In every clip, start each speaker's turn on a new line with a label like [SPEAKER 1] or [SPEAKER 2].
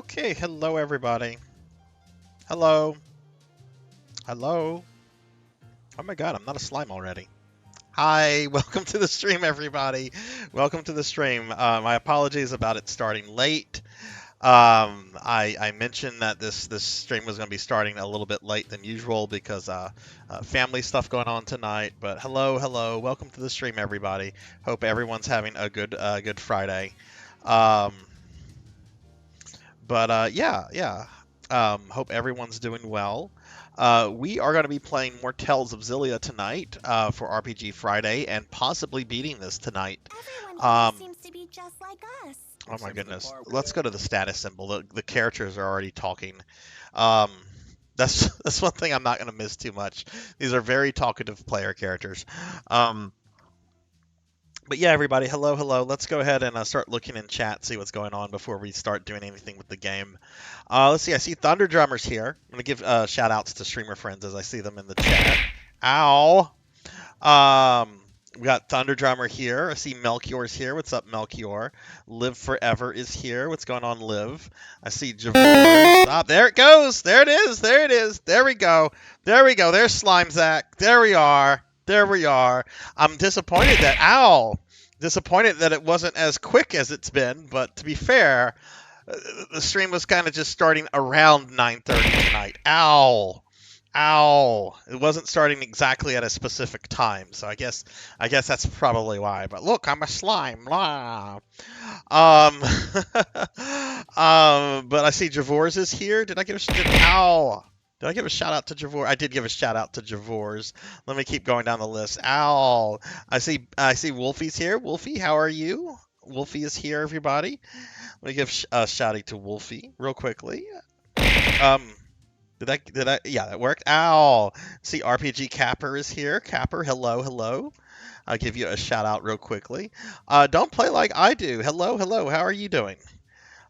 [SPEAKER 1] Okay, hello everybody. Hello. Hello. Oh my god, I'm not a slime already. Hi, welcome to the stream everybody. Welcome to the stream. My apologies about it starting late. I mentioned that this stream was going to be starting a little bit late than usual because family stuff going on tonight. But hello, welcome to the stream everybody. Hope everyone's having a good Friday. Um, but hope everyone's doing well. We are going to be playing more Tales of Xillia tonight for RPG Friday, and possibly beating this tonight.
[SPEAKER 2] Everyone here seems to be just like us.
[SPEAKER 1] Oh my goodness! Let's go to the status symbol. The characters are already talking. Um, that's one thing I'm not going to miss too much. These are very talkative player characters. Um, but yeah, everybody, hello. Let's go ahead and start looking in chat, see what's going on before we start doing anything with the game. Let's see, I see Thunder Drummer's here. I'm going to give shout outs to streamer friends as I see them in the chat. Ow! We got Thunder Drummer here. I see Melchior's here. What's up, Melchior? Live Forever is here. What's going on, Live? I see Javor. Stop. There it goes. There it is. There we go. There's Slimezac. There we are. I'm disappointed that it wasn't as quick as it's been, but to be fair, the stream was kind of just starting around 9:30 tonight. Ow. It wasn't starting exactly at a specific time, so I guess that's probably why. But look, I'm a slime. Blah. But I see Javor's is here. Did I give a shout out to Javor? I did give a shout out to Javor's. Let me keep going down the list. Ow. I see Wolfie's here. Wolfie, how are you? Wolfie is here, everybody. Let me give a shout out to Wolfie real quickly. Yeah, that worked. Ow. See, RPG Capper is here. Capper, hello. I'll give you a shout out real quickly. Don't play like I do. Hello. How are you doing?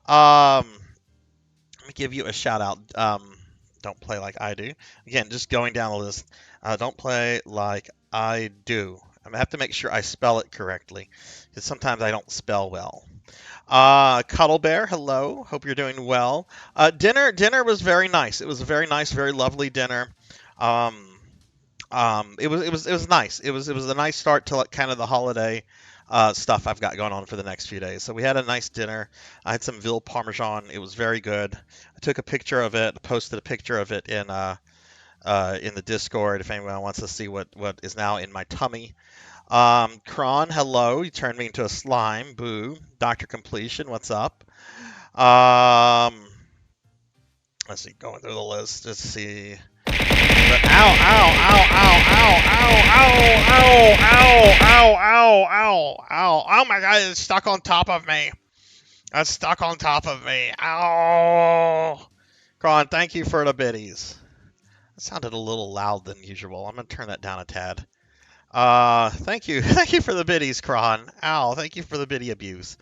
[SPEAKER 1] Let me give you a shout out. Don't play like I do. Again, just going down the list. Don't play like I do. I'm gonna have to make sure I spell it correctly, because sometimes I don't spell well. Cuddle Bear, hello. Hope you're doing well. Dinner was very nice. It was a very nice, very lovely dinner. Um, it was nice. It was a nice start to like kind of the holiday stuff I've got going on for the next few days. So we had a nice dinner. I had some veal parmesan. It was very good. I took a picture of it, posted a picture of it in the Discord if anyone wants to see what is now in my tummy. Kron, hello. You turned me into a slime. Boo. Dr. Completion, what's up? Let's see, going through the list. Let's see. Ow. Oh my god, it's stuck on top of me. Ow. Kron, thank you for the biddies. That sounded a little loud than usual. I'm going to turn that down a tad. Thank you for the biddies, Kron. Ow, thank you for the biddy abuse.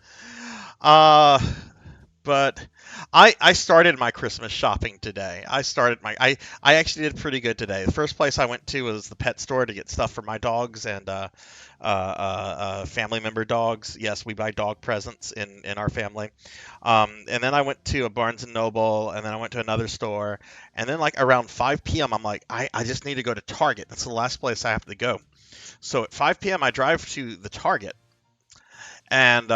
[SPEAKER 1] But I started my Christmas shopping today. I actually did pretty good today. The first place I went to was the pet store to get stuff for my dogs and family member dogs. Yes, we buy dog presents in our family. And then I went to a Barnes and Noble, and then I went to another store, and then like around 5 p.m. I'm like, I just need to go to Target. That's the last place I have to go. So at 5 p.m. I drive to the Target, and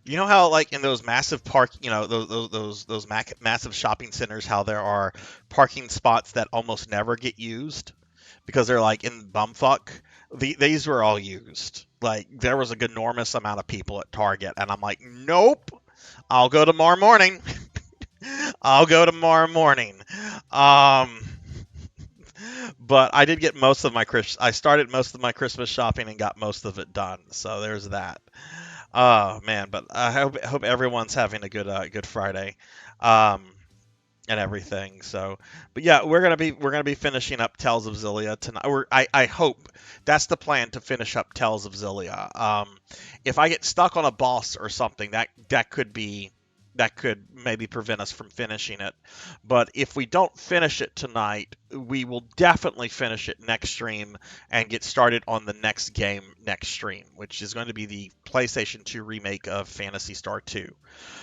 [SPEAKER 1] you know how like in those massive those massive shopping centers, how there are parking spots that almost never get used because they're like in bumfuck. These were all used. Like there was a good enormous amount of people at Target, and I'm like, nope, I'll go tomorrow morning. But I did get most of my I started most of my Christmas shopping and got most of it done. So there's that. Oh man, but I hope everyone's having a good Friday, um, and everything. So, but yeah, we're gonna be finishing up Tales of Xillia tonight. Or I hope that's the plan, to finish up Tales of Xillia. If I get stuck on a boss or something, that could be that could maybe prevent us from finishing it. But if we don't finish it tonight, we will definitely finish it next stream and get started on the next game next stream, which is going to be the PlayStation 2 remake of Phantasy Star 2.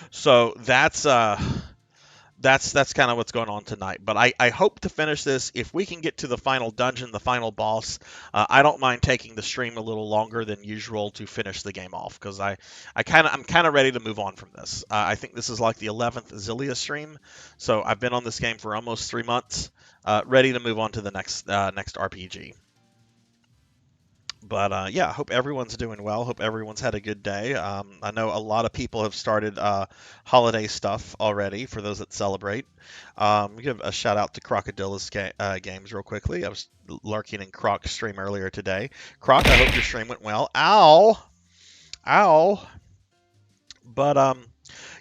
[SPEAKER 1] So that's kind of what's going on tonight. But I hope to finish this. If we can get to the final dungeon, the final boss, I don't mind taking the stream a little longer than usual to finish the game off because I'm kind of ready to move on from this. I think this is like the 11th Xillia stream, so I've been on this game for almost 3 months, ready to move on to the next RPG. But yeah, I hope everyone's doing well. Hope everyone's had a good day. I know a lot of people have started holiday stuff already for those that celebrate. Give a shout out to Games real quickly. I was lurking in Croc's stream earlier today. Croc, I hope your stream went well. Ow! Ow! But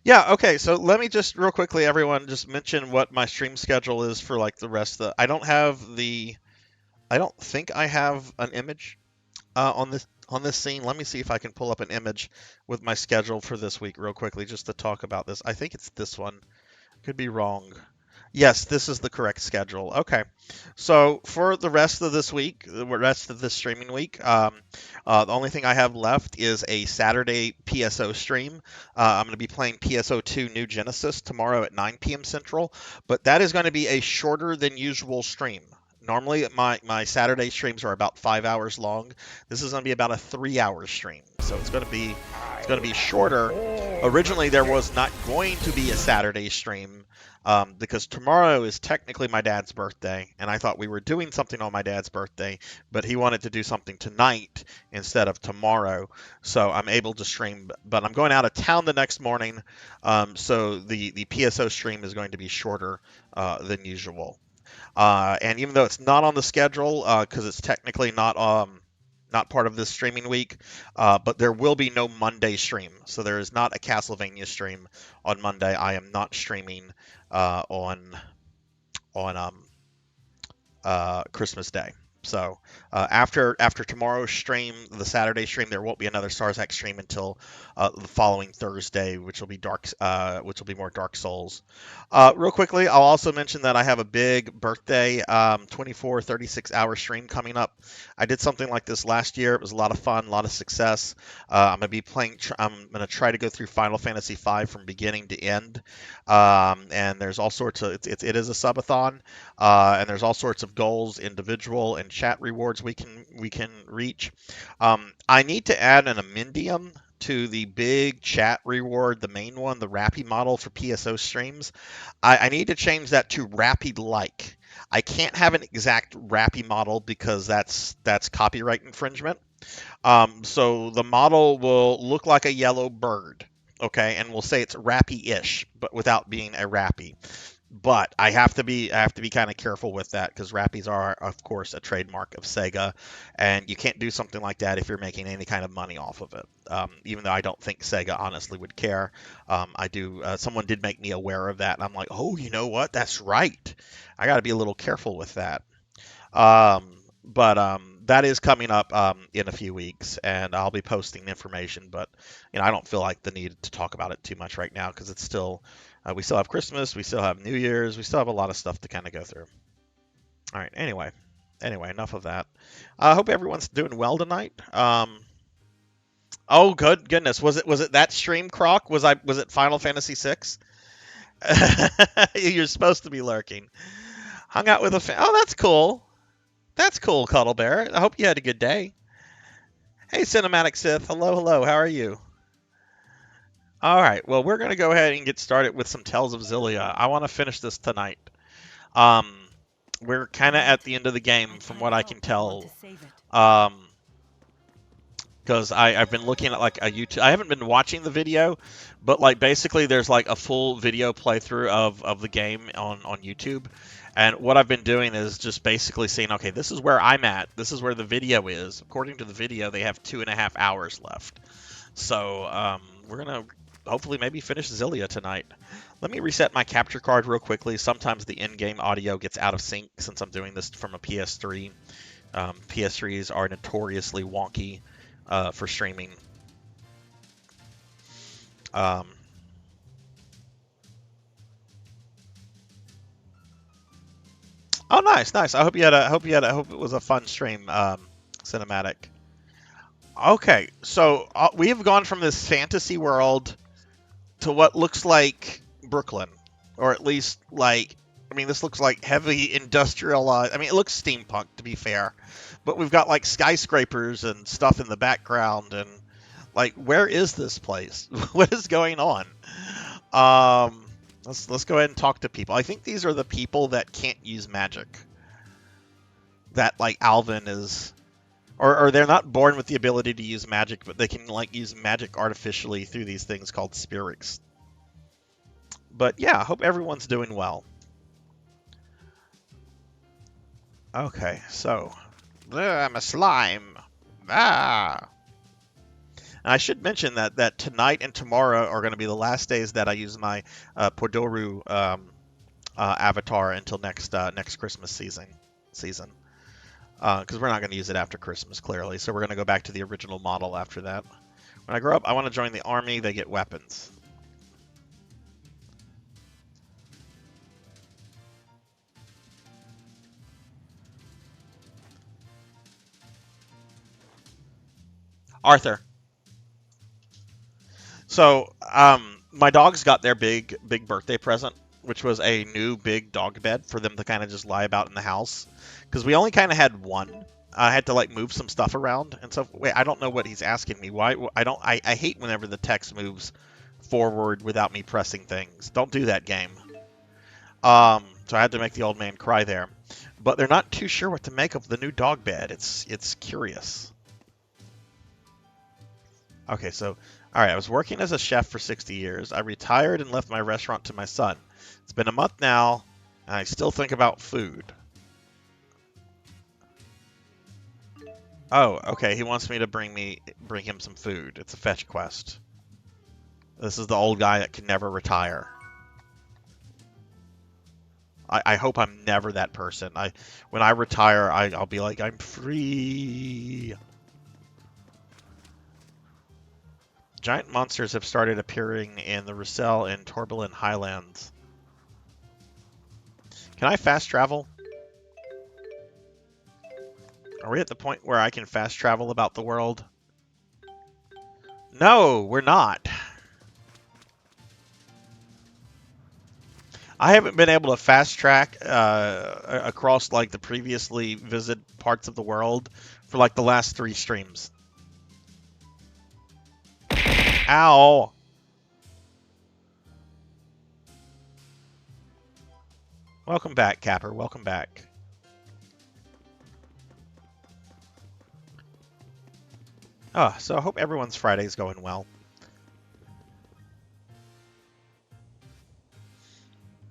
[SPEAKER 1] yeah, okay. So let me just real quickly, everyone, just mention what my stream schedule is for like the rest of the. I don't think I have an image on this scene. Let me see if I can pull up an image with my schedule for this week real quickly just to talk about this. I think it's this one. Could be wrong. Yes, this is the correct schedule. Okay. So for the rest of this week, the rest of this streaming week, the only thing I have left is a Saturday PSO stream. I'm going to be playing PSO2 New Genesis tomorrow at 9 p.m. Central, but that is going to be a shorter than usual stream. Normally, my Saturday streams are about 5 hours long. This is going to be about a 3-hour stream, so it's going to be shorter. Originally, there was not going to be a Saturday stream because tomorrow is technically my dad's birthday, and I thought we were doing something on my dad's birthday, but he wanted to do something tonight instead of tomorrow, so I'm able to stream. But I'm going out of town the next morning, so the PSO stream is going to be shorter than usual. And even though it's not on the schedule, because it's technically not part of this streaming week, but there will be no Monday stream. So there is not a Castlevania stream on Monday. I am not streaming on Christmas Day. So after tomorrow's stream, the Saturday stream, there won't be another Sarzac stream until the following Thursday, which will be more Dark Souls. Real quickly, I'll also mention that I have a big birthday 24, 36-hour stream coming up. I did something like this last year. It was a lot of fun, a lot of success. I'm gonna be playing. I'm gonna try to go through Final Fantasy V from beginning to end. And there's all sorts of it is a subathon. And there's all sorts of goals, individual and chat rewards we can reach. I need to add an amendium to the big chat reward, the main one, the Rappy model for PSO streams. I need to change that to Rappy like. I can't have an exact Rappy model because that's copyright infringement. So the model will look like a yellow bird, okay, and we'll say it's Rappy-ish, but without being a Rappy. But I have to be kind of careful with that because Rappies are, of course, a trademark of Sega, and you can't do something like that if you're making any kind of money off of it. Even though I don't think Sega honestly would care, I do. Someone did make me aware of that, and I'm like, oh, you know what? That's right. I got to be a little careful with that. But that is coming up in a few weeks, and I'll be posting information. But I don't feel like the need to talk about it too much right now because it's still we still have Christmas, we still have New Year's, we still have a lot of stuff to kind of go through. All right. Anyway, enough of that. I hope everyone's doing well tonight. Oh, goodness, was it that stream, Croc? Was it Final Fantasy VI? You're supposed to be lurking. Hung out with a fan. Oh, that's cool. That's cool, Cuddle Bear. I hope you had a good day. Hey, Cinematic Sith. Hello, hello. How are you? All right. Well, we're going to go ahead and get started with some Tales of Xillia. I want to finish this tonight. Um, we're kind of at the end of the game, from what I can tell. Because I've been looking at like a YouTube. I haven't been watching the video, but like basically there's like a full video playthrough of the game on YouTube. And what I've been doing is just basically saying, okay, this is where I'm at. This is where the video is. According to the video, they have 2.5 hours left. So we're going to hopefully maybe finish Xillia tonight. Let me reset my capture card real quickly. Sometimes the in-game audio gets out of sync since I'm doing this from a PS3. PS3s are notoriously wonky for streaming. Oh, nice, nice. I hope you had a I hope it was a fun stream, cinematic. Okay, so we have gone from this fantasy world to what looks like Brooklyn, or at least like, I mean, this looks like heavy industrialized. I mean, it looks steampunk to be fair, but we've got like skyscrapers and stuff in the background, and like, where is this place? What is going on? Let's go ahead and talk to people. I think these are the people that can't use magic. That like Alvin is, or they're not born with the ability to use magic, but they can like use magic artificially through these things called spirits. But yeah, I hope everyone's doing well. Okay, so I'm a slime. Ah. And I should mention that tonight and tomorrow are going to be the last days that I use my Podoru avatar until next Christmas season. Because we're not going to use it after Christmas, clearly. So we're going to go back to the original model after that. When I grow up, I want to join the army. They get weapons. Arthur. So, my dogs got their big birthday present, which was a new big dog bed for them to kind of just lie about in the house. Because we only kind of had one. I had to like move some stuff around and so. Wait, I don't know what he's asking me. Why? I don't. I hate whenever the text moves forward without me pressing things. Don't do that, game. So I had to make the old man cry there. But they're not too sure what to make of the new dog bed. It's curious. Okay, so, all right, I was working as a chef for 60 years. I retired and left my restaurant to my son. It's been a month now, and I still think about food. Oh, okay, he wants me to bring him some food. It's a fetch quest. This is the old guy that can never retire. I hope I'm never that person. When I retire, I'll be like, I'm free. Giant monsters have started appearing in the Russell and Tourmaline Highlands. Can I fast travel? Are we at the point where I can fast travel about the world? No, we're not. I haven't been able to fast track across like the previously visited parts of the world for like the last 3 streams. Ow! Welcome back, Capper. Welcome back. Oh, so I hope everyone's Friday's going well.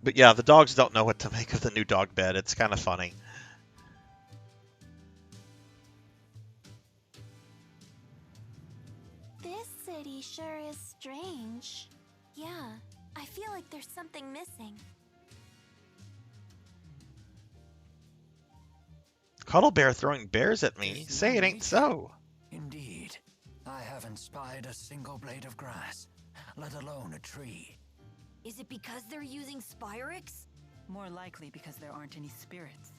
[SPEAKER 1] But yeah, the dogs don't know what to make of the new dog bed. It's kind of funny.
[SPEAKER 2] This city sure is strange. Yeah, I feel like there's something missing.
[SPEAKER 1] Cuddle Bear throwing bears at me. Say it ain't so.
[SPEAKER 3] Indeed. I haven't spied a single blade of grass, let alone a tree.
[SPEAKER 4] Is it because they're using Spyrix?
[SPEAKER 5] More likely because there aren't any spirits.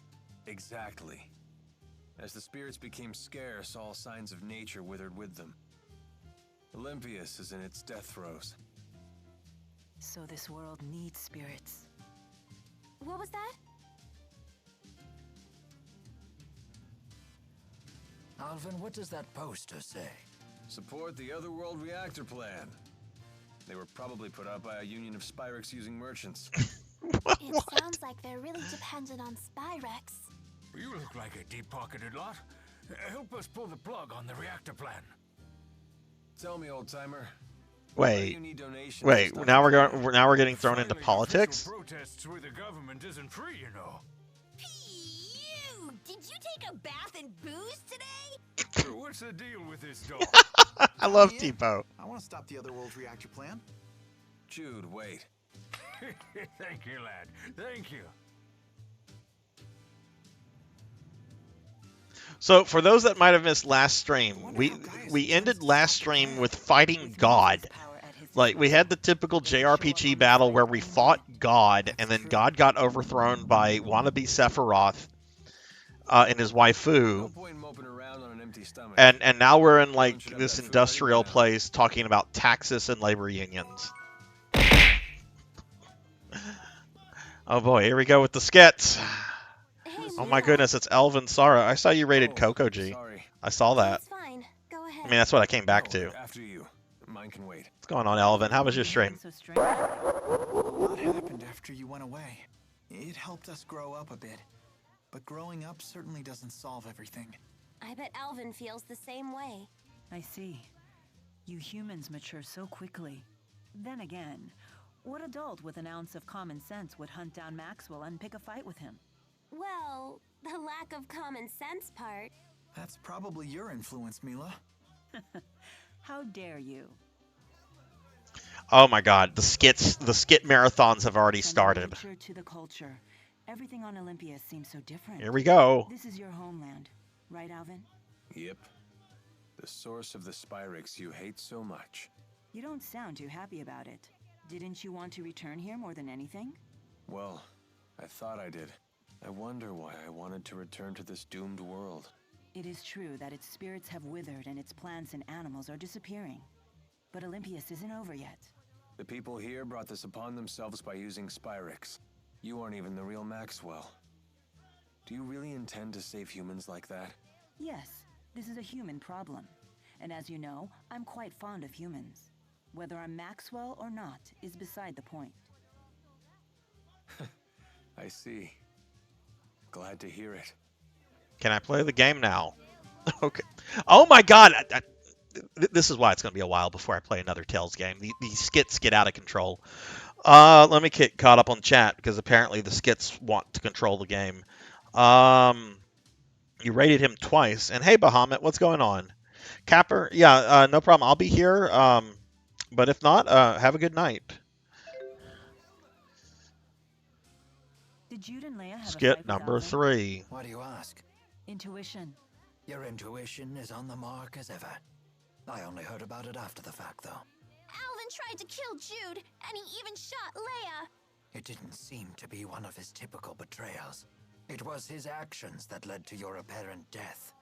[SPEAKER 6] Exactly. As the spirits became scarce, all signs of nature withered with them. Olympias is in its death throes.
[SPEAKER 5] So this world needs spirits.
[SPEAKER 2] What was that?
[SPEAKER 3] Alvin, what does that poster say?
[SPEAKER 6] Support the Otherworld reactor plan. They were probably put out by a union of Spyrix using merchants.
[SPEAKER 2] It sounds like they're really dependent on Spyrex.
[SPEAKER 3] You look like a deep-pocketed lot. Help us pull the plug on the reactor plan.
[SPEAKER 6] Tell me, old-timer.
[SPEAKER 1] Wait, now we're getting thrown into politics?
[SPEAKER 3] Protests with the government isn't free, you know.
[SPEAKER 4] Phew! Did you take a bath and booze today?
[SPEAKER 3] What's the deal with this dog?
[SPEAKER 1] I love Tipo.
[SPEAKER 7] I want to stop the Otherworld reactor plan.
[SPEAKER 6] Jude, wait.
[SPEAKER 3] Thank you, lad. Thank you.
[SPEAKER 1] So for those that might have missed last stream, we ended last stream with fighting God. Like, we had the typical JRPG battle where we fought God, and then God got overthrown by wannabe Sephiroth and his waifu.
[SPEAKER 6] No point in moping around on an empty stomach.
[SPEAKER 1] And now we're in, like,
[SPEAKER 6] Should have
[SPEAKER 1] this
[SPEAKER 6] that food
[SPEAKER 1] industrial
[SPEAKER 6] ready by now.
[SPEAKER 1] place talking about taxes and labor unions. Oh boy, here we go with the skits.
[SPEAKER 2] Hey,
[SPEAKER 1] Oh my
[SPEAKER 2] Mila.
[SPEAKER 1] goodness, it's Elvin Sara. I saw you rated
[SPEAKER 6] Oh,
[SPEAKER 1] Coco G.
[SPEAKER 6] Sorry.
[SPEAKER 1] I saw that.
[SPEAKER 2] It's fine. Go ahead.
[SPEAKER 1] I mean, that's what I came back
[SPEAKER 6] No,
[SPEAKER 1] to.
[SPEAKER 6] after you. Mine can wait.
[SPEAKER 1] What's going on, Elvin? How was your stream?
[SPEAKER 5] So strange.
[SPEAKER 7] What happened after you went away? It helped us grow up a bit. But growing up certainly doesn't solve everything.
[SPEAKER 2] I bet Alvin feels the same way.
[SPEAKER 5] I see. You humans mature so quickly. Then again, what adult with an ounce of common sense would hunt down Maxwell and pick a fight with him?
[SPEAKER 2] Well, the lack of common sense part.
[SPEAKER 7] That's probably your influence, Mila.
[SPEAKER 5] How dare you?
[SPEAKER 1] Oh my god, the skit marathons have already
[SPEAKER 5] From the
[SPEAKER 1] started.
[SPEAKER 5] nature to the culture, everything on Olympia seems so different.
[SPEAKER 1] Here we go.
[SPEAKER 5] This is your homeland, right, Alvin?
[SPEAKER 6] Yep. The source of the Spyrix you hate so much.
[SPEAKER 5] You don't sound too happy about it. Didn't you want to return here more than anything?
[SPEAKER 6] Well, I thought I did. I wonder why I wanted to return to this doomed world.
[SPEAKER 5] It is true that its spirits have withered and its plants and animals are disappearing. But Olympias isn't over yet.
[SPEAKER 6] The people here brought this upon themselves by using Spyrix. You aren't even the real Maxwell. Do you really intend to save humans like that?
[SPEAKER 5] Yes, this is a human problem. And as you know, I'm quite fond of humans. Whether I'm Maxwell or not is beside the point.
[SPEAKER 6] I see. Glad to hear it.
[SPEAKER 1] Can I play the game now? Okay. Oh my god! This is why it's going to be a while before I play another Tales game. These skits get out of control. Let me get caught up on chat because apparently the skits want to control the game. You rated him twice. And hey, Bahamut, what's going on? Capper, yeah, no problem. I'll be here. But if not, have a good night.
[SPEAKER 5] Did Jude and Leia have a fight
[SPEAKER 1] Skit
[SPEAKER 5] with
[SPEAKER 1] number
[SPEAKER 5] Alvin?
[SPEAKER 1] 3.
[SPEAKER 3] Why do you ask?
[SPEAKER 5] Intuition.
[SPEAKER 3] Your intuition is on the mark as ever. I only heard about it after the fact, though.
[SPEAKER 2] Alvin tried to kill Jude, and he even shot Leia.
[SPEAKER 3] It didn't seem to be one of his typical betrayals. It was his actions that led to your apparent death.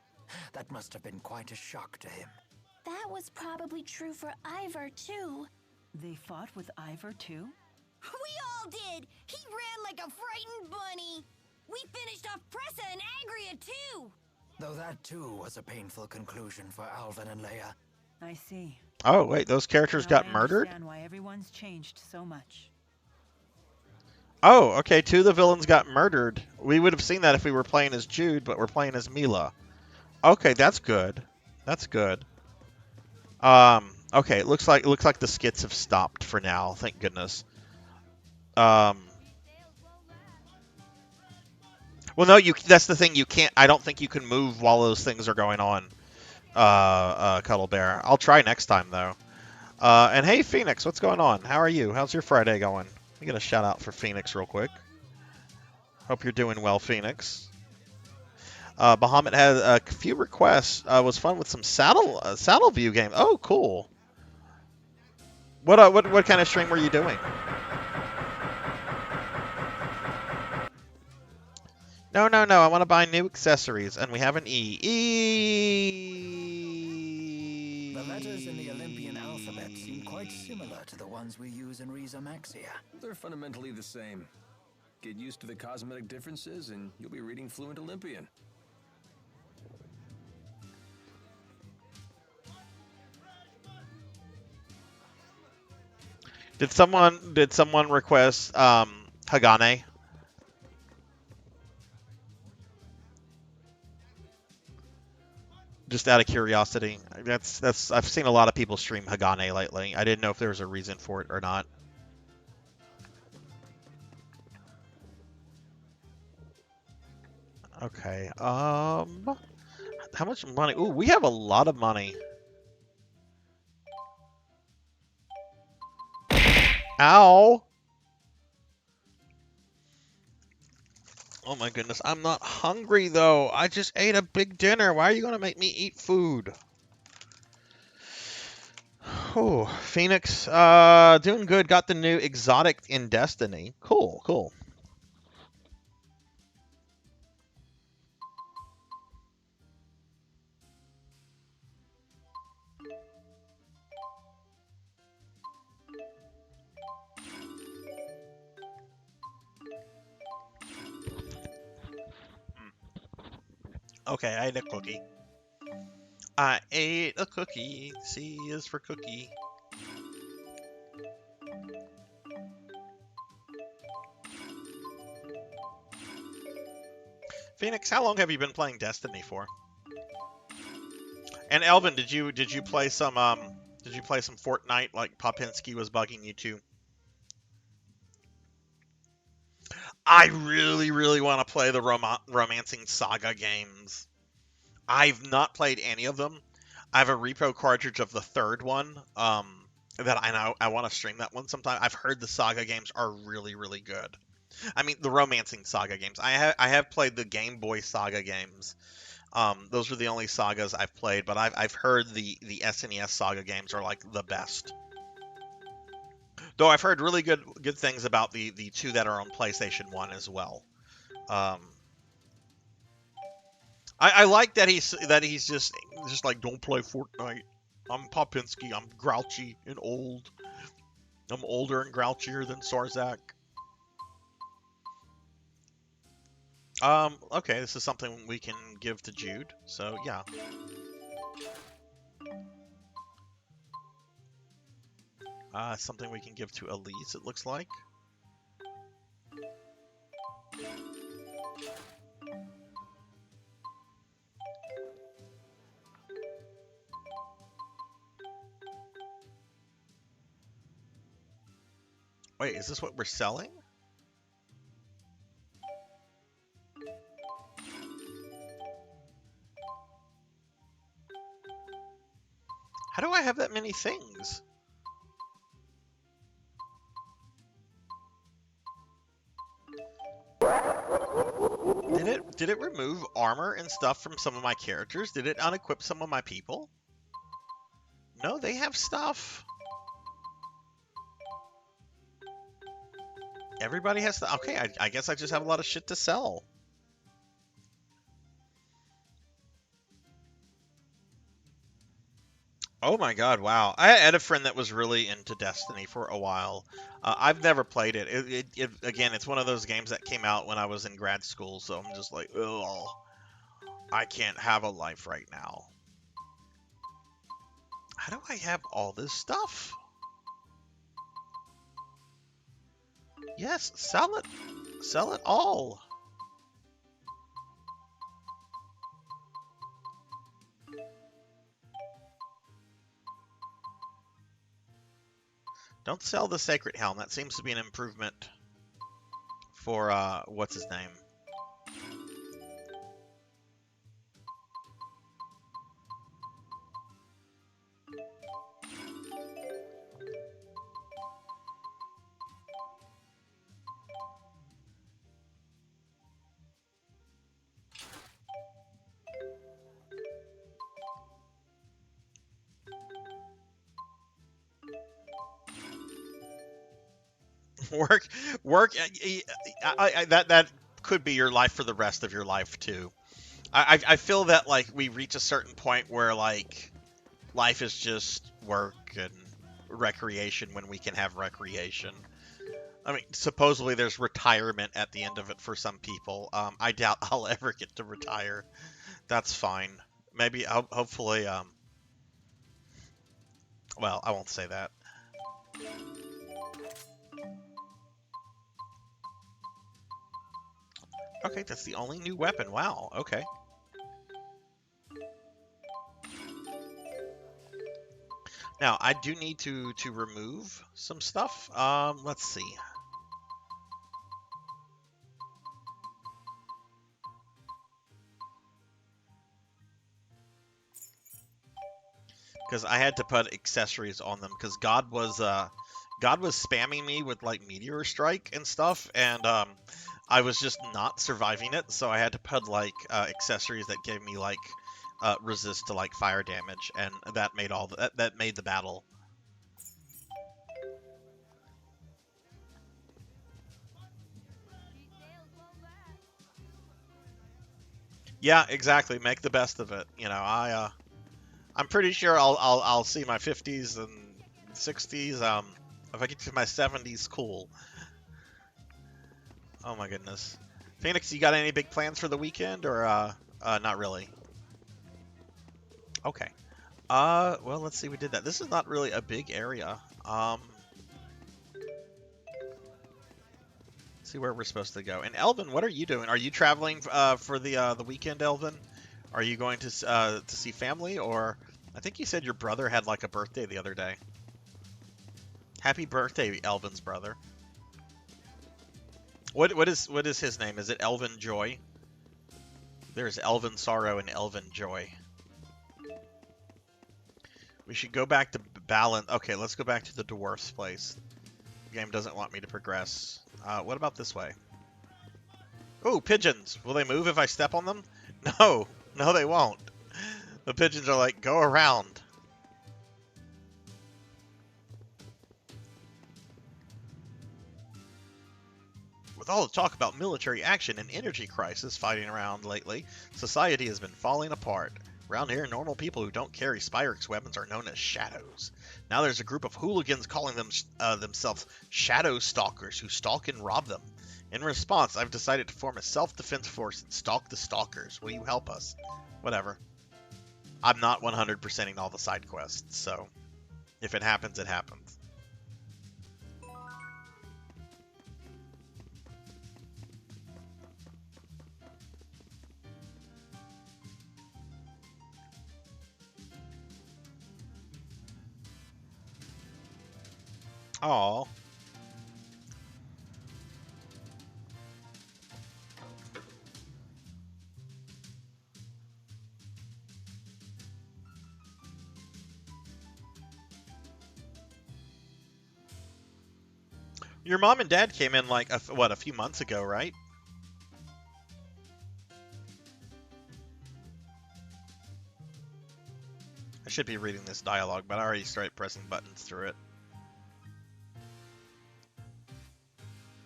[SPEAKER 3] That must have been quite a shock to him.
[SPEAKER 2] That was probably true for Ivor, too.
[SPEAKER 5] They fought with Ivor too?
[SPEAKER 4] We all did! He ran like a frightened bunny! We finished off Pressa and Angria, too!
[SPEAKER 3] Though that too was a painful conclusion for Alvin and Leia.
[SPEAKER 5] I see.
[SPEAKER 1] Oh, wait, those characters
[SPEAKER 5] Now
[SPEAKER 1] got
[SPEAKER 5] I
[SPEAKER 1] murdered?
[SPEAKER 5] understand why everyone's changed so much.
[SPEAKER 1] Oh, okay, 2 of the villains got murdered. We would have seen that if we were playing as Jude, but we're playing as Mila. Okay, that's good. That's good. Okay, it looks like the skits have stopped for now. Thank goodness. Well, no, that's the thing. You can't. I don't think you can move while those things are going on. Cuddle Bear. I'll try next time though. And hey, Phoenix, what's going on? How are you? How's your Friday going? Let me get a shout out for Phoenix real quick. Hope you're doing well, Phoenix. Bahamut had a few requests. Was fun with some saddle view game. Oh, cool. What kind of stream were you doing? No. I want to buy new accessories, and we have an E. E.
[SPEAKER 3] The letters in the Olympian alphabet seem quite similar to the ones we use in Riza Maxia.
[SPEAKER 6] They're fundamentally the same. Get used to the cosmetic differences, and you'll be reading fluent Olympian.
[SPEAKER 1] Did someone request Hagane? Just out of curiosity. That's I've seen a lot of people stream Hagane lately. I didn't know if there was a reason for it or not. Okay. How much money? Ooh, we have a lot of money. Ow! Oh my goodness, I'm not hungry though. I just ate a big dinner. Why are you gonna make me eat food? Oh, Phoenix, doing good. Got the new exotic in Destiny. Cool, cool. Okay, I ate a cookie. I ate a cookie. C is for cookie. Phoenix, how long have you been playing Destiny for? And Elvin, did you play some Fortnite like Popinski was bugging you to? I really, really want to play the Romancing Saga games. I've not played any of them. I have a repo cartridge of the third one. That I know I want to stream that one sometime. I've heard the Saga games are really, really good. I mean, the Romancing Saga games. I have played the Game Boy Saga games. Those are the only sagas I've played, but I've heard the SNES Saga games are like the best. Though I've heard really good things about the two that are on PlayStation 1 as well. Um, I like that he's just like, don't play Fortnite. I'm Popinski. I'm grouchy and old. I'm older and grouchier than Sarzac. Okay, this is something we can give to Jude. So yeah. Something we can give to Elise, it looks like. Wait, is this what we're selling? How do I have that many things? Did it remove armor and stuff from some of my characters? Did it unequip some of my people? No, they have stuff. Everybody has stuff. Okay, I guess I just have a lot of shit to sell. Oh my god, wow. I had a friend that was really into Destiny for a while. I've never played it. Again, it's one of those games that came out when I was in grad school, so I'm just like, ugh, I can't have a life right now. How do I have all this stuff? Yes, sell it. Sell it all. Don't sell the Sacred Helm. That seems to be an improvement for, what's his name? work, work. That could be your life for the rest of your life too. I feel that like we reach a certain point where like life is just work and recreation when we can have recreation. I mean, supposedly there's retirement at the end of it for some people. I doubt I'll ever get to retire. That's fine. Maybe, hopefully, well, I won't say that. Okay, that's the only new weapon. Wow, okay. Now, I do need to remove some stuff. Let's see. Because I had to put accessories on them because God was spamming me with like meteor strike and stuff, and I was just not surviving it, so I had to put like accessories that gave me like resist to like fire damage, and that made that made the battle Yeah, exactly. Make the best of it. You know, I'm pretty sure I'll see my 50s and 60s. If I get to my 70s, cool. Oh my goodness. Phoenix, you got any big plans for the weekend or not really? Okay. Well, let's see. We did that. This is not really a big area. See where we're supposed to go. And Elvin, what are you doing? Are you traveling for the weekend, Elvin? Are you going to see family, or I think you said your brother had like a birthday the other day. Happy birthday, Elvin's brother. What is his name? Is it Elvin Joy? There's Elvin Sorrow and Elvin Joy. We should go back to balance. Okay, let's go back to the dwarf's place. The game doesn't want me to progress. What about this way? Ooh, pigeons. Will they move if I step on them? No, no, they won't. The pigeons are like, go around. With all the talk about military action and energy crisis fighting around lately, society has been falling apart. Around here, normal people who don't carry Spyrex weapons are known as shadows. Now there's a group of hooligans calling themselves shadow stalkers who stalk and rob them. In response, I've decided to form a self-defense force and stalk the stalkers. Will you help us? Whatever. I'm not 100%ing all the side quests, so if it happens, it happens. Aw. Your mom and dad came in like, a few months ago, right? I should be reading this dialogue, but I already started pressing buttons through it.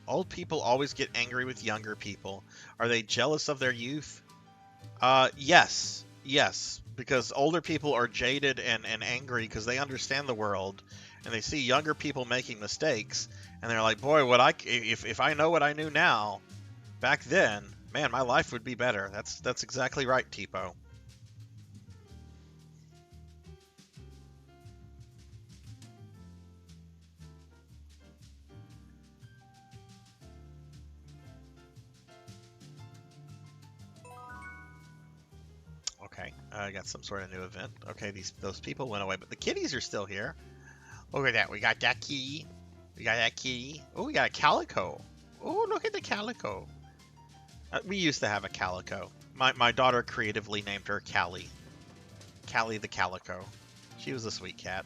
[SPEAKER 1] Old people always get angry with younger people. Are they jealous of their youth? Yes. Yes. Because older people are jaded and angry because they understand the world and they see younger people making mistakes and they're like, boy, if I know what I knew now back then, man, my life would be better. That's exactly right, Tipo. Okay, I got some sort of new event. Okay, those people went away, but the kitties are still here. Look at that. We got that kitty. We got that kitty. Oh, we got a calico. Oh, look at the calico. We used to have a calico. My daughter creatively named her Callie. Callie the calico. She was a sweet cat.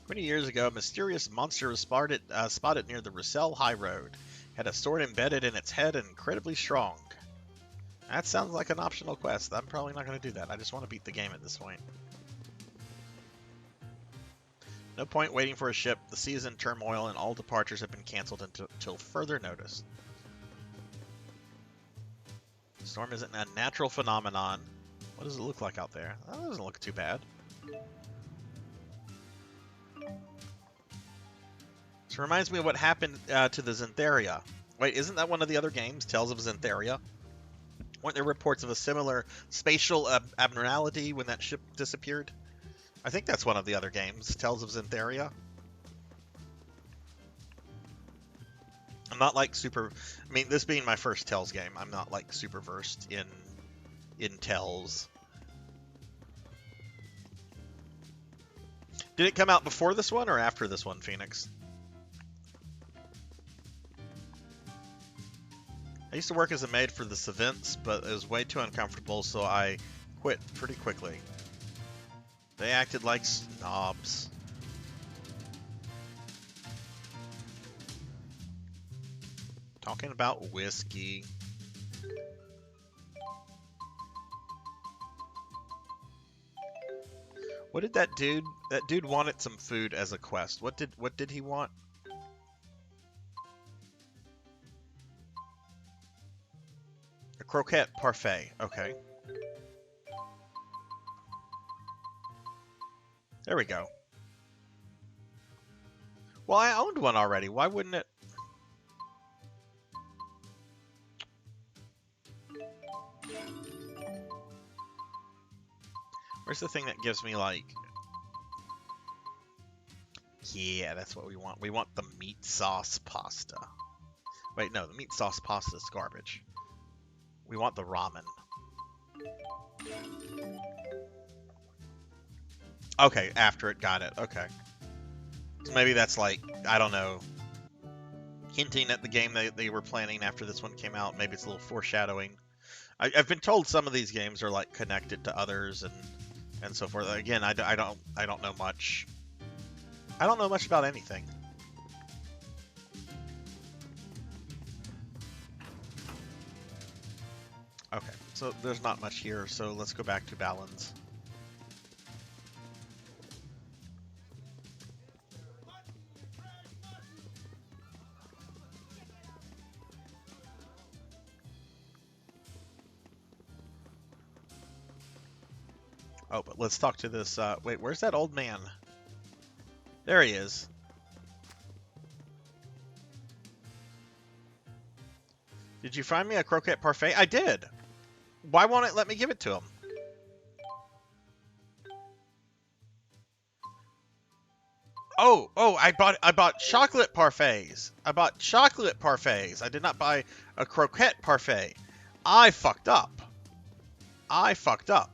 [SPEAKER 1] Many years ago, a mysterious monster was spotted near the Russell High Road. Had a sword embedded in its head and incredibly strong. That sounds like an optional quest. I'm probably not going to do that. I just want to beat the game at this point. No point waiting for a ship. The sea is in turmoil and all departures have been canceled until further notice. The storm isn't a natural phenomenon. What does it look like out there? That doesn't look too bad. This reminds me of what happened to the Xantheria. Wait, isn't that one of the other games, Tales of Xantheria? Weren't there reports of a similar spatial abnormality when that ship disappeared? I think that's one of the other games, Tales of Xantheria. I'm not like super... I mean, this being my first Tales game, I'm not like super versed in Tales. Did it come out before this one or after this one, Phoenix? I used to work as a maid for this events, but it was way too uncomfortable, so I quit pretty quickly. They acted like snobs. Talking about whiskey. What did that dude? That dude wanted some food as a quest. What did he want? A croquette parfait. Okay. There we go. Well, I owned one already. Why wouldn't it? Where's the thing that gives me, like... Yeah, that's what we want. We want the meat sauce pasta. Wait, no, the meat sauce pasta is garbage. We want the ramen. Okay, after it, got it. Okay. So maybe that's like, I don't know, hinting at the game they were planning after this one came out. Maybe it's a little foreshadowing. I've been told some of these games are like connected to others and so forth. Again, I don't know much. I don't know much about anything. Okay, so there's not much here, so let's go back to Balance. Oh, but let's talk to this, wait, where's that old man? There he is. Did you find me a croquette parfait? I did. Why won't it let me give it to him? Oh, I bought chocolate parfaits. I bought chocolate parfaits. I did not buy a croquette parfait. I fucked up. I fucked up.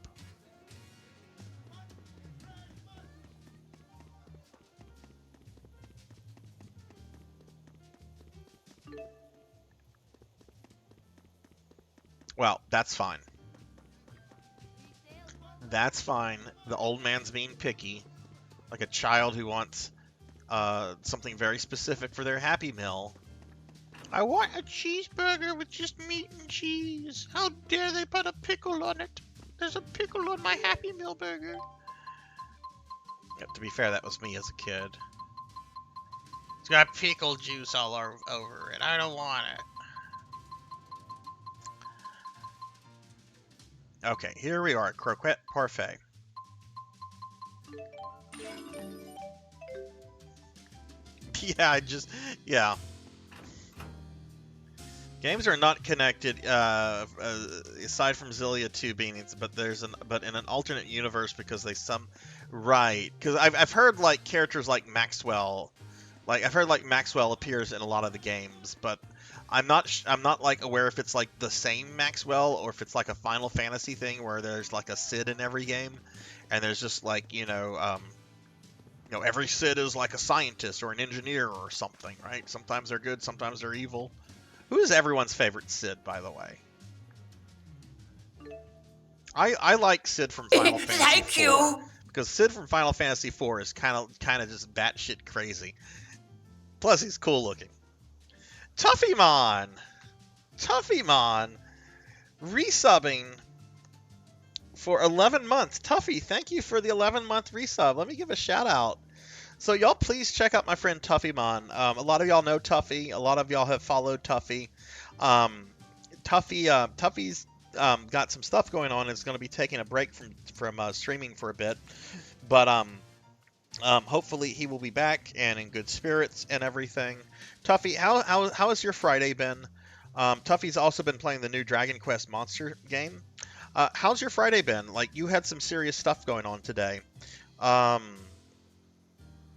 [SPEAKER 1] Well, that's fine. That's fine. The old man's being picky, like a child who wants something very specific for their Happy Meal. I want a cheeseburger with just meat and cheese. How dare they put a pickle on it? There's a pickle on my Happy Meal burger. Yeah, to be fair, that was me as a kid. It's got pickle juice all over it. I don't want it. Okay, here we are, croquette parfait. Yeah. Games are not connected, aside from Xillia 2 being, but in an alternate universe because right, because I've heard like characters like Maxwell, appears in a lot of the games, but I'm not like aware if it's like the same Maxwell or if it's like a Final Fantasy thing where there's like a Cid in every game, and there's just like every Cid is like a scientist or an engineer or something, right? Sometimes they're good, sometimes they're evil. Who is everyone's favorite Cid, by the way? I like Cid from Final Fantasy
[SPEAKER 4] Thank
[SPEAKER 1] 4,
[SPEAKER 4] you.
[SPEAKER 1] because Cid from Final Fantasy 4 is kind of just batshit crazy. Plus, he's cool looking. Tuffymon, resubbing for 11 months. Tuffy, thank you for the 11-month resub. Let me give a shout out. So y'all please check out my friend Tuffymon. A lot of y'all know Tuffy. A lot of y'all have followed Tuffy. Tuffy's got some stuff going on. Is going to be taking a break from streaming for a bit, but hopefully he will be back and in good spirits and everything. Tuffy, how has your Friday been? Tuffy's also been playing the new Dragon Quest Monster game. How's your Friday been? Like, you had some serious stuff going on today.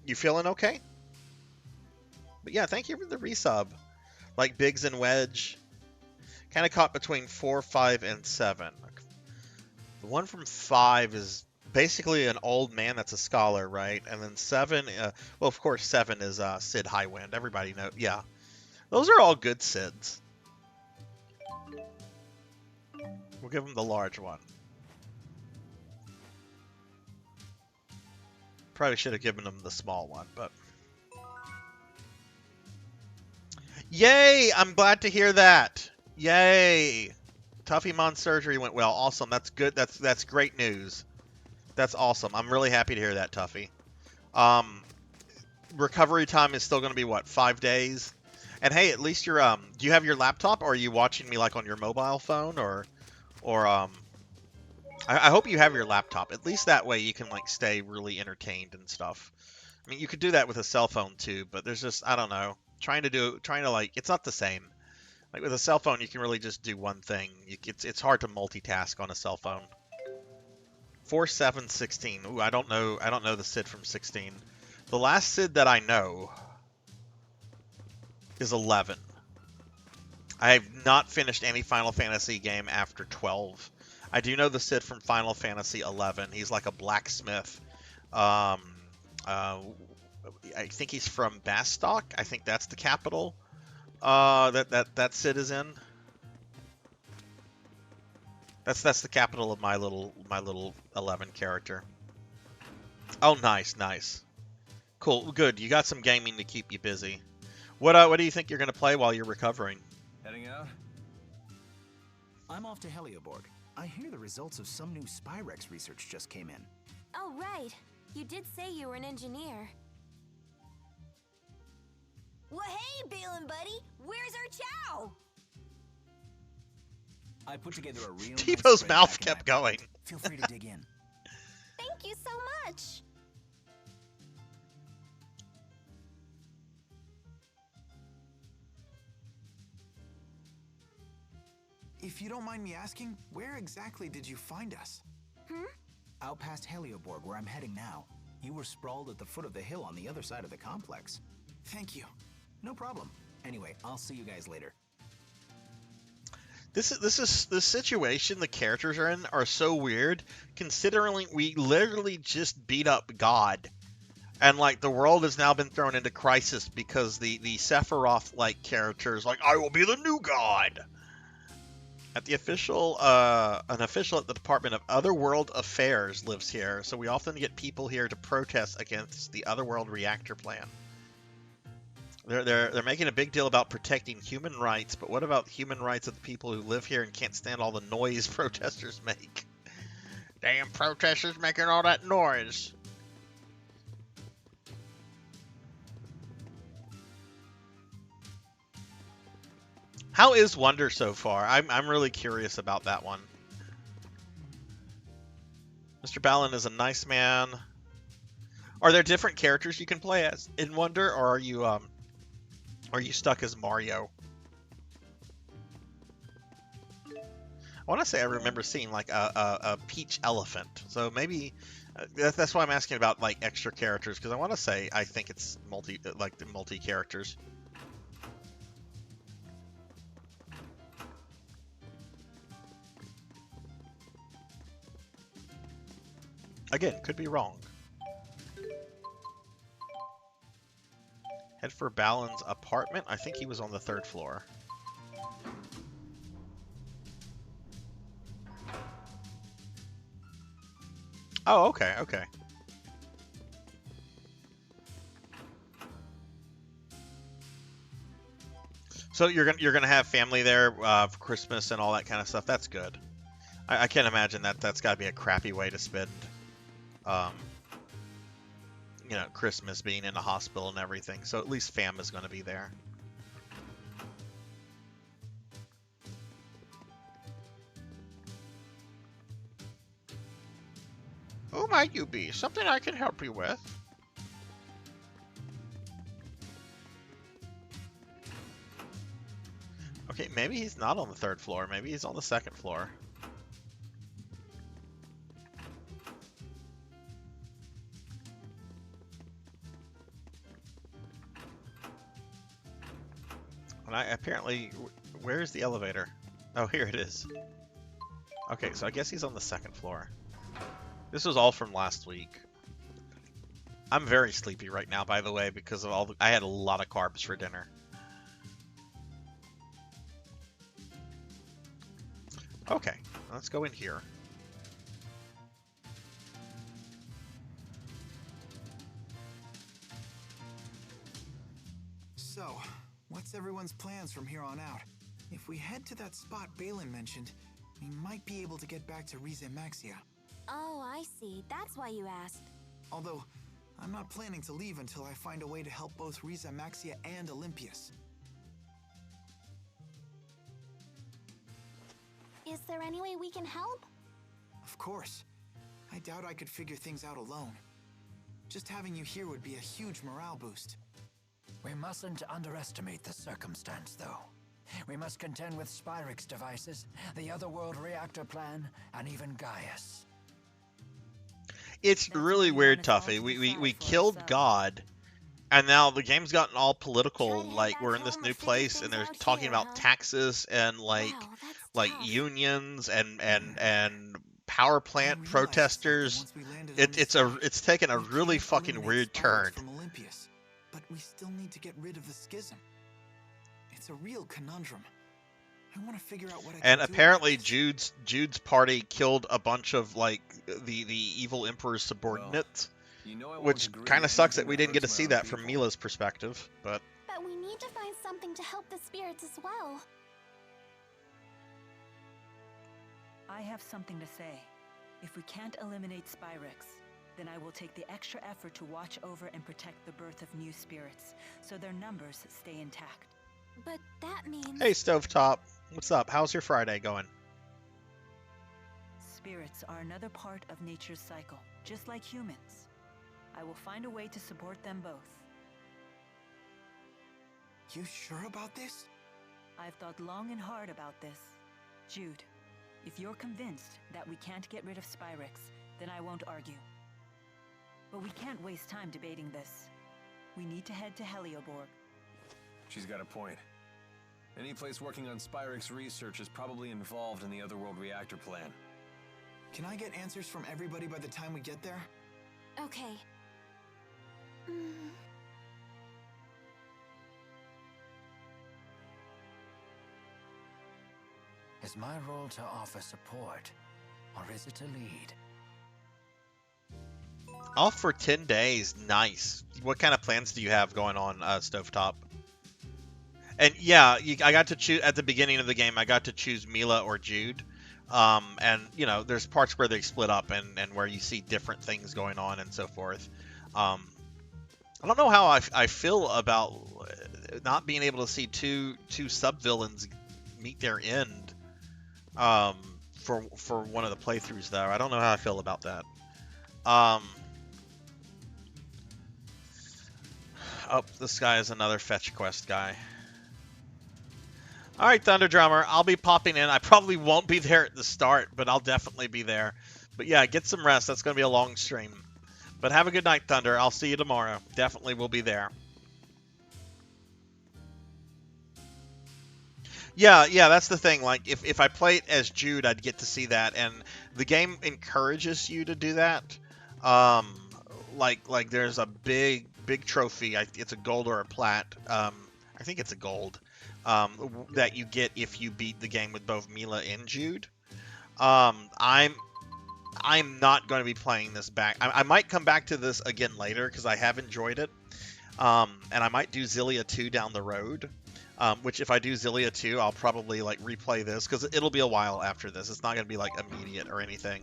[SPEAKER 1] You feeling okay? But yeah, thank you for the resub. Like Biggs and Wedge. Kind of caught between 4, 5, and 7. The one from 5 is basically an old man that's a scholar, right? And then 7, well, of course, 7 is Cid Highwind. Everybody knows. Yeah. Those are all good Cids. We'll give him the large one. Probably should have given him the small one, but... Yay! I'm glad to hear that. Yay! Tuffymon's surgery went well. Awesome. That's good. That's great news. That's awesome. I'm really happy to hear that, Tuffy. Um, recovery time is still going to be what, 5 days? And hey, at least you're do you have your laptop, or are you watching me like on your mobile phone, or I hope you have your laptop. At least that way you can like stay really entertained and stuff. I mean, you could do that with a cell phone too, but there's just, I don't know, trying to like, it's not the same. Like with a cell phone, you can really just do one thing. It's hard to multitask on a cell phone. 4, 7, 16. Ooh, I don't know. I don't know the Sid from 16. The last Sid that I know is 11. I have not finished any Final Fantasy game after 12. I do know the Sid from Final Fantasy 11. He's like a blacksmith. Um, I think he's from Bastok. I think that's the capital. That Sid is in. That's the capital of my little 11 character. Oh, nice. Cool, good. You got some gaming to keep you busy. What do you think you're gonna play while you're recovering?
[SPEAKER 6] Heading out?
[SPEAKER 8] I'm off to Helioborg. I hear the results of some new Spyrex research just came in.
[SPEAKER 2] Oh, right. You did say you were an engineer.
[SPEAKER 4] Well, hey, Balin buddy, where's our chow?
[SPEAKER 8] I put together a real
[SPEAKER 1] Tivo's
[SPEAKER 8] nice spread
[SPEAKER 1] mouth
[SPEAKER 8] back in
[SPEAKER 1] kept
[SPEAKER 8] my bag.
[SPEAKER 1] going.
[SPEAKER 8] Feel free to dig in.
[SPEAKER 2] Thank you so much.
[SPEAKER 7] If you don't mind me asking, where exactly did you find us?
[SPEAKER 8] Out past Helioborg, where I'm heading now. You were sprawled at the foot of the hill on the other side of the complex.
[SPEAKER 7] Thank you.
[SPEAKER 8] No problem. Anyway, I'll see you guys later.
[SPEAKER 1] This situation the characters are in are so weird, considering we literally just beat up God, and like the world has now been thrown into crisis because the Sephiroth like characters like, I will be the new God. At the official, an official at the Department of Otherworld Affairs lives here, so we often get people here to protest against the Otherworld reactor plan. They're making a big deal about protecting human rights, but what about human rights of the people who live here and can't stand all the noise protesters make? Damn protesters making all that noise. How is Wonder so far? I'm really curious about that one. Mr. Balin is a nice man. Are there different characters you can play as in Wonder, or are you stuck as Mario? I want to say I remember seeing like a peach elephant, so maybe that's why I'm asking about like extra characters, because I want to say I think it's multi characters. Again, could be wrong. Head for Balin's apartment. I think he was on the 3rd floor. Oh, okay. So you're gonna have family there for Christmas and all that kind of stuff. That's good. I can't imagine that's got to be a crappy way to spend, Christmas being in a hospital and everything. So at least fam is going to be there. Who might you be? Something I can help you with? Okay, maybe he's not on the 3rd floor. Maybe he's on the 2nd floor. And apparently, where's the elevator? Oh, here it is. Okay, so I guess he's on the 2nd floor. This was all from last week. I'm very sleepy right now, by the way, because of I had a lot of carbs for dinner. Okay, let's go in here.
[SPEAKER 7] So, what's everyone's plans from here on out? If we head to that spot Balin mentioned, we might be able to get back to Rize Maxia.
[SPEAKER 2] Oh, I see. That's why you asked.
[SPEAKER 7] Although, I'm not planning to leave until I find a way to help both Riza Maxia and Olympias.
[SPEAKER 2] Is there any way we can help?
[SPEAKER 7] Of course. I doubt I could figure things out alone. Just having you here would be a huge morale boost.
[SPEAKER 3] We mustn't underestimate the circumstance, though. We must contend with Spyrix devices, the Otherworld reactor plan, and even Gaius.
[SPEAKER 1] It's really weird, Tuffy. We killed God, and now the game's gotten all political. Like, we're in this new place, and they're talking about taxes and like unions and power plant protesters. It's taken a really fucking weird turn.
[SPEAKER 7] From Olympias, but we still need to get rid of the schism. It's a real conundrum. I want to figure out what I can
[SPEAKER 1] And
[SPEAKER 7] do
[SPEAKER 1] apparently
[SPEAKER 7] about this.
[SPEAKER 1] Jude's party killed a bunch of like the evil emperor's subordinates,
[SPEAKER 6] You know I won't
[SPEAKER 1] which
[SPEAKER 6] agree
[SPEAKER 1] kind
[SPEAKER 6] with
[SPEAKER 1] of sucks that
[SPEAKER 6] anything
[SPEAKER 1] we didn't get to
[SPEAKER 6] hurts
[SPEAKER 1] see
[SPEAKER 6] my own
[SPEAKER 1] that from
[SPEAKER 6] people.
[SPEAKER 1] Mila's perspective. But
[SPEAKER 2] But we need to find something to help the spirits as well.
[SPEAKER 5] I have something to say. If we can't eliminate Spyrix, then I will take the extra effort to watch over and protect the birth of new spirits, so their numbers stay intact.
[SPEAKER 2] But that means...
[SPEAKER 1] hey, Stovetop, what's up? How's your Friday going?
[SPEAKER 5] Spirits are another part of nature's cycle, just like humans. I will find a way to support them both.
[SPEAKER 7] You sure about this?
[SPEAKER 5] I've thought long and hard about this. Jude, if you're convinced that we can't get rid of Spyrix, then I won't argue. But we can't waste time debating this. We need to head to Helioborg.
[SPEAKER 6] She's got a point. Any place working on Spyrix research is probably involved in the Otherworld reactor plan.
[SPEAKER 7] Can I get answers from everybody by the time we get there?
[SPEAKER 2] Okay.
[SPEAKER 3] Is my role to offer support, or is it to lead?
[SPEAKER 1] Off for 10 days. Nice. What kind of plans do you have going on, Stovetop? And yeah, I got to choose at the beginning of the game. I got to choose Mila or Jude. And you know, there's parts where they split up and where you see different things going on and so forth. I don't know how I feel about not being able to see two sub-villains meet their end for one of the playthroughs though. I don't know how I feel about that. Oh, this guy is another fetch quest guy. All right, Thunder Drummer, I'll be popping in. I probably won't be there at the start, but I'll definitely be there. But yeah, get some rest. That's going to be a long stream. But have a good night, Thunder. I'll see you tomorrow. Definitely will be there. Yeah, that's the thing. Like, if I play it as Jude, I'd get to see that. And the game encourages you to do that. Like there's a big trophy. It's a gold or a plat. I think it's a gold. That you get if you beat the game with both Mila and Jude. I'm not going to be playing this back. I might come back to this again later because I have enjoyed it. And I might do Xillia 2 down the road. Which if I do Xillia 2, I'll probably like replay this because it'll be a while after this. It's not going to be like immediate or anything.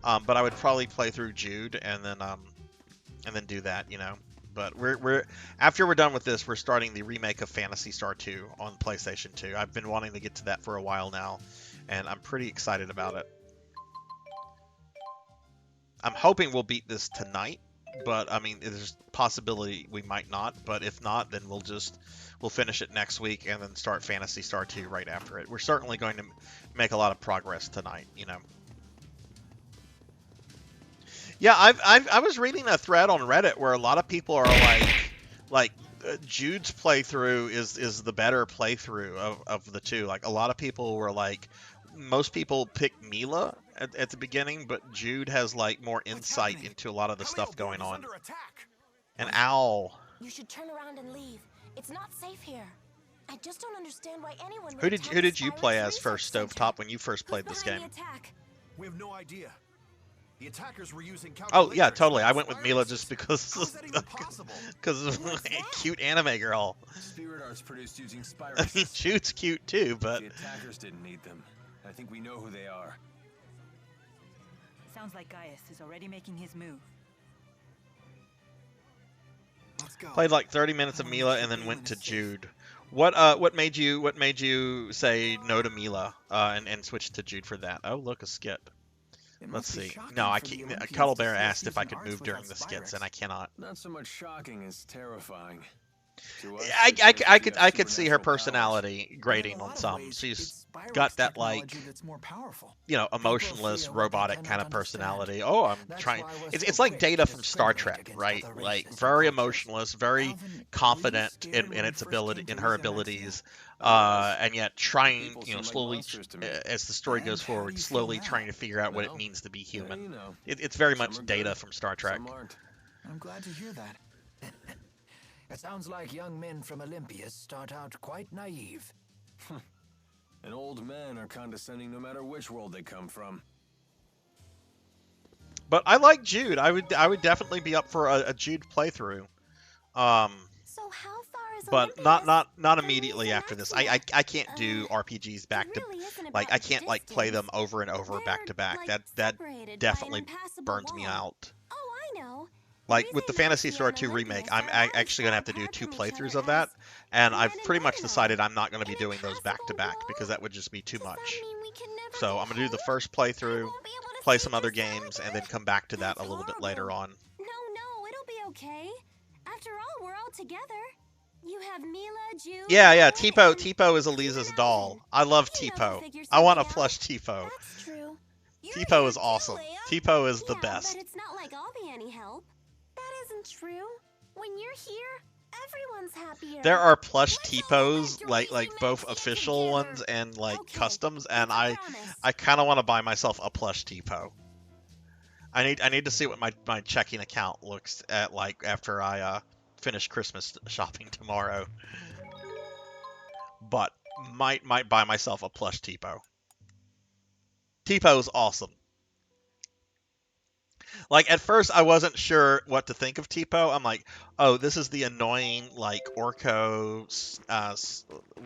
[SPEAKER 1] But I would probably play through Jude and then do that, you know. But we're after we're done with this, we're starting the remake of Phantasy Star 2 on PlayStation 2. I've been wanting to get to that for a while now, and I'm pretty excited about it. I'm hoping we'll beat this tonight, but I mean, there's a possibility we might not. But if not, then we'll finish it next week and then start Phantasy Star 2 right after it. We're certainly going to make a lot of progress tonight, you know. Yeah, I was reading a thread on Reddit where a lot of people are like Jude's playthrough is the better playthrough of the two. Like a lot of people were like, most people pick Mila at the beginning, but Jude has like more insight into a lot of the stuff going on. An owl.
[SPEAKER 2] You should turn around and leave. It's not safe here. I just don't understand why anyone would
[SPEAKER 1] Who
[SPEAKER 2] attack
[SPEAKER 1] did you
[SPEAKER 2] Spyrix
[SPEAKER 1] play as
[SPEAKER 2] Research
[SPEAKER 1] first,
[SPEAKER 2] Center.
[SPEAKER 1] Stovetop, when you first played
[SPEAKER 2] Who's
[SPEAKER 1] this
[SPEAKER 2] behind
[SPEAKER 1] game?
[SPEAKER 2] the attack?
[SPEAKER 9] We have no idea. The attackers were using
[SPEAKER 1] Oh yeah,
[SPEAKER 9] calculators
[SPEAKER 1] totally. I
[SPEAKER 9] and
[SPEAKER 1] went with Mila
[SPEAKER 9] Spyrixes.
[SPEAKER 1] just because
[SPEAKER 9] How is that even possible?
[SPEAKER 1] because of cute anime girl.
[SPEAKER 6] Spirit arts produced using
[SPEAKER 1] I mean,
[SPEAKER 6] Spyrix.
[SPEAKER 1] Jude's cute too, but
[SPEAKER 6] The attackers didn't need them. I think we know who they are.
[SPEAKER 5] Sounds like Gaius is already making his move.
[SPEAKER 7] Let's go.
[SPEAKER 1] Played like 30 minutes of
[SPEAKER 7] I wanna
[SPEAKER 1] Mila
[SPEAKER 7] make
[SPEAKER 1] and
[SPEAKER 7] sure
[SPEAKER 1] then went
[SPEAKER 7] Galen
[SPEAKER 1] to
[SPEAKER 7] is safe.
[SPEAKER 1] Jude. What made you say no to Mila and switch to Jude for that? Oh, look, a skit.
[SPEAKER 7] It
[SPEAKER 1] Let's
[SPEAKER 7] must be
[SPEAKER 1] see.
[SPEAKER 7] shocking
[SPEAKER 1] No, I
[SPEAKER 7] for the
[SPEAKER 1] can't.
[SPEAKER 7] Olympians
[SPEAKER 1] Cuddle
[SPEAKER 7] to
[SPEAKER 1] Bear
[SPEAKER 7] see us
[SPEAKER 1] asked if I
[SPEAKER 7] using
[SPEAKER 1] could
[SPEAKER 7] arts
[SPEAKER 1] move during
[SPEAKER 7] without
[SPEAKER 1] the skits,
[SPEAKER 7] Spyrex.
[SPEAKER 1] and I cannot.
[SPEAKER 6] Not so much shocking as terrifying. To us,
[SPEAKER 1] I,
[SPEAKER 6] it
[SPEAKER 1] I,
[SPEAKER 6] shows
[SPEAKER 1] I
[SPEAKER 6] that you
[SPEAKER 1] could
[SPEAKER 6] have
[SPEAKER 1] I could see her
[SPEAKER 6] supernatural powers.
[SPEAKER 1] personality
[SPEAKER 7] But in
[SPEAKER 1] grating
[SPEAKER 7] a
[SPEAKER 1] on
[SPEAKER 7] lot of
[SPEAKER 1] some.
[SPEAKER 7] ways,
[SPEAKER 1] She's
[SPEAKER 7] it's Spyrex
[SPEAKER 1] got that
[SPEAKER 7] technology
[SPEAKER 1] like,
[SPEAKER 7] that's more powerful.
[SPEAKER 1] you know,
[SPEAKER 7] People
[SPEAKER 1] emotionless,
[SPEAKER 7] fear what they
[SPEAKER 1] robotic kind
[SPEAKER 7] cannot
[SPEAKER 1] of personality.
[SPEAKER 7] understand.
[SPEAKER 1] Oh, I'm
[SPEAKER 3] That's
[SPEAKER 1] trying.
[SPEAKER 3] why we're
[SPEAKER 1] It's
[SPEAKER 3] so
[SPEAKER 1] it's like
[SPEAKER 3] quick
[SPEAKER 1] Data
[SPEAKER 3] to
[SPEAKER 1] from Star
[SPEAKER 3] discriminate
[SPEAKER 1] Trek,
[SPEAKER 3] against
[SPEAKER 1] right?
[SPEAKER 3] other
[SPEAKER 1] Like
[SPEAKER 3] races and
[SPEAKER 1] very
[SPEAKER 3] cultures.
[SPEAKER 1] emotionless, very
[SPEAKER 7] Alvin, were you
[SPEAKER 1] confident
[SPEAKER 7] scared
[SPEAKER 1] in
[SPEAKER 7] when we
[SPEAKER 1] its
[SPEAKER 7] first
[SPEAKER 1] ability,
[SPEAKER 7] came to
[SPEAKER 1] in her
[SPEAKER 7] Louisiana School?
[SPEAKER 1] abilities,
[SPEAKER 6] I was.
[SPEAKER 1] and yet
[SPEAKER 6] The
[SPEAKER 1] trying,
[SPEAKER 6] people
[SPEAKER 1] you know,
[SPEAKER 6] seem like
[SPEAKER 1] slowly
[SPEAKER 6] monsters to me.
[SPEAKER 1] as the story
[SPEAKER 7] And
[SPEAKER 1] goes
[SPEAKER 7] how do
[SPEAKER 1] forward,
[SPEAKER 7] you feel
[SPEAKER 1] slowly
[SPEAKER 7] now?
[SPEAKER 1] trying to figure out what it
[SPEAKER 6] Well,
[SPEAKER 1] means to be
[SPEAKER 6] yeah,
[SPEAKER 1] human.
[SPEAKER 6] you know.
[SPEAKER 1] It's very
[SPEAKER 6] Some
[SPEAKER 1] much
[SPEAKER 6] are
[SPEAKER 1] Data
[SPEAKER 6] good,
[SPEAKER 1] from Star Trek.
[SPEAKER 6] some aren't.
[SPEAKER 7] I'm glad to hear that.
[SPEAKER 3] It sounds like young men from Olympus start out quite naive.
[SPEAKER 6] And old men are condescending no matter which world they come from.
[SPEAKER 1] But I like Jude. I would definitely be up for a Jude playthrough. Um,
[SPEAKER 2] So how far is
[SPEAKER 1] but
[SPEAKER 2] Olympus
[SPEAKER 1] not
[SPEAKER 2] from
[SPEAKER 1] immediately
[SPEAKER 2] Lisa
[SPEAKER 1] after this.
[SPEAKER 2] Maxwell?
[SPEAKER 1] I can't do RPGs
[SPEAKER 2] It
[SPEAKER 1] back to
[SPEAKER 2] really isn't
[SPEAKER 1] like
[SPEAKER 2] about
[SPEAKER 1] I can't like play them
[SPEAKER 2] distance.
[SPEAKER 1] over and over back to
[SPEAKER 2] They're,
[SPEAKER 1] back.
[SPEAKER 2] like,
[SPEAKER 1] That
[SPEAKER 2] separated by an
[SPEAKER 1] definitely
[SPEAKER 2] impassable
[SPEAKER 1] burns me
[SPEAKER 2] wall.
[SPEAKER 1] out.
[SPEAKER 2] Oh, I know.
[SPEAKER 1] Like with the Fantasy Star 2 remake, I'm actually gonna have to do 2 playthroughs of that, and I've pretty much decided I'm not gonna be doing those back to back because that would just be too
[SPEAKER 2] Does
[SPEAKER 1] much.
[SPEAKER 2] that mean we can never
[SPEAKER 1] So
[SPEAKER 2] go
[SPEAKER 1] I'm gonna do the
[SPEAKER 2] home?
[SPEAKER 1] first
[SPEAKER 2] I
[SPEAKER 1] playthrough,
[SPEAKER 2] won't be able to
[SPEAKER 1] play
[SPEAKER 2] see
[SPEAKER 1] some other
[SPEAKER 2] Priscilla
[SPEAKER 1] games, and
[SPEAKER 2] again?
[SPEAKER 1] then come back to that
[SPEAKER 2] That's
[SPEAKER 1] a little bit later
[SPEAKER 2] horrible.
[SPEAKER 1] on.
[SPEAKER 2] No, it'll be okay. After all, we're all together. You have Mila, Jude,
[SPEAKER 1] Yeah,
[SPEAKER 2] Owen,
[SPEAKER 1] Tipo.
[SPEAKER 2] and
[SPEAKER 1] Tipo is
[SPEAKER 2] even
[SPEAKER 1] Elisa's
[SPEAKER 2] Alvin.
[SPEAKER 1] doll. I love
[SPEAKER 2] You know
[SPEAKER 1] Tipo.
[SPEAKER 2] he'll figure
[SPEAKER 1] I want a
[SPEAKER 2] something
[SPEAKER 1] plush
[SPEAKER 2] out.
[SPEAKER 1] Tipo.
[SPEAKER 2] That's true.
[SPEAKER 4] You're
[SPEAKER 1] Tipo
[SPEAKER 4] here
[SPEAKER 1] is
[SPEAKER 4] too,
[SPEAKER 1] awesome.
[SPEAKER 4] Leia.
[SPEAKER 1] Tipo is the
[SPEAKER 2] Yeah,
[SPEAKER 1] best.
[SPEAKER 2] but it's not like I'll be any help. That isn't true. When you're here, everyone's happier.
[SPEAKER 1] There are plush
[SPEAKER 4] Let's all go back
[SPEAKER 1] Tipos,
[SPEAKER 4] to
[SPEAKER 1] like
[SPEAKER 4] raising
[SPEAKER 1] both
[SPEAKER 4] Maxie
[SPEAKER 1] official
[SPEAKER 4] together.
[SPEAKER 1] ones and like
[SPEAKER 2] Okay,
[SPEAKER 1] customs, and
[SPEAKER 2] that's a promise.
[SPEAKER 1] I kind of want to buy myself a plush Tipo. I need to see what my checking account looks at like after I finish Christmas shopping tomorrow. But might buy myself a plush Tipo. Tipo's awesome. Like at first I wasn't sure what to think of Tipo. I'm like, oh, this is the annoying like Orko.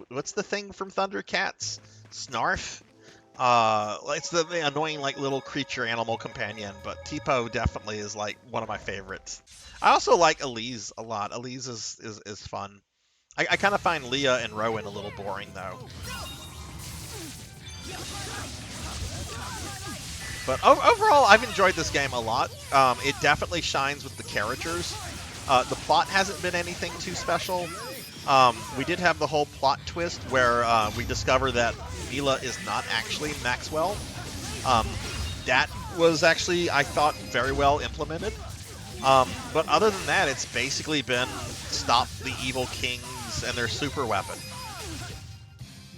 [SPEAKER 1] What's the thing from Thundercats? Snarf. It's the annoying like little creature animal companion. But Tipo definitely is like one of my favorites. I also like Elise a lot. Elise is fun. I kind of find Leah and Rowan a little boring though. But overall, I've enjoyed this game a lot. It definitely shines with the characters. The plot hasn't been anything too special. We did have the whole plot twist where we discover that Mila is not actually Maxwell. That was actually, I thought, very well implemented. But other than that, it's basically been stop the evil kings and their super weapon.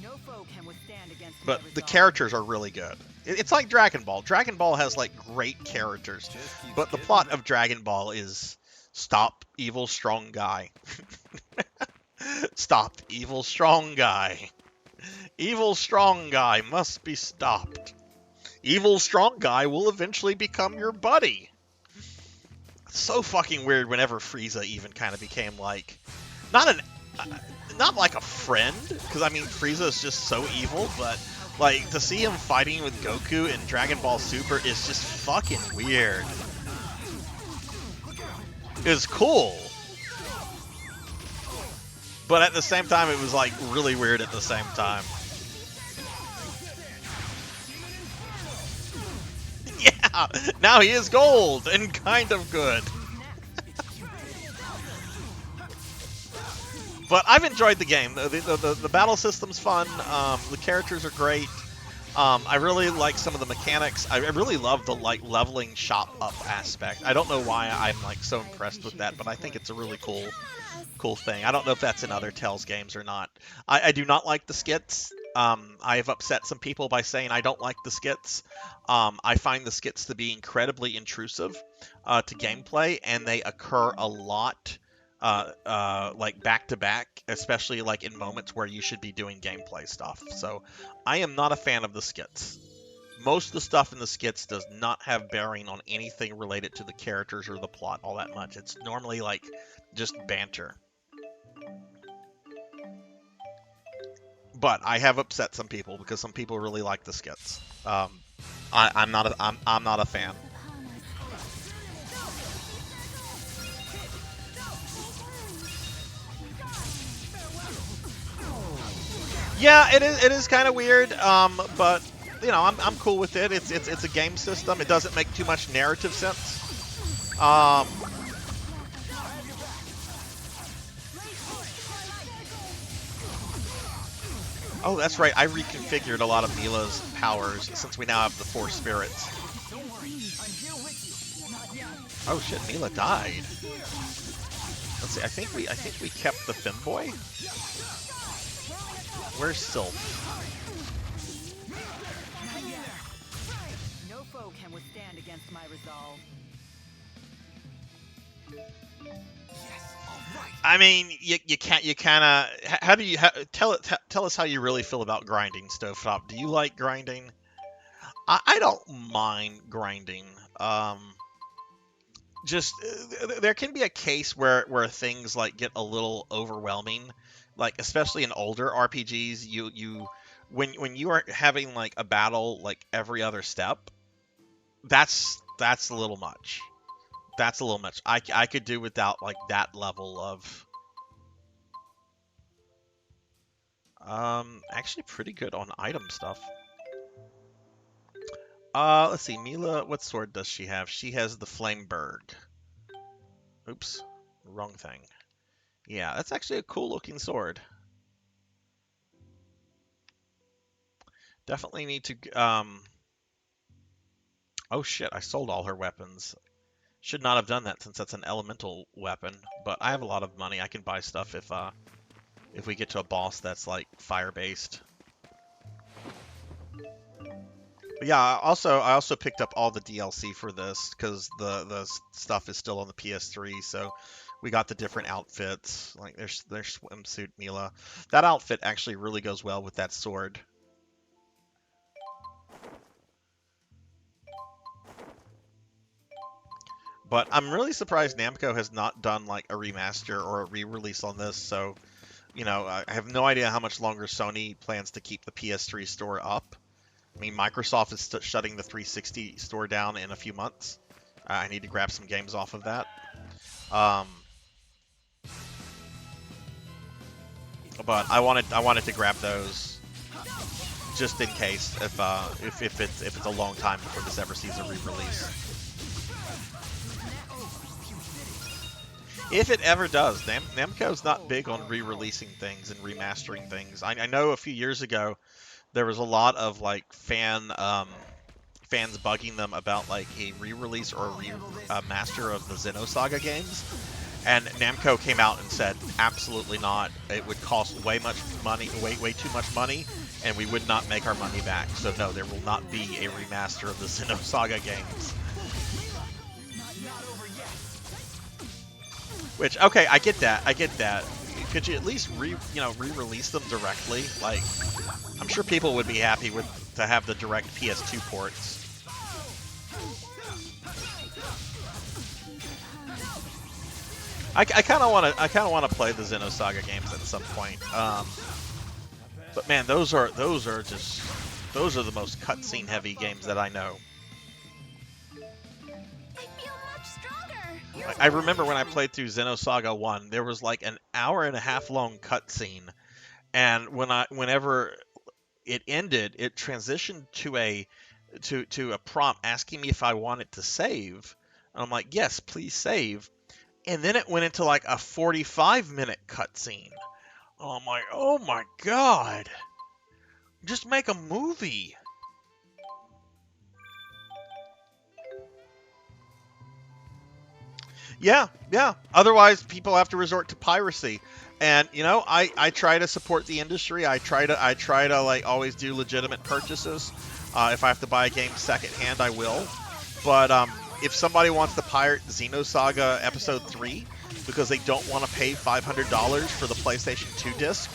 [SPEAKER 5] No foe can withstand against my
[SPEAKER 1] But the
[SPEAKER 5] resolve.
[SPEAKER 1] characters are really good. It's like Dragon Ball. Dragon Ball has like great characters, but the plot of Dragon Ball is stop evil strong guy. Stop evil strong guy. Evil strong guy must be stopped. Evil strong guy will eventually become your buddy. It's so fucking weird whenever Frieza even kind of became like not like a friend, because I mean Frieza is just so evil, but like to see him fighting with Goku in Dragon Ball Super is just fucking weird. It's cool, but at the same time it was like really weird at the same time. Yeah, now he is gold and kind of good. But I've enjoyed the game. The battle system's fun. The characters are great. I really like some of the mechanics. I really love the like leveling shop up aspect. I don't know why I'm like so impressed with that, but I think it's a really cool thing. I don't know if that's in other Tales games or not. I do not like the skits. I have upset some people by saying I don't like the skits. I find the skits to be incredibly intrusive to gameplay, and they occur a lot. Like back to back, especially like in moments where you should be doing gameplay stuff. So I am not a fan of the skits. Most of the stuff in the skits does not have bearing on anything related to the characters or the plot all that much. It's normally like just banter. But I have upset some people because some people really like the skits. I'm not a fan. Yeah, it is kind of weird, but you know, I'm cool with it. It's a game system. It doesn't make too much narrative sense. Oh, that's right. I reconfigured a lot of Mila's powers since we now have the 4 spirits. Oh shit, Mila died. Let's see. I think we kept the Femboy. Where's Sylph?
[SPEAKER 5] No foe can withstand against my resolve.
[SPEAKER 1] I mean, you can't. You kind of. How do you tell us how you really feel about grinding, Stovetop? Do you like grinding? I don't mind grinding. Just there can be a case where things like get a little overwhelming, like especially in older RPGs. When you are having like a battle like every other step, that's a little much. That's a little much. I could do without like that level of actually pretty good on item stuff. Let's see, Mila, what sword does she have? She has the Flameberg. Oops, wrong thing. Yeah, that's actually a cool looking sword. Definitely need to oh shit, I sold all her weapons. Should not have done that since that's an elemental weapon, but I have a lot of money. I can buy stuff if we get to a boss that's like fire based. But yeah, I also picked up all the DLC for this because the stuff is still on the PS3, so we got the different outfits. Like there's swimsuit Mila. That outfit actually really goes well with that sword. But I'm really surprised Namco has not done like a remaster or a re-release on this. So, you know, I have no idea how much longer Sony plans to keep the PS3 store up. I mean, Microsoft is shutting the 360 store down in a few months. I need to grab some games off of that. But I wanted to grab those just in case if it's a long time before this ever sees a re-release. If it ever does, Namco's not big on re-releasing things and remastering things. I know a few years ago there was a lot of like fans bugging them about like a re-release or a master of the Xenosaga games, and Namco came out and said absolutely not. It would cost way too much money, and we would not make our money back. So no, there will not be a remaster of the Xenosaga games. Which, okay, I get that. Could you at least re-release them directly? Like, I'm sure people would be happy to have the direct PS2 ports. I kind of want to play the Xenosaga games at some point. But man, those are the most cutscene heavy games that I know. I remember when I played through Xenosaga 1, there was like an hour-and-a-half long cutscene, and whenever it ended, it transitioned to a prompt asking me if I wanted to save. And I'm like, yes, please save. And then it went into like a 45-minute cutscene. I'm like, oh my god, just make a movie. Yeah. Otherwise, people have to resort to piracy, and you know, I try to support the industry. I try to like always do legitimate purchases. If I have to buy a game secondhand, I will. But if somebody wants to pirate Xenosaga Episode 3 because they don't want to pay $500 for the PlayStation 2 disc,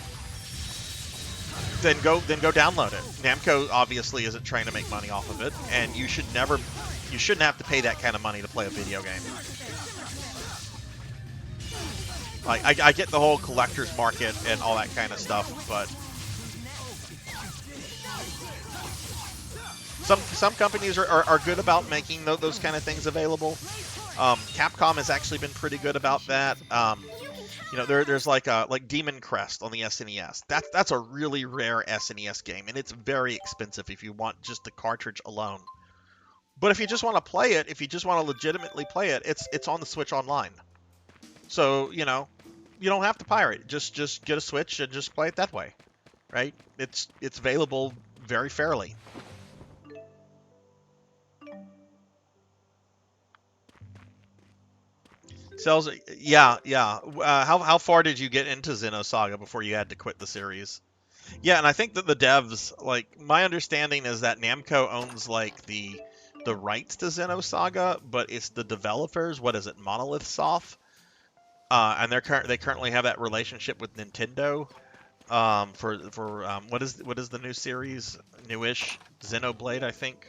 [SPEAKER 1] then go download it. Namco obviously isn't trying to make money off of it, and you shouldn't have to pay that kind of money to play a video game. Like, I get the whole collector's market and all that kind of stuff, but some companies are good about making those kind of things available. Capcom has actually been pretty good about that. You know, there's like Demon Crest on the SNES. That's a really rare SNES game, and it's very expensive if you want just the cartridge alone. But if you just want to play it, if you just want to legitimately play it, it's on the Switch Online. So, you know, you don't have to pirate. Just get a Switch and just play it that way, right? It's available very fairly. Cells, yeah, yeah. How far did you get into Xenosaga before you had to quit the series? Yeah, and I think that the devs, like, my understanding is that Namco owns like the rights to Xenosaga, but it's the developers. What is it, Monolith Soft? And they currently have that relationship with Nintendo. For what is the new series? Newish Xenoblade, I think.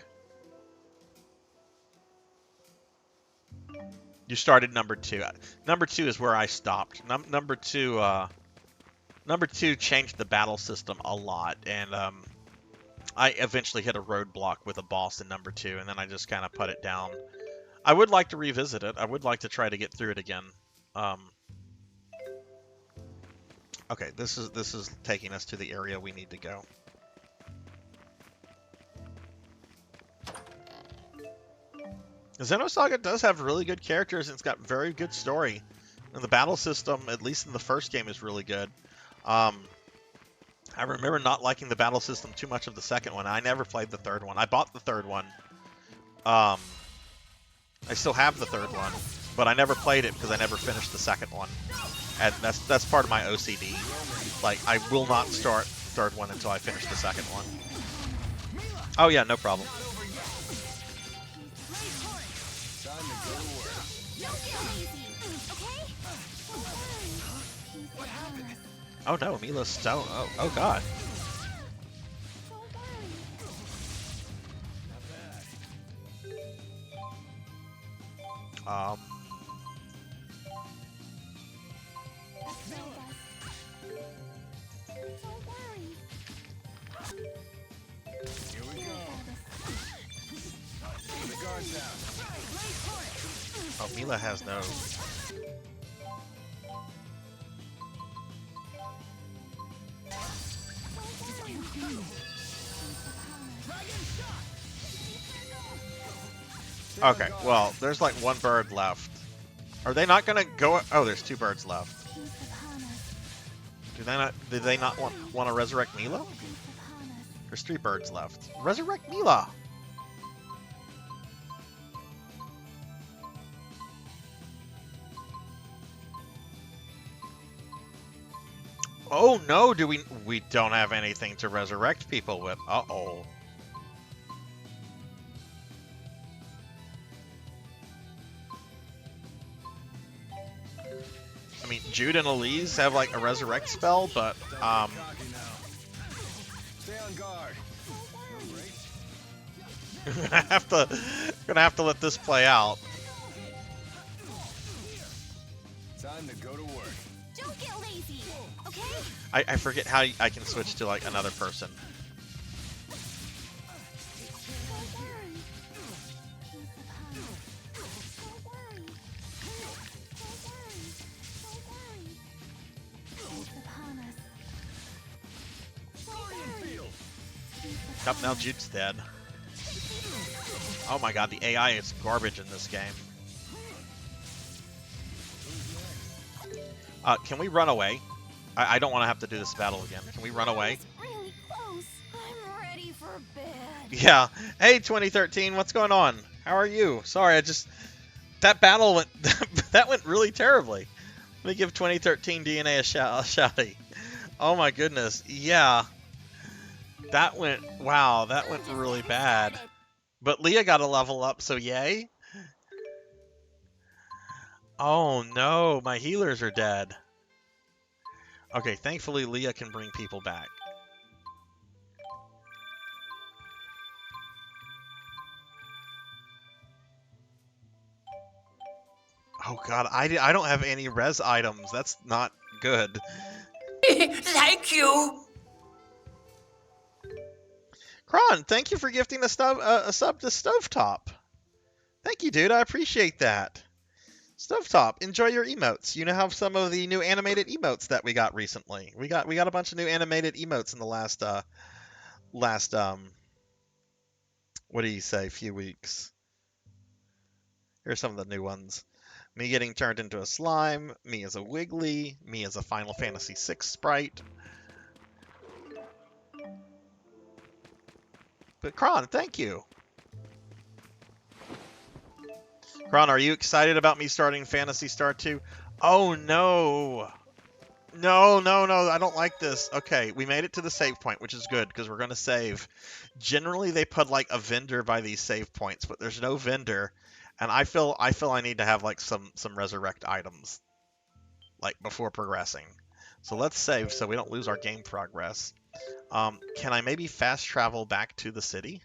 [SPEAKER 1] You started number 2. Number 2 is where I stopped. Number 2 number 2 changed the battle system a lot, and I eventually hit a roadblock with a boss in number 2, and then I just kind of put it down. I would like to revisit it. I would like to try to get through it again. Okay, this is taking us to the area we need to go. Xenosaga does have really good characters, and it's got very good story. And the battle system, at least in the first game, is really good. I remember not liking the battle system too much of the second one. I never played the third one. I bought the third one. I still have the third one, but I never played it because I never finished the second one. And that's part of my OCD. Like, I will not start the third one until I finish the second one. Oh yeah, no problem. Oh no, Mila's stone. Oh god.
[SPEAKER 6] Here we go. The guard's down.
[SPEAKER 1] Oh, Mila has no. Okay, well, there's like one bird left. Are they not gonna go? Oh, there's 2 birds left. Did they not want to resurrect Mila? There's 3 birds left. Resurrect Mila! Oh no, we don't have anything to resurrect people with. Uh-oh. I mean, Jude and Elise have like a resurrect spell, but
[SPEAKER 6] Stay on guard.
[SPEAKER 1] gonna have to let this play out.
[SPEAKER 6] Time to go to work.
[SPEAKER 4] Don't get lazy, okay?
[SPEAKER 1] I forget how I can switch to like another person. Up now, Jude's dead. Oh my god, the AI is garbage in this game. Can we run away? I don't want to have to do this battle again. Can we run away?
[SPEAKER 4] Really close. I'm ready for bed.
[SPEAKER 1] Yeah. Hey, 2013, what's going on? How are you? Sorry, that battle went that went really terribly. Let me give 2013 DNA a shouty. Oh my goodness. Yeah. That went really bad. But Leah got a level up, so yay. Oh no, my healers are dead. Okay, thankfully Leah can bring people back. Oh god, I don't have any res items. That's not good.
[SPEAKER 10] Thank you.
[SPEAKER 1] Kron, thank you for gifting a sub to Stovetop. Thank you, dude. I appreciate that. Stovetop, enjoy your emotes. You know have some of the new animated emotes that we got recently. We got a bunch of new animated emotes in the last what do you say, few weeks. Here's some of the new ones. Me getting turned into a slime, me as a Wiggly, me as a Final Fantasy VI sprite. But Kron, thank you. Kron, are you excited about me starting Phantasy Star 2? Oh no. No, I don't like this. Okay, we made it to the save point, which is good because we're going to save. Generally, they put like a vendor by these save points, but there's no vendor, and I feel I need to have like some resurrect items like before progressing. So let's save so we don't lose our game progress. Can I maybe fast travel back to the city?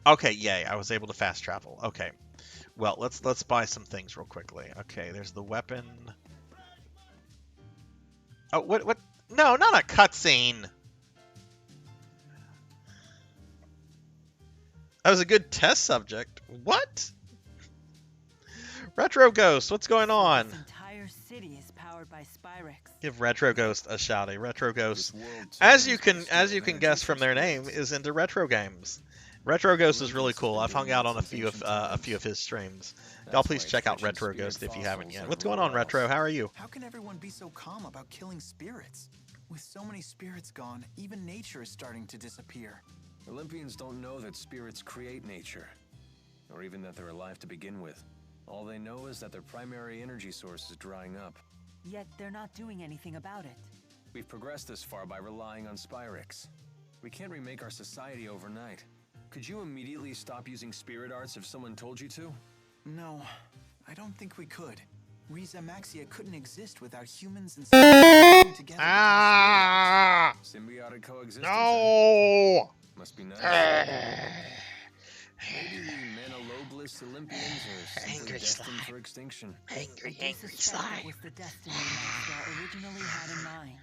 [SPEAKER 1] Okay, yay, I was able to fast travel. Okay. Well, let's buy some things real quickly. Okay, there's the weapon. Oh, what? No, not a cutscene. That was a good test subject. What? Retro Ghost, what's going on?
[SPEAKER 5] This entire city is powered by Spyrex.
[SPEAKER 1] Give Retro Ghost a shout. Retro Ghost, as you can guess from their name, is into retro games. Retro Ghost is really cool. I've hung out on a few of his streams. Y'all please check out Retro Ghost if you haven't yet. What's going on, Retro? How are you?
[SPEAKER 7] How can everyone be so calm about killing spirits? With so many spirits gone, even nature is starting to disappear.
[SPEAKER 6] Olympians don't know that spirits create nature, or even that they're alive to begin with. All they know is that their primary energy source is drying up.
[SPEAKER 5] Yet they're not doing anything about it.
[SPEAKER 6] We've progressed this far by relying on Spyrex. We can't remake our society overnight. Could you immediately stop using spirit arts if someone told you to?
[SPEAKER 7] No, I don't think we could. Riza Maxia couldn't exist without humans and spirits together.
[SPEAKER 1] Ah!
[SPEAKER 6] Symbiotic coexistence.
[SPEAKER 1] No!
[SPEAKER 6] Must be nice. Maybe the Manolobless Olympians are simply destined for extinction.
[SPEAKER 5] Angry slime. That was the destiny Maxia originally had in mind.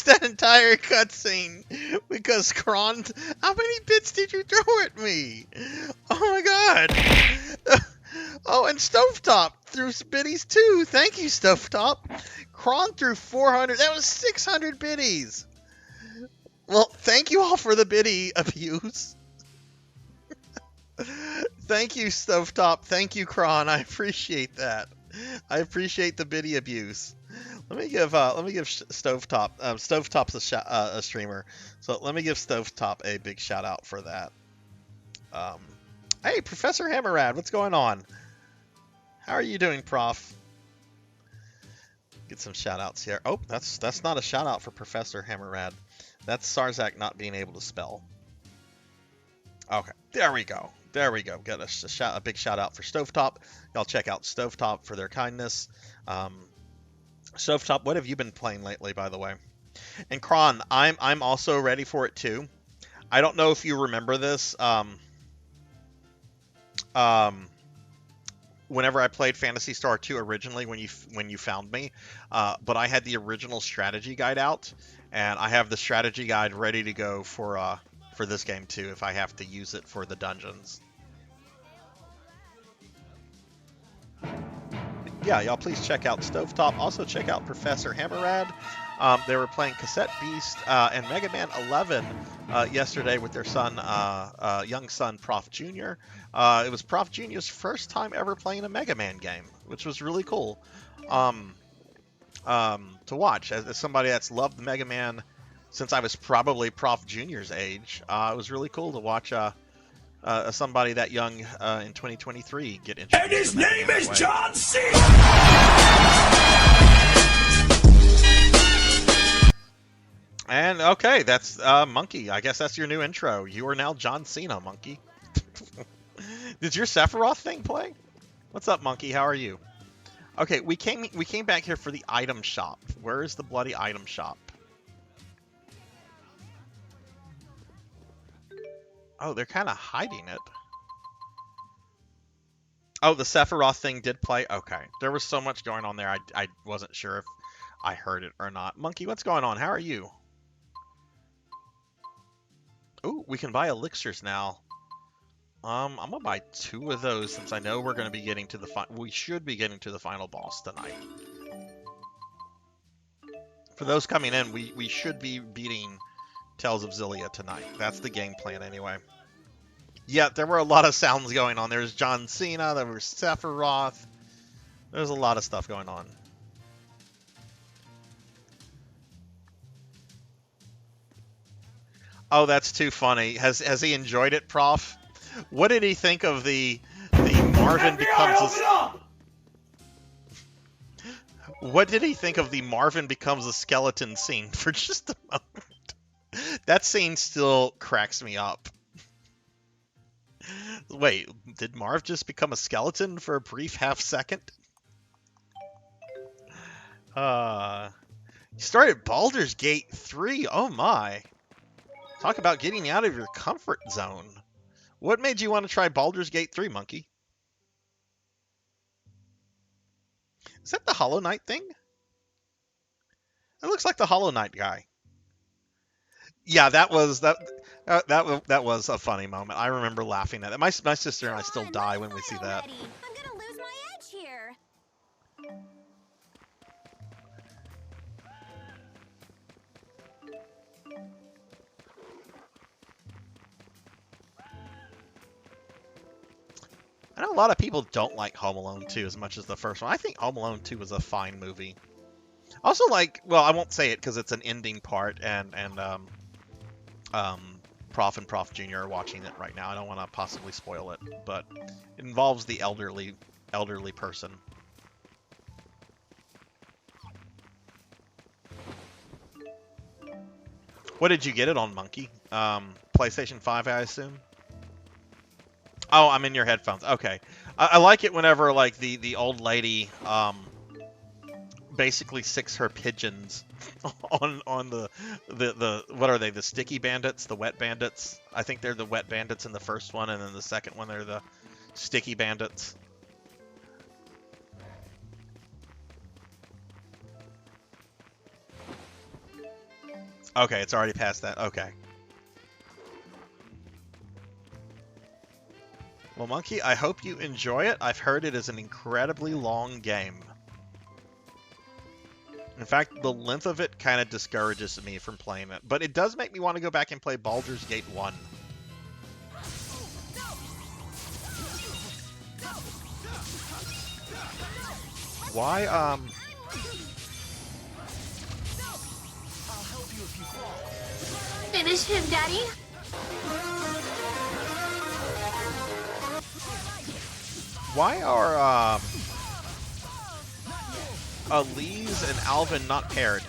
[SPEAKER 1] That entire cutscene because Kron, how many bits did you throw at me? Oh my god! Oh, and Stovetop threw biddies too. Thank you, Stovetop. Kron threw 400. That was 600 biddies. Well, thank you all for the biddy abuse. Thank you, Stovetop. Thank you, Kron. I appreciate that. I appreciate the biddy abuse. Let me give Stovetop. Stovetop's a streamer, so let me give Stovetop a big shout out for that. Hey, Professor Hammerrad, what's going on? How are you doing, Prof? Get some shout outs here. Oh, that's not a shout out for Professor Hammerrad. That's Sarzac not being able to spell. Okay, there we go. There we go. Got a big shout out for Stovetop. Y'all check out Stovetop for their kindness. Stovetop, what have you been playing lately, by the way? And Kron, I'm also ready for it too. I don't know if you remember this. Whenever I played Phantasy Star 2 originally, when you found me, but I had the original strategy guide out, and I have the strategy guide ready to go for this game too, if I have to use it for the dungeons. Yeah, y'all please check out Stovetop. Also check out Professor Hammerrad. They were playing Cassette Beast and Mega Man 11 yesterday with their son, young son, Prof Jr. It was Prof Jr.'s first time ever playing a Mega Man game, which was really cool to watch. As somebody that's loved Mega Man since I was probably Prof Jr.'s age, it was really cool to watch somebody that young in 2023 get introduced.
[SPEAKER 10] And his name is John C.
[SPEAKER 1] And okay, that's Monkey. I guess that's your new intro. You are now John Cena, Monkey. Did your Sephiroth thing play? What's up, Monkey? How are you? Okay, we came back here for the item shop. Where is the bloody item shop? Oh, they're kind of hiding it. Oh, the Sephiroth thing did play? Okay. There was so much going on there, I wasn't sure if I heard it or not. Monkey, what's going on? How are you? Ooh, we can buy elixirs now. I'm gonna buy 2 of those since I know we're gonna be getting to the we should be getting to the final boss tonight. For those coming in, we should be beating Tales of Xillia tonight. That's the game plan anyway. Yeah, there were a lot of sounds going on. There's John Cena, there was Sephiroth. There's a lot of stuff going on. Oh, that's too funny. Has he enjoyed it, Prof? What did he think of the Marvin becomes a, What did he think of the Marvin becomes a skeleton scene for just a moment? That scene still cracks me up. Wait, did Marv just become a skeleton for a brief half second? You started Baldur's Gate 3. Oh my. Talk about getting out of your comfort zone. What made you want to try Baldur's Gate 3, Monkey? Is that the Hollow Knight thing? It looks like the Hollow Knight guy. Yeah, that was a funny moment. I remember laughing at it. My sister and I still die when we see that.
[SPEAKER 4] I'm gonna lose my edge here.
[SPEAKER 1] I know a lot of people don't like Home Alone 2 as much as the first one. I think Home Alone 2 was a fine movie. Also, like, well, I won't say it because it's an ending part, and Prof and Prof Jr. are watching it right now. I don't want to possibly spoil it, but it involves the elderly person. What did you get it on, Monkey? PlayStation 5, I assume? Oh, I'm in your headphones. Okay. I like it whenever, like, the old lady basically sicks her pigeons on the what are they, the sticky bandits, the wet bandits? I think they're the wet bandits in the first one, and then the second one they're the sticky bandits. Okay, it's already past that. Okay. Well, Monkey, I hope you enjoy it. I've heard it is an incredibly long game. In fact, the length of it kind of discourages me from playing it. But it does make me want to go back and play Baldur's Gate 1. Why,
[SPEAKER 2] Finish him, Daddy.
[SPEAKER 1] Why are, Elise and Alvin not paired?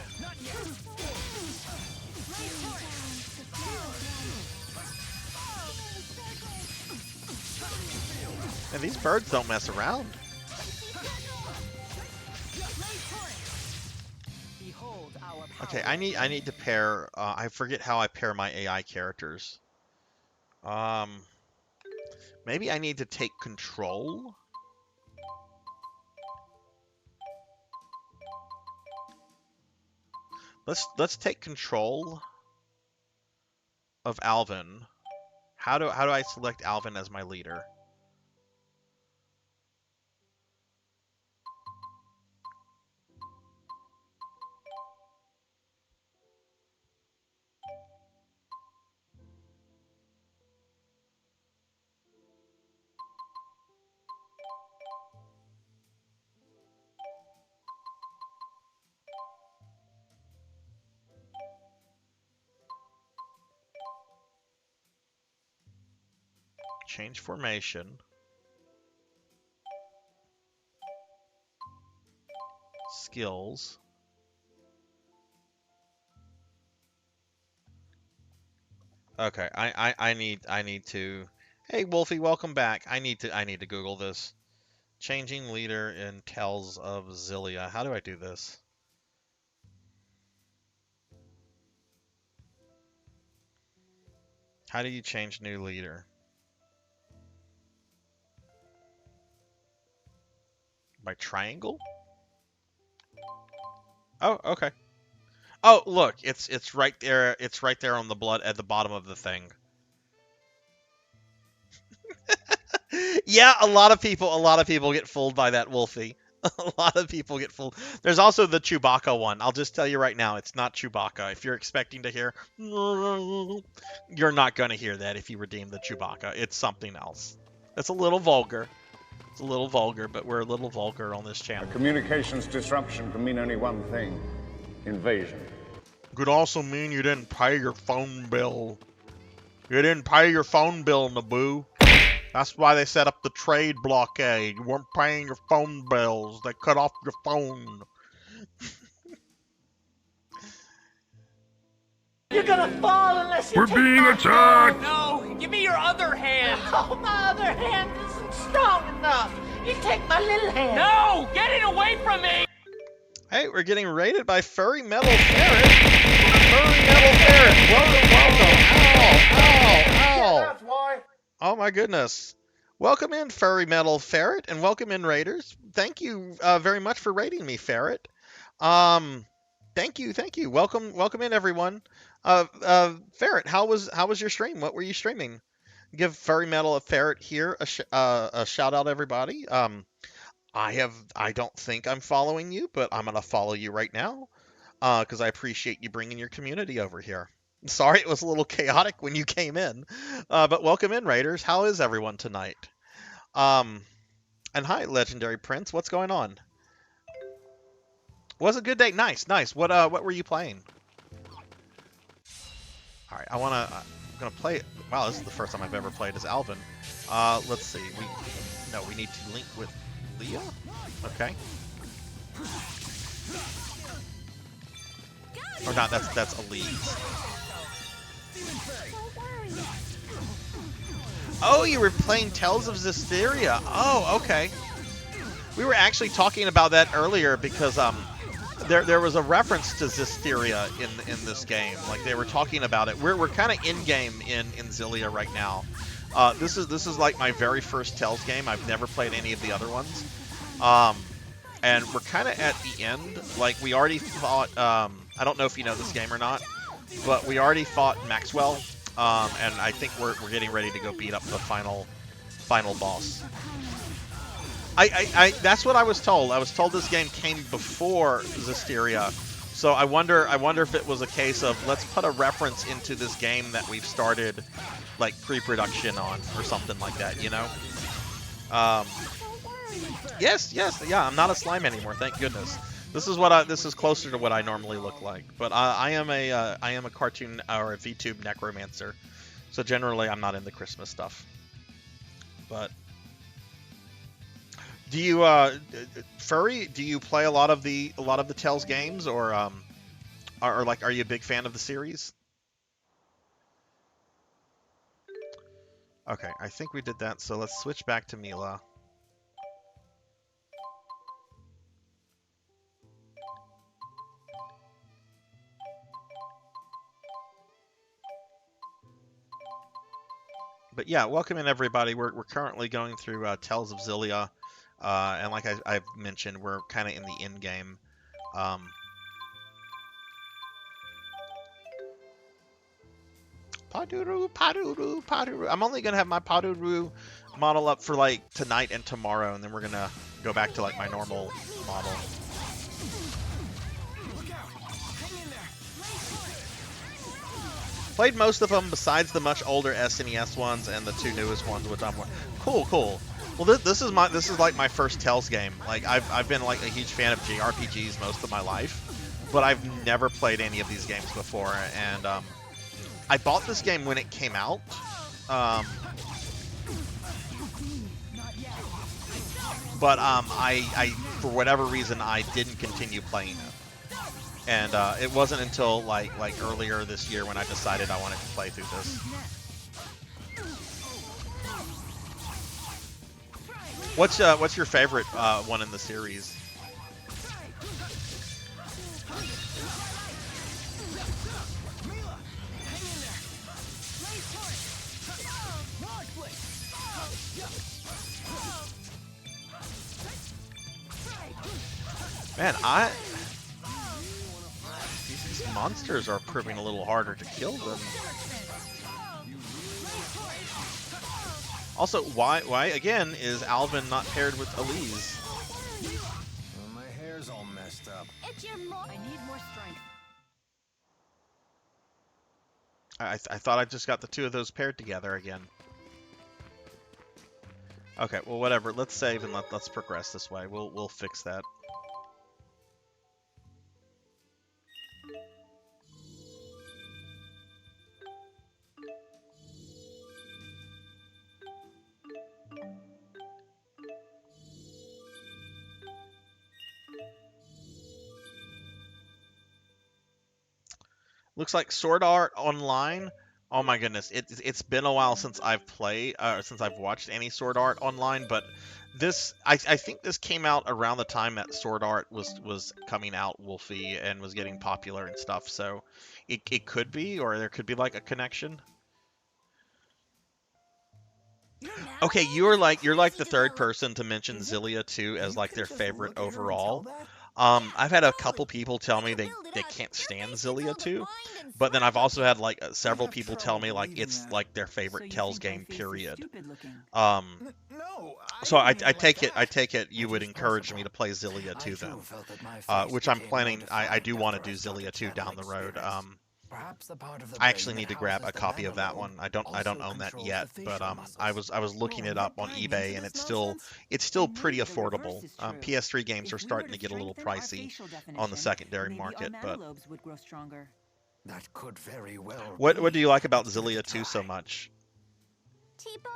[SPEAKER 1] And these birds don't mess around. Okay, I need to pair. I forget how I pair my AI characters. Maybe I need to take control. Let's take control of Alvin. How do I select Alvin as my leader? Change formation. Skills. Okay, I need to. Hey, Wolfie, welcome back. I need to Google this. Changing leader in Tales of Xillia. How do I do this? How do you change new leader? By triangle? Oh, okay. Oh, look, it's right there. It's right there on the blood at the bottom of the thing. Yeah, a lot of people get fooled by that, Wolfie. A lot of people get fooled. There's also the Chewbacca one. I'll just tell you right now, it's not Chewbacca. If you're expecting to hear, you're not going to hear that if you redeem the Chewbacca. It's something else. It's a little vulgar. It's a little vulgar, but we're a little vulgar on this channel.
[SPEAKER 11] A communications disruption can mean only one thing: invasion.
[SPEAKER 1] Could also mean you didn't pay your phone bill. You didn't pay your phone bill, Naboo. That's why they set up the trade blockade. You weren't paying your phone bills. They cut off your phone.
[SPEAKER 10] You're gonna fall unless you
[SPEAKER 12] We're being attacked!
[SPEAKER 10] No, give me your other hand! Oh, my other hand isn't strong enough! You take my little hand! No! Get it away from me!
[SPEAKER 1] Hey, we're getting raided by Furry Metal Ferret. Furry Metal Ferret, welcome. Ow.
[SPEAKER 11] That's why.
[SPEAKER 1] Oh my goodness. Welcome in, Furry Metal Ferret, and welcome in, Raiders. Thank you very much for raiding me, Ferret. Thank you. Welcome in, everyone. Ferret, how was your stream? What were you streaming? Give Furry Metal Ferret here a shout out, everybody. I don't think I'm following you, but I'm gonna follow you right now, because I appreciate you bringing your community over here. Sorry it was a little chaotic when you came in, but welcome in, Raiders. How is everyone tonight? And hi, Legendary Prince. What's going on? Was a good day. Nice. What were you playing? All right, I'm gonna play it. Wow, this is the first time I've ever played as Alvin. Let's see. We need to link with Leah. Okay. Or not? That's Elise. Oh, you were playing Tales of Xillia. Oh, okay. We were actually talking about that earlier because there was a reference to Xillia in this game. Like they were talking about it. We're kind of in game in Xillia right now. This is like my very first Tales game. I've never played any of the other ones. And we're kind of at the end. Like we already fought. I don't know if you know this game or not, but we already fought Maxwell. And I think we're getting ready to go beat up the final boss. That's what I was told. I was told this game came before Xillia, so I wonder if it was a case of let's put a reference into this game that we've started like pre-production on or something like that, you know? Yes, yeah. I'm not a slime anymore, thank goodness. This is closer to what I normally look like. But I am a cartoon or a VTube necromancer, so generally I'm not into Christmas stuff. But do you Furry? Do you play a lot of the Tales games, or are you a big fan of the series? Okay, I think we did that. So let's switch back to Mila. But yeah, welcome in everybody. We're currently going through Tales of Xillia, and like I've mentioned, we're kind of in the end game. Paduru. I'm only gonna have my Paduru model up for like tonight and tomorrow, and then we're gonna go back to like my normal model. Played most of them besides the much older SNES ones and the two newest ones, which I'm cool. Well, this is like my first Tales game. Like I've been like a huge fan of JRPGs most of my life, but I've never played any of these games before. And I bought this game when it came out. But I for whatever reason I didn't continue playing it. And it wasn't until like earlier this year when I decided I wanted to play through this. What's your favorite one in the series? Man, these monsters are proving a little harder to kill than. Also, why again is Alvin not paired with Elise?
[SPEAKER 6] Well, my hair's all messed up.
[SPEAKER 5] I need more strength.
[SPEAKER 1] I thought I just got the two of those paired together again. Okay, well whatever. Let's save and let's progress this way. We'll fix that. Looks like Sword Art Online. Oh my goodness, it's been a while since I've played, since I've watched any Sword Art Online. But this, I think this came out around the time that Sword Art was coming out, Wolfie, and was getting popular and stuff. So it could be, or there could be like a connection. Okay, you're like the third person to mention Xillia 2 as like their favorite overall. I've had a couple people tell me they can't stand Xillia 2, but then I've also had like several people tell me like it's like their favorite Tales game, period. So I take it you would encourage me to play Xillia 2 then, which I'm planning. I do want to do Xillia 2 down the road. I actually need to grab a copy of that one. I don't own that yet, but I was looking it up on eBay, and it's still pretty affordable. PS3 games are starting to get a little pricey on the secondary market, but
[SPEAKER 3] that could very well.
[SPEAKER 1] What do you like about Xillia 2 so much?
[SPEAKER 2] Tipo,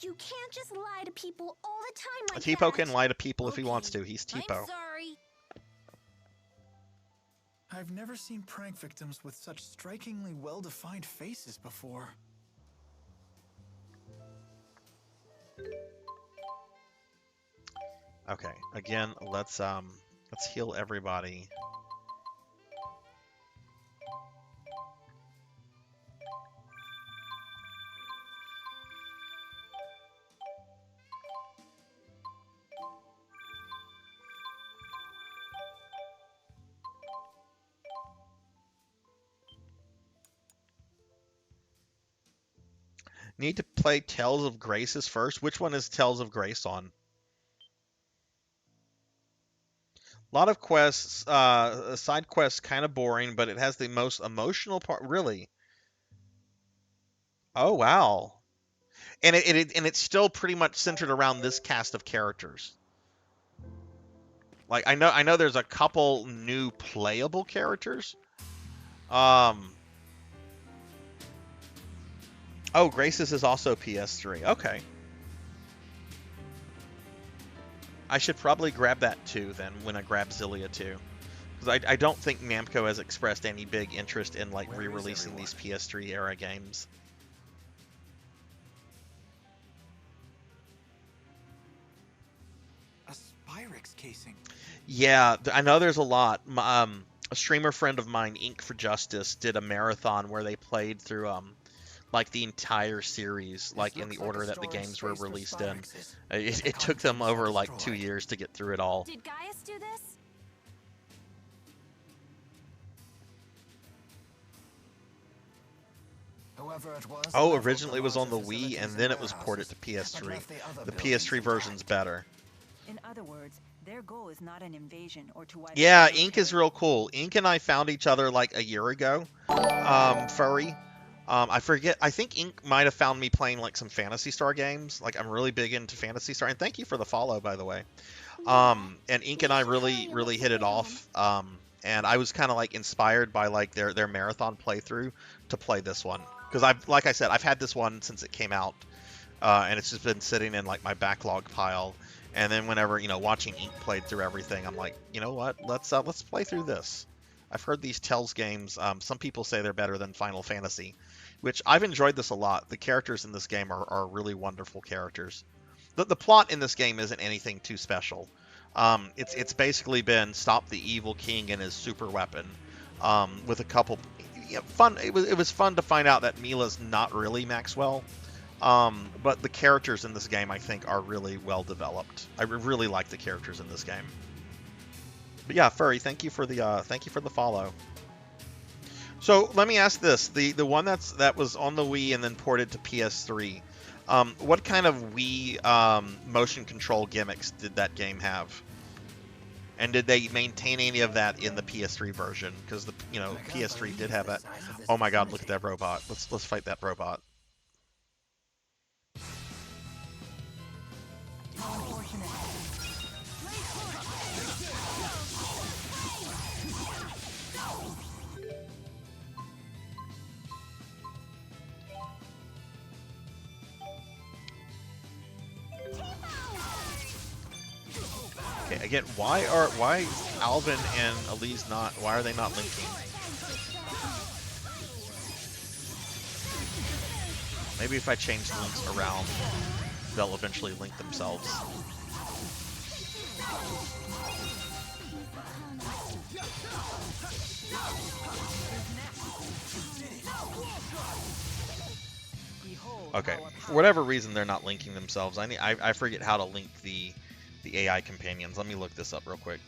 [SPEAKER 2] you can't just lie to people all the time like
[SPEAKER 1] Tipo
[SPEAKER 2] that.
[SPEAKER 1] can lie to people if he wants to. He's Tipo.
[SPEAKER 2] I'm sorry.
[SPEAKER 7] I've never seen prank victims with such strikingly well-defined faces before.
[SPEAKER 1] Okay, again, let's heal everybody. Need to play Tales of Graces first. Which one is Tales of Grace on? A lot of quests, side quests, kind of boring, but it has the most emotional part. Really? Oh wow! And it's still pretty much centered around this cast of characters. Like I know there's a couple new playable characters. Oh, Graces is also PS3. Okay. I should probably grab that too then when I grab Xillia 2. Because I don't think Namco has expressed any big interest in like re-releasing these PS3 era games.
[SPEAKER 7] A Spyrex casing.
[SPEAKER 1] Yeah, I know there's a lot. A streamer friend of mine, Ink for Justice, did a marathon where they played through like the entire series, like in the order that the games were released in. It took them over like 2 years to get through it all.
[SPEAKER 2] Did Gaius do this?
[SPEAKER 1] Oh, originally it was on the Wii, and then it was ported to PS3. The PS3 version's better.
[SPEAKER 5] In other words, their goal is not an invasion or to wipe.
[SPEAKER 1] Yeah, Ink is real cool. Ink and I found each other like a year ago. Furry. I forget. I think Ink might have found me playing like some Phantasy Star games. Like I'm really big into Phantasy Star, and thank you for the follow, by the way. And Ink and I really hit it off. And I was kind of like inspired by like their marathon playthrough to play this one, because like I said, I've had this one since it came out, and it's just been sitting in like my backlog pile. And then whenever watching Ink played through everything, I'm like, you know what? Let's play through this. I've heard these Tales games, some people say they're better than Final Fantasy, which I've enjoyed this a lot. The characters in this game are really wonderful characters. The plot in this game isn't anything too special. It's basically been stop the evil king and his super weapon, with a couple fun. It was fun to find out that Mila's not really Maxwell. But the characters in this game, I think, are really well developed. I really like the characters in this game. But yeah, Furry, thank you for the follow. So let me ask this: the one that was on the Wii and then ported to PS3. What kind of Wii motion control gimmicks did that game have? And did they maintain any of that in the PS3 version? Because the PS3 did have that. Oh my God! Look at that robot. Let's fight that robot. Okay, again, why is Alvin and Elise not? Why are they not linking? Maybe if I change the links around, they'll eventually link themselves. Okay, for whatever reason they're not linking themselves. I forget how to link the AI companions. Let me look this up real quick.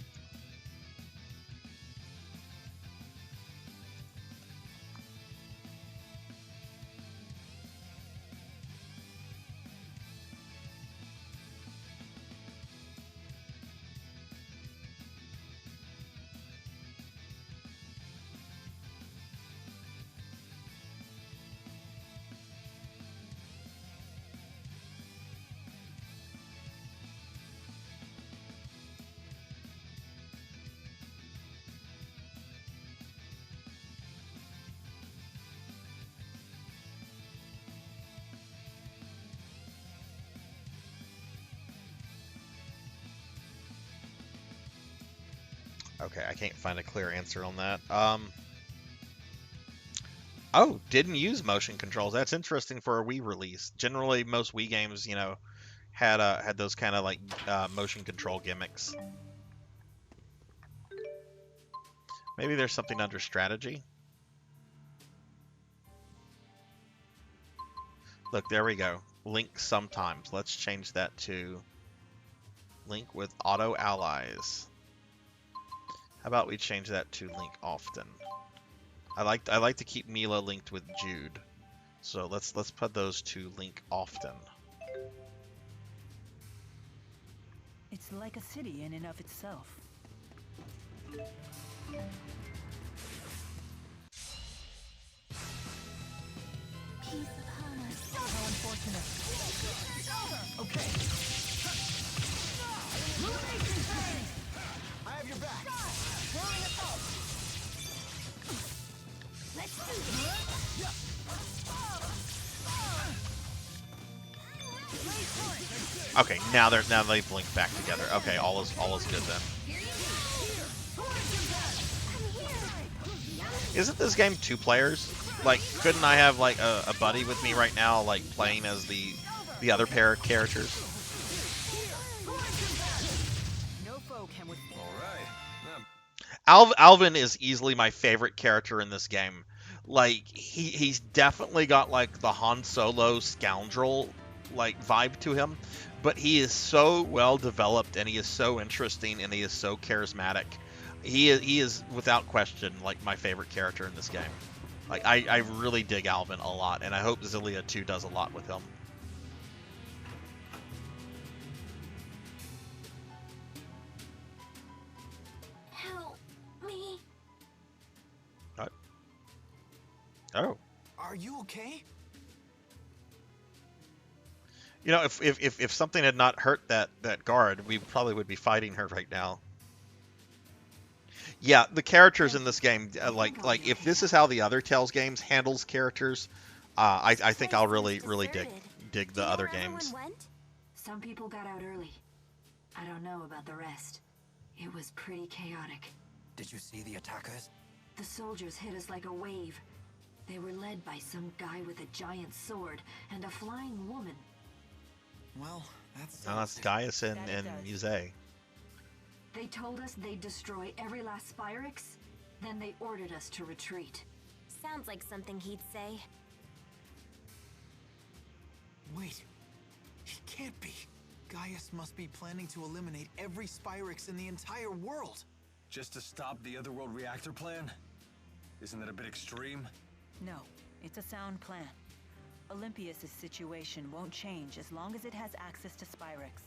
[SPEAKER 1] Okay, I can't find a clear answer on that. Oh, didn't use motion controls. That's interesting for a Wii release. Generally, most Wii games, had those kind of like motion control gimmicks. Maybe there's something under strategy. Look, there we go. Link sometimes. Let's change that to link with auto allies. How about we change that to link often? I like to keep Mila linked with Jude. So let's put those to link often.
[SPEAKER 5] It's like a city in and of itself. How unfortunate.
[SPEAKER 7] Okay. I have your back.
[SPEAKER 4] Let's do this.
[SPEAKER 1] Okay, now they've linked back together. Okay, all is good then. Isn't this game 2 players? Like, couldn't I have like a buddy with me right now, like playing as the other pair of characters? Alvin is easily my favorite character in this game. Like, he's definitely got like the Han Solo scoundrel like vibe to him, but he is so well developed and he is so interesting and he is so charismatic. He is without question like my favorite character in this game. Like, I really dig Alvin a lot, and I hope Xillia 2 does a lot with him.
[SPEAKER 2] Help me.
[SPEAKER 1] What? Oh.
[SPEAKER 7] Are you okay?
[SPEAKER 1] You know, if something had not hurt that guard, we probably would be fighting her right now. Yeah, the characters in this game, like if this is how the other Tales games handles characters, I think I'll really dig the other games.
[SPEAKER 12] Some people got out early. I don't know about the rest. It was pretty chaotic.
[SPEAKER 3] Did you see the attackers?
[SPEAKER 12] The soldiers hit us like a wave. They were led by some guy with a giant sword and a flying woman.
[SPEAKER 7] Well, that's...
[SPEAKER 1] No, that's Gaius and Muse.
[SPEAKER 12] They told us they'd destroy every last Spyrix, then they ordered us to retreat.
[SPEAKER 2] Sounds like something he'd say.
[SPEAKER 7] Wait. He can't be. Gaius must be planning to eliminate every Spyrix in the entire world.
[SPEAKER 6] Just to stop the Otherworld reactor plan? Isn't that a bit extreme?
[SPEAKER 5] No, it's a sound plan. Olympias' situation won't change as long as it has access to Spyrix,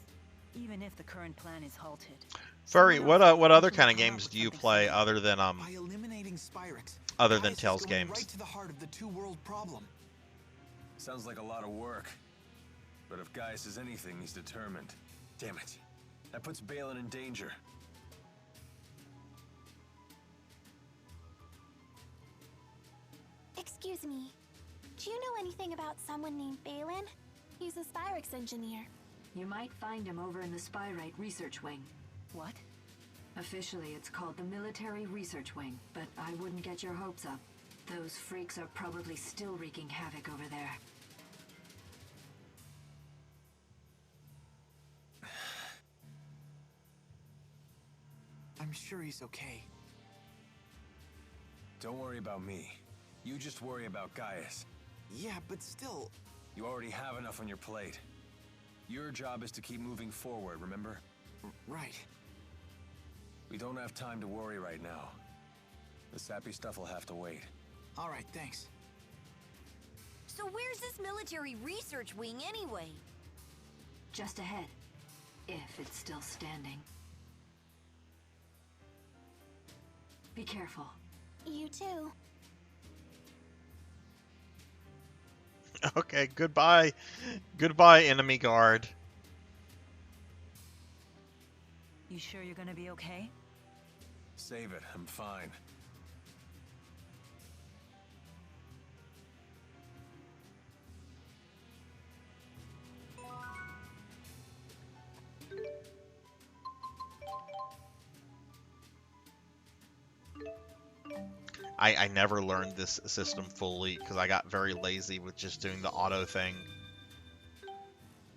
[SPEAKER 5] even if the current plan is halted.
[SPEAKER 1] Furry, what other kind of games do you play other than
[SPEAKER 7] By eliminating Spyrix,
[SPEAKER 1] Tales
[SPEAKER 7] going
[SPEAKER 1] games?
[SPEAKER 7] right to the heart of the two-world problem.
[SPEAKER 6] Sounds like a lot of work. But if Gaius is anything, he's determined. Damn it. That puts Balin in danger.
[SPEAKER 2] Excuse me. Do you know anything about someone named Balin? He's a Spyrix engineer.
[SPEAKER 12] You might find him over in the Spyrite Research Wing.
[SPEAKER 5] What?
[SPEAKER 12] Officially, it's called the Military Research Wing, but I wouldn't get your hopes up. Those freaks are probably still wreaking havoc over there.
[SPEAKER 7] I'm sure he's okay.
[SPEAKER 6] Don't worry about me. You just worry about Gaius.
[SPEAKER 7] Yeah, but still...
[SPEAKER 6] You already have enough on your plate. Your job is to keep moving forward, remember?
[SPEAKER 7] Right.
[SPEAKER 6] We don't have time to worry right now. The sappy stuff will have to wait.
[SPEAKER 7] All right, thanks.
[SPEAKER 4] So where's this military research wing anyway?
[SPEAKER 12] Just ahead, if it's still standing. Be careful.
[SPEAKER 2] You too.
[SPEAKER 1] Okay, goodbye. Goodbye, enemy guard.
[SPEAKER 5] You sure you're gonna be okay?
[SPEAKER 6] Save it, I'm fine.
[SPEAKER 1] I never learned this system fully because I got very lazy with just doing the auto thing.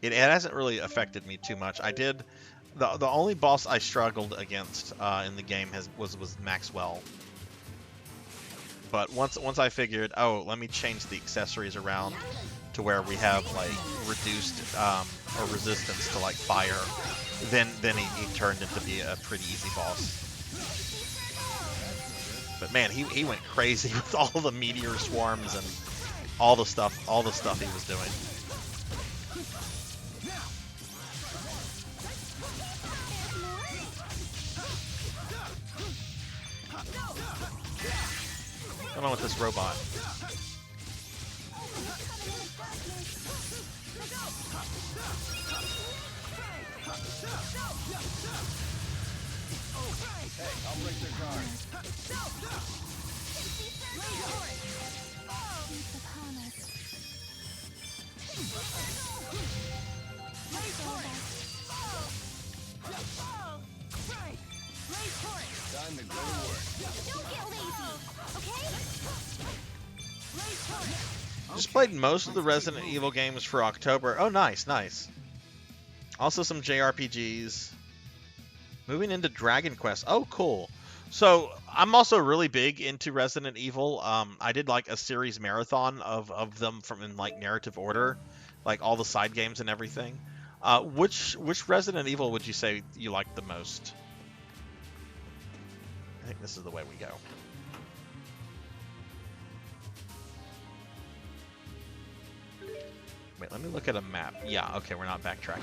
[SPEAKER 1] It hasn't really affected me too much. I did the only boss I struggled against in the game was Maxwell. But once I figured, oh, let me change the accessories around to where we have like reduced or resistance to like fire, then he turned into be a pretty easy boss. But man, he went crazy with all the meteor swarms and all the stuff he was doing. What's going on with this robot?
[SPEAKER 6] Hey, I'll break their guard. Time to go to work.
[SPEAKER 4] Don't get lazy, okay?
[SPEAKER 1] Just played most of the Resident Evil games for October. Oh, nice, nice. Also some JRPGs. Moving into Dragon Quest. Oh, cool. So I'm also really big into Resident Evil. I did like a series marathon of them from in like narrative order, like all the side games and everything. Which Resident Evil would you say you liked the most? I think this is the way we go. Wait, let me look at a map. Yeah, okay, we're not backtracking.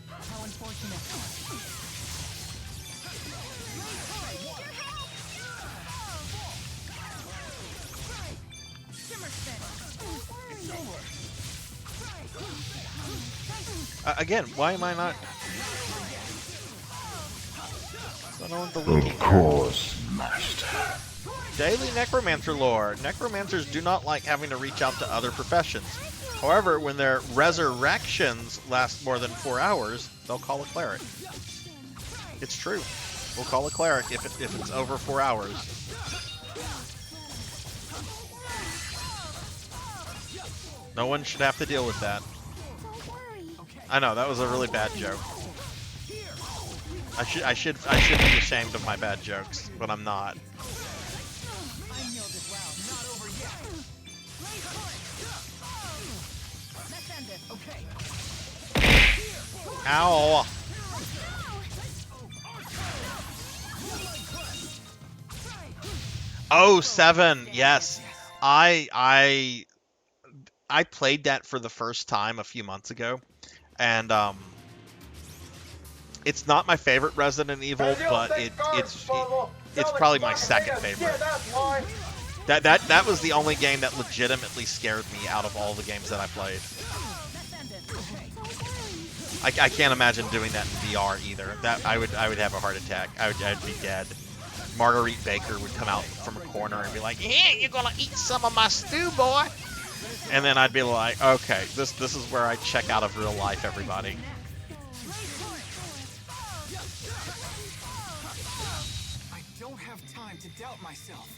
[SPEAKER 5] How unfortunate.
[SPEAKER 1] Again, why am I not? What's going on with the leaking?
[SPEAKER 13] Of course, Master.
[SPEAKER 1] Daily Necromancer lore. Necromancers do not like having to reach out to other professions. However, when their resurrections last more than 4 hours, they'll call a cleric. It's true. We'll call a cleric if it's over 4 hours. No one should have to deal with that. I know that was a really bad joke. I should be ashamed of my bad jokes, but I'm not. Ow! Oh, 7. Yes. I played that for the first time a few months ago, and it's not my favorite Resident Evil, but it's probably my second favorite. That was the only game that legitimately scared me out of all the games that I played. I can't imagine doing that in VR either. That I would have a heart attack. I'd be dead. Marguerite Baker would come out from a corner and be like, "Yeah, you're gonna eat some of my stew, boy." And then I'd be like, "Okay, this is where I check out of real life, everybody."
[SPEAKER 7] I don't have time to doubt myself.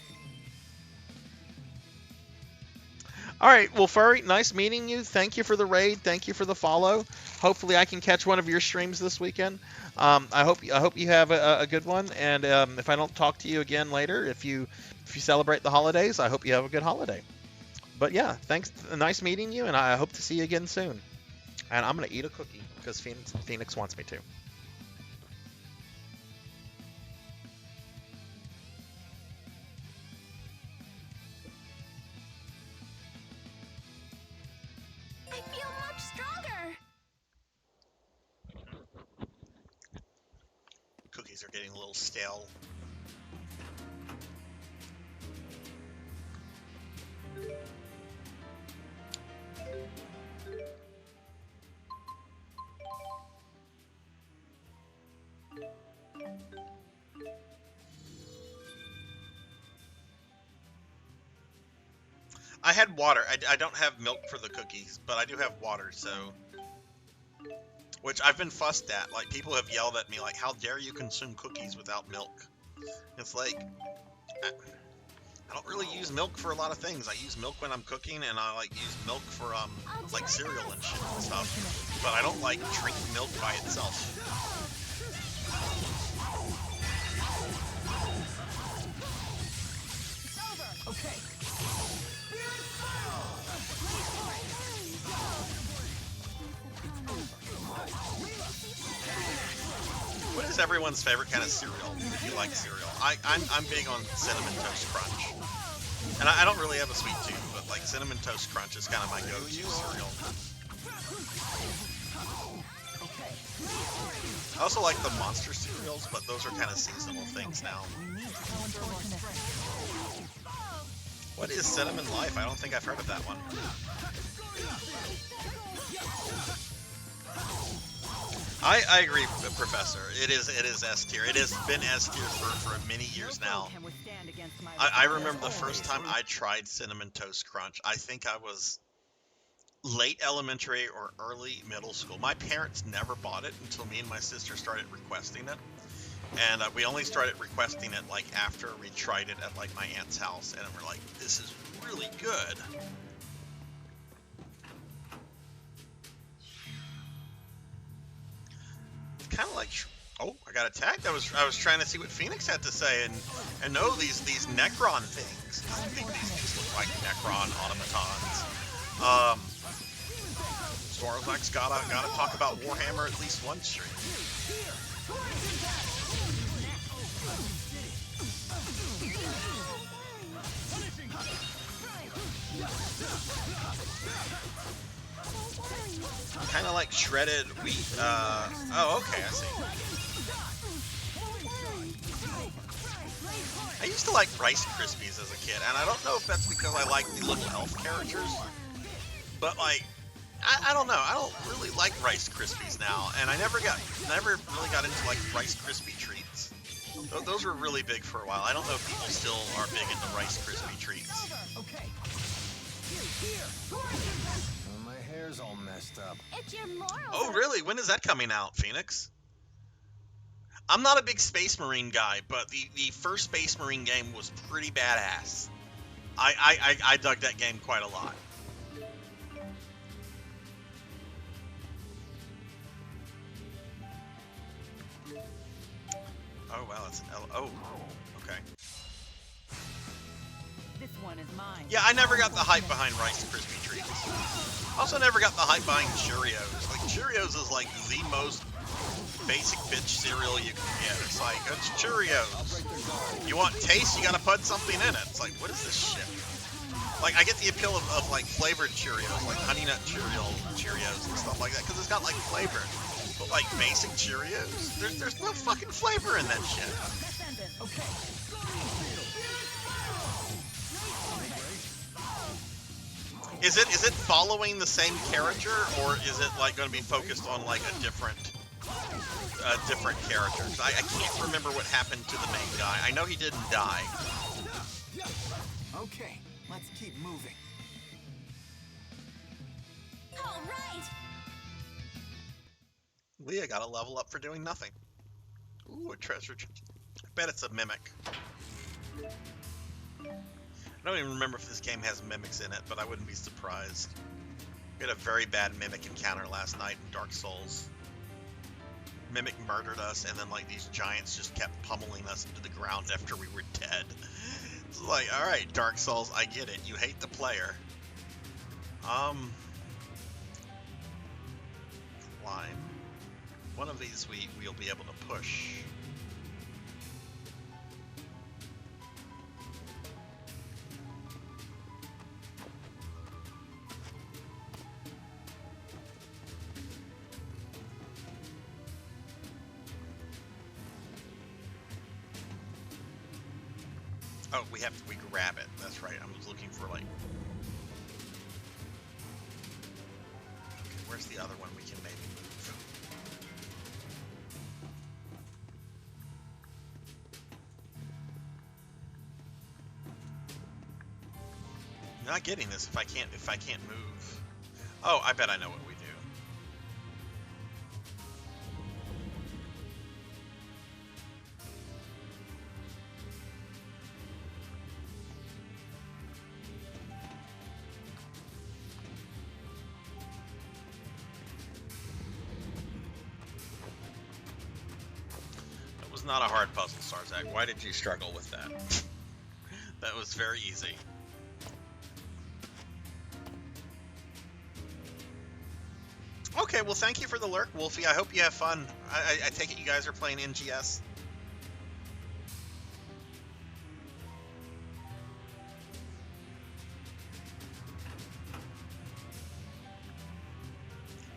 [SPEAKER 1] All right, well, Furry, nice meeting you. Thank you for the raid. Thank you for the follow. Hopefully, I can catch one of your streams this weekend. I hope you have a good one. And if I don't talk to you again later, if you celebrate the holidays, I hope you have a good holiday. But yeah, thanks. Nice meeting you, and I hope to see you again soon. And I'm gonna eat a cookie because Phoenix wants me to.
[SPEAKER 2] I feel much stronger.
[SPEAKER 1] Cookies are getting a little stale. I had water. I don't have milk for the cookies, but I do have water, so... Which I've been fussed at. Like, people have yelled at me, like, how dare you consume cookies without milk? It's like... I don't really use milk for a lot of things. I use milk when I'm cooking, and I, like, use milk for, like, cereal and shit and stuff. But I don't like drinking milk by itself.
[SPEAKER 10] Okay.
[SPEAKER 1] What is everyone's favorite kind of cereal, if you like cereal? I'm big on Cinnamon Toast Crunch. And I don't really have a sweet tooth, but like Cinnamon Toast Crunch is kind of my go-to cereal. I also like the monster cereals, but those are kind of seasonal things now. What is Cinnamon Life? I don't think I've heard of that one. I agree, Professor. It is S tier. It has been S tier for many years now. I remember the first time I tried Cinnamon Toast Crunch. I think I was late elementary or early middle school. My parents never bought it until me and my sister started requesting it. And we only started requesting it like after we tried it at like my aunt's house, and we're like, this is really good. It's kind of like, oh, I got attacked. I was trying to see what Phoenix had to say, and no, these Necron things. These just look like Necron automatons. Sarzac's gotta talk about Warhammer at least one stream. Kind of like shredded wheat. Oh, okay, I see. I used to like Rice Krispies as a kid, and I don't know if that's because I like the little elf characters, but like, I don't know. I don't really like Rice Krispies now, and I never really got into like Rice Krispie treats. Those were really big for a while. I don't know if people still are big into Rice Krispie treats.
[SPEAKER 10] Okay.
[SPEAKER 6] hair's all messed up.
[SPEAKER 2] It's your morals.
[SPEAKER 1] Oh, really? When is that coming out, Phoenix? I'm not a big Space Marine guy, but the first Space Marine game was pretty badass. I dug that game quite a lot. Oh, wow, it's an L. Oh, okay.
[SPEAKER 5] This one is mine.
[SPEAKER 1] Yeah, I never got the hype behind Rice Krispie treats. Also never got the hype behind Cheerios. Like, Cheerios is like the most basic bitch cereal you can get. It's like, it's Cheerios. You want taste, you gotta put something in it. It's like, what is this shit? Like, I get the appeal of like flavored Cheerios, like Honey Nut Cheerios and stuff like that, because it's got like flavor. But like basic Cheerios, there's no fucking flavor in that shit. Is it following the same character, or is it like going to be focused on like a different character? I can't remember what happened to the main guy. I know he didn't die.
[SPEAKER 7] Okay, let's keep moving.
[SPEAKER 4] All right.
[SPEAKER 1] Leah got a level up for doing nothing. Ooh, a treasure chest. I bet it's a mimic. I don't even remember if this game has mimics in it, but I wouldn't be surprised. We had a very bad mimic encounter last night in Dark Souls. Mimic murdered us, and then like these giants just kept pummeling us into the ground after we were dead. It's like, alright, Dark Souls, I get it. You hate the player. Climb. One of these we'll be able to push. Oh, we grab it. That's right. I was looking for like. Okay, where's the other one we can maybe move? I'm not getting this if I can't move. Oh, I bet I know what we do. Not a hard puzzle, Sarzac. Why did you struggle with that? That was very easy. Okay, well, thank you for the lurk, Wolfie. I hope you have fun. I take it you guys are playing NGS.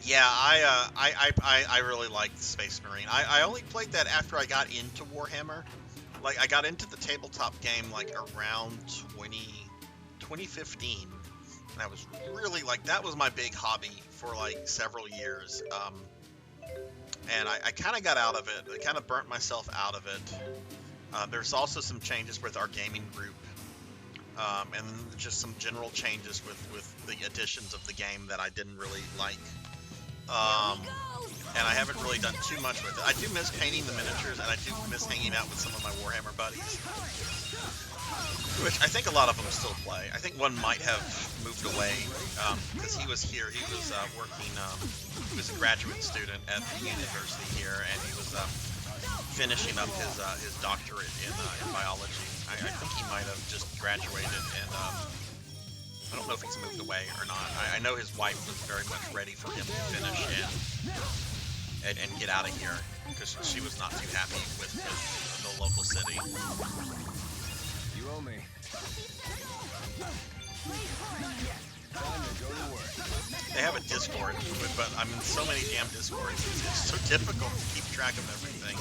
[SPEAKER 1] Yeah, I really liked Space Marine. I only played that after I got into Warhammer. Like, I got into the tabletop game, like, around 2015. And I was really, like, that was my big hobby for, like, several years. And I kind of got out of it. I kind of burnt myself out of it. There's also some changes with our gaming group. And just some general changes with the additions of the game that I didn't really like. And I haven't really done too much with it. I do miss painting the miniatures, and I do miss hanging out with some of my Warhammer buddies. Which I think a lot of them still play. I think one might have moved away, because he was here. He was working, he was a graduate student at the university here, and he was finishing up his doctorate in biology. I think he might have just graduated, and I don't know if he's moved away or not. I know his wife was very much ready for him to finish and get out of here, because she was not too happy with the local city.
[SPEAKER 6] You owe me. Time to go to work.
[SPEAKER 1] They have a Discord, but I'm in so many damn Discords. It's so difficult to keep track of everything.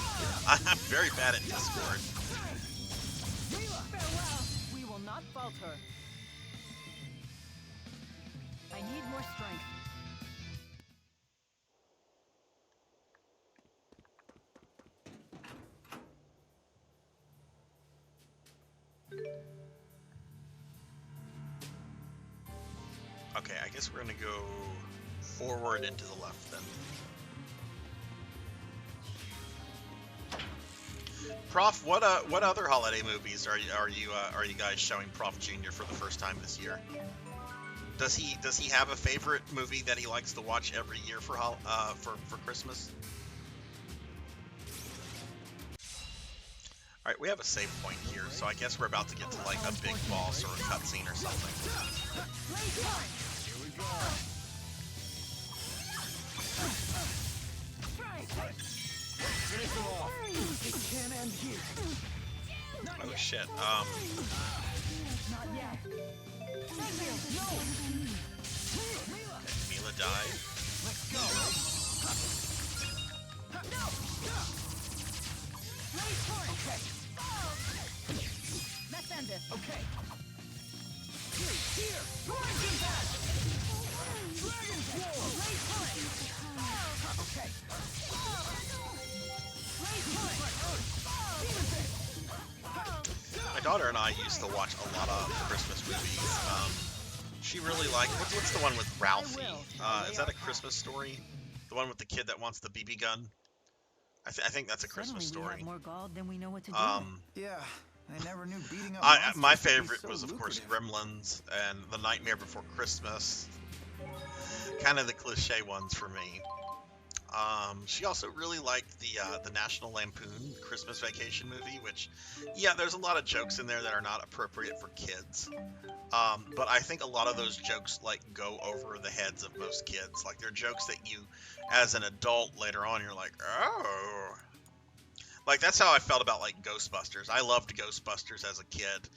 [SPEAKER 1] I'm very bad at Discord.
[SPEAKER 5] We will not falter. I need more strength.
[SPEAKER 1] Okay, I guess we're gonna go forward and to the left then. Prof, what other holiday movies are you guys showing Prof Jr. for the first time this year? Does he have a favorite movie that he likes to watch every year for Christmas? All right, we have a save point here, so I guess we're about to get to like a big boss or a cutscene or something.
[SPEAKER 10] Here we go. Finish them off. It can't end here.
[SPEAKER 1] Oh shit.
[SPEAKER 10] Not yet.
[SPEAKER 1] Mila died.
[SPEAKER 10] Let's go. Okay. Let's end this. Okay. Here. Dragon Pass. Dragon Sword. Okay.
[SPEAKER 1] My daughter and I used to watch a lot of Christmas movies. She really liked what's the one with Ralphie? Is that A Christmas Story? The one with the kid that wants the BB gun? I think that's A Christmas Story.
[SPEAKER 5] We have more gall than we know what to do.
[SPEAKER 7] Yeah, I never knew beating up
[SPEAKER 1] my
[SPEAKER 7] monsters could be
[SPEAKER 1] favorite
[SPEAKER 7] so
[SPEAKER 1] was, of course,
[SPEAKER 7] lucrative.
[SPEAKER 1] Gremlins and The Nightmare Before Christmas. Kind of the cliche ones for me. She also really liked the National Lampoon Christmas Vacation movie, which, yeah, there's a lot of jokes in there that are not appropriate for kids. But I think a lot of those jokes, like, go over the heads of most kids. Like, they're jokes that you, as an adult, later on, you're like, oh. Like, that's how I felt about, like, Ghostbusters. I loved Ghostbusters as a kid.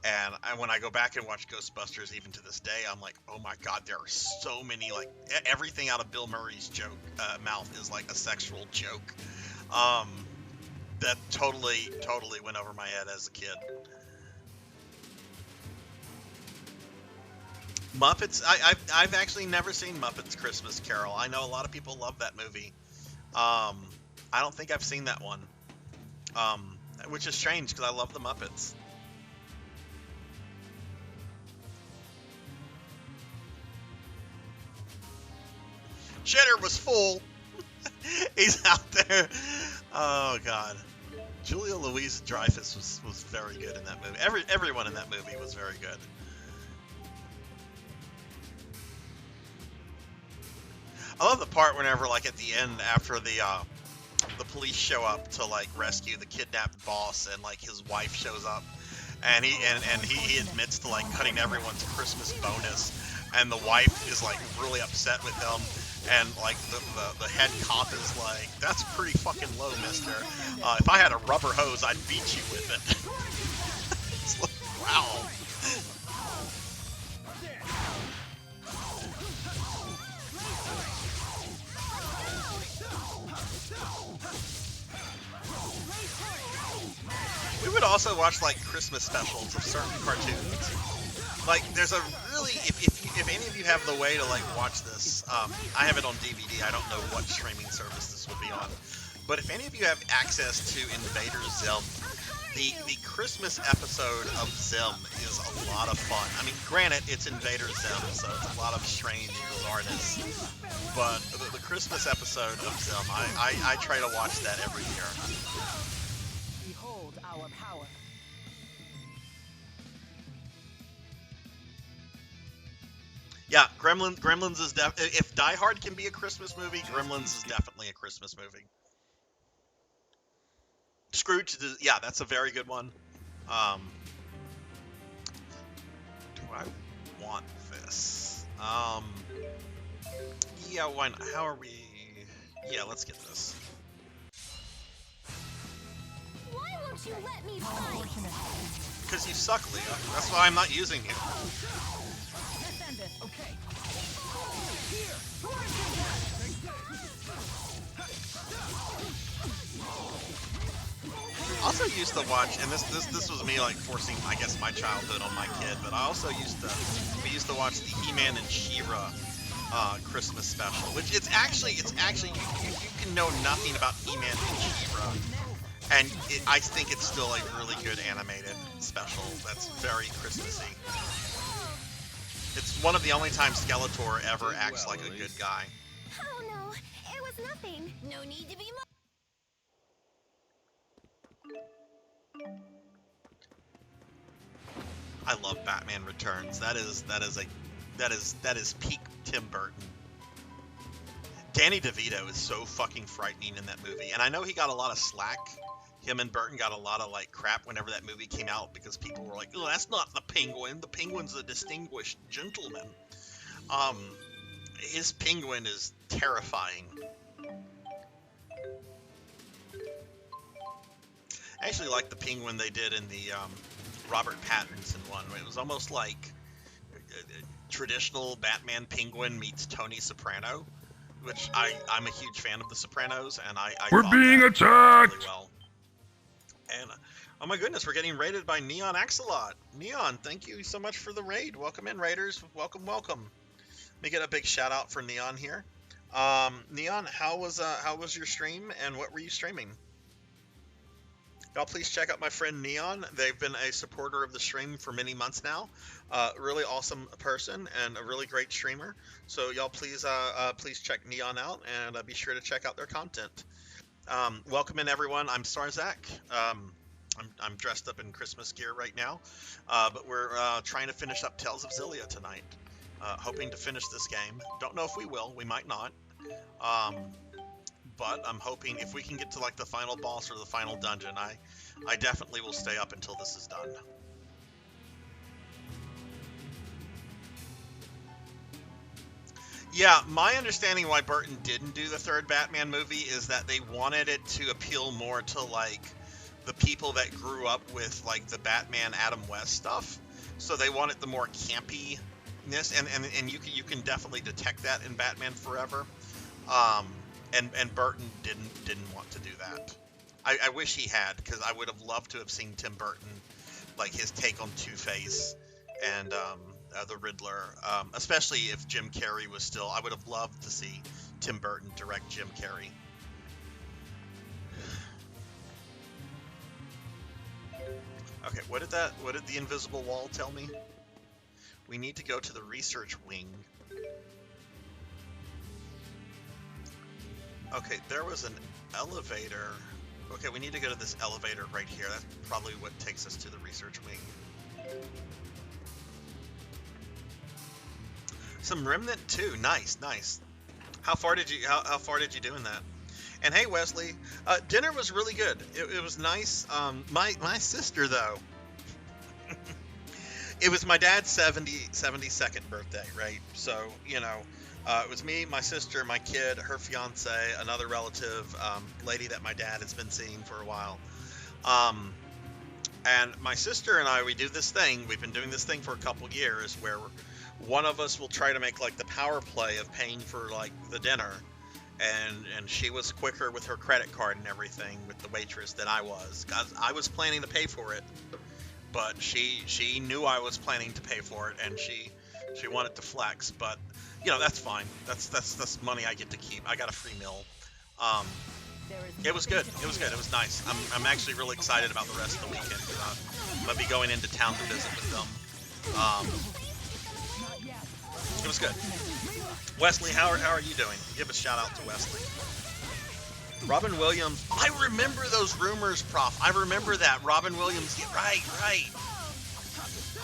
[SPEAKER 1] And when I go back and watch Ghostbusters even to this day, I'm like, oh my god, there are so many, like, everything out of Bill Murray's mouth is like a sexual joke. That totally went over my head as a kid. Muppets, I've actually never seen Muppets Christmas Carol. I know a lot of people love that movie. I don't think I've seen that one. Which is strange because I love the Muppets. Cheddar was full. He's out there. Oh god. Julia Louis-Dreyfus was very good in that movie. Everyone in that movie was very good. I love the part whenever, like, at the end, after the police show up to, like, rescue the kidnapped boss, and, like, his wife shows up, and he admits to, like, cutting everyone's Christmas bonus, and the wife is, like, really upset with him. And, like, the head cop is like, that's pretty fucking low, mister. If I had a rubber hose, I'd beat you with it. It's like, wow. We would also watch, like, Christmas specials of certain cartoons. Like, there's a really, if any of you have the way to, like, watch this, I have it on DVD. I don't know what streaming service this will be on. But if any of you have access to Invader Zim, the Christmas episode of Zim is a lot of fun. I mean, granted, it's Invader Zim, so it's a lot of strange bizarreness. But the Christmas episode of Zim, I try to watch that every year.
[SPEAKER 5] Behold our power.
[SPEAKER 1] Yeah, Gremlins is if Die Hard can be a Christmas movie, Gremlins is definitely a Christmas movie. Scrooge, yeah, that's a very good one. Do I want this? Yeah, why not? How are we? Yeah, let's get this.
[SPEAKER 4] Why won't you let me fight?
[SPEAKER 1] Because you suck, Leah. That's why I'm not using you.
[SPEAKER 10] Okay.
[SPEAKER 1] Also used to watch, and this was me, like, forcing, I guess, my childhood on my kid, but I also we used to watch the He-Man and She-Ra Christmas special, which it's actually you can know nothing about He-Man and She-Ra, and I think it's still a really good animated special that's very Christmassy. It's one of the only times Skeletor ever acts like a good guy.
[SPEAKER 2] Oh no, it was nothing.
[SPEAKER 4] No need to be
[SPEAKER 1] I love Batman Returns. That is peak Tim Burton. Danny DeVito is so fucking frightening in that movie, and I know he got a lot of slack. Him and Burton got a lot of like crap whenever that movie came out because people were like, "Oh, that's not the Penguin. The Penguin's a distinguished gentleman." His Penguin is terrifying. I actually like the Penguin they did in the Robert Pattinson one. It was almost like traditional Batman Penguin meets Tony Soprano, which I'm a huge fan of The Sopranos, and I
[SPEAKER 13] We're
[SPEAKER 1] thought
[SPEAKER 13] being
[SPEAKER 1] that
[SPEAKER 13] attacked!
[SPEAKER 1] really well. And oh my goodness, we're getting raided by Neon Axolot. Neon, thank you so much for the raid. Welcome in, raiders. Welcome, welcome. Let me get a big shout out for Neon here. Neon, how was your stream, and what were you streaming? Y'all please check out my friend Neon. They've been a supporter of the stream for many months now. Really awesome person and a really great streamer. So y'all please check Neon out and be sure to check out their content. Welcome in everyone. I'm Sarzac. I'm dressed up in Christmas gear right now, but we're trying to finish up Tales of Xillia tonight. Hoping to finish this game. Don't know if we will. We might not. But I'm hoping if we can get to like the final boss or the final dungeon, I definitely will stay up until this is done. Yeah, my understanding why Burton didn't do the third Batman movie is that they wanted it to appeal more to like the people that grew up with like the Batman Adam West stuff. So they wanted the more campiness, and you can definitely detect that in Batman Forever. And Burton didn't want to do that. I wish he had, because I would have loved to have seen Tim Burton, like his take on Two-Face and the Riddler, especially if Jim Carrey was still. I would have loved to see Tim Burton direct Jim Carrey. Okay, what did the invisible wall tell me? We need to go to the research wing. Okay, there was an elevator. Okay, we need to go to this elevator right here. That's probably what takes us to the research wing. Some Remnant 2. Nice, nice. How far did you do in that? And hey, Wesley, dinner was really good. It was nice. My sister though. It was my dad's 72nd birthday, right? So, you know, it was me, my sister, my kid, her fiance, another relative, lady that my dad has been seeing for a while. And my sister and I, we do this thing. We've been doing this thing for a couple years where one of us will try to make like the power play of paying for like the dinner. And she was quicker with her credit card and everything with the waitress than I was. 'Cause I was planning to pay for it. But she knew I was planning to pay for it, and she wanted to flex. But you know, that's fine. That's money I get to keep. I got a free meal. It was good. It was good. It was nice. I'm actually really excited about the rest of the weekend. I'm gonna be going into town to visit with them. It was good. Wesley, how are you doing? Give a shout out to Wesley. Robin Williams. I remember those rumors, Prof. I remember that. Robin Williams. Right.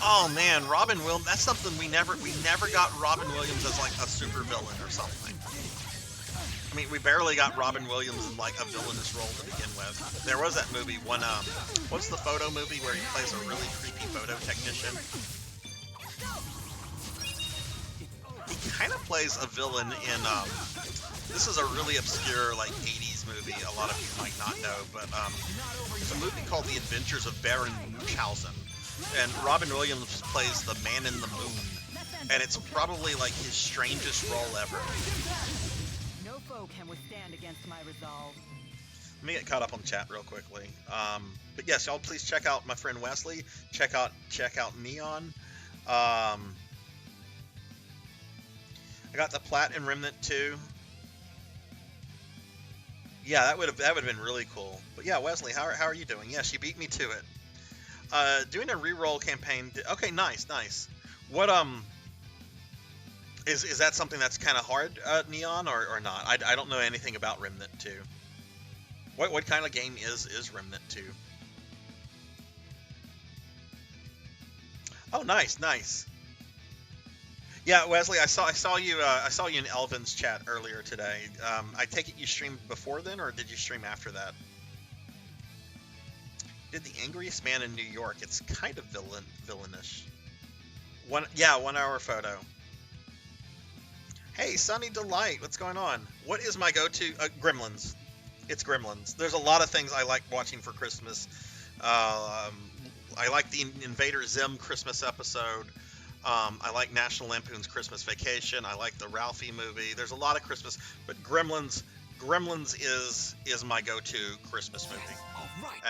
[SPEAKER 1] Oh man, Robin Williams. That's something we never got Robin Williams as like a super villain or something. I mean, we barely got Robin Williams in like a villainous role to begin with. There was that movie, what's the photo movie where he plays a really creepy photo technician? He kind of plays a villain in, this is a really obscure like 80s movie a lot of you might not know, but it's a movie called The Adventures of Baron Munchausen, and Robin Williams plays the Man in the Moon, and it's probably like his strangest role ever.
[SPEAKER 5] No foe can withstand against my resolve.
[SPEAKER 1] Let me get caught up on chat real quickly. But yes, y'all please check out my friend Wesley. Check out Neon. I got the Plat and Remnant 2. Yeah, that would have been really cool. But yeah, Wesley, how are you doing? Yeah, she beat me to it. Doing a reroll campaign. Okay, nice. What Is that something that's kind of hard, Neon, or not? I don't know anything about Remnant 2. What kind of game is Remnant 2? Oh, nice. Yeah, Wesley, I saw you in Elvin's chat earlier today. I take it you streamed before then, or did you stream after that? Did the angriest man in New York? It's kind of villainish. 1 hour photo. Hey, Sunny Delight, what's going on? What is my go-to? Gremlins. It's Gremlins. There's a lot of things I like watching for Christmas. I like the Invader Zim Christmas episode. I like National Lampoon's Christmas Vacation. I like the Ralphie movie. There's a lot of Christmas, but Gremlins is my go-to Christmas movie.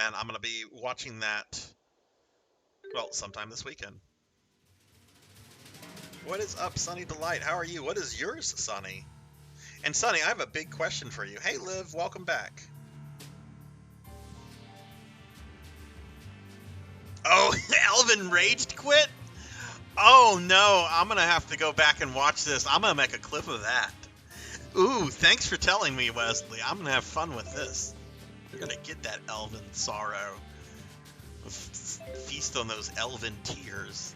[SPEAKER 1] And I'm going to be watching that, well, sometime this weekend. What is up, Sunny Delight? How are you? What is yours, Sunny? And Sunny, I have a big question for you. Hey, Liv, welcome back. Oh, Elvin raged quit? Oh, no. I'm going to have to go back and watch this. I'm going to make a clip of that. Ooh, thanks for telling me, Wesley. I'm going to have fun with this. You're going to get that Elvin sorrow. Feast on those Elvin tears.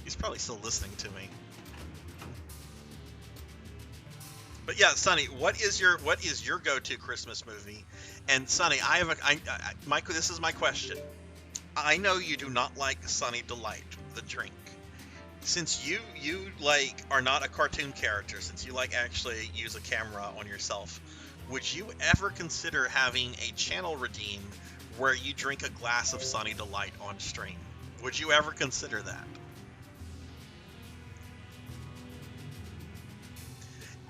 [SPEAKER 1] He's probably still listening to me. But yeah, Sonny, what is your go-to Christmas movie? And Sonny, Michael, this is my question. I know you do not like Sunny Delight, the drink. Since you like are not a cartoon character, since you like actually use a camera on yourself, would you ever consider having a channel redeem where you drink a glass of Sunny Delight on stream? Would you ever consider that?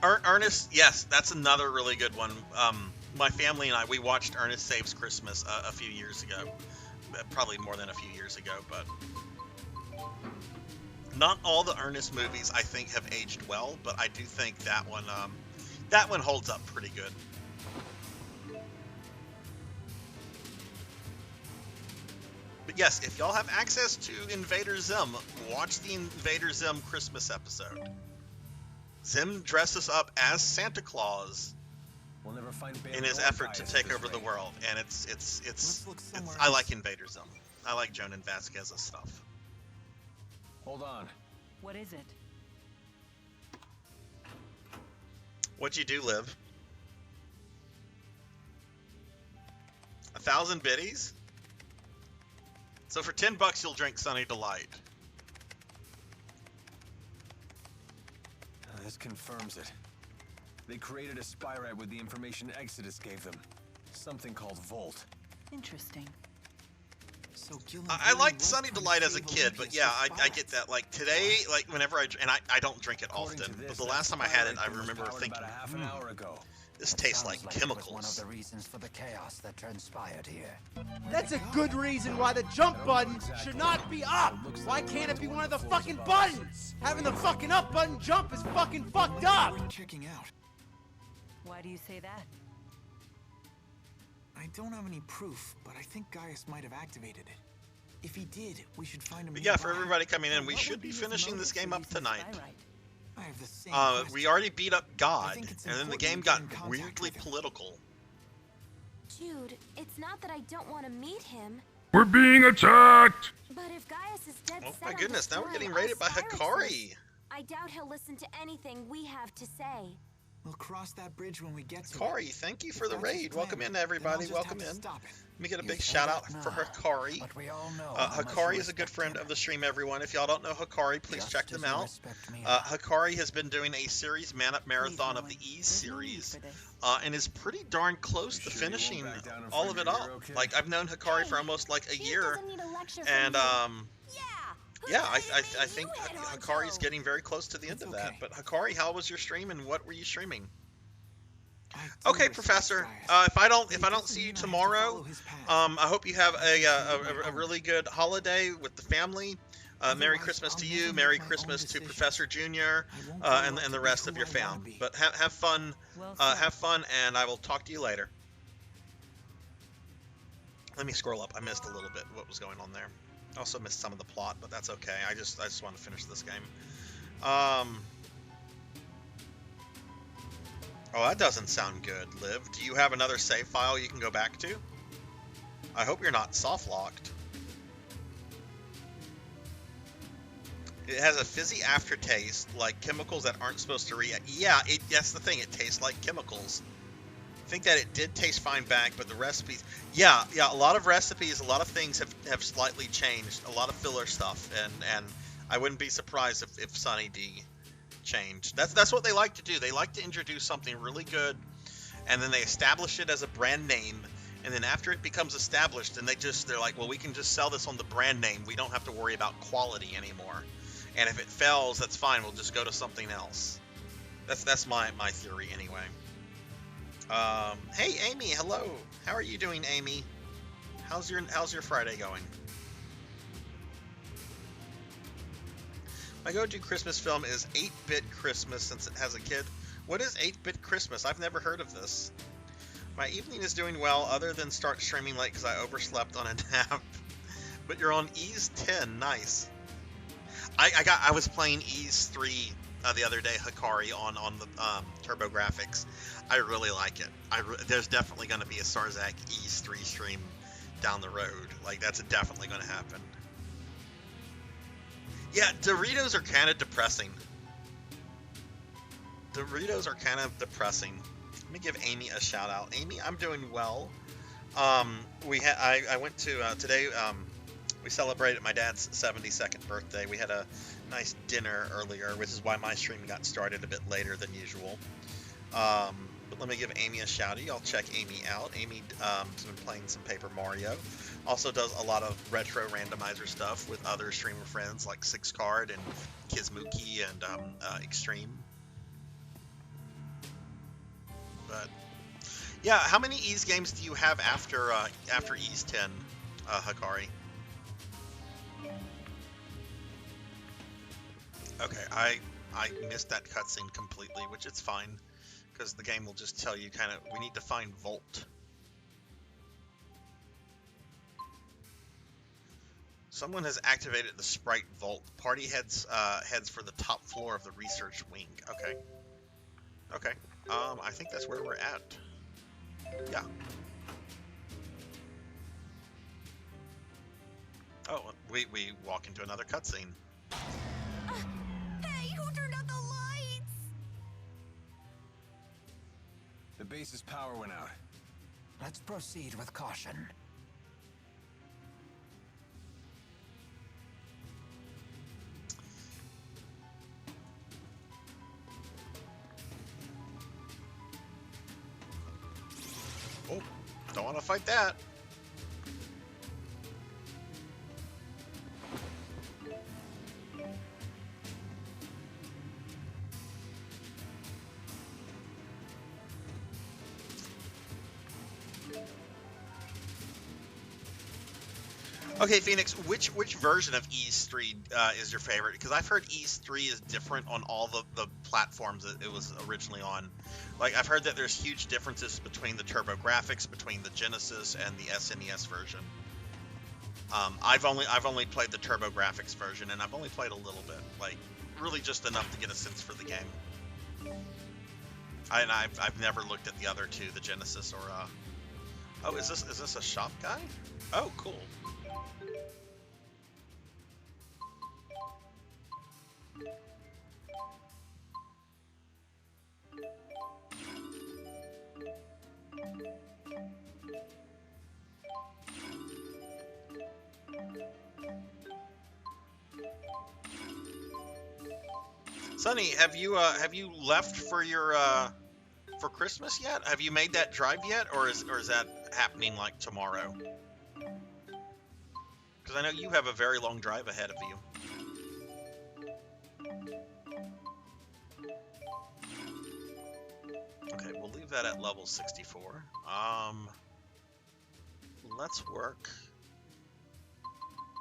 [SPEAKER 1] Ernest, yes, that's another really good one. My family and I, we watched Ernest Saves Christmas a few years ago. Probably more than a few years ago, but not all the Ernest movies I think have aged well, but I do think that one holds up pretty good. But yes, if y'all have access to Invader Zim, watch the Invader Zim Christmas episode. Zim dresses up as Santa Claus in his effort to take over the world, and it's I like Invader Zim. I like Jonan Vasquez's stuff.
[SPEAKER 6] Hold on.
[SPEAKER 5] What is it?
[SPEAKER 1] What'd you do, Liv? 1,000 biddies? So for $10 you'll drink Sunny Delight.
[SPEAKER 6] This confirms it. They created a spyrite with the information Exodus gave them. Something called Volt.
[SPEAKER 5] Interesting.
[SPEAKER 7] So
[SPEAKER 1] I liked Sunny Delight as a kid, but yeah, I get that. Like today, like whenever I don't drink it often, but the last time I had it, I remember thinking,
[SPEAKER 6] half an hour ago.
[SPEAKER 1] This tastes like chemicals.
[SPEAKER 3] One of the reasons for the chaos that transpired here.
[SPEAKER 10] That's a good reason why the jump button should not be up. Why can't it be one of the fucking buttons? Having the fucking up button jump is fucking fucked up.
[SPEAKER 7] Checking out.
[SPEAKER 5] Why do you say that?
[SPEAKER 7] I don't have any proof, but I think Gaius might have activated it. If he did, we should find him.
[SPEAKER 1] But yeah, for everybody coming in, we should be finishing this game up tonight.
[SPEAKER 7] I have the same
[SPEAKER 1] we already beat up God, and then the game got weirdly political.
[SPEAKER 2] Jude, it's not that I don't want to meet him.
[SPEAKER 13] We're being attacked!
[SPEAKER 2] But if Gaius is dead
[SPEAKER 1] Oh
[SPEAKER 2] set
[SPEAKER 1] my
[SPEAKER 2] on
[SPEAKER 1] goodness, now we're
[SPEAKER 2] destroying
[SPEAKER 1] getting raided by
[SPEAKER 2] us
[SPEAKER 1] Hikari.
[SPEAKER 2] I doubt he'll listen to anything we have to say.
[SPEAKER 7] We'll cross that bridge when we get to
[SPEAKER 1] Hikari,
[SPEAKER 7] it.
[SPEAKER 1] thank you for the raid. Welcome in, everybody. Welcome in. Let me get a big shout out for Hikari. Hikari is a good friend of the stream, everyone. If y'all don't know Hikari, please check them out. Hikari has been doing a series marathon of the Ease series, and is pretty darn close to finishing all of it up. Like I've known Hikari for almost like a year, and yeah, I think Hikari's getting very close to the end of that. But Hikari, how was your stream, and what were you streaming? Okay, Professor. If I don't see you tomorrow, I hope you have a really good holiday with the family. Merry Christmas to you. Merry Christmas to Professor Junior, and the rest of your fam. But have fun. Have fun, and I will talk to you later. Let me scroll up. I missed a little bit what was going on there. I also missed some of the plot, but that's okay. I just want to finish this game. Um. Oh, that doesn't sound good, Liv. Do you have another save file you can go back to? I hope you're not soft locked. It has a fizzy aftertaste, like chemicals that aren't supposed to react. Yeah, that's the thing. It tastes like chemicals. I think that it did taste fine back, but the recipes, yeah, a lot of recipes, a lot of things have slightly changed, a lot of filler stuff, and I wouldn't be surprised if Sunny D changed. That's what they like to do. They like to introduce something really good, and then they establish it as a brand name, and then after it becomes established, then they're like, well, we can just sell this on the brand name. We don't have to worry about quality anymore. And if it fails, that's fine. We'll just go to something else. That's my theory anyway. Hey Amy, hello. How are you doing, Amy? How's your Friday going? My go-to Christmas film is 8-Bit Christmas since it has a kid. What is 8-Bit Christmas? I've never heard of this. My evening is doing well, other than start streaming late because I overslept on a nap. But you're on Ease 10, nice. I was playing Ease 3 the other day, Hikari on the TurboGrafx. I really like it. There's definitely going to be a Sarzac Ease 3 stream down the road. Like, that's definitely going to happen. Yeah, Doritos are kind of depressing. Doritos are kind of depressing. Let me give Amy a shout out. Amy, I'm doing well. I went to today. We celebrated my dad's 72nd birthday. We had a nice dinner earlier, which is why my stream got started a bit later than usual. But let me give Amy a shout out. Y'all check Amy out. Amy has been playing some Paper Mario. Also does a lot of retro randomizer stuff with other streamer friends like Six Card and Kizmuki and Extreme. But yeah, how many Ease games do you have after Ease 10, Hikari? Okay, I missed that cutscene completely, which it's fine, because the game will just tell you kind of, we need to find Volt. Someone has activated the Sprite Vault. Party heads for the top floor of the research wing. Okay. Okay. I think that's where we're at. Yeah. Oh, we walk into another cutscene.
[SPEAKER 4] Hey, who turned out the lights?
[SPEAKER 6] The base's power went out.
[SPEAKER 3] Let's proceed with caution.
[SPEAKER 1] Oh, don't want to fight that. Okay, Phoenix, which version of Ease 3 is your favorite? Because I've heard Ease 3 is different on all the platforms that it was originally on. Like, I've heard that there's huge differences between the TurboGrafx, between the Genesis and the SNES version. I've only played the TurboGrafx version, and I've only played a little bit, like really just enough to get a sense for the game. I've never looked at the other two, the Genesis or oh, is this a shop guy? Oh, cool. Sonny, have you left for your for Christmas yet? Have you made that drive yet, or is that happening like tomorrow? Because I know you have a very long drive ahead of you. Okay, we'll leave that at level 64. Let's work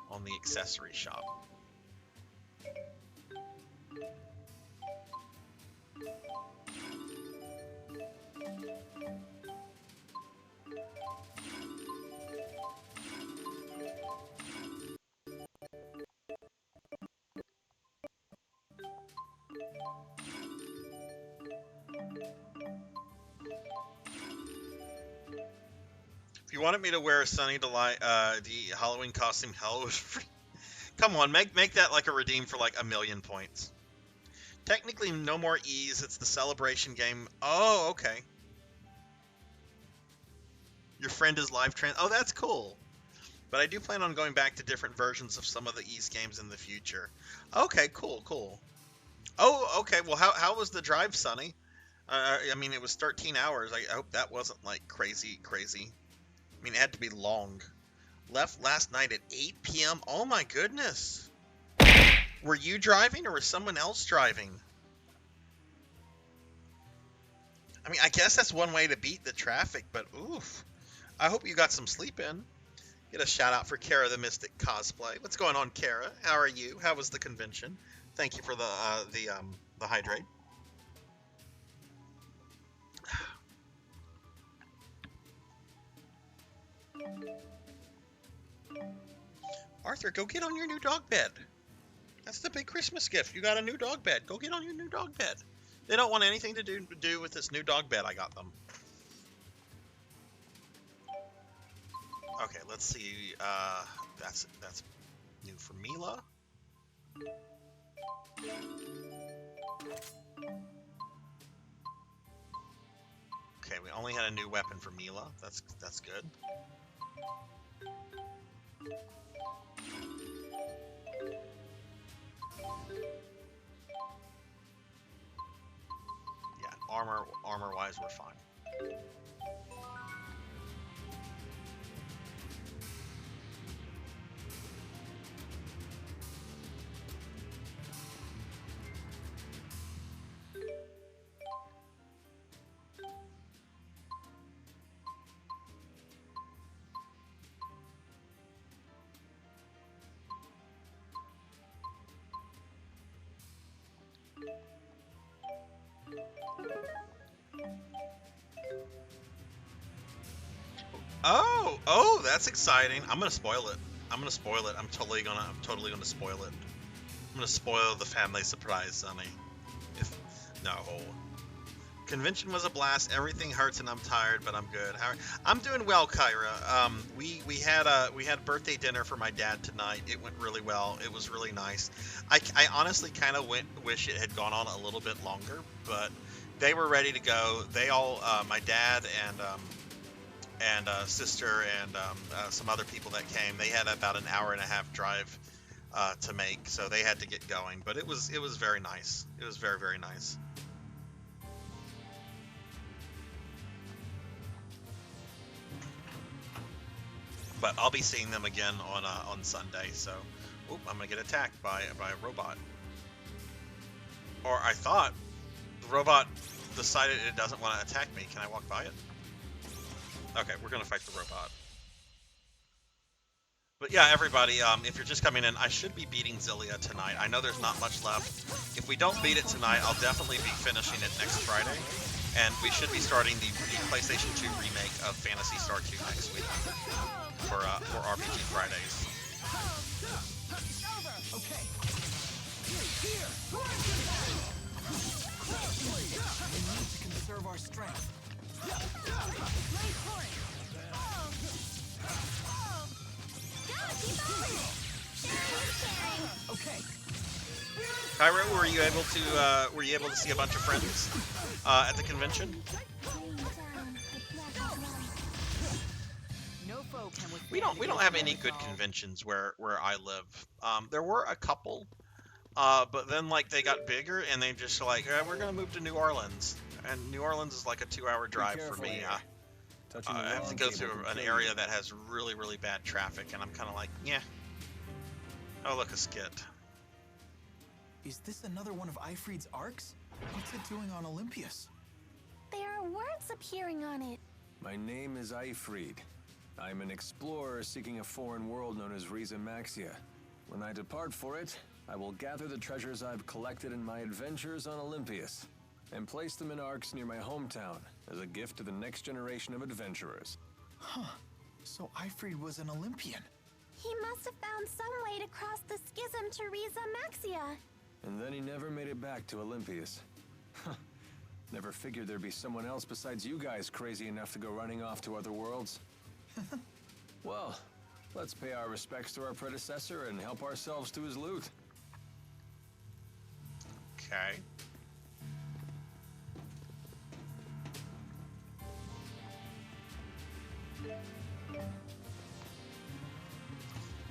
[SPEAKER 1] on the accessory shop. If you wanted me to wear Sunny Delight, the Halloween costume, hell was free. Come on, make that like a redeem for like 1,000,000 points. Technically, no more E's. It's the celebration game. Oh, okay. Your friend is live trans. Oh, that's cool. But I do plan on going back to different versions of some of the East games in the future. Okay, cool, cool. Oh, okay. Well, how was the drive, Sonny? I mean, it was 13 hours. I hope that wasn't like crazy. I mean, it had to be long. Left last night at 8 p.m. Oh my goodness. Were you driving or was someone else driving? I mean, I guess that's one way to beat the traffic, but oof. I hope you got some sleep in. Get a shout out for Kara the Mystic cosplay. What's going on, Kara? How are you? How was the convention? Thank you for the hydrate. Arthur, go get on your new dog bed. That's the big Christmas gift. You got a new dog bed. Go get on your new dog bed. They don't want anything to do with this new dog bed I got them. Okay, let's see. That's new for Mila. Okay, we only had a new weapon for Mila. That's good. Yeah, armor wise, we're fine. Oh, that's exciting. I'm gonna spoil it. I'm totally gonna spoil it. I'm gonna spoil the family surprise, Sonny. No. Convention was a blast. Everything hurts and I'm tired, but I'm good. I'm doing well, Kyra. We had birthday dinner for my dad tonight. It went really well. It was really nice. I honestly kind of wish it had gone on a little bit longer, but they were ready to go. They all, my dad and sister and some other people that came. They had about an hour and a half drive to make, so they had to get going. But it was very nice. It was very, very nice. But I'll be seeing them again on Sunday. So, I'm gonna get attacked by a robot. Or I thought the robot decided it doesn't want to attack me. Can I walk by it? Okay, we're gonna fight the robot. But yeah, everybody, if you're just coming in, I should be beating Xillia tonight. I know there's not much left. If we don't beat it tonight, I'll definitely be finishing it next Friday. And we should be starting the PlayStation 2 remake of Phantasy Star 2 next week for RPG Fridays.
[SPEAKER 3] Okay. We need to conserve our strength. Okay.
[SPEAKER 1] Kyra, were you able to see a bunch of friends at the convention? We don't have any good conventions where I live. There were a couple, but then like they got bigger and they just like we're gonna move to New Orleans, and New Orleans is like a 2-hour drive for me. I have to go through an area that has really, really bad traffic, and I'm kind of like, yeah. Oh, look, a skit.
[SPEAKER 7] Is this another one of Ifreed's arcs? What's it doing on Olympias?
[SPEAKER 2] There are words appearing on it.
[SPEAKER 6] My name is Ifreed. I'm an explorer seeking a foreign world known as Riza Maxia. When I depart for it, I will gather the treasures I've collected in my adventures on Olympias and place them in arcs near my hometown as a gift to the next generation of adventurers.
[SPEAKER 7] Huh. So Ifreed was an Olympian.
[SPEAKER 2] He must have found some way to cross the schism to Riza Maxia.
[SPEAKER 6] And then he never made it back to Olympias. Never figured there'd be someone else besides you guys crazy enough to go running off to other worlds. Well, let's pay our respects to our predecessor and help ourselves to his loot.
[SPEAKER 1] Okay.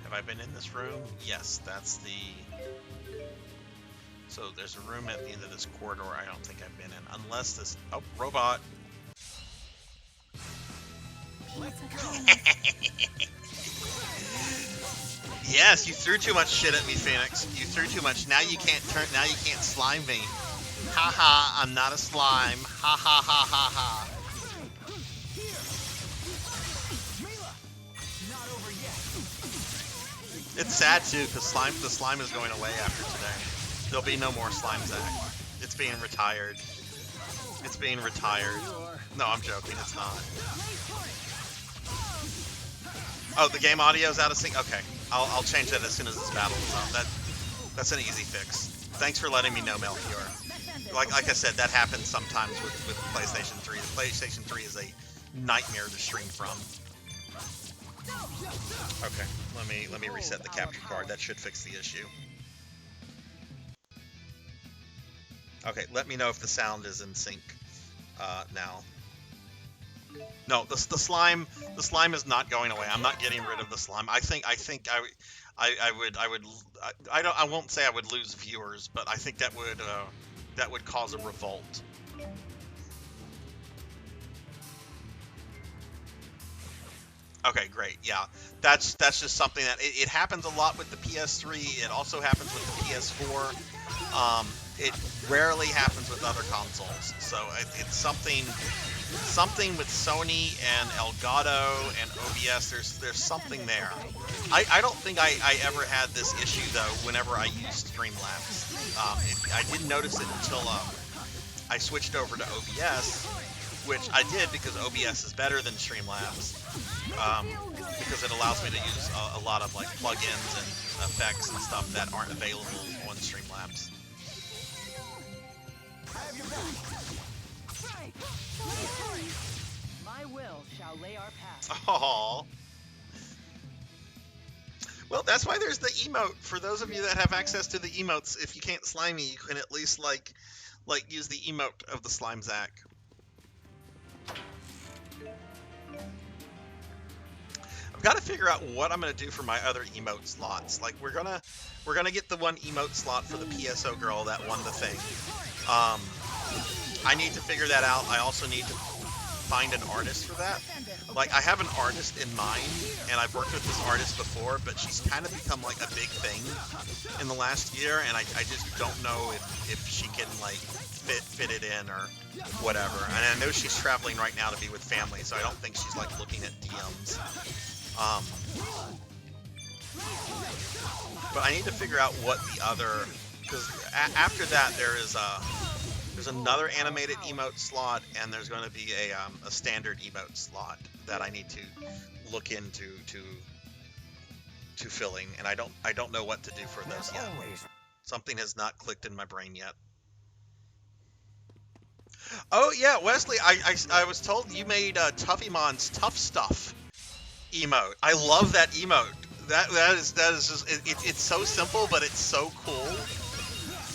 [SPEAKER 1] Have I been in this room? Yes, that's the... So there's a room at the end of this corridor I don't think I've been in. Unless this... Oh, robot! Yes, you threw too much shit at me, Phoenix. You threw too much. Now you can't turn... Now you can't slime me. Ha ha, I'm not a slime. Ha ha ha ha ha. It's sad too, because the slime is going away after today. There'll be no more slime Zac. It's being retired. It's being retired. No, I'm joking. It's not. Oh, the game audio is out of sync. Okay, I'll change that as soon as this battle is on. That's an easy fix. Thanks for letting me know, Melchior. Like I said, that happens sometimes with PlayStation 3. The PlayStation 3 is a nightmare to stream from. Okay, let me reset the capture card. That should fix the issue. Okay, let me know if the sound is in sync now. No, the slime is not going away. I'm not getting rid of the slime. I won't say I would lose viewers, but I think that would cause a revolt. Okay, great. Yeah, that's just something that it happens a lot with the PS3. It also happens with the PS4. It rarely happens with other consoles. So it's something with Sony and Elgato and OBS. There's something there. I don't think I ever had this issue though. Whenever I used Streamlabs, I didn't notice it until I switched over to OBS, which I did because OBS is better than Streamlabs. Because it allows me to use a lot of like plugins and effects and stuff that aren't available on Streamlabs.
[SPEAKER 5] My will shall lay our path.
[SPEAKER 1] Aww. Well, that's why there's the emote. For those of you that have access to the emotes, if you can't slime me, you can at least like use the emote of the slime Zac. I've got to figure out what I'm gonna do for my other emote slots. Like we're gonna get the one emote slot for the PSO girl that won the thing. I need to figure that out. I also need to find an artist for that. Like I have an artist in mind, and I've worked with this artist before, but she's kind of become like a big thing in the last year, and I just don't know if she can like fit it in or whatever. And I know she's traveling right now to be with family, so I don't think she's like looking at DMs. But I need to figure out what the other, because after that there's another animated emote slot, and there's going to be a standard emote slot that I need to look into to filling, and I don't know what to do for those yet. Something has not clicked in my brain yet. Oh yeah, Wesley, I was told you made Tuffymon's Tough Stuff emote. I love that emote. That is just it's so simple, but it's so cool.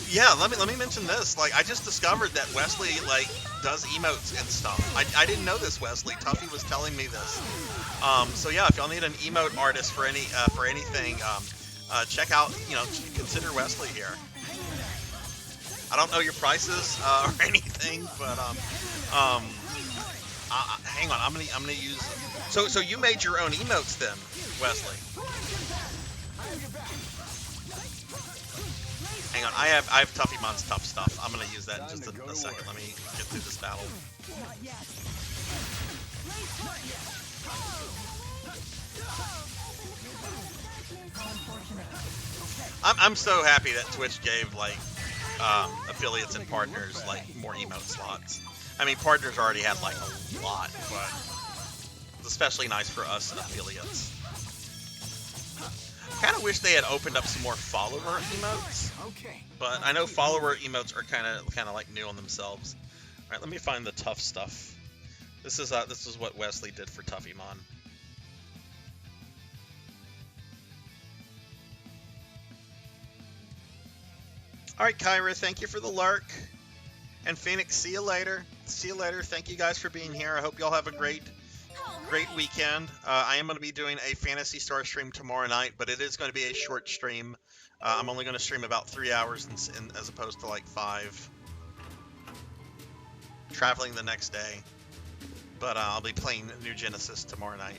[SPEAKER 1] Yeah, let me mention this. Like I just discovered that Wesley like does emotes and stuff. I didn't know this, Wesley. Tuffy was telling me this. So yeah, if y'all need an emote artist for anything, check out, consider Wesley here. I don't know your prices or anything, but hang on, I'm gonna use. So you made your own emotes then, Wesley? Hang on, I have Tuffymon's Tough Stuff. I'm gonna use that in just a second. Let me get through this battle. I'm so happy that Twitch gave like affiliates and partners like more emote slots. I mean, partners already had like a lot, but it's especially nice for us affiliates. kind of wish they had opened up some more follower emotes.
[SPEAKER 7] Okay.
[SPEAKER 1] But I know follower emotes are kind of like new on themselves. All right, let me find the tough stuff. This is what Wesley did for Tuffymon. All right, Kyra, thank you for the lurk. And Phoenix, see you later. See you later. Thank you guys for being here. I hope y'all have a great weekend. I am going to be doing a Phantasy Star stream tomorrow night, but it is going to be a short stream. I'm only going to stream about 3 hours as opposed to like 5. Traveling the next day. But I'll be playing New Genesis tomorrow night.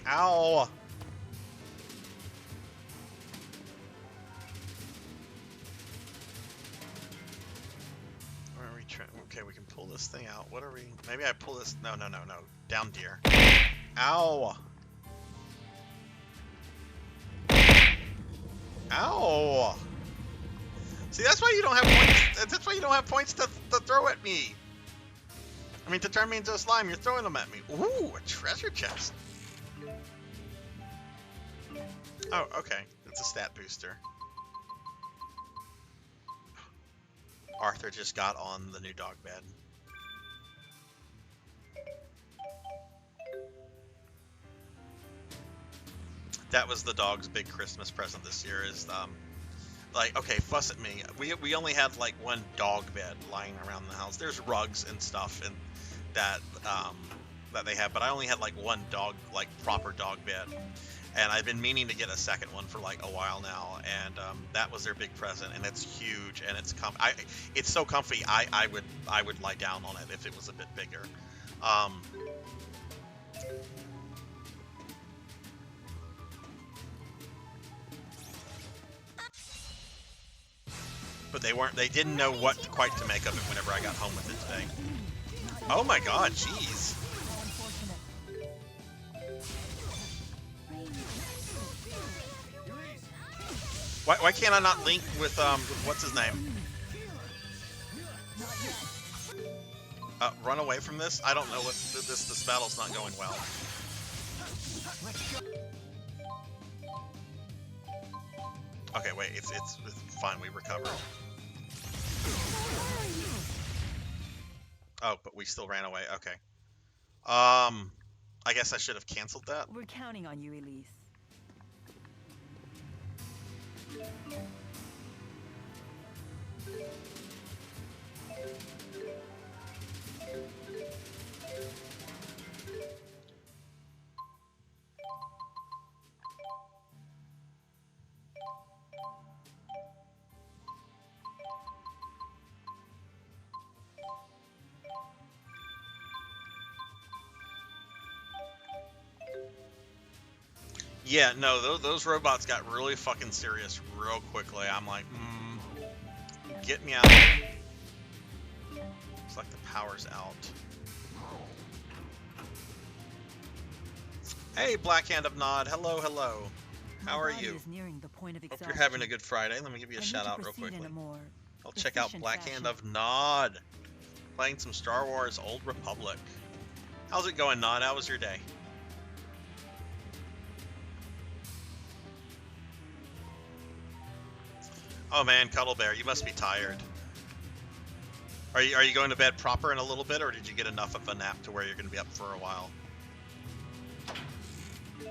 [SPEAKER 1] Ow! Where are we trying? Okay, we can pull this thing out. What are we? Maybe I pull this. No. Down, deer. Ow! Ow! See, that's why you don't have points. That's why you don't have points to throw at me. I mean, to turn me into a slime, you're throwing them at me. Ooh, a treasure chest. Oh, okay. It's a stat booster. Arthur just got on the new dog bed. That was the dog's big Christmas present this year is, like, okay, fuss at me. We only had, like, one dog bed lying around the house. There's rugs and stuff and that they have, but I only had, like, one dog, like, proper dog bed. And I've been meaning to get a second one for like a while now, and that was their big present, and it's huge, and it's so comfy. I would lie down on it if it was a bit bigger. But they didn't know what quite to make of it whenever I got home with it today. Oh my God, jeez. Why can't I not link with what's his name? Run away from this? I don't know what this battle's not going well. Okay, wait, it's fine. We recovered. Oh, but we still ran away. Okay. I guess I should have canceled that.
[SPEAKER 5] We're counting on you, Elise.
[SPEAKER 1] Yeah, no, those robots got really fucking serious real quickly. I'm like, get me out. It's like the power's out. Hey, Black Hand of Nod. Hello, hello. How are you? Hope you're having a good Friday. Let me give you a shout out real quickly. I'll check out Black Hand of Nod. Playing some Star Wars Old Republic. How's it going, Nod? How was your day? Oh man, Cuddle Bear, you must be tired. Are you going to bed proper in a little bit, or did you get enough of a nap to where you're going to be up for a while? Okay,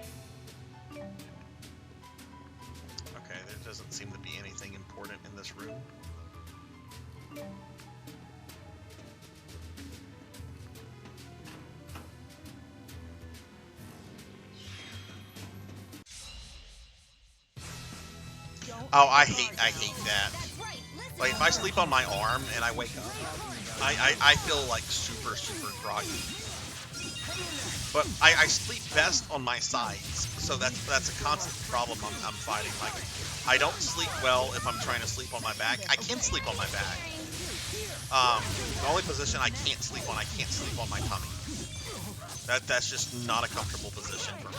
[SPEAKER 1] there doesn't seem to be anything important in this room. Oh, I hate that. Like, if I sleep on my arm and I wake up, I feel like super groggy. But I sleep best on my sides, so that's a constant problem I'm fighting. Like, I don't sleep well if I'm trying to sleep on my back. I can sleep on my back. The only position I can't sleep on my tummy. That's just not a comfortable position for me.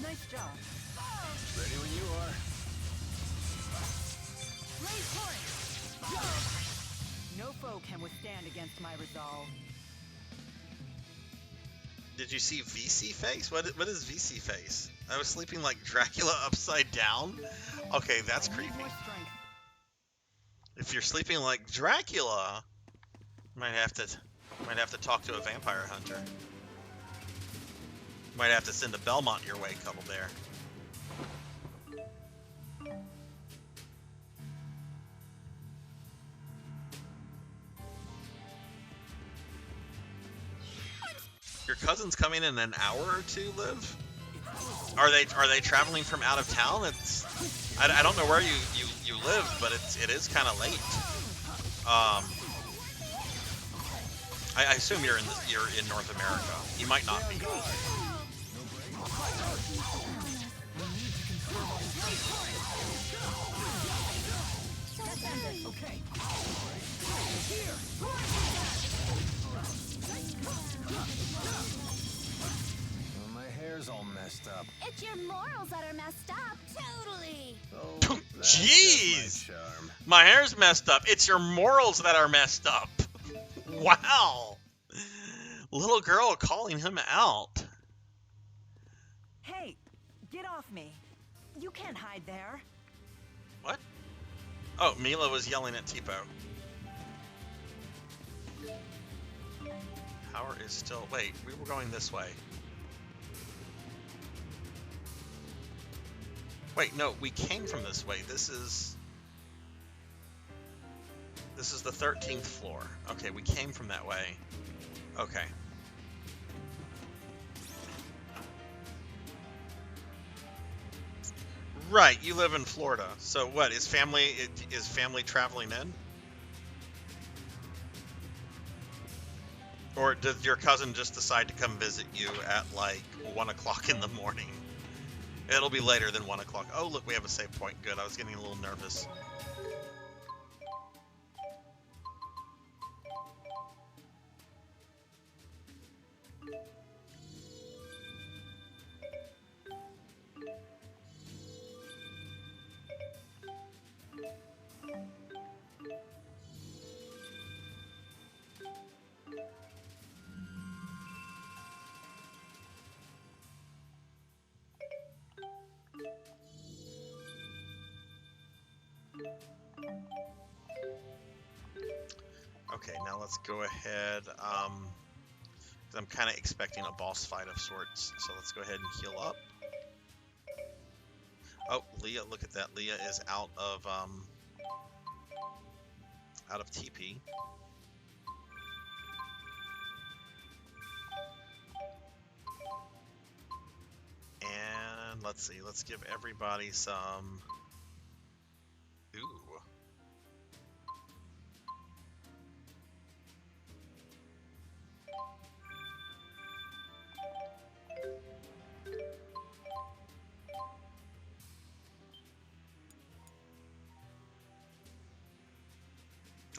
[SPEAKER 5] Nice job.
[SPEAKER 6] Ready when you are.
[SPEAKER 5] No foe can withstand against my resolve.
[SPEAKER 1] Did you see VC face? What is VC face? I was sleeping like Dracula upside down? Okay, that's creepy. If you're sleeping like Dracula, might have to talk to a vampire hunter. Might have to send a Belmont your way, couple there. Your cousin's coming in an hour or two, Liv? Are they traveling from out of town? I don't know where you live, but it is kind of late. I assume you're in North America. You might not be.
[SPEAKER 3] Okay.
[SPEAKER 6] Well, my hair's all messed up.
[SPEAKER 2] It's your morals that are messed up.
[SPEAKER 4] Totally.
[SPEAKER 6] Oh,
[SPEAKER 1] Jeez! My hair's messed up. It's your morals that are messed up. Wow. Little girl calling him out.
[SPEAKER 5] Hey, get off me. You can't hide there.
[SPEAKER 1] What? Oh, Mila was yelling at Tipo. Power is still... Wait, we were going this way. Wait, no, we came from this way. This is the 13th floor. Okay, we came from that way. Okay. Right, you live in Florida. So what, is family traveling in? Or does your cousin just decide to come visit you at like 1 o'clock in the morning? It'll be later than 1 o'clock. Oh, look, we have a save point. Good, I was getting a little nervous. Okay, now let's go ahead. I'm kind of expecting a boss fight of sorts, so let's go ahead and heal up. Oh, Leah, look at that. Leah is out of TP. And let's see. Let's give everybody some. Ooh.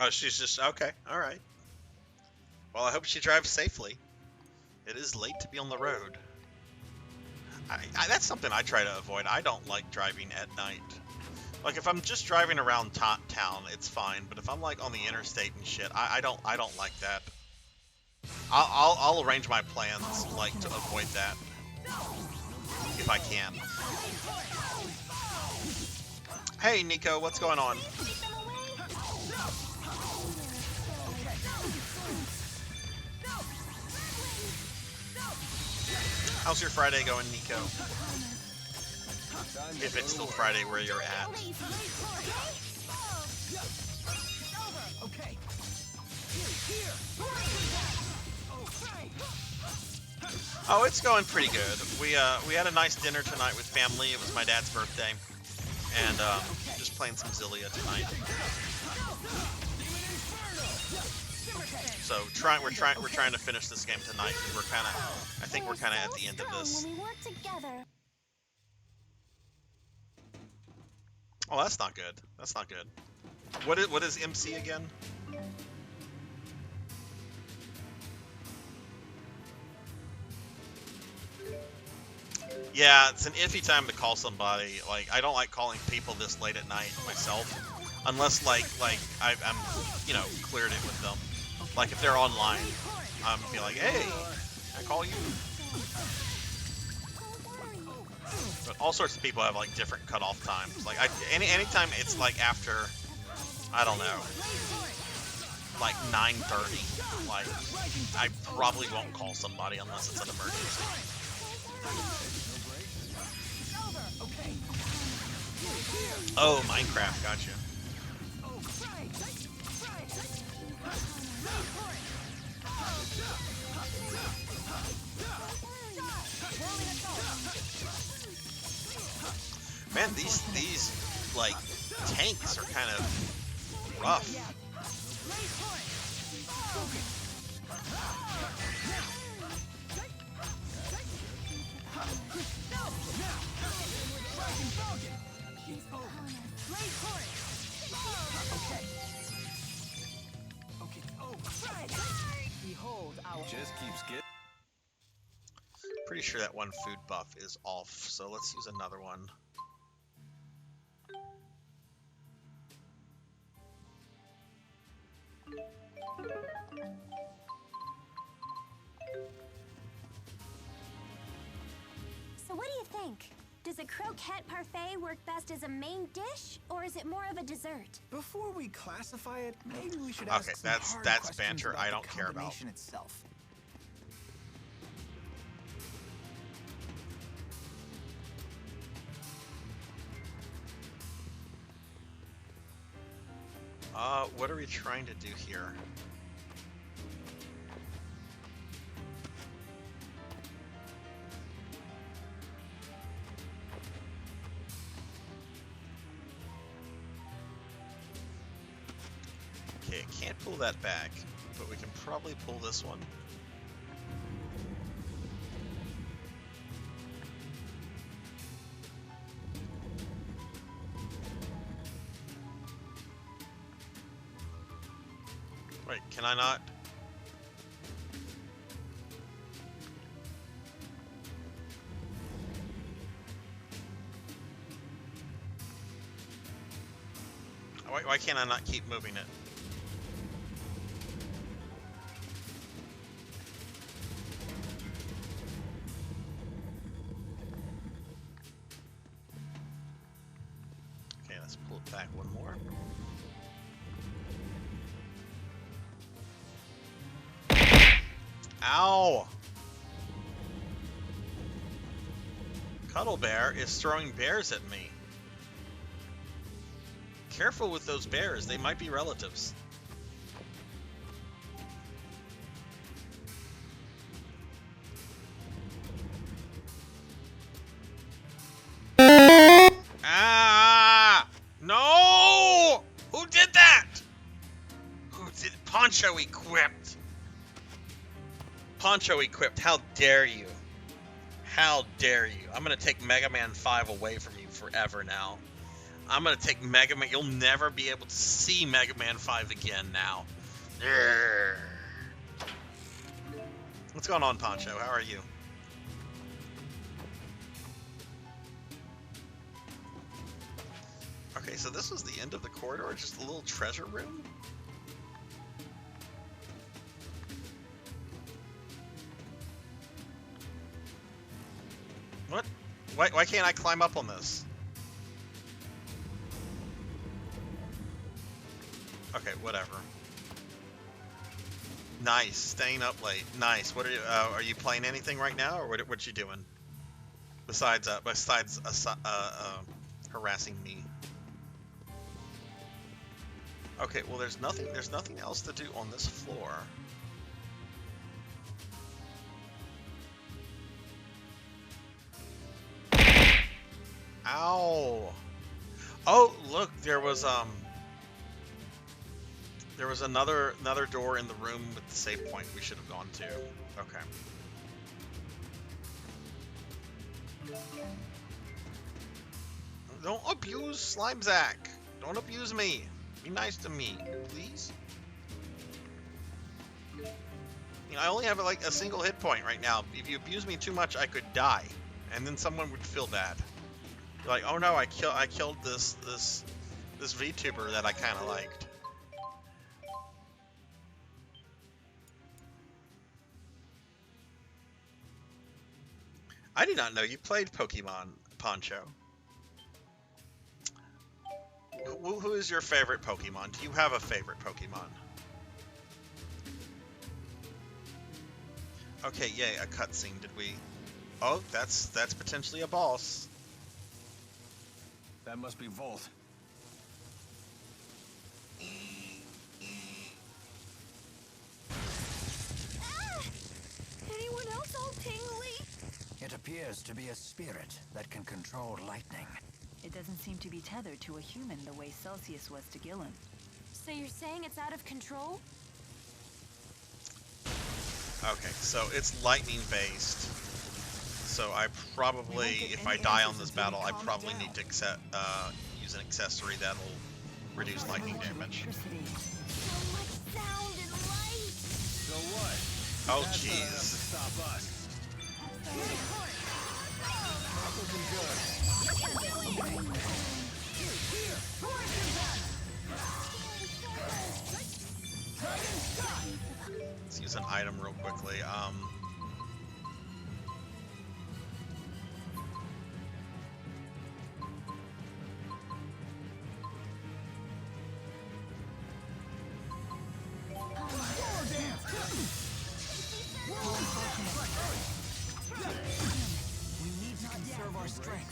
[SPEAKER 1] Oh, she's just, okay, alright. Well, I hope she drives safely. It is late to be on the road. That's something I try to avoid. I don't like driving at night. Like, if I'm just driving around town, it's fine. But if I'm, like, on the interstate and shit, I don't like that. I'll arrange my plans, like, to avoid that. If I can. Hey, Nico, what's going on? How's your Friday going, Nico? If it's still Friday where you're at. Oh, it's going pretty good. We had a nice dinner tonight with family. It was my dad's birthday, and just playing some Xillia tonight. So we're trying to finish this game tonight because I think we're kind of at the end of this. Oh, that's not good. That's not good. What is MC again? Yeah, it's an iffy time to call somebody. Like, I don't like calling people this late at night myself. unless like I'm you know cleared it with them. Like if they're online, I'm be like, hey, I call you. But all sorts of people have like different cutoff times. Like anytime it's like after, I don't know, like 9:30. Like I probably won't call somebody unless it's an emergency. Oh, Minecraft, gotcha. Man, these like tanks are kind of rough.
[SPEAKER 6] Just keeps getting.
[SPEAKER 1] Pretty sure that one food buff is off, so let's use another one.
[SPEAKER 2] So what do you think? Does a croquette parfait work best as a main dish, or is it more of a dessert?
[SPEAKER 7] Before we classify it, maybe we should ask
[SPEAKER 1] Okay,
[SPEAKER 7] some hard
[SPEAKER 1] that's
[SPEAKER 7] questions
[SPEAKER 1] banter
[SPEAKER 7] about
[SPEAKER 1] I
[SPEAKER 7] the
[SPEAKER 1] don't care about.
[SPEAKER 7] combination itself.
[SPEAKER 1] What are we trying to do here? Okay, can't pull that back, but we can probably pull this one. Wait, can I not? Why can't I not keep moving it? Okay, let's pull it back one more. Ow! Cuddle Bear is throwing bears at me. Careful with those bears, they might be relatives. Ah! No! Who did that? Who did Poncho equipped? Poncho equipped, how dare you? How dare you? I'm gonna take Mega Man 5 away from you forever now. I'm gonna take Mega Man. You'll never be able to see Mega Man 5 again now. Urgh. What's going on, Poncho? How are you? Okay, so this was the end of the corridor, just a little treasure room? What? Why can't I climb up on this? Okay, whatever. Nice, staying up late. Nice. What are you playing anything right now, or what you doing? Besides harassing me. Okay, well there's nothing else to do on this floor. Ow. Oh, look, there was another door in the room with the save point we should have gone to. Okay. Don't abuse Slimezac. Don't abuse me. Be nice to me, please. You know, I only have like a single hit point right now. If you abuse me too much, I could die, and then someone would feel bad. You're like, oh no, I killed this this VTuber that I kind of liked. I did not know you played Pokemon, Poncho. Who is your favorite Pokemon? Do you have a favorite Pokemon? Okay, yay, a cutscene. Did we... Oh, that's potentially a boss.
[SPEAKER 6] That must be Volt.
[SPEAKER 4] Anyone else all tingly?
[SPEAKER 3] It appears to be a spirit that can control lightning.
[SPEAKER 5] It doesn't seem to be tethered to a human the way Celsius was to Gillen.
[SPEAKER 2] So you're saying it's out of control?
[SPEAKER 1] Okay, so it's lightning based. So I probably, if I die on this battle, I probably need to use an accessory that'll reduce lightning damage.
[SPEAKER 4] So much sound and light.
[SPEAKER 6] So what?
[SPEAKER 1] Oh,
[SPEAKER 6] That's not enough to
[SPEAKER 1] jeez.
[SPEAKER 6] stop us.
[SPEAKER 1] Let's use an item real quickly.
[SPEAKER 8] We need to conserve our strength.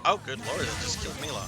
[SPEAKER 1] Oh, good lord, that just killed Mila.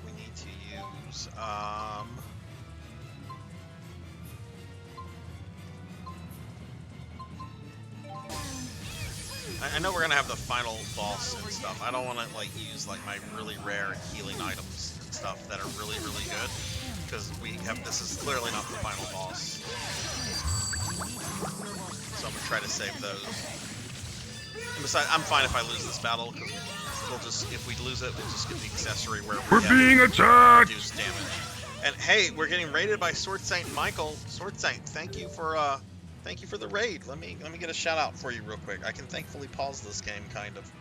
[SPEAKER 1] We need to use, I know we're gonna have the final boss and stuff. I don't want to like use like my really rare healing items and stuff that are really good, because this is clearly not the final boss. So I'm gonna try to save those. And besides, I'm fine if I lose this battle, because if we lose it, we'll just get the accessory where
[SPEAKER 13] We're being attacked!
[SPEAKER 1] Reduced damage. And hey, we're getting raided by Sword Saint Michael. Sword Saint, thank you for the raid. Let me get a shout out for you real quick. I can thankfully pause this game, kind of.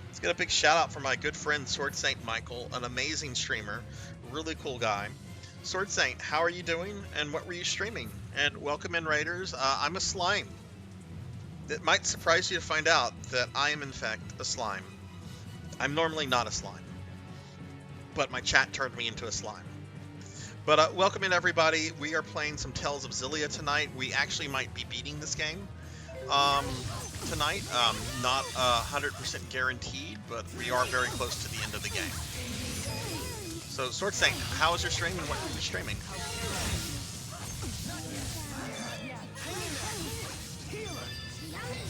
[SPEAKER 1] Let's get a big shout out for my good friend Sword Saint Michael, an amazing streamer, really cool guy. Sword Saint, how are you doing, and what were you streaming? And welcome in, raiders. I'm a slime. It might surprise you to find out that I am in fact a slime. I'm normally not a slime, but my chat turned me into a slime. But welcome in, everybody. We are playing some Tales of Xillia tonight. We actually might be beating this game tonight. Not 100% guaranteed, but we are very close to the end of the game. So, Sword Saint, how was your stream and what were you streaming?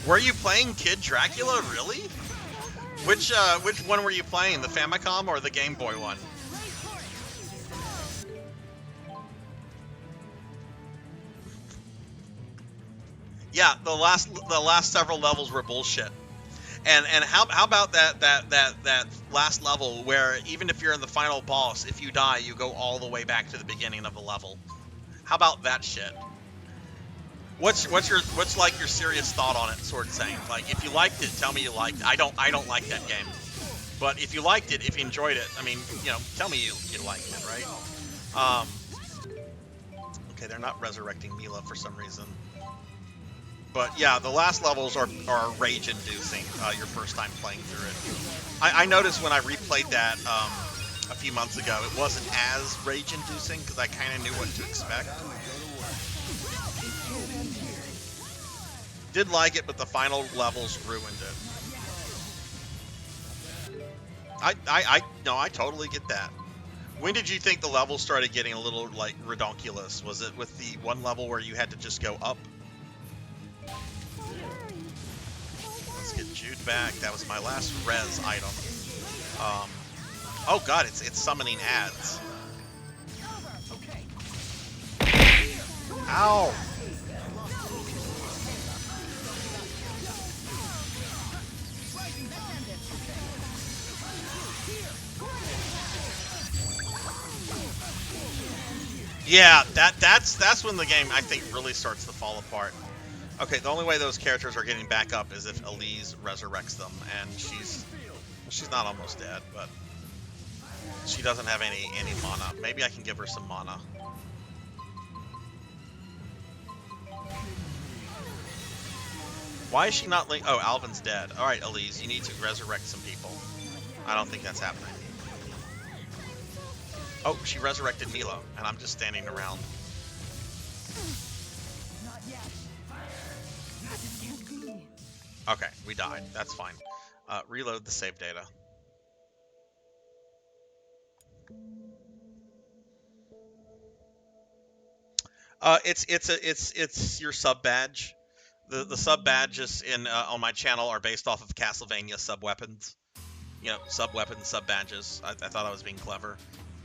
[SPEAKER 1] Were you playing Kid Dracula, really? Which one were you playing, the Famicom or the Game Boy one? Yeah, the last several levels were bullshit. And how about that last level where even if you're in the final boss, if you die, you go all the way back to the beginning of the level? How about that shit? What's like your serious thought on it, Sword Saint? Like, if you liked it, tell me you liked it. I don't like that game. But if you liked it, if you enjoyed it, I mean, you know, tell me you liked it, right? Okay, they're not resurrecting Mila for some reason. But yeah, the last levels are rage-inducing your first time playing through it. I noticed when I replayed that a few months ago, it wasn't as rage-inducing because I kind of knew what to expect. Did like it, but the final levels ruined it. No, I totally get that. When did you think the levels started getting a little, like, redonkulous? Was it with the one level where you had to just go up? Let's get Jude back. That was my last res item. Oh god, it's summoning ads. Ow! Yeah, that's when the game, I think, really starts to fall apart. Okay, the only way those characters are getting back up is if Elise resurrects them, and she's not almost dead, but she doesn't have any mana. Maybe I can give her some mana. Why is she not linked? Oh, Alvin's dead. All right, Elise, you need to resurrect some people. I don't think that's happening. Oh, she resurrected Milo, and I'm just standing around. Okay, we died. That's fine. Reload the save data. It's your sub badge. The sub badges in on my channel are based off of Castlevania sub weapons. You know, sub weapons, sub badges. I thought I was being clever,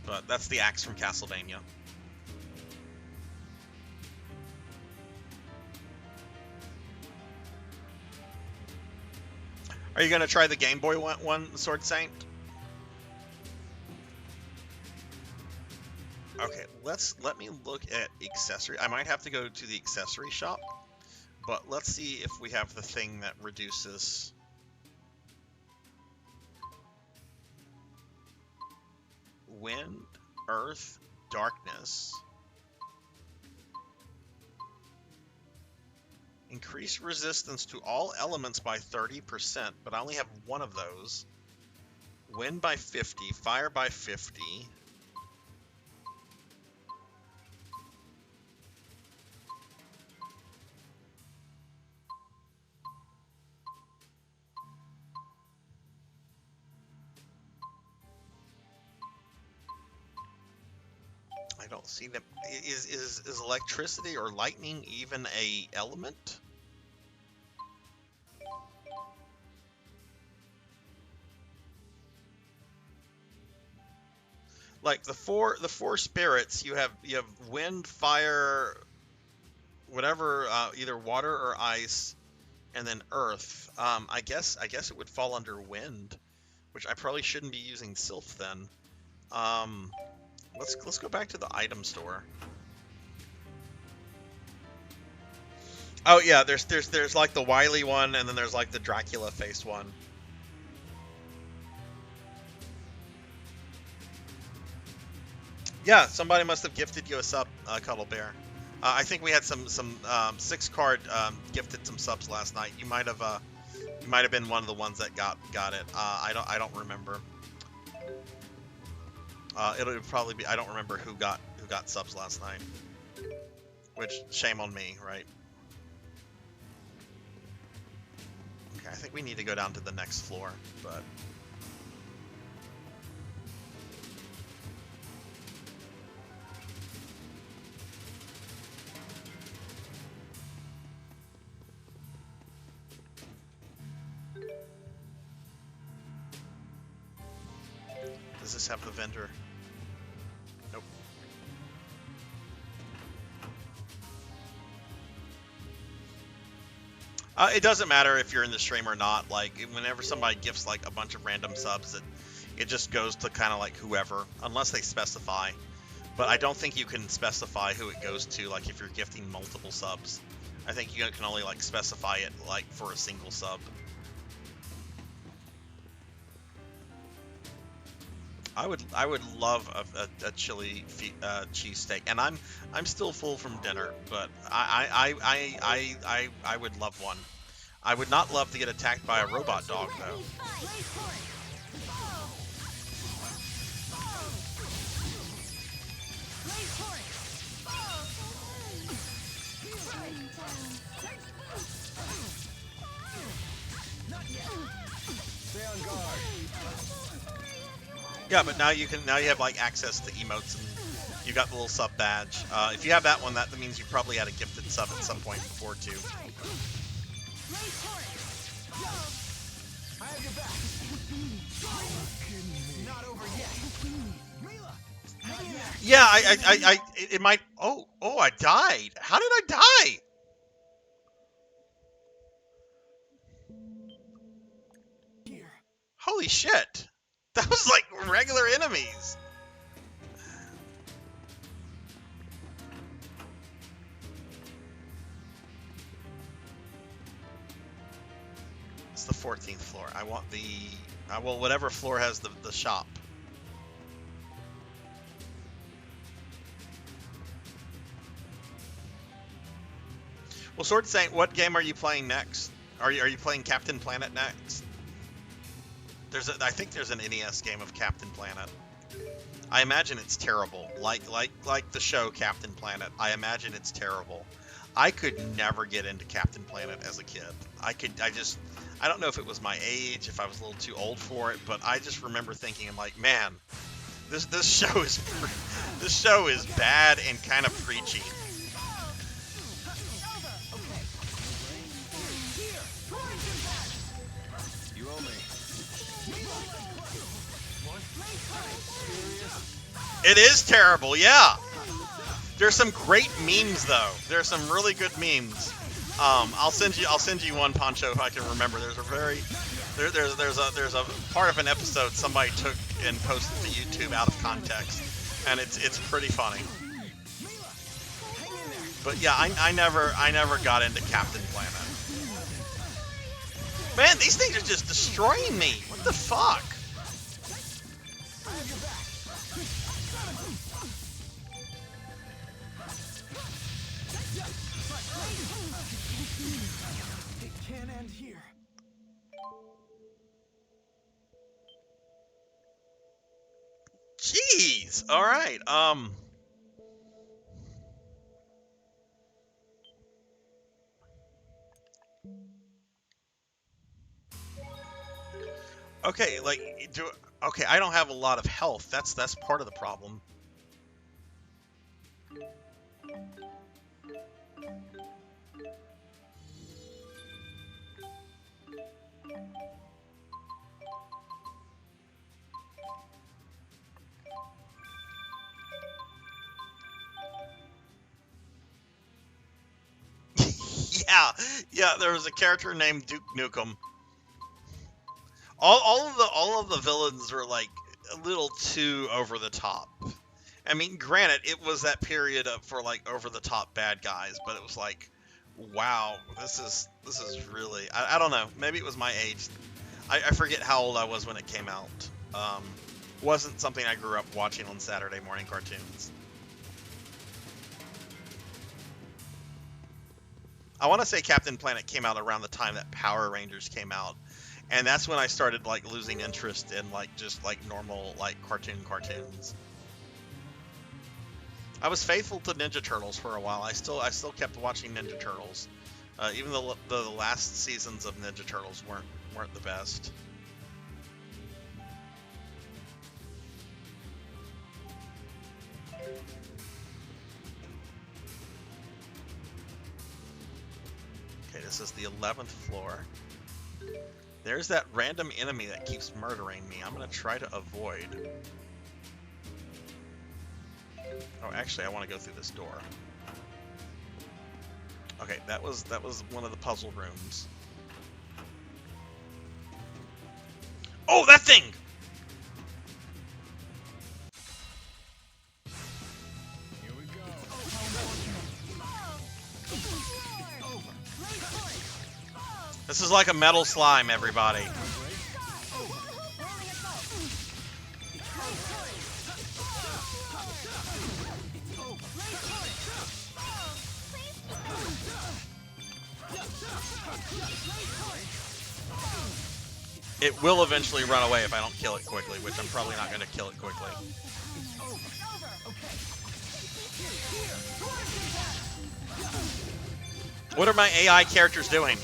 [SPEAKER 1] but that's the axe from Castlevania. Are you gonna try the Game Boy one, Sword Saint? Okay, let me look at accessory. I might have to go to the accessory shop, but let's see if we have the thing that reduces. Wind, earth, darkness. Increase resistance to all elements by 30%, but I only have one of those. Wind by 50, fire by 50. I don't see them. Is electricity or lightning even a element? Like the four spirits, you have wind, fire, whatever, either water or ice, and then earth. I guess it would fall under wind, which I probably shouldn't be using Sylph then. Let's go back to the item store. Oh yeah, there's like the Wily one, and then there's like the Dracula face one. Yeah, somebody must have gifted you a sub, Cuddle Bear. I think we had some 6-card gifted some subs last night. You might have been one of the ones that got it. I don't remember. It'll probably be, I don't remember who got subs last night. Which, shame on me, right? Okay, I think we need to go down to the next floor, but. Does this have the vendor? Nope. It doesn't matter if you're in the stream or not. Like, whenever somebody gifts like a bunch of random subs, it just goes to kind of like whoever, unless they specify. But I don't think you can specify who it goes to, like if you're gifting multiple subs. I think you can only like specify it like for a single sub. I would love a chili cheesesteak, and I'm still full from dinner, but I would love one. I would not love to get attacked by a robot dog though.
[SPEAKER 6] Stay on guard.
[SPEAKER 1] Yeah, but now you have like access to emotes, and you got the little sub badge. If you have that one, that means you probably had a gifted sub at some point before too.
[SPEAKER 7] I have your back. Not over yet.
[SPEAKER 1] Yeah, it might. Oh, I died. How did I die? Holy shit. That was like regular enemies. It's the 14th floor. I want the... well, whatever floor has the shop. Well, Sword saying, what game are you playing next? Are you playing Captain Planet next? I think there's an NES game of Captain Planet. I imagine it's terrible, like the show Captain Planet. I imagine it's terrible. I could never get into Captain Planet as a kid. I don't know if it was my age, if I was a little too old for it, but I just remember thinking, I'm like, man, this show is bad and kind of preachy.
[SPEAKER 6] You owe me.
[SPEAKER 1] It is terrible, yeah. There's some great memes though. There's some really good memes. I'll send you one, Poncho, if I can remember. There's a part of an episode somebody took and posted to YouTube out of context, and it's pretty funny. But yeah, I never got into Captain Planet. Man, these things are just destroying me. What the fuck?
[SPEAKER 7] It can't end here.
[SPEAKER 1] Jeez. All right. Okay, okay, I don't have a lot of health. That's part of the problem. Yeah, there was a character named Duke Nukem. All of the villains were like a little too over the top. I mean, granted, it was that period for like over the top bad guys, but it was like, wow, this is really, I don't know, maybe it was my age. I forget how old I was when it came out. Wasn't something I grew up watching on Saturday morning cartoons. I want to say Captain Planet came out around the time that Power Rangers came out, and that's when I started like losing interest in like just like normal like cartoons. I was faithful to Ninja Turtles for a while. I still kept watching Ninja Turtles, even though the last seasons of Ninja Turtles weren't the best. Okay, this is the 11th floor. There's that random enemy that keeps murdering me. I'm gonna try to avoid. Oh, actually, I want to go through this door. Okay, that was one of the puzzle rooms. Oh, that thing!
[SPEAKER 6] Here we go.
[SPEAKER 1] This is like a metal slime, everybody. It will eventually run away if I don't kill it quickly, which I'm probably not going to kill it quickly. What are my AI characters doing?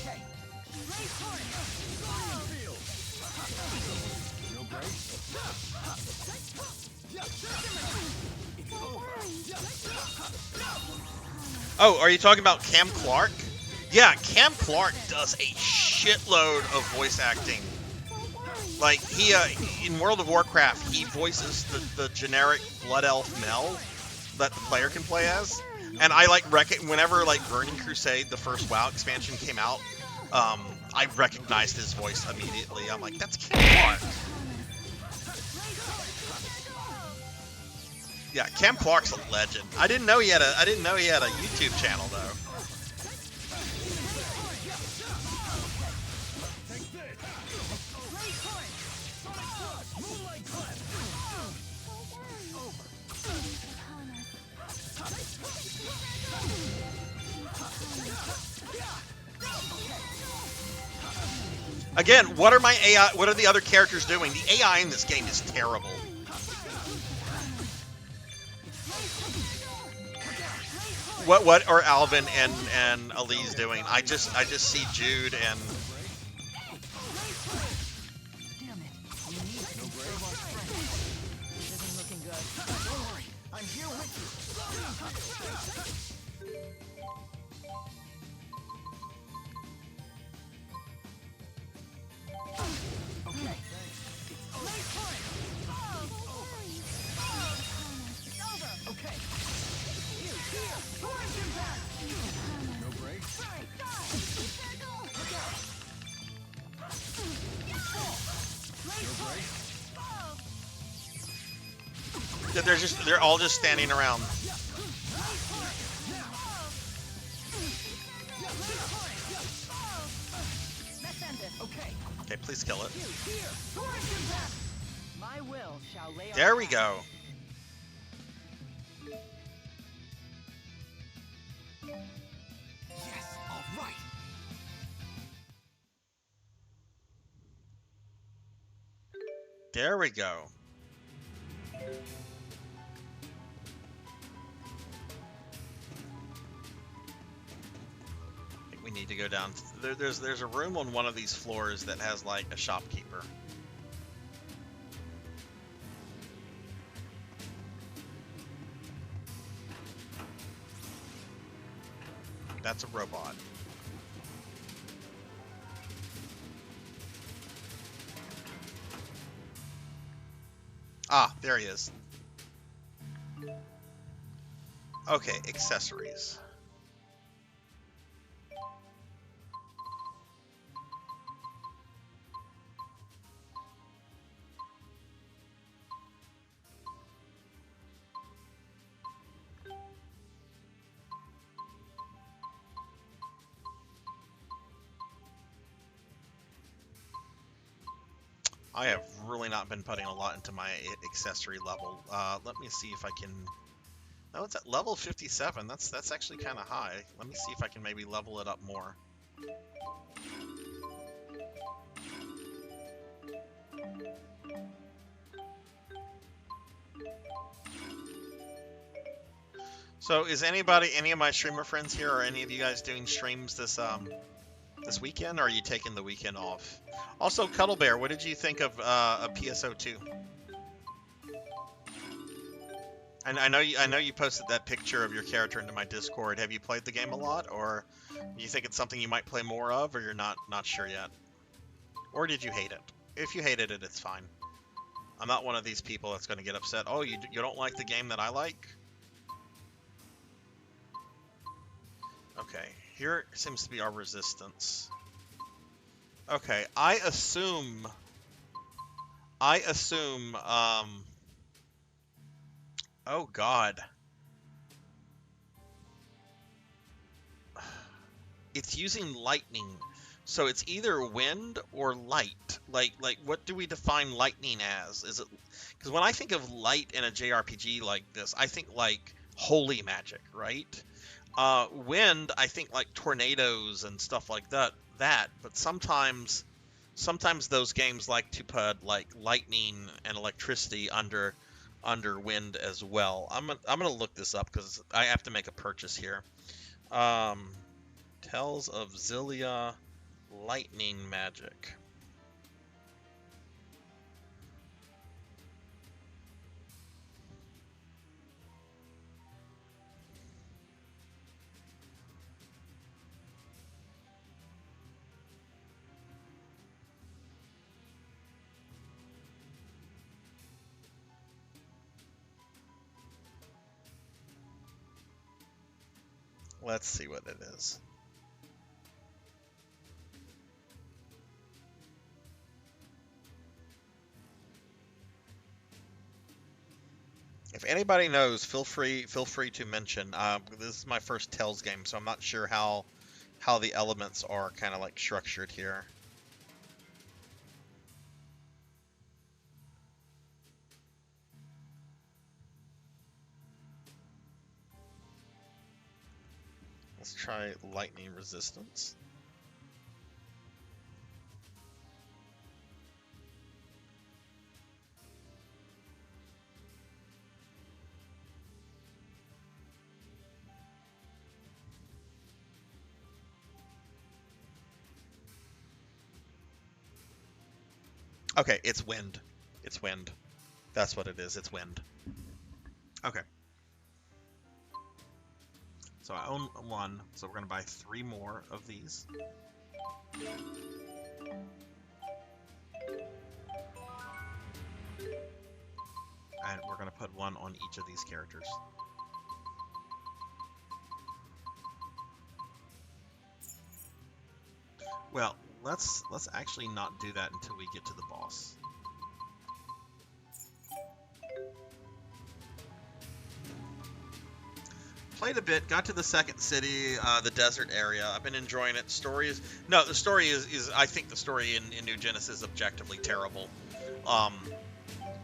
[SPEAKER 1] Oh, are you talking about Cam Clark? Yeah, Cam Clark does a shitload of voice acting. Like, he, in World of Warcraft, he voices the generic Blood Elf Mel that the player can play as. And I, like, whenever, like, Burning Crusade, the first WoW expansion, came out, I recognized his voice immediately. I'm like, that's Cam Clark. Yeah, Cam Clark's a legend. I didn't know he had a YouTube channel, though. Again, what are my AI? What are the other characters doing? The AI in this game is terrible. What are Alvin and Elise doing? I just see Jude and.
[SPEAKER 5] Damn it! You need to conserve our strength. This isn't looking good. Don't worry, I'm here with you. Okay. Okay.
[SPEAKER 6] No break?
[SPEAKER 1] They're all just standing around. Okay, please kill it.
[SPEAKER 5] My will shall lay
[SPEAKER 1] There we go.
[SPEAKER 9] Yes, all right.
[SPEAKER 1] There we go. I think we need to go down. There's a room on one of these floors that has like a shopkeeper. That's a robot. Ah, there he is. Okay, accessories. I have really not been putting a lot into my accessory level. Let me see if I can... No, it's at level 57. That's actually kind of high. Let me see if I can maybe level it up more. So is any of my streamer friends here, or any of you guys doing streams this weekend, or are you taking the weekend off? Also, Cuddle Bear, what did you think of PSO2? And I know you posted that picture of your character into my Discord. Have you played the game a lot, or do you think it's something you might play more of, or you're not sure yet? Or did you hate it? If you hated it, it's fine. I'm not one of these people that's going to get upset. Oh, you don't like the game that I like? Okay, here seems to be our resistance. Okay, I assume, oh God. It's using lightning. So it's either wind or light. Like what do we define lightning as? Is it, because when I think of light in a JRPG like this, I think like holy magic, right? Wind, I think like tornadoes and stuff like that. But sometimes those games like to put like lightning and electricity under wind as well. I'm gonna look this up because I have to make a purchase here. Um, Tales of Xillia lightning magic. Let's see what it is. If anybody knows, feel free to mention. This is my first Tales game, so I'm not sure how the elements are kind of like structured here. Let's try lightning resistance. Okay, it's wind. It's wind. That's what it is. It's wind. Okay. So I own one, so we're going to buy 3 more of these. And we're going to put 1 on each of these characters. Well, let's actually not do that until we get to the boss. Played a bit, got to the second city, the desert area. I've been enjoying it. The story is I think the story in New Genesis is objectively terrible.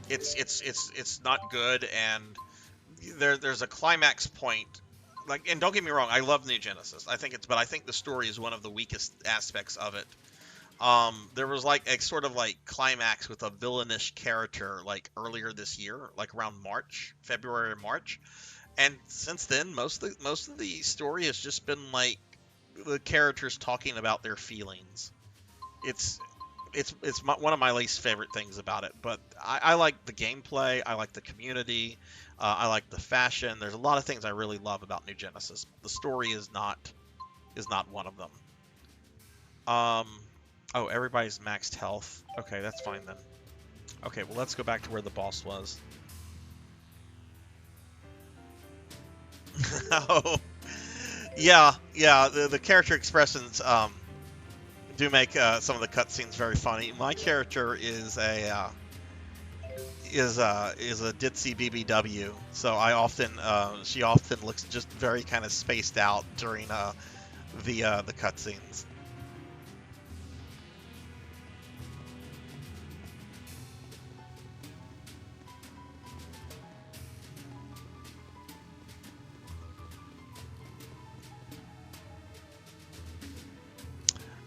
[SPEAKER 1] It's not good, and there's a climax point. Like, and don't get me wrong, I love New Genesis. But I think the story is one of the weakest aspects of it. There was like a sort of like climax with a villainish character like earlier this year, like around February or March. And since then, most of the story has just been like the characters talking about their feelings. It's one of my least favorite things about it. But I like the gameplay. I like the community. I like the fashion. There's a lot of things I really love about New Genesis. The story is not one of them. Oh, everybody's maxed health. Okay, that's fine then. Okay, well let's go back to where the boss was. Oh, yeah. The character expressions do make some of the cutscenes very funny. My character is a ditzy BBW, so she often looks just very kind of spaced out during the cutscenes.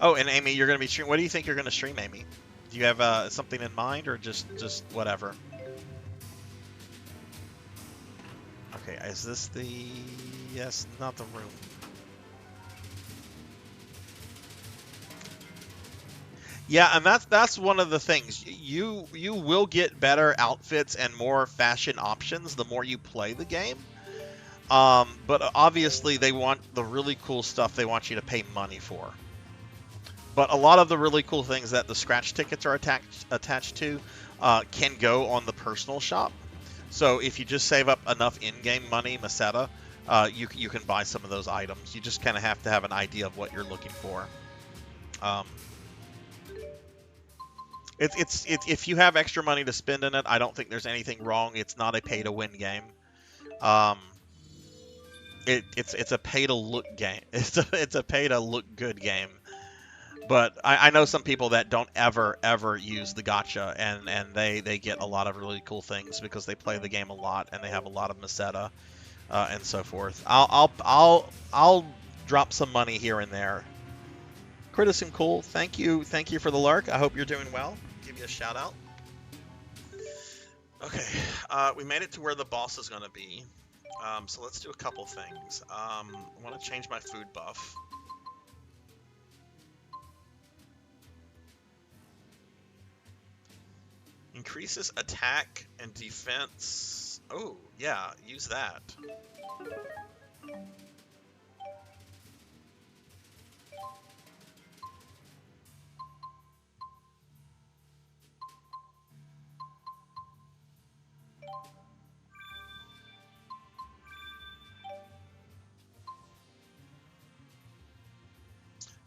[SPEAKER 1] Oh, and Amy, you're going to be streaming. What do you think you're going to stream, Amy? Do you have something in mind, or just whatever? Okay, is this the... Yes, not the room. Yeah, and that's one of the things. You will get better outfits and more fashion options the more you play the game. But obviously they want the really cool stuff they want you to pay money for. But a lot of the really cool things that the scratch tickets are attached to can go on the personal shop. So if you just save up enough in-game money, Meseta, you can buy some of those items. You just kind of have to have an idea of what you're looking for. If you have extra money to spend in it, I don't think there's anything wrong. It's not a pay-to-win game. It's a pay-to-look game. It's a pay-to-look-good game. But I know some people that don't ever use the gacha, and they get a lot of really cool things because they play the game a lot and they have a lot of Meseta. and so forth. I'll drop some money here and there. Criticism cool. Thank you for the lark. I hope you're doing well. Give you a shout out. Okay, we made it to where the boss is going to be. So let's do a couple things. I want to change my food buff. Increases attack and defense. Oh, yeah, use that.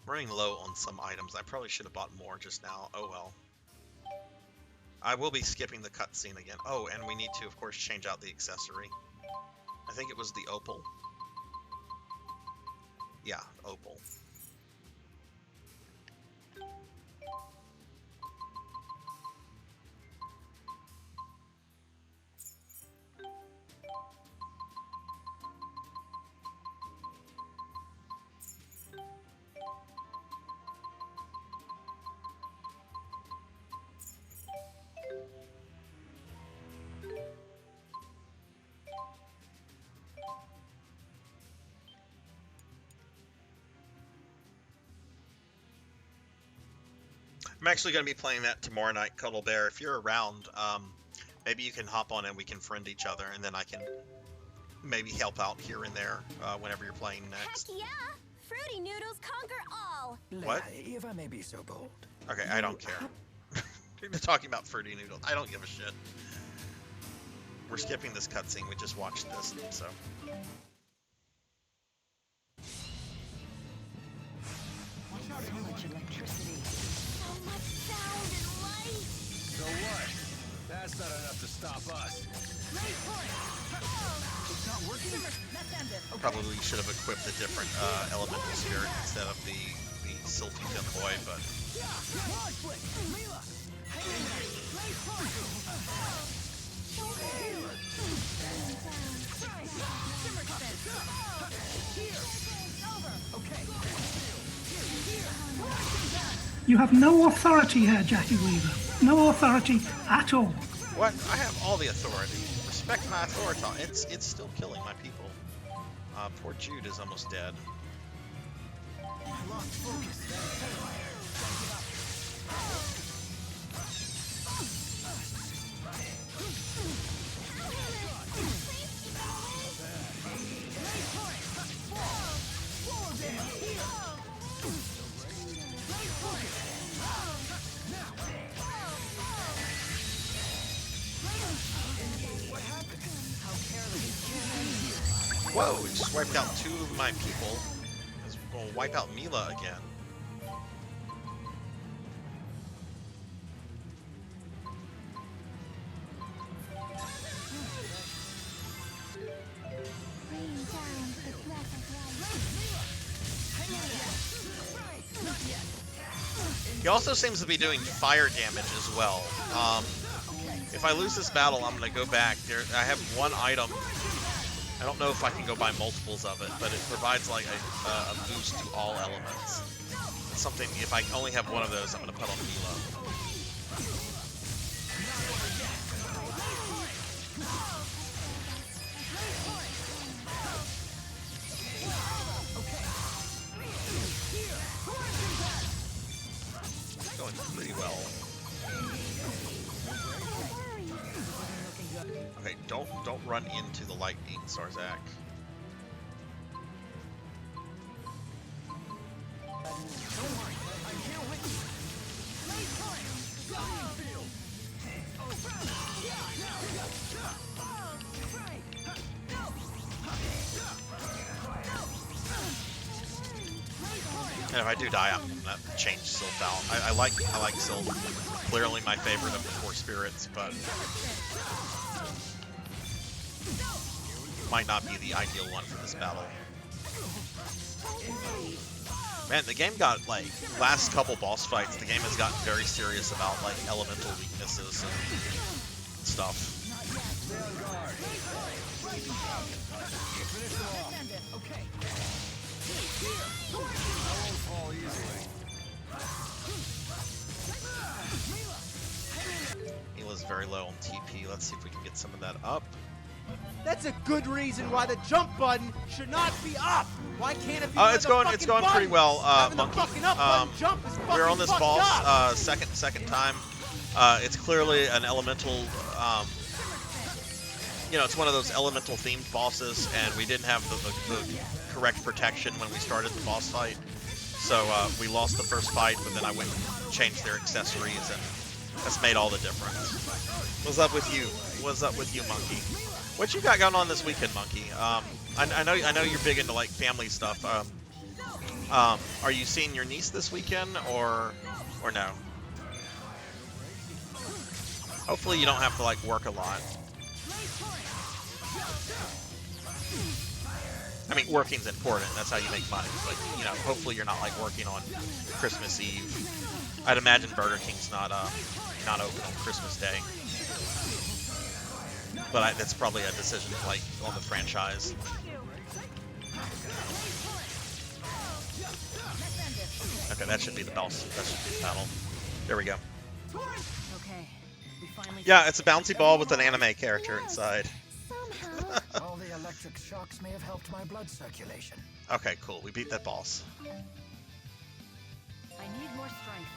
[SPEAKER 1] Running low on some items. I probably should have bought more just now. Oh well. I will be skipping the cutscene again. Oh, and we need to, of course, change out the accessory. I think it was the opal. Yeah, opal. I'm actually going to be playing that tomorrow night, Cuddle Bear. If you're around, maybe you can hop on and we can friend each other, and then I can maybe help out here and there whenever you're playing next.
[SPEAKER 2] Heck yeah! Fruity Noodles conquer all!
[SPEAKER 1] What?
[SPEAKER 3] If I may be so bold.
[SPEAKER 1] Okay, I don't care. You're talking about Fruity Noodles. I don't give a shit. We're skipping this cutscene. We just watched this, so...
[SPEAKER 5] So much electricity.
[SPEAKER 4] So much sound and light.
[SPEAKER 6] So what? That's not enough to stop us.
[SPEAKER 4] Ready for it.
[SPEAKER 5] It's not working. Let's end it. Okay.
[SPEAKER 1] Probably should have equipped a different elemental spirit instead of the Silty Tip Boy, but...
[SPEAKER 10] Launch flick! Mila! Hang in there! Blaze punch!
[SPEAKER 4] Shimmer spin.
[SPEAKER 10] Here! Over! Okay.
[SPEAKER 14] You have no authority here, Jackie Weaver. No authority at all.
[SPEAKER 1] What? I have all the authority. Respect my authority. It's still killing my people. Poor Jude is almost dead.
[SPEAKER 10] I lost focus.
[SPEAKER 1] Whoa, we just wiped out 2 of my people. We're gonna wipe out Mila again.
[SPEAKER 2] Rain down the breath of life.
[SPEAKER 1] He also seems to be doing fire damage as well. If I lose this battle, I'm gonna go back. I have one item. I don't know if I can go buy multiples of it, but it provides like a boost to all elements. It's something, if I only have one of those, I'm going to put on Mila. Going pretty well. Okay, don't run into the lightning, Sarzac. And if I do die, I'm gonna change Sylph out. I like Sylph. Clearly my favorite of the 4 spirits, but might not be the ideal one for this battle. Man, the game got, like, last couple boss fights, the game has gotten very serious about, like, elemental weaknesses and stuff.
[SPEAKER 6] Stay on guard. Finish them off.
[SPEAKER 10] Okay.
[SPEAKER 6] I won't fall easily.
[SPEAKER 1] Mila's very low on TP. Let's see if we can get some of that up.
[SPEAKER 10] That's a good reason why the jump button should not be up. Why can't it be?
[SPEAKER 1] It's going pretty well, Monkey. We're on this boss second time. It's clearly an elemental. You know, it's one of those elemental themed bosses, and we didn't have the correct protection when we started the boss fight. So we lost the first fight, but then I went and changed their accessories, and that's made all the difference. What's up with you? What's up with you, Monkey? What you got going on this weekend, Monkey? I know you're big into like family stuff. Are you seeing your niece this weekend, or no? Hopefully you don't have to like work a lot. I mean, working's important. That's how you make money. But you know, hopefully you're not like working on Christmas Eve. I'd imagine Burger King's not open on Christmas Day. But that's probably a decision like on the franchise. Okay, that should be the boss. That should be the battle. There we go.
[SPEAKER 5] Okay. We finally
[SPEAKER 1] Yeah, it's a bouncy ball with an anime character inside.
[SPEAKER 3] All the electric shocks may have helped my blood circulation.
[SPEAKER 1] Okay, cool. We beat that boss.
[SPEAKER 5] I need more strength.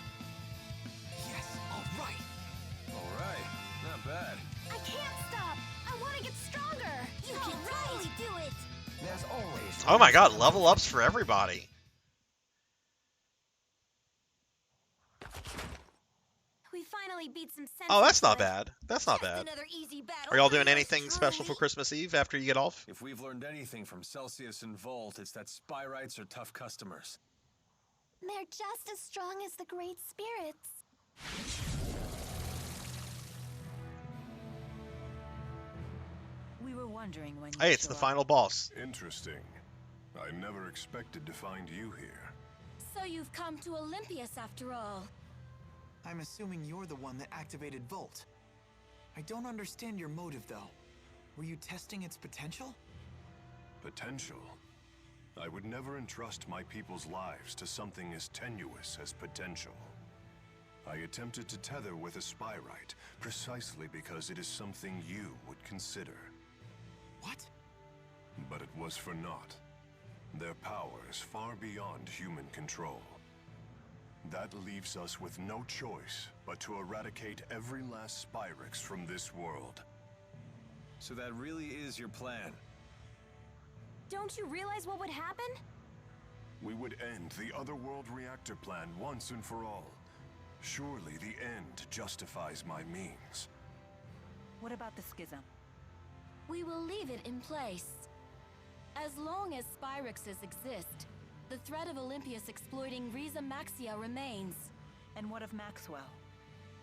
[SPEAKER 7] Yes, all right.
[SPEAKER 6] All right, not bad.
[SPEAKER 2] I can't stop. I want to get stronger. You can totally do it.
[SPEAKER 3] There's always.
[SPEAKER 1] Oh my god, level ups for everybody.
[SPEAKER 2] We finally beat some sense.
[SPEAKER 1] Oh, that's not bad. That's not bad.
[SPEAKER 2] Another easy battle.
[SPEAKER 1] Are y'all doing anything special for Christmas Eve after you get off?
[SPEAKER 6] If we've learned anything from Celsius and Volt, it's that Spyrites are tough customers.
[SPEAKER 2] They're just as strong as the great spirits.
[SPEAKER 5] We were wondering when.
[SPEAKER 1] Hey, it's the final boss.
[SPEAKER 13] Interesting. I never expected to find you here.
[SPEAKER 2] So you've come to Olympias after all.
[SPEAKER 7] I'm assuming you're the one that activated Volt. I don't understand your motive, though. Were you testing its potential?
[SPEAKER 13] Potential? I would never entrust my people's lives to something as tenuous as potential. I attempted to tether with a Spyrite, precisely because it is something you would consider.
[SPEAKER 7] What?
[SPEAKER 13] But it was for naught. Their power is far beyond human control. That leaves us with no choice but to eradicate every last Spyrix from this world.
[SPEAKER 6] So that really is your plan?
[SPEAKER 2] Don't you realize what would happen?
[SPEAKER 13] We would end the Otherworld reactor plan once and for all. Surely the end justifies my means.
[SPEAKER 5] What about the schism?
[SPEAKER 2] We will leave it in place. As long as Spyrixes exist, the threat of Olympias exploiting Riza Maxia remains.
[SPEAKER 5] And what of Maxwell?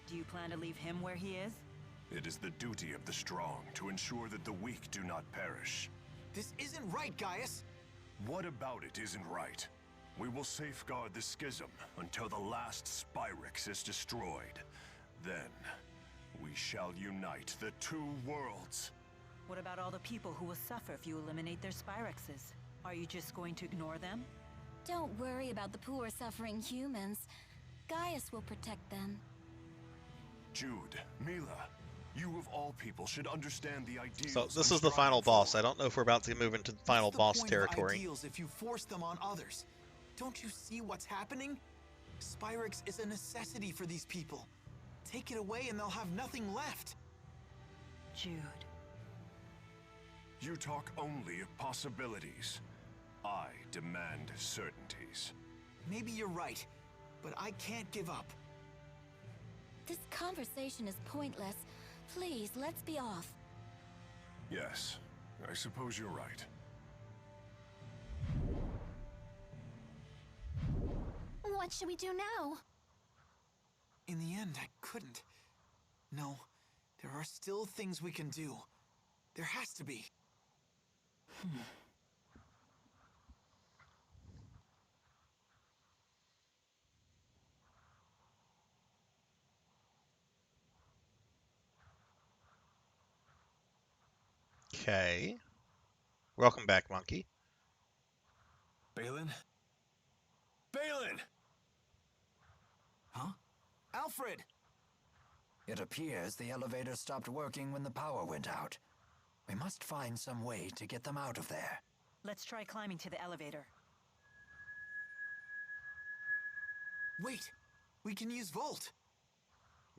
[SPEAKER 5] Do you plan to leave him where he is?
[SPEAKER 13] It is the duty of the strong to ensure that the weak do not perish.
[SPEAKER 7] This isn't right, Gaius!
[SPEAKER 13] What about it isn't right? We will safeguard the schism until the last Spyrix is destroyed. Then, we shall unite the two worlds.
[SPEAKER 5] What about all the people who will suffer if you eliminate their Spyrexes? Are you just going to ignore them?
[SPEAKER 2] Don't worry about the poor suffering humans. Gaius will protect them.
[SPEAKER 13] Jude, Mila, you of all people should understand the ideals.
[SPEAKER 1] So this is the final boss. I don't know if we're about to move into final boss territory.
[SPEAKER 7] Ideals if you force them on others. Don't you see what's happening? Spyrix is a necessity for these people. Take it away and they'll have nothing left.
[SPEAKER 5] Jude.
[SPEAKER 13] You talk only of possibilities. I demand certainties.
[SPEAKER 7] Maybe you're right, but I can't give up.
[SPEAKER 2] This conversation is pointless. Please, let's be off.
[SPEAKER 13] Yes, I suppose you're right.
[SPEAKER 2] What should we do now?
[SPEAKER 7] In the end, I couldn't. No, there are still things we can do. There has to be.
[SPEAKER 1] Okay. Welcome back, monkey.
[SPEAKER 6] Balin? Balin!
[SPEAKER 8] Huh? Alfred!
[SPEAKER 3] It appears the elevator stopped working when the power went out. We must find some way to get them out of there.
[SPEAKER 5] Let's try climbing to the elevator.
[SPEAKER 7] Wait, we can use Volt.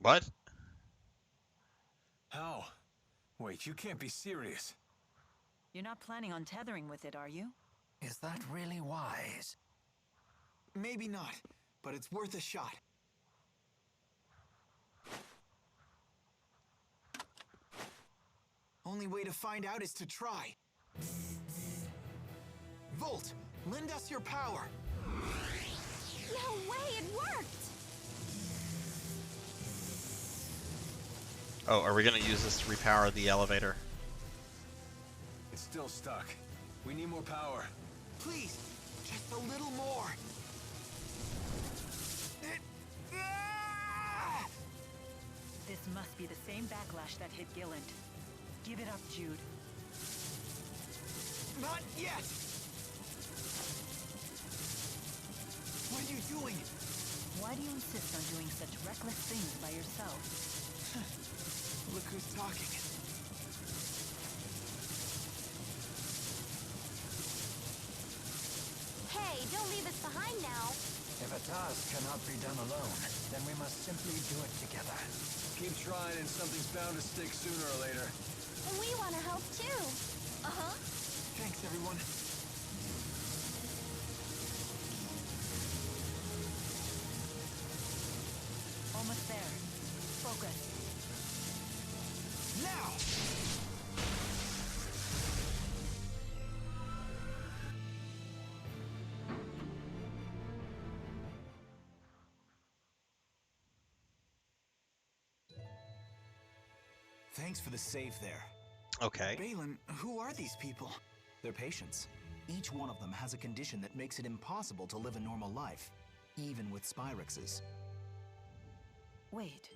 [SPEAKER 1] What?
[SPEAKER 6] How? Wait, you can't be serious.
[SPEAKER 5] You're not planning on tethering with it, are you?
[SPEAKER 3] Is that really wise?
[SPEAKER 7] Maybe not, but it's worth a shot. Only way to find out is to try. Volt, lend us your power.
[SPEAKER 4] No way, it worked!
[SPEAKER 1] Oh, are we gonna use this to repower the elevator?
[SPEAKER 6] It's still stuck. We need more power.
[SPEAKER 7] Please, just a little more.
[SPEAKER 5] This must be the same backlash that hit Gilland. Give it up, Jude.
[SPEAKER 7] Not yet! What are you doing?
[SPEAKER 5] Why do you insist on doing such reckless things by yourself?
[SPEAKER 7] Look who's talking.
[SPEAKER 4] Hey, don't leave us behind now.
[SPEAKER 3] If a task cannot be done alone, then we must simply do it together.
[SPEAKER 6] Keep trying and something's bound to stick sooner or later.
[SPEAKER 4] And we want to help too. Uh-huh.
[SPEAKER 7] Thanks, everyone.
[SPEAKER 5] Almost there. Focus.
[SPEAKER 7] Now!
[SPEAKER 8] Thanks for the save there.
[SPEAKER 1] Okay.
[SPEAKER 7] Balin, who are these people?
[SPEAKER 8] They're patients. Each one of them has a condition that makes it impossible to live a normal life, even with Spyrexes.
[SPEAKER 5] Wait.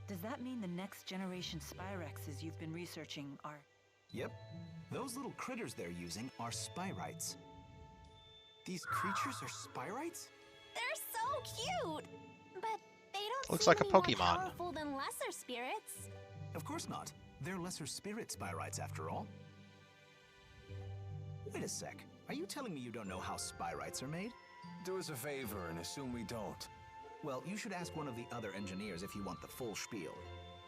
[SPEAKER 5] Does that mean the next generation Spyrexes you've been researching are...
[SPEAKER 8] Yep. Those little critters they're using are Spyrites.
[SPEAKER 7] These creatures are Spyrites?
[SPEAKER 4] They're so cute! But they don't
[SPEAKER 1] Looks
[SPEAKER 4] seem
[SPEAKER 1] like a
[SPEAKER 4] any more
[SPEAKER 1] Pokemon.
[SPEAKER 4] powerful than lesser spirits.
[SPEAKER 8] Of course not. They're lesser spirit Spyrites after all. Wait a sec. Are you telling me you don't know how Spyrites are made?
[SPEAKER 6] Do us a favor and assume we don't.
[SPEAKER 8] Well, you should ask one of the other engineers if you want the full spiel.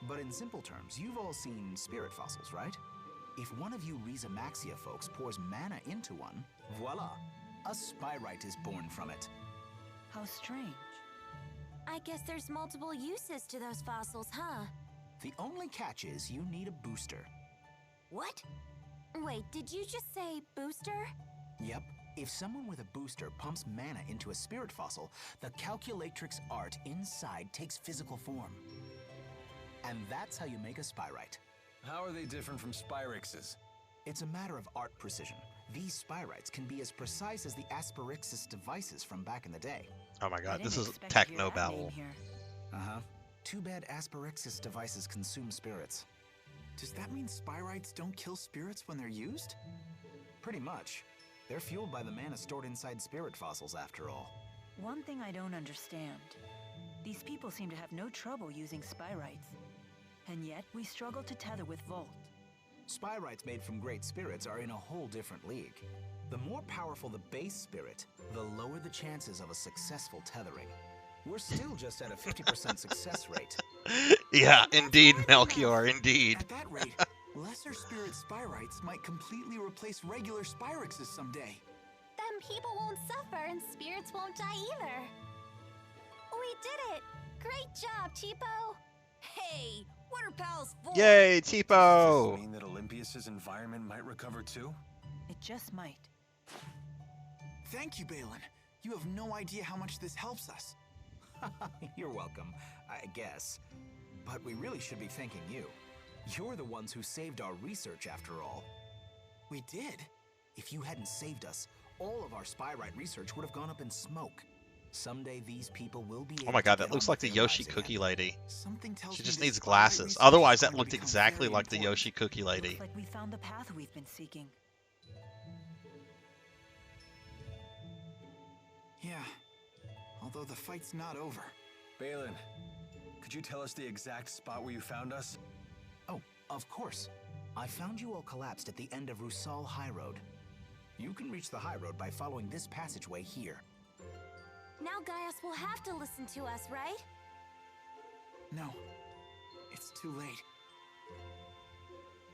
[SPEAKER 8] But in simple terms, you've all seen spirit fossils, right? If one of you Maxia folks pours mana into one, voila! A Spyrite is born from it.
[SPEAKER 5] How strange.
[SPEAKER 4] I guess there's multiple uses to those fossils, huh?
[SPEAKER 8] The only catch is you need a booster.
[SPEAKER 4] What? Wait, did you just say booster?
[SPEAKER 8] Yep. If someone with a booster pumps mana into a spirit fossil, the calculatrix art inside takes physical form. And that's how you make a Spyrite.
[SPEAKER 6] How are they different from Spyrexes?
[SPEAKER 8] It's a matter of art precision. These Spyrites can be as precise as the Asperixis devices from back in the day.
[SPEAKER 1] Oh my god, this is
[SPEAKER 5] expect to hear
[SPEAKER 1] techno
[SPEAKER 5] that
[SPEAKER 1] babble.
[SPEAKER 5] name here.
[SPEAKER 8] Uh-huh. Too bad Asperixis devices consume spirits.
[SPEAKER 7] Does that mean Spyrites don't kill spirits when they're used?
[SPEAKER 8] Pretty much. They're fueled by the mana stored inside spirit fossils, after all.
[SPEAKER 5] One thing I don't understand. These people seem to have no trouble using Spyrites. And yet, we struggle to tether with Volt.
[SPEAKER 8] Spyrites made from great spirits are in a whole different league. The more powerful the base spirit, the lower the chances of a successful tethering. We're still just at a 50% success rate.
[SPEAKER 1] Yeah, indeed, Melchior, indeed.
[SPEAKER 7] At that rate, lesser spirit Spyrites might completely replace regular Spyrexes someday.
[SPEAKER 4] Then people won't suffer and spirits won't die either. We did it! Great job, Tipo!
[SPEAKER 12] Hey, what are pals for?
[SPEAKER 1] Yay,
[SPEAKER 6] Does
[SPEAKER 1] Tipo!
[SPEAKER 6] this mean that Olympias's environment might recover too?
[SPEAKER 5] It just might.
[SPEAKER 7] Thank you, Balin. You have no idea how much this helps us.
[SPEAKER 8] You're welcome, I guess. But we really should be thanking you. You're the ones who saved our research, after all.
[SPEAKER 7] We did?
[SPEAKER 8] If you hadn't saved us, all of our Spyrite research would have gone up in smoke. Someday these people will be
[SPEAKER 1] Oh
[SPEAKER 8] able
[SPEAKER 1] my
[SPEAKER 8] to
[SPEAKER 1] god,
[SPEAKER 8] get
[SPEAKER 1] that looks
[SPEAKER 8] on
[SPEAKER 1] like
[SPEAKER 8] with
[SPEAKER 1] the
[SPEAKER 8] their
[SPEAKER 1] Yoshi
[SPEAKER 8] lives
[SPEAKER 1] Cookie
[SPEAKER 8] again.
[SPEAKER 1] Lady.
[SPEAKER 7] Something tells
[SPEAKER 1] She
[SPEAKER 7] me
[SPEAKER 1] just
[SPEAKER 7] this
[SPEAKER 1] needs
[SPEAKER 7] spy
[SPEAKER 1] glasses.
[SPEAKER 7] research
[SPEAKER 1] Otherwise,
[SPEAKER 7] is
[SPEAKER 1] that
[SPEAKER 7] going to
[SPEAKER 1] looked
[SPEAKER 7] become
[SPEAKER 1] exactly
[SPEAKER 7] very
[SPEAKER 1] like the
[SPEAKER 7] important.
[SPEAKER 1] Yoshi Cookie Lady.
[SPEAKER 5] Looks like we found the path we've been seeking.
[SPEAKER 7] Yeah, although the fight's not over.
[SPEAKER 6] Balin, could you tell us the exact spot where you found us?
[SPEAKER 8] Oh, of course. I found you all collapsed at the end of Rusal High Road. You can reach the High Road by following this passageway here.
[SPEAKER 4] Now Gaius will have to listen to us, right?
[SPEAKER 7] No, it's too late.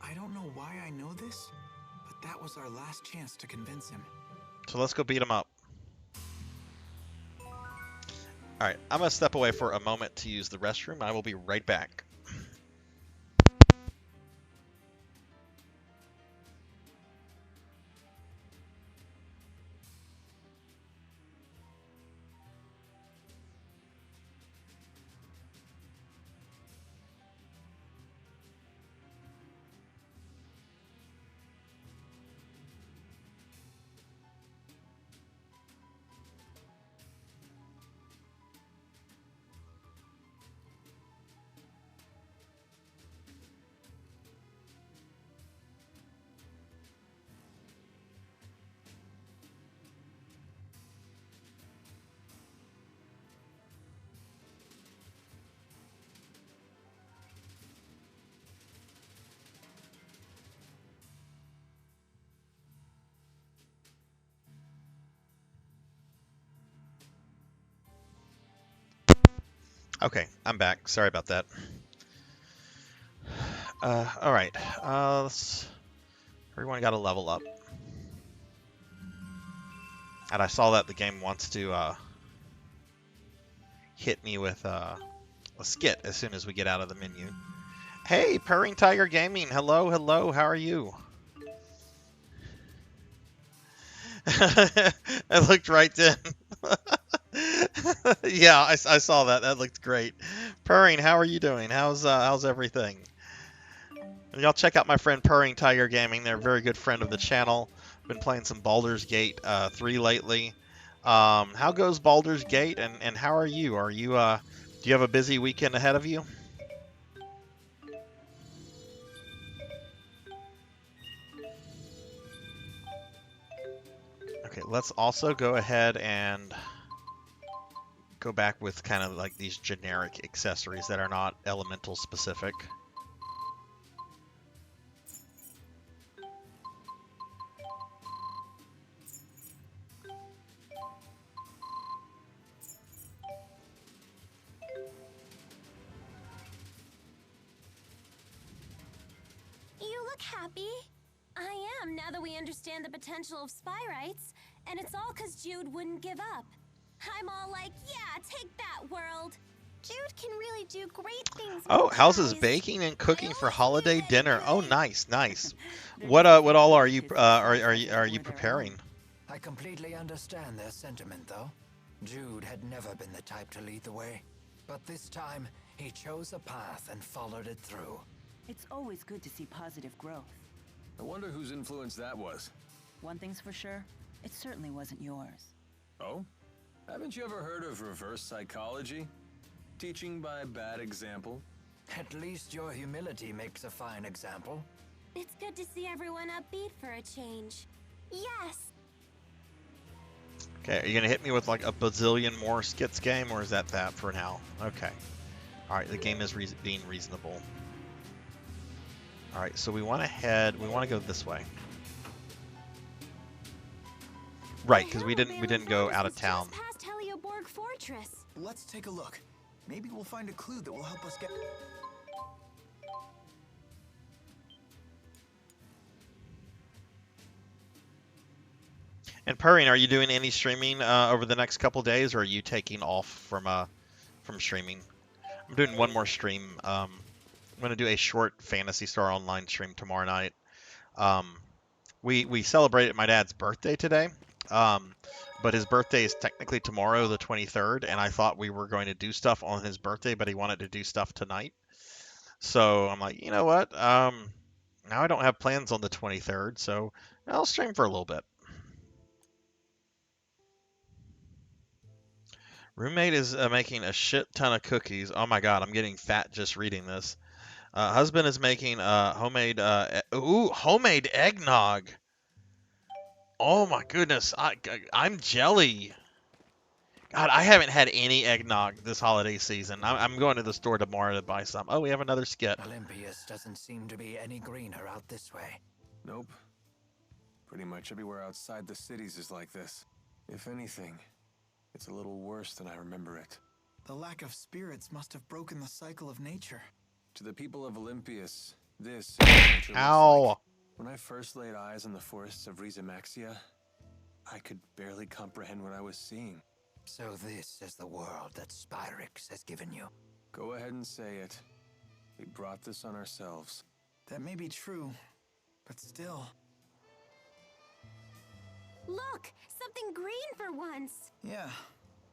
[SPEAKER 7] I don't know why I know this, but that was our last chance to convince him.
[SPEAKER 1] So let's go beat him up. Alright, I'm going to step away for a moment to use the restroom. I will be right back. Okay, I'm back. Sorry about that. Alright, everyone got a level up. And I saw that the game wants to hit me with a skit as soon as we get out of the menu. Hey, Purring Tiger Gaming. Hello, hello. How are you? I looked right then. Yeah, I saw that. That looked great. Purring, how are you doing? How's everything? And y'all check out my friend Purring Tiger Gaming. They're a very good friend of the channel. Been playing some Baldur's Gate 3 lately. How goes Baldur's Gate, and how are you? Are you do you have a busy weekend ahead of you? Okay, let's also go ahead and go back with kind of like these generic accessories that are not elemental specific.
[SPEAKER 4] You look happy. I am, now that we understand the potential of Spyrites. And it's all because Jude wouldn't give up. I'm all like, yeah, take that, world. Jude can really do great things.
[SPEAKER 1] Oh, how's his baking and cooking for holiday dinner? Oh, nice, nice. What all are you are you preparing?
[SPEAKER 3] I completely understand their sentiment, though. Jude had never been the type to lead the way. But this time, he chose a path and followed it through.
[SPEAKER 5] It's always good to see positive growth.
[SPEAKER 6] I wonder whose influence that was.
[SPEAKER 5] One thing's for sure, it certainly wasn't yours.
[SPEAKER 6] Oh? Haven't you ever heard of reverse psychology? Teaching by bad example?
[SPEAKER 3] At least your humility makes a fine example.
[SPEAKER 4] It's good to see everyone upbeat for a change. Yes!
[SPEAKER 1] Okay, are you gonna hit me with like a bazillion more skits game, or is that for now? Okay. All right, the game is being reasonable. All right, so we want to go this way. Right, because we didn't go out of town.
[SPEAKER 4] Past Helioborg Fortress.
[SPEAKER 7] Let's take a look. Maybe we'll find a clue that will help us get...
[SPEAKER 1] And Purring, are you doing any streaming over the next couple days, or are you taking off from streaming? I'm doing one more stream. I'm going to do a short Phantasy Star Online stream tomorrow night. We celebrated my dad's birthday today, but his birthday is technically tomorrow, the 23rd, and I thought we were going to do stuff on his birthday, but he wanted to do stuff tonight. So I'm like, you know what? Now I don't have plans on the 23rd, so I'll stream for a little bit. Roommate is making a shit ton of cookies. Oh my god, I'm getting fat just reading this. Husband is making homemade eggnog. Oh my goodness, I'm jelly. God, I haven't had any eggnog this holiday season. I'm going to the store tomorrow to buy some. Oh, we have another skit.
[SPEAKER 3] Olympias doesn't seem to be any greener out this way.
[SPEAKER 6] Nope. Pretty much everywhere outside the cities is like this. If anything, it's a little worse than I remember it.
[SPEAKER 7] The lack of spirits must have broken the cycle of nature.
[SPEAKER 6] To the people of Olympius, this is what nature looks
[SPEAKER 1] Ow.
[SPEAKER 6] like. When I first laid eyes on the forests of Riza Maxia, I could barely comprehend what I was seeing.
[SPEAKER 3] So this is the world that Spyrix has given you.
[SPEAKER 6] Go ahead and say it. We brought this on ourselves.
[SPEAKER 7] That may be true, but still.
[SPEAKER 4] Look! Something green for once!
[SPEAKER 7] Yeah,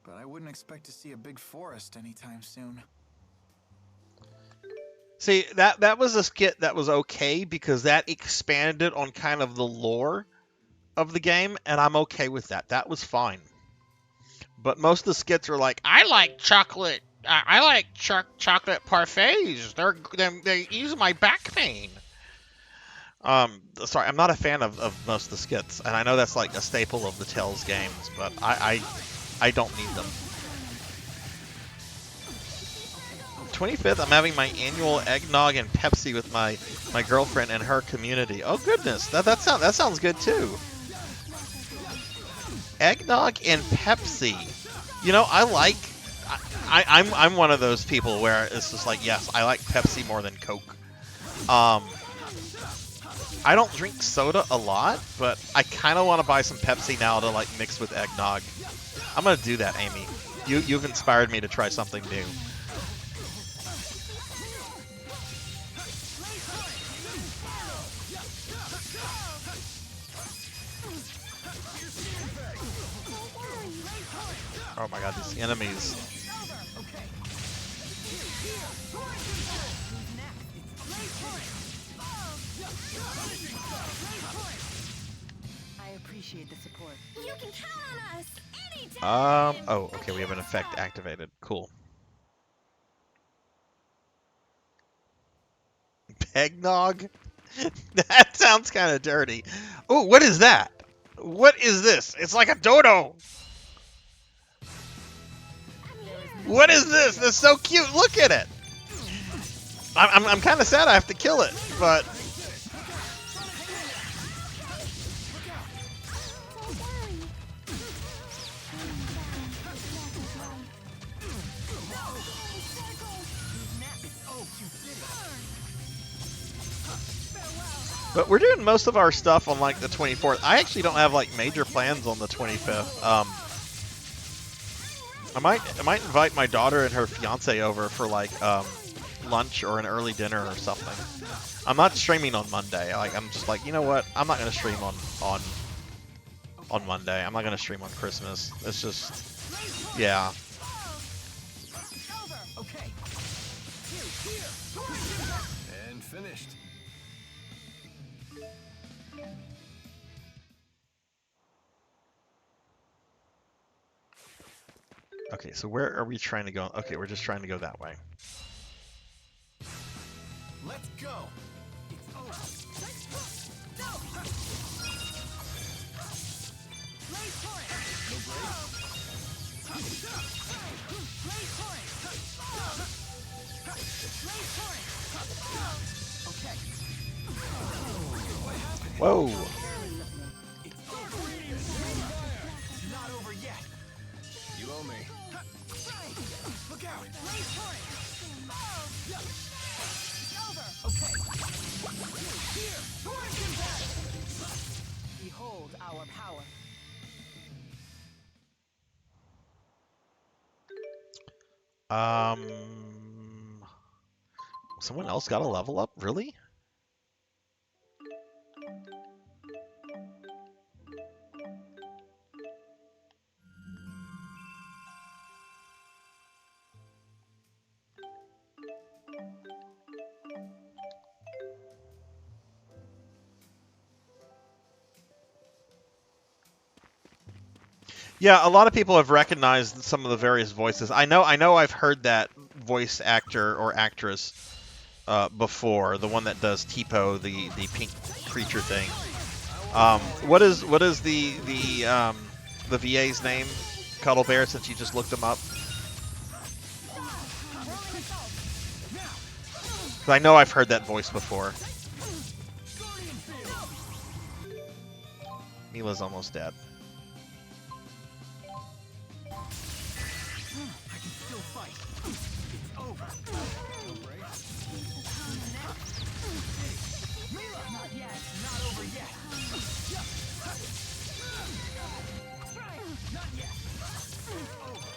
[SPEAKER 7] but I wouldn't expect to see a big forest anytime soon.
[SPEAKER 1] See, that was a skit that was okay because that expanded on kind of the lore of the game, and I'm okay with that. That was fine. But most of the skits are like, I like chocolate. I like chocolate parfaits. They ease my back pain. Sorry, I'm not a fan of most of the skits, and I know that's like a staple of the Tales games, but I don't need them. 25th, I'm having my annual eggnog and Pepsi with my girlfriend and her community. Oh goodness, that sounds good too. Eggnog and Pepsi. You know, I'm one of those people where it's just like, yes, I like Pepsi more than Coke. I don't drink soda a lot, but I kind of want to buy some Pepsi now to like mix with eggnog. I'm gonna do that, Amy. You've inspired me to try something new. Oh my god, these enemies.
[SPEAKER 5] I appreciate the support.
[SPEAKER 4] You can count on us anytime!
[SPEAKER 1] Oh, okay, we have an effect activated. Cool. Eggnog? That sounds kind of dirty. Oh, what is that? What is this? It's like a dodo. What is this? That's so cute. Look at it. I'm kind of sad I have to kill it, but we're doing most of our stuff on like the 24th. I actually don't have like major plans on the 25th. I might invite my daughter and her fiance over for like lunch or an early dinner or something. I'm not streaming on Monday. Like I'm just like, you know what? I'm not gonna stream on Monday. I'm not gonna stream on Christmas. It's just, yeah.
[SPEAKER 6] And finished.
[SPEAKER 1] Okay, so where are we trying to go? Okay, we're just trying to go that way.
[SPEAKER 7] Let's go.
[SPEAKER 1] Whoa.
[SPEAKER 7] Not over yet.
[SPEAKER 6] You owe me.
[SPEAKER 7] Look out.
[SPEAKER 5] Behold our power.
[SPEAKER 1] Someone else got a level up? Really? Yeah, a lot of people have recognized some of the various voices. I know I've heard that voice actor or actress before, the one that does Tipo, the pink creature thing. What is the VA's name? Cuddle Bear, since you just looked him up. 'Cause I know I've heard that voice before. Mila's almost dead.
[SPEAKER 10] I can still fight. It's over. Mila! Not yet. Not over yet. Not yet. It's over.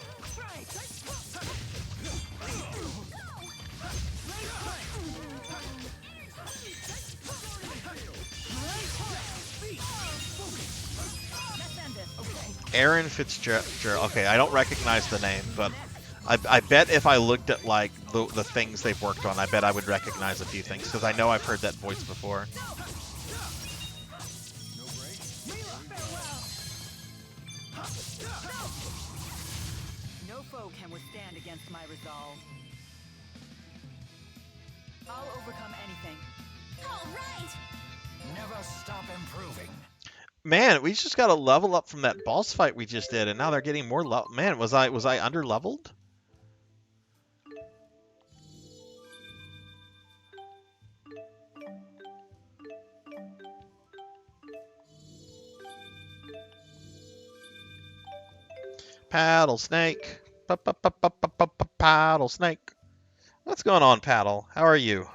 [SPEAKER 1] Aaron Fitzgerald. Okay, I don't recognize the name, but I bet if I looked at like the things they've worked on, I bet I would recognize a few things because I know I've heard that voice before.
[SPEAKER 5] No foe can withstand against my resolve. I'll overcome anything.
[SPEAKER 4] All right.
[SPEAKER 3] Never stop improving.
[SPEAKER 1] Man, we just got a level up from that boss fight we just did, and now they're getting more level. Man, was I under leveled? Paddle snake, paddle snake. What's going on, Paddle? How are you?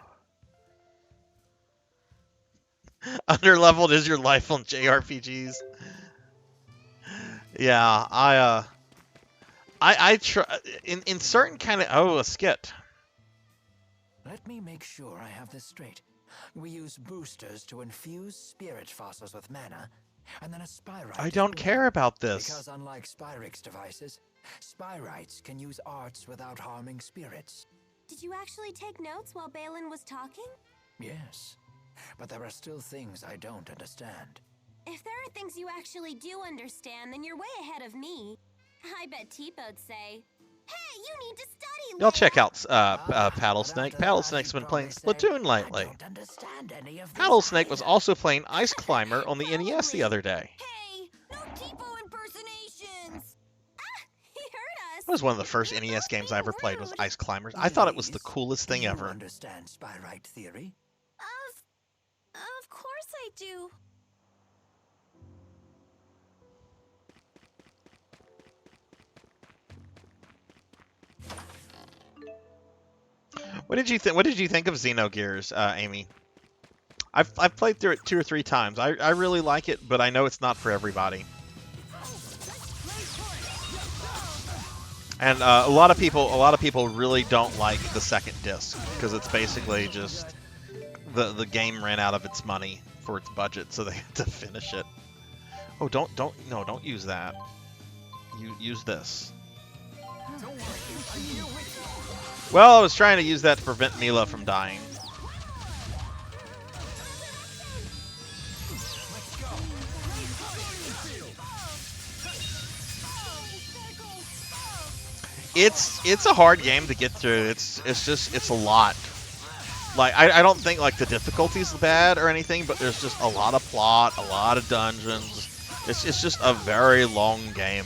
[SPEAKER 1] Underleveled is your life on JRPGs. Yeah, I try in certain kind of a skit.
[SPEAKER 3] Let me make sure I have this straight. We use boosters to infuse spirit fossils with mana, and then a spyrite.
[SPEAKER 1] I don't care about this.
[SPEAKER 3] Because unlike Spyrix devices, spyrites can use arts without harming spirits.
[SPEAKER 4] Did you actually take notes while Balin was talking?
[SPEAKER 3] Yes, but there are still things I don't understand.
[SPEAKER 4] If there are things you actually do understand, then you're way ahead of me. I bet Teepo'd say, "Hey, you need to study."
[SPEAKER 1] Y'all check out Paddle Snake. Paddle Snake's been playing Splatoon lately. Paddle Snake was also playing Ice Climber on the NES the other day.
[SPEAKER 4] Hey, no Teepo impersonations. Ah, he heard us.
[SPEAKER 1] That was one of the first NES games I ever played was Ice Climbers. I thought it was the coolest thing
[SPEAKER 3] You
[SPEAKER 1] ever.
[SPEAKER 3] understand spyrite theory?
[SPEAKER 4] Of course I do.
[SPEAKER 1] What did you think? What did you think of Xenogears, Amy? I've played through it 2 or 3 times. I really like it, but I know it's not for everybody. And a lot of people really don't like the second disc because it's basically just the game ran out of its money for its budget, so they had to finish it. Oh, don't use that. You use this. Well, I was trying to use that to prevent Mila from dying. It's a hard game to get through. It's a lot. Like I don't think like the difficulty's bad or anything, but there's just a lot of plot, a lot of dungeons. It's just a very long game.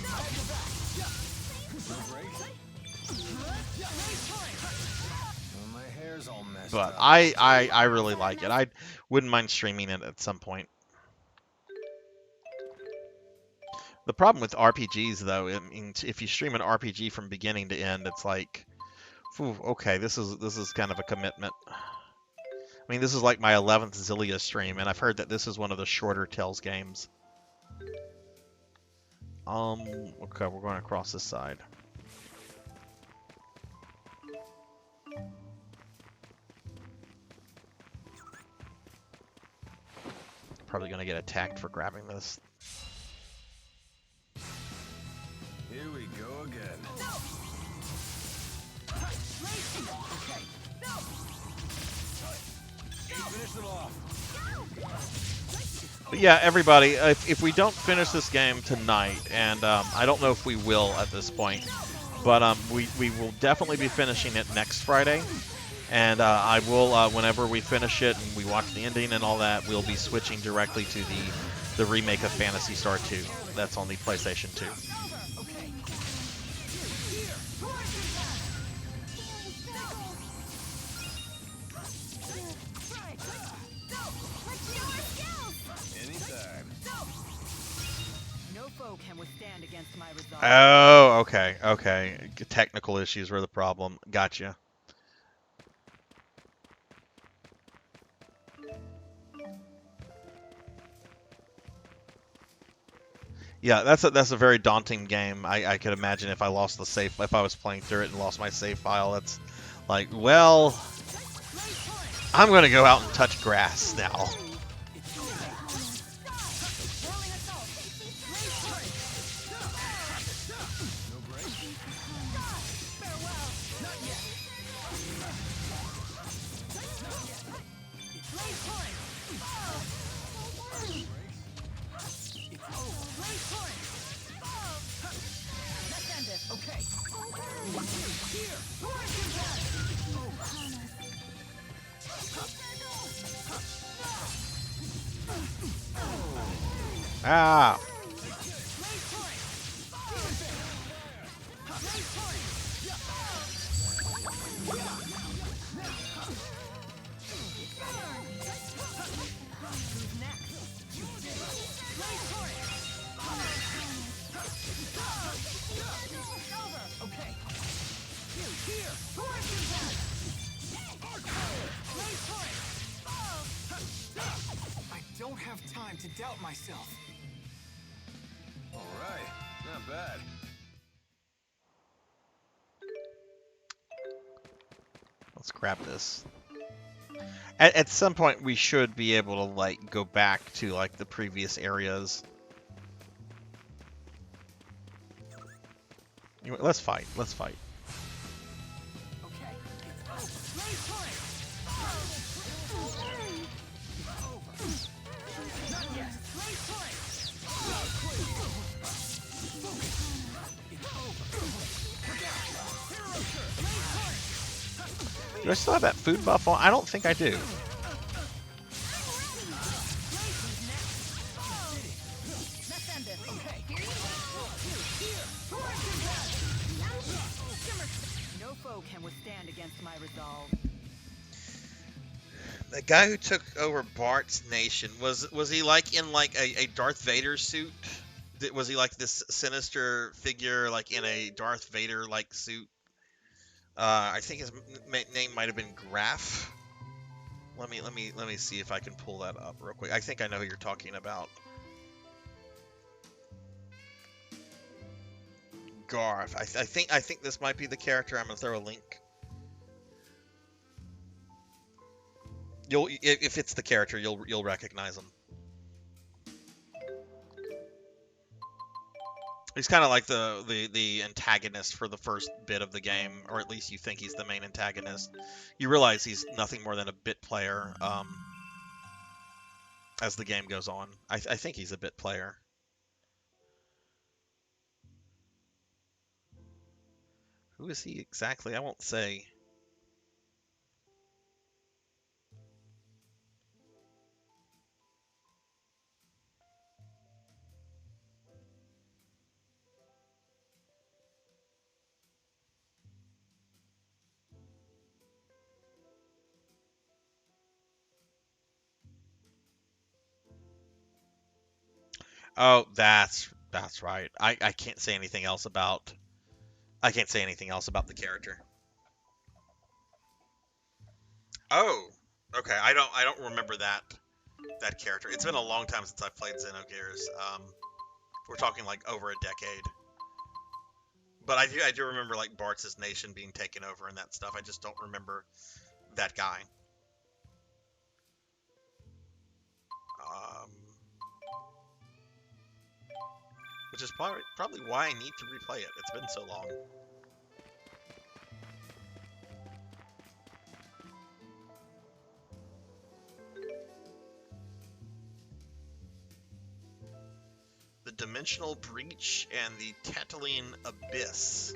[SPEAKER 1] But I really like it. I wouldn't mind streaming it at some point. The problem with RPGs, though, I mean, if you stream an RPG from beginning to end, it's like, whew, okay, this is kind of a commitment. I mean, this is like my 11th Xillia stream, and I've heard that this is one of the shorter Tales games. Okay, we're going across this side. Probably going to get attacked for grabbing this.
[SPEAKER 6] Here we go again.
[SPEAKER 9] Finish them off.
[SPEAKER 1] But yeah, everybody, if we don't finish this game tonight, and I don't know if we will at this point, but we will definitely be finishing it next Friday. And I will, whenever we finish it and we watch the ending and all that, we'll be switching directly to the remake of Phantasy Star 2. That's on the PlayStation 2. Oh, okay, okay. Technical issues were the problem. Gotcha. Yeah, that's a very daunting game. I could imagine if I lost the save, if I was playing through it and lost my save file. It's like, well, I'm gonna go out and touch grass now. Ah.
[SPEAKER 7] I don't have time to doubt myself.
[SPEAKER 6] All right, not bad.
[SPEAKER 1] Let's grab this. At some point, we should be able to like go back to like the previous areas. Let's fight. Let's fight. Do I still have that food buff on? I don't think I do.
[SPEAKER 5] No foe can withstand against my resolve.
[SPEAKER 1] The guy who took over Bart's nation, was he like in like a Darth Vader suit? Was he like this sinister figure like in a Darth Vader like suit? I think his name might have been Graf. Let me see if I can pull that up real quick. I think I know who you're talking about. Garf. I think this might be the character. I'm gonna throw a link. If it's the character, you'll recognize him. He's kind of like the antagonist for the first bit of the game, or at least you think he's the main antagonist. You realize he's nothing more than a bit player as the game goes on. I think he's a bit player. Who is he exactly? I won't say. Oh, that's right. I can't say anything else about the character. Oh, okay. I don't remember that character. It's been a long time since I've played Xenogears. We're talking like over a decade. But I do remember like Bart's nation being taken over and that stuff. I just don't remember that guy. Which is probably why I need to replay it. It's been so long. Dimensional Breach and the Tatooine Abyss.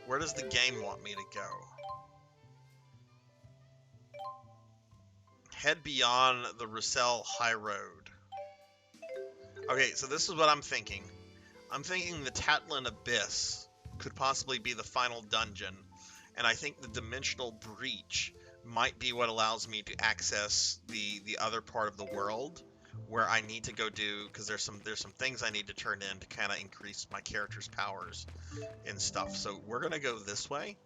[SPEAKER 1] Where does the game want me to go? Head beyond the Russell High Road. Okay, so this is what I'm thinking. I'm thinking the Tatooine Abyss could possibly be the final dungeon, and I think the Dimensional Breach might be what allows me to access the other part of the world where I need to go do, because there's some things I need to turn in to kind of increase my character's powers and stuff. So we're gonna go this way.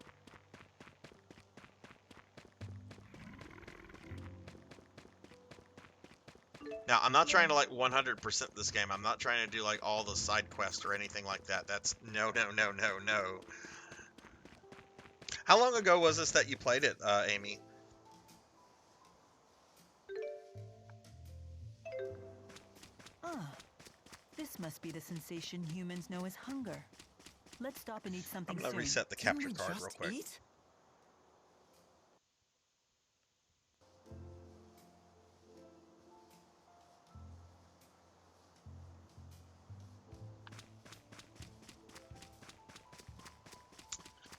[SPEAKER 1] Now, I'm not trying to like 100% this game. I'm not trying to do like all the side quests or anything like that. That's no. How long ago was this that you played it, Amy?
[SPEAKER 5] Ah, this must be the sensation humans know as hunger. Let's stop and eat something
[SPEAKER 1] I'm gonna
[SPEAKER 5] soon.
[SPEAKER 1] reset the capture card real quick.
[SPEAKER 7] Eat?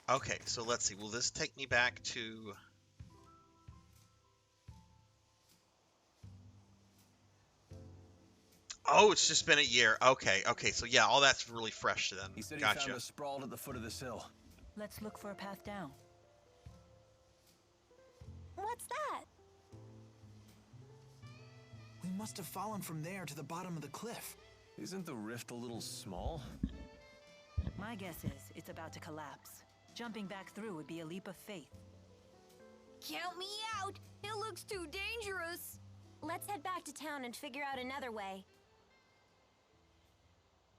[SPEAKER 1] Okay, so let's see. Will this take me back to... Oh, it's just been a year. Okay, so yeah, all that's really fresh then.
[SPEAKER 6] He said he
[SPEAKER 1] Gotcha.
[SPEAKER 6] found us sprawled at the foot of this hill.
[SPEAKER 5] Let's look for a path down.
[SPEAKER 4] What's that?
[SPEAKER 7] We must have fallen from there to the bottom of the cliff.
[SPEAKER 6] Isn't the rift a little small?
[SPEAKER 5] My guess is it's about to collapse. Jumping back through would be a leap of faith.
[SPEAKER 4] Count me out! It looks too dangerous! Let's head back to town and figure out another way.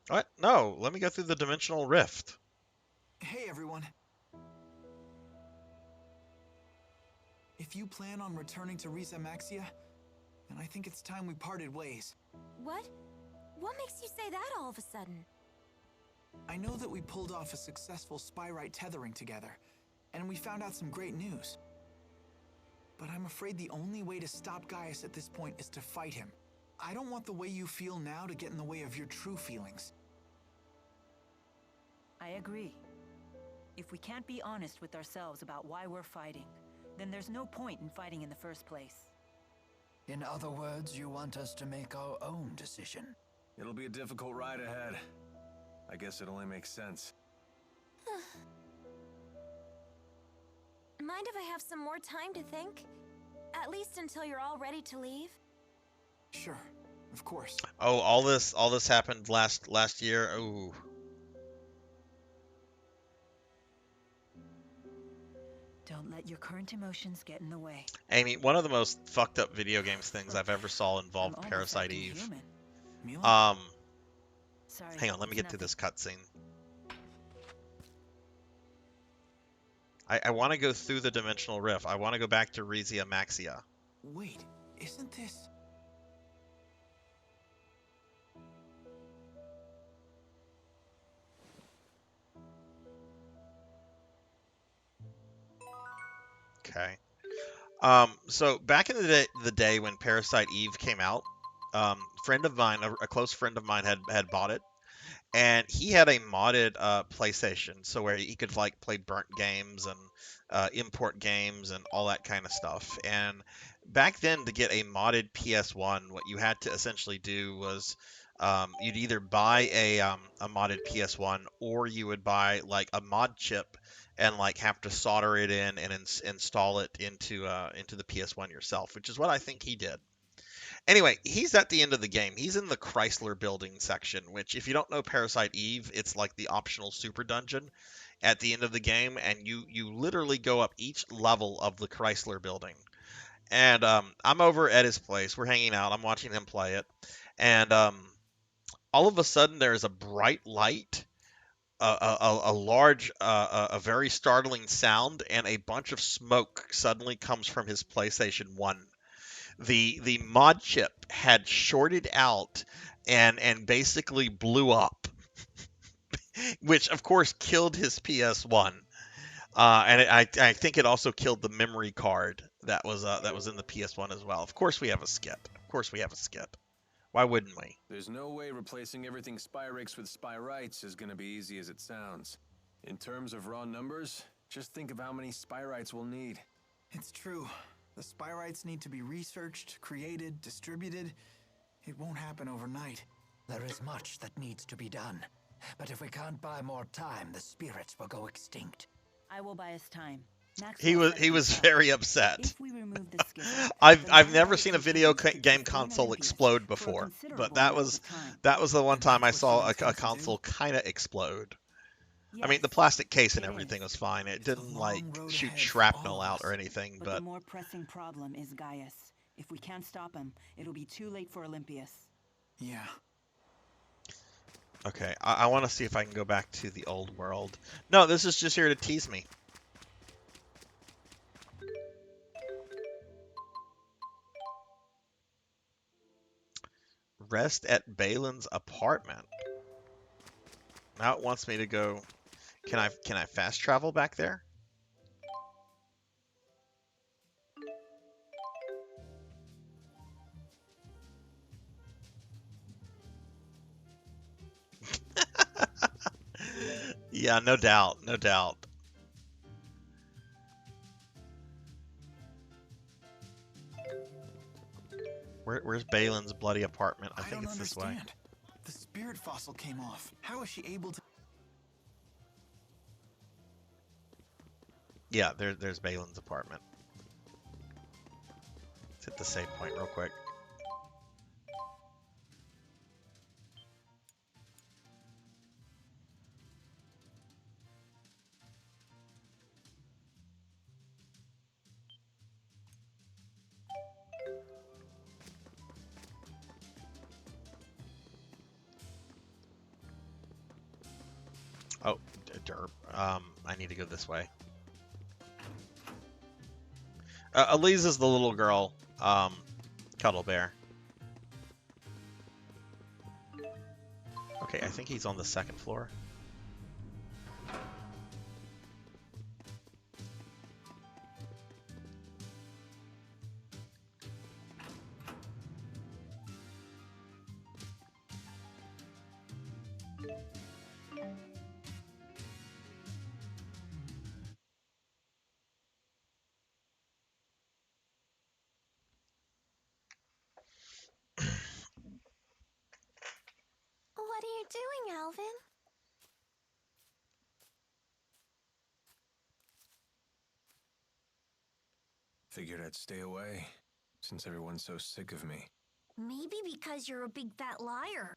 [SPEAKER 1] What? No, let me go through the dimensional rift.
[SPEAKER 7] Hey, everyone. If you plan on returning to Riza Maxia, then I think it's time we parted ways.
[SPEAKER 4] What? What makes you say that all of a sudden?
[SPEAKER 7] I know that we pulled off a successful Spyrite tethering together, and we found out some great news. But I'm afraid the only way to stop Gaius at this point is to fight him. I don't want the way you feel now to get in the way of your true feelings.
[SPEAKER 5] I agree. If we can't be honest with ourselves about why we're fighting, then there's no point in fighting in the first place.
[SPEAKER 3] In other words, you want us to make our own decision.
[SPEAKER 6] It'll be a difficult ride ahead. I guess it only makes sense.
[SPEAKER 4] Mind if I have some more time to think? At least until you're all ready to leave?
[SPEAKER 7] Sure, of course.
[SPEAKER 1] Oh, all this happened last year. Ooh.
[SPEAKER 5] Don't let your current emotions get in the way.
[SPEAKER 1] Amy, one of the most fucked up video games things I've ever saw involved Parasite Eve.
[SPEAKER 5] Sorry,
[SPEAKER 1] Hang on, let me get through this cutscene. I want to go through the dimensional rift. I want to go back to Riza Maxia.
[SPEAKER 7] Wait, isn't this...
[SPEAKER 1] Okay. So back in the day when Parasite Eve came out, friend of mine, a close friend of mine had bought it, and he had a modded PlayStation, so where he could like play burnt games and import games and all that kind of stuff. And back then, to get a modded PS1, what you had to essentially do was you'd either buy a modded PS1 or you would buy like a mod chip and like have to solder it in and install it into the PS1 yourself, which is what I think he did. Anyway, he's at the end of the game. He's in the Chrysler Building section, which, if you don't know Parasite Eve, it's like the optional super dungeon at the end of the game, and you literally go up each level of the Chrysler Building. And I'm over at his place. We're hanging out. I'm watching him play it, and all of a sudden there's a bright light, a large, a very startling sound, and a bunch of smoke suddenly comes from his PlayStation 1. The mod chip had shorted out and basically blew up, which of course killed his PS1. And I think it also killed the memory card That was in the PS1 as well. Of course we have a skip. Of course we have a skip. Why wouldn't we?
[SPEAKER 6] There's no way replacing everything Spyrix with Spyrites is gonna be easy as it sounds. In terms of raw numbers, just think of how many Spyrites we'll need.
[SPEAKER 7] It's true. The Spyrites need to be researched, created, distributed. It won't happen overnight.
[SPEAKER 3] There is much that needs to be done. But if we can't buy more time, the spirits will go extinct.
[SPEAKER 5] I will buy us time.
[SPEAKER 1] He was very upset.
[SPEAKER 5] If we remove the skip,
[SPEAKER 1] I've never seen a video game console explode before, but that was the one time I saw a console kind of explode. I mean, the plastic case and everything was fine. It didn't like shoot shrapnel out or anything,
[SPEAKER 5] but the more pressing problem is Gaius. If we can't stop him, it'll be too late for Olympius.
[SPEAKER 7] Yeah.
[SPEAKER 1] Okay, I want to see if I can go back to the old world. No, this is just here to tease me. Rest at Balin's apartment. Now it wants me to go. Can I fast travel back there? Yeah, no doubt, no doubt. Where's Balin's bloody apartment? I think it's this way.
[SPEAKER 7] The spirit fossil came off. How is she able to?
[SPEAKER 1] Yeah, there's Balin's apartment. Let's hit the save point real quick. Oh, derp. I need to go this way. Elise is the little girl, Cuddle Bear. Okay, I think he's on the second floor.
[SPEAKER 4] What are you doing, Alvin?
[SPEAKER 6] Figured I'd stay away, since everyone's so sick of me.
[SPEAKER 4] Maybe because you're a big fat liar.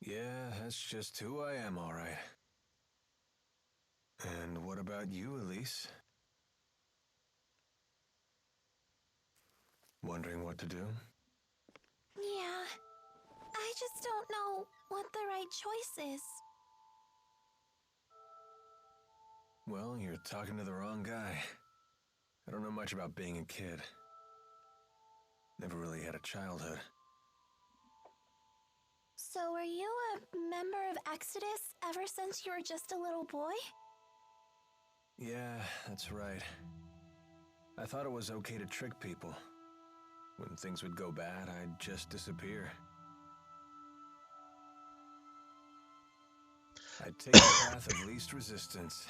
[SPEAKER 6] Yeah, that's just who I am, all right. And what about you, Elise? Wondering what to do?
[SPEAKER 4] Yeah. I just don't know what the right choice is.
[SPEAKER 6] Well, you're talking to the wrong guy. I don't know much about being a kid. Never really had a childhood.
[SPEAKER 4] So were you a member of Exodus ever since you were just a little boy?
[SPEAKER 6] Yeah, that's right. I thought it was okay to trick people. When things would go bad, I'd just disappear. I'd take the path of least resistance.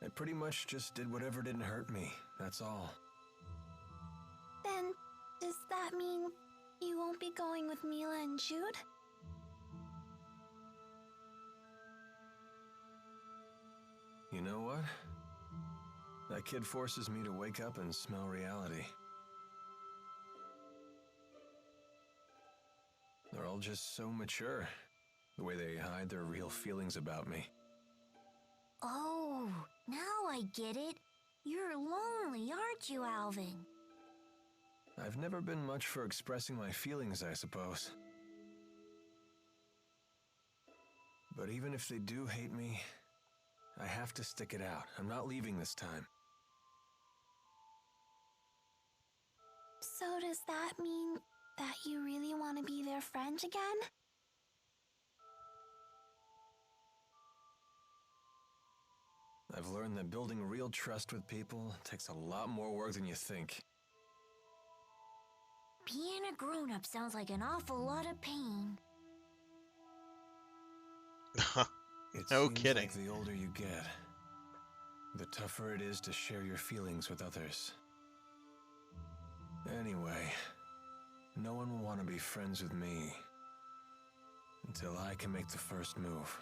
[SPEAKER 6] I pretty much just did whatever didn't hurt me, that's all.
[SPEAKER 4] Then, does that mean you won't be going with Mila and Jude?
[SPEAKER 6] You know what? That kid forces me to wake up and smell reality. They're all just so mature. The way they hide their real feelings about me.
[SPEAKER 4] Oh, now I get it. You're lonely, aren't you, Alvin?
[SPEAKER 6] I've never been much for expressing my feelings, I suppose. But even if they do hate me, I have to stick it out. I'm not leaving this time.
[SPEAKER 4] So does that mean that you really want to be their friend again?
[SPEAKER 6] I've learned that building real trust with people takes a lot more work than you think.
[SPEAKER 4] Being a grown-up sounds like an awful lot of pain.
[SPEAKER 6] It
[SPEAKER 1] No
[SPEAKER 6] seems
[SPEAKER 1] kidding.
[SPEAKER 6] like the older you get, the tougher it is to share your feelings with others. Anyway, no one will want to be friends with me until I can make the first move.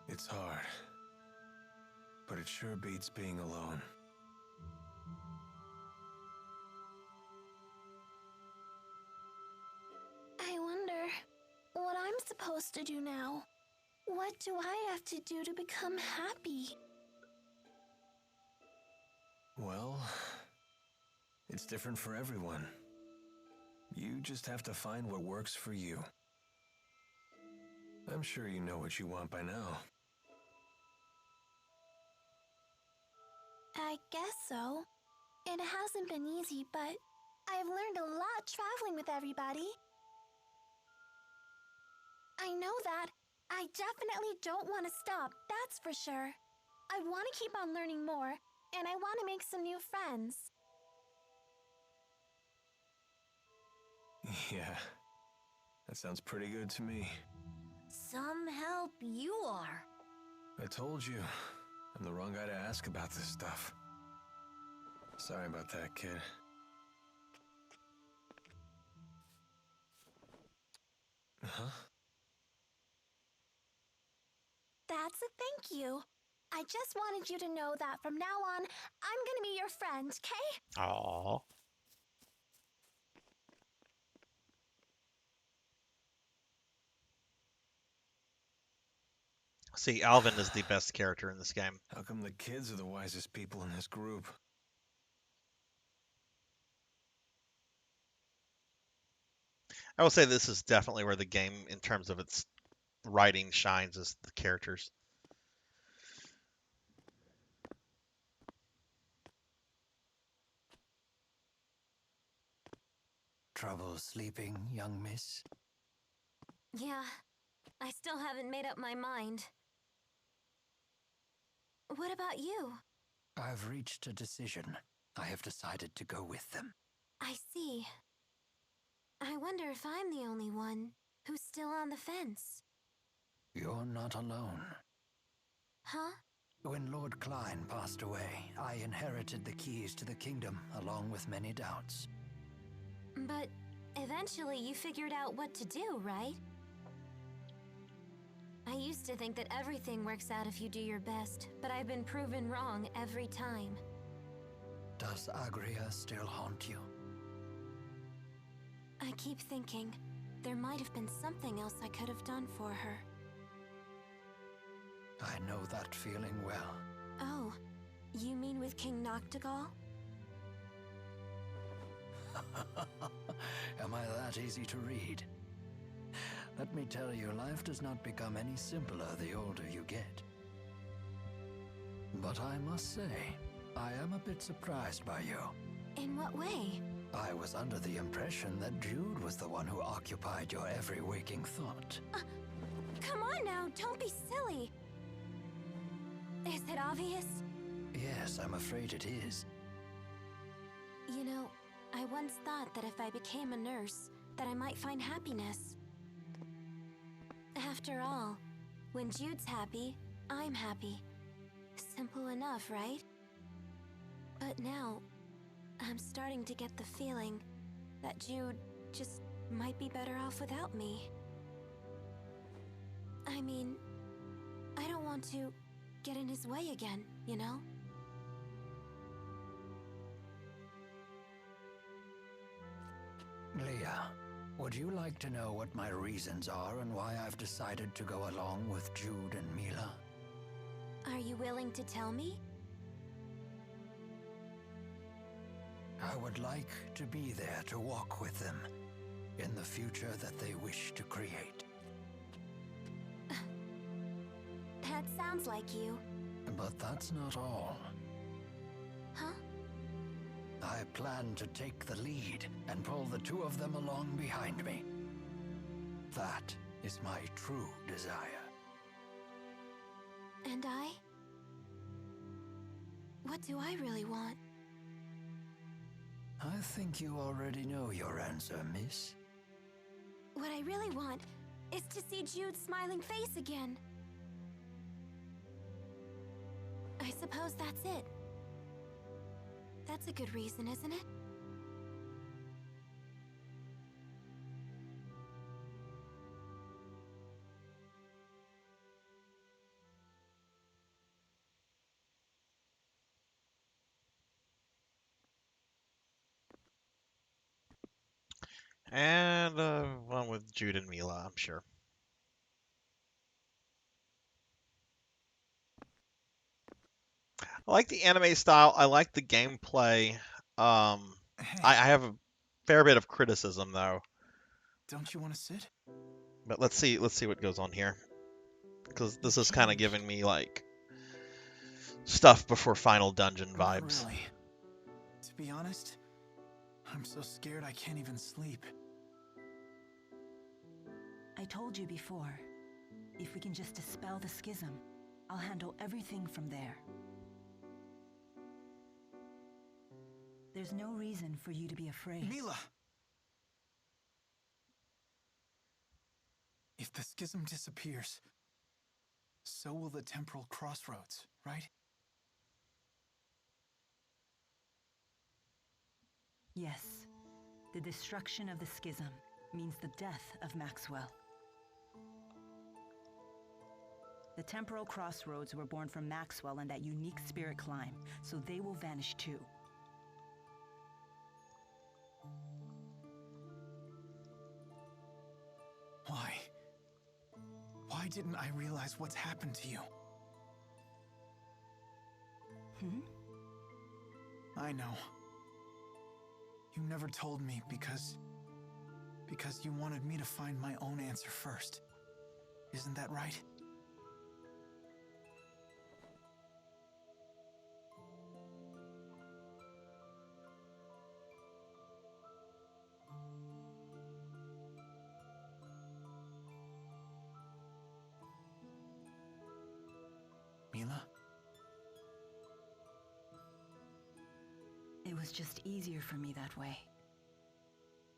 [SPEAKER 6] It's hard, but it sure beats being alone.
[SPEAKER 4] I wonder what I'm supposed to do now. What do I have to do to become happy?
[SPEAKER 6] Well, it's different for everyone. You just have to find what works for you. I'm sure you know what you want by now.
[SPEAKER 4] I guess so. It hasn't been easy, but I've learned a lot traveling with everybody. I know that. I definitely don't want to stop, that's for sure. I want to keep on learning more, and I want to make some new friends.
[SPEAKER 6] Yeah, that sounds pretty good to me.
[SPEAKER 4] Some help you are.
[SPEAKER 6] I told you, I'm the wrong guy to ask about this stuff. Sorry about that, kid. Huh?
[SPEAKER 4] That's a thank you. I just wanted you to know that from now on, I'm gonna be your friend, okay?
[SPEAKER 1] Aww. See, Alvin is the best character in this game.
[SPEAKER 6] How come the kids are the wisest people in this group?
[SPEAKER 1] I will say this is definitely where the game, in terms of its writing, shines, is the characters.
[SPEAKER 3] Trouble sleeping, young miss?
[SPEAKER 4] Yeah, I still haven't made up my mind. What about you?
[SPEAKER 3] I've reached a decision. I have decided to go with them.
[SPEAKER 4] I see. I wonder if I'm the only one who's still on the fence.
[SPEAKER 3] You're not alone.
[SPEAKER 4] Huh?
[SPEAKER 3] When Lord Klein passed away, I inherited the keys to the kingdom, along with many doubts.
[SPEAKER 4] But eventually you figured out what to do, right? I used to think that everything works out if you do your best, but I've been proven wrong every time.
[SPEAKER 3] Does Agria still haunt you?
[SPEAKER 4] I keep thinking there might have been something else I could have done for her.
[SPEAKER 3] I know that feeling well.
[SPEAKER 4] Oh, you mean with King Noctigal?
[SPEAKER 3] Am I that easy to read? Let me tell you, life does not become any simpler the older you get. But I must say, I am a bit surprised by you.
[SPEAKER 4] In what way?
[SPEAKER 3] I was under the impression that Jude was the one who occupied your every waking thought.
[SPEAKER 4] Come on now, don't be silly. Is it obvious?
[SPEAKER 3] Yes, I'm afraid it is.
[SPEAKER 4] You know, I once thought that if I became a nurse, that I might find happiness. After all, when Jude's happy, I'm happy. Simple enough, right? But now, I'm starting to get the feeling that Jude just might be better off without me. I mean, I don't want to get in his way again, you know?
[SPEAKER 3] Leah, would you like to know what my reasons are and why I've decided to go along with Jude and Mila?
[SPEAKER 4] Are you willing to tell me?
[SPEAKER 3] I would like to be there to walk with them in the future that they wish to create.
[SPEAKER 4] That sounds like you.
[SPEAKER 3] But that's not all.
[SPEAKER 4] Huh?
[SPEAKER 3] I plan to take the lead and pull the two of them along behind me. That is my true desire.
[SPEAKER 4] And I? What do I really want?
[SPEAKER 3] I think you already know your answer, miss.
[SPEAKER 4] What I really want is to see Jude's smiling face again. I suppose that's it. That's a good reason, isn't it?
[SPEAKER 1] And one with Jude and Mila, I'm sure. I like the anime style. I like the gameplay. I have a fair bit of criticism though.
[SPEAKER 7] Don't you want to sit?
[SPEAKER 1] But let's see what goes on here, because this is kind of giving me like stuff before final dungeon vibes.
[SPEAKER 7] Not really. To be honest, I'm so scared I can't even sleep.
[SPEAKER 5] I told you before, if we can just dispel the schism, I'll handle everything from there. There's no reason for you to be afraid.
[SPEAKER 7] Mila! If the schism disappears, so will the temporal crossroads, right?
[SPEAKER 5] Yes. The destruction of the schism means the death of Maxwell. The temporal crossroads were born from Maxwell and that unique spirit climb, so they will vanish too.
[SPEAKER 7] Why? Why didn't I realize what's happened to you? I know. You never told me because you wanted me to find my own answer first. Isn't that right? Mila?
[SPEAKER 5] It was just easier for me that way.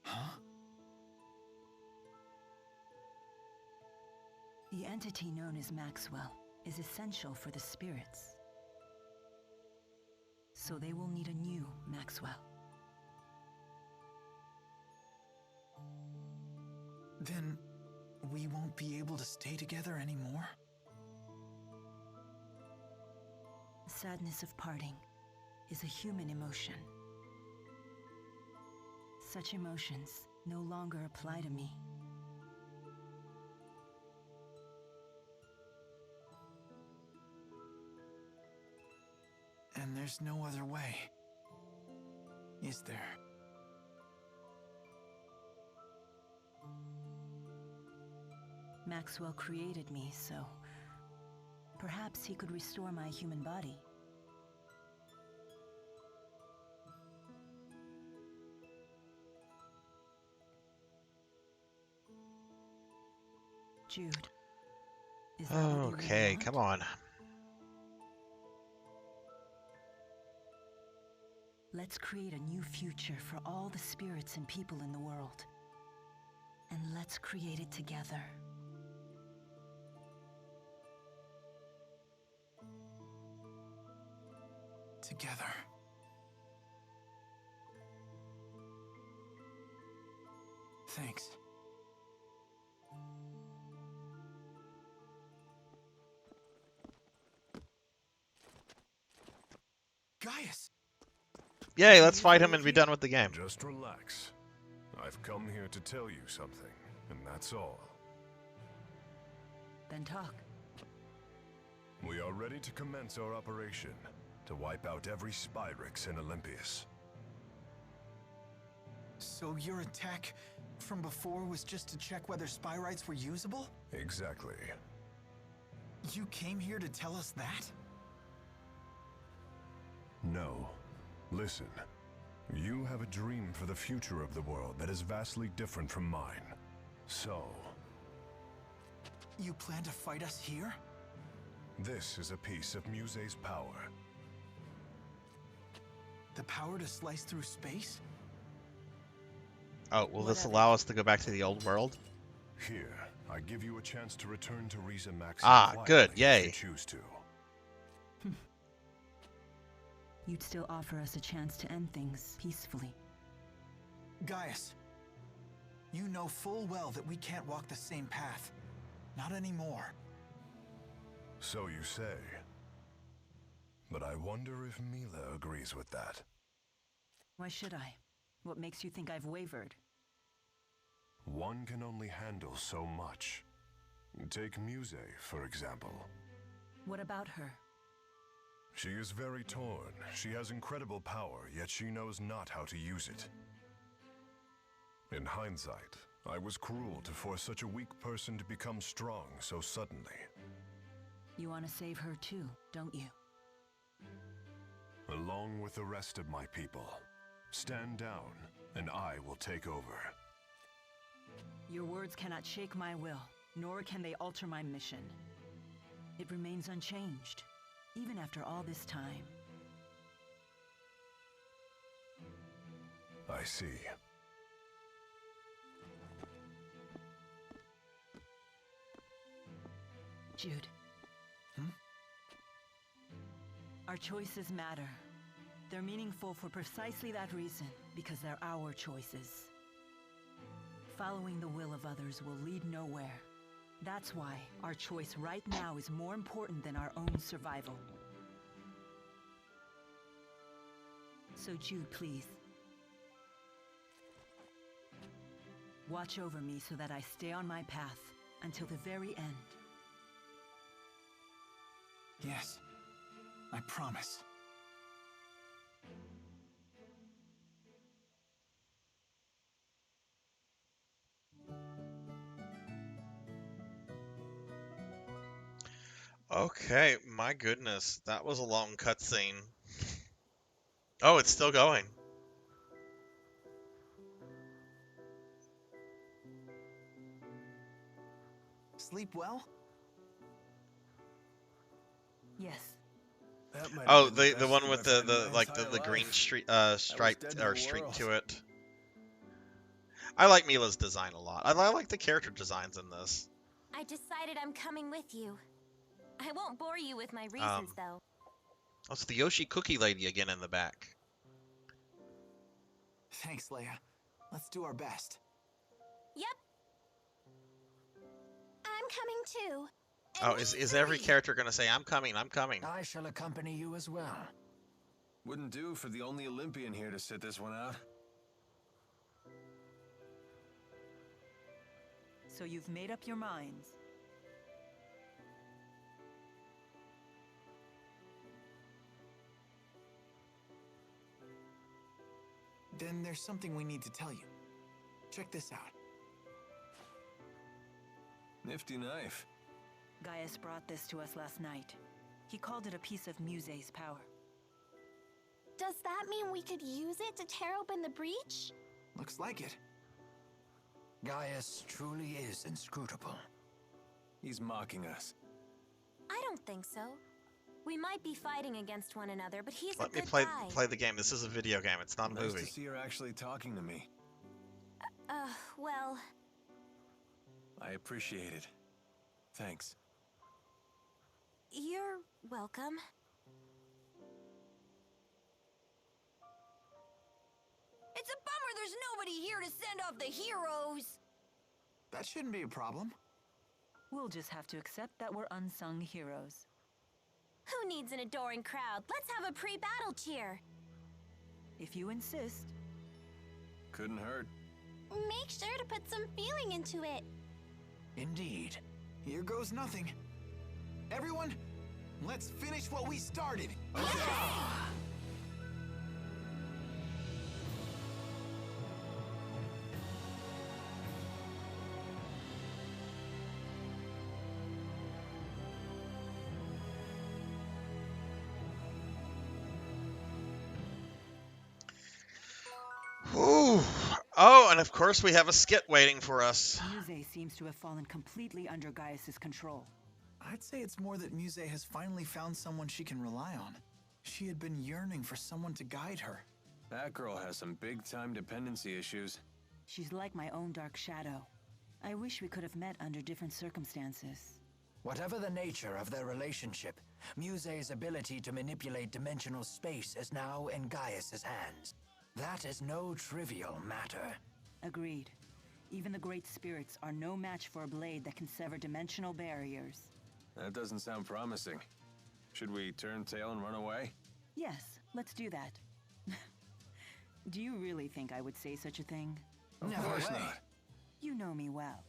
[SPEAKER 7] Huh?
[SPEAKER 5] The entity known as Maxwell is essential for the spirits. So they will need a new Maxwell.
[SPEAKER 7] Then we won't be able to stay together anymore?
[SPEAKER 5] The sadness of parting is a human emotion. Such emotions no longer apply to me.
[SPEAKER 7] And there's no other way, is there?
[SPEAKER 5] Maxwell created me, so perhaps he could restore my human body. Jude, is that what you really
[SPEAKER 1] Okay,
[SPEAKER 5] want?
[SPEAKER 1] come on.
[SPEAKER 5] Let's create a new future for all the spirits and people in the world. And let's create it together.
[SPEAKER 7] Together. Thanks. Gaius!
[SPEAKER 1] Yay, let's fight him and be done with the game.
[SPEAKER 13] Just relax. I've come here to tell you something, and that's all.
[SPEAKER 5] Then talk.
[SPEAKER 13] We are ready to commence our operation to wipe out every Spyrix in Olympias.
[SPEAKER 7] So your attack from before was just to check whether Spyrites were usable?
[SPEAKER 13] Exactly.
[SPEAKER 7] You came here to tell us that?
[SPEAKER 13] No. Listen. You have a dream for the future of the world that is vastly different from mine. So,
[SPEAKER 7] You plan to fight us here?
[SPEAKER 13] This is a piece of Muse's power.
[SPEAKER 7] The power to slice through space?
[SPEAKER 1] Oh, will this allow us to go back to the old world?
[SPEAKER 13] Here, I give you a chance to return to Riza Maxia
[SPEAKER 1] Ah, good,
[SPEAKER 13] quietly
[SPEAKER 1] yay.
[SPEAKER 13] if you choose to.
[SPEAKER 5] You'd still offer us a chance to end things peacefully.
[SPEAKER 7] Gaius, you know full well that we can't walk the same path. Not anymore.
[SPEAKER 13] So you say. But I wonder if Mila agrees with that.
[SPEAKER 5] Why should I? What makes you think I've wavered?
[SPEAKER 13] One can only handle so much. Take Muse, for example.
[SPEAKER 5] What about her?
[SPEAKER 13] She is very torn. She has incredible power, yet she knows not how to use it. In hindsight, I was cruel to force such a weak person to become strong so suddenly.
[SPEAKER 5] You want to save her too, don't you?
[SPEAKER 13] Along with the rest of my people. Stand down, and I will take over.
[SPEAKER 5] Your words cannot shake my will, nor can they alter my mission. It remains unchanged, even after all this time.
[SPEAKER 13] I see.
[SPEAKER 5] Jude. Our choices matter. They're meaningful for precisely that reason, because they're our choices. Following the will of others will lead nowhere. That's why our choice right now is more important than our own survival. So Jude, please. Watch over me so that I stay on my path until the very end.
[SPEAKER 7] Yes, I promise.
[SPEAKER 1] Okay, my goodness, that was a long cutscene. Oh, it's still going.
[SPEAKER 7] Sleep well?
[SPEAKER 5] Yes.
[SPEAKER 1] Oh, the one with the green stripe or streak to it. I like Mila's design a lot. I like the character designs in this.
[SPEAKER 4] I decided I'm coming with you. I won't bore you with my reasons, though.
[SPEAKER 1] Oh, it's the Yoshi Cookie Lady again in the back.
[SPEAKER 7] Thanks, Leia. Let's do our best.
[SPEAKER 4] Yep. I'm coming too.
[SPEAKER 1] Oh, is every character gonna say, I'm coming, I'm coming?
[SPEAKER 3] I shall accompany you as well.
[SPEAKER 6] Wouldn't do for the only Olympian here to sit this one out.
[SPEAKER 5] So you've made up your minds.
[SPEAKER 7] Then there's something we need to tell you. Check this out.
[SPEAKER 6] Nifty knife.
[SPEAKER 5] Gaius brought this to us last night. He called it a piece of Muse's power.
[SPEAKER 4] Does that mean we could use it to tear open the breach?
[SPEAKER 7] Looks like it.
[SPEAKER 3] Gaius truly is inscrutable.
[SPEAKER 6] He's mocking us.
[SPEAKER 4] I don't think so. We might be fighting against one another, but he's
[SPEAKER 1] Let
[SPEAKER 4] a
[SPEAKER 1] me
[SPEAKER 4] good
[SPEAKER 1] play
[SPEAKER 4] guy.
[SPEAKER 1] the game. This is a video game. It's not a
[SPEAKER 6] Nice
[SPEAKER 1] movie.
[SPEAKER 6] to see her actually talking to me.
[SPEAKER 4] Well...
[SPEAKER 6] I appreciate it. Thanks.
[SPEAKER 4] You're welcome.
[SPEAKER 15] It's a bummer there's nobody here to send off the heroes.
[SPEAKER 7] That shouldn't be a problem.
[SPEAKER 5] We'll just have to accept that we're unsung heroes.
[SPEAKER 4] Who needs an adoring crowd? Let's have a pre-battle cheer.
[SPEAKER 5] If you insist.
[SPEAKER 6] Couldn't hurt.
[SPEAKER 4] Make sure to put some feeling into it.
[SPEAKER 7] Indeed. Here goes nothing. Everyone, let's finish what we started.
[SPEAKER 1] Ooh. Oh, and of course we have a skit waiting for us.
[SPEAKER 5] Muse seems to have fallen completely under Gaius's control.
[SPEAKER 7] I'd say it's more that Muse has finally found someone she can rely on. She had been yearning for someone to guide her.
[SPEAKER 6] That girl has some big-time dependency issues.
[SPEAKER 5] She's like my own dark shadow. I wish we could have met under different circumstances.
[SPEAKER 3] Whatever the nature of their relationship, Muse's ability to manipulate dimensional space is now in Gaius's hands. That is no trivial matter.
[SPEAKER 5] Agreed. Even the great spirits are no match for a blade that can sever dimensional barriers.
[SPEAKER 6] That doesn't sound promising. Should we turn tail and run away?
[SPEAKER 5] Yes, let's do that. Do you really think I would say such a thing?
[SPEAKER 6] Of course not.
[SPEAKER 5] You know me well.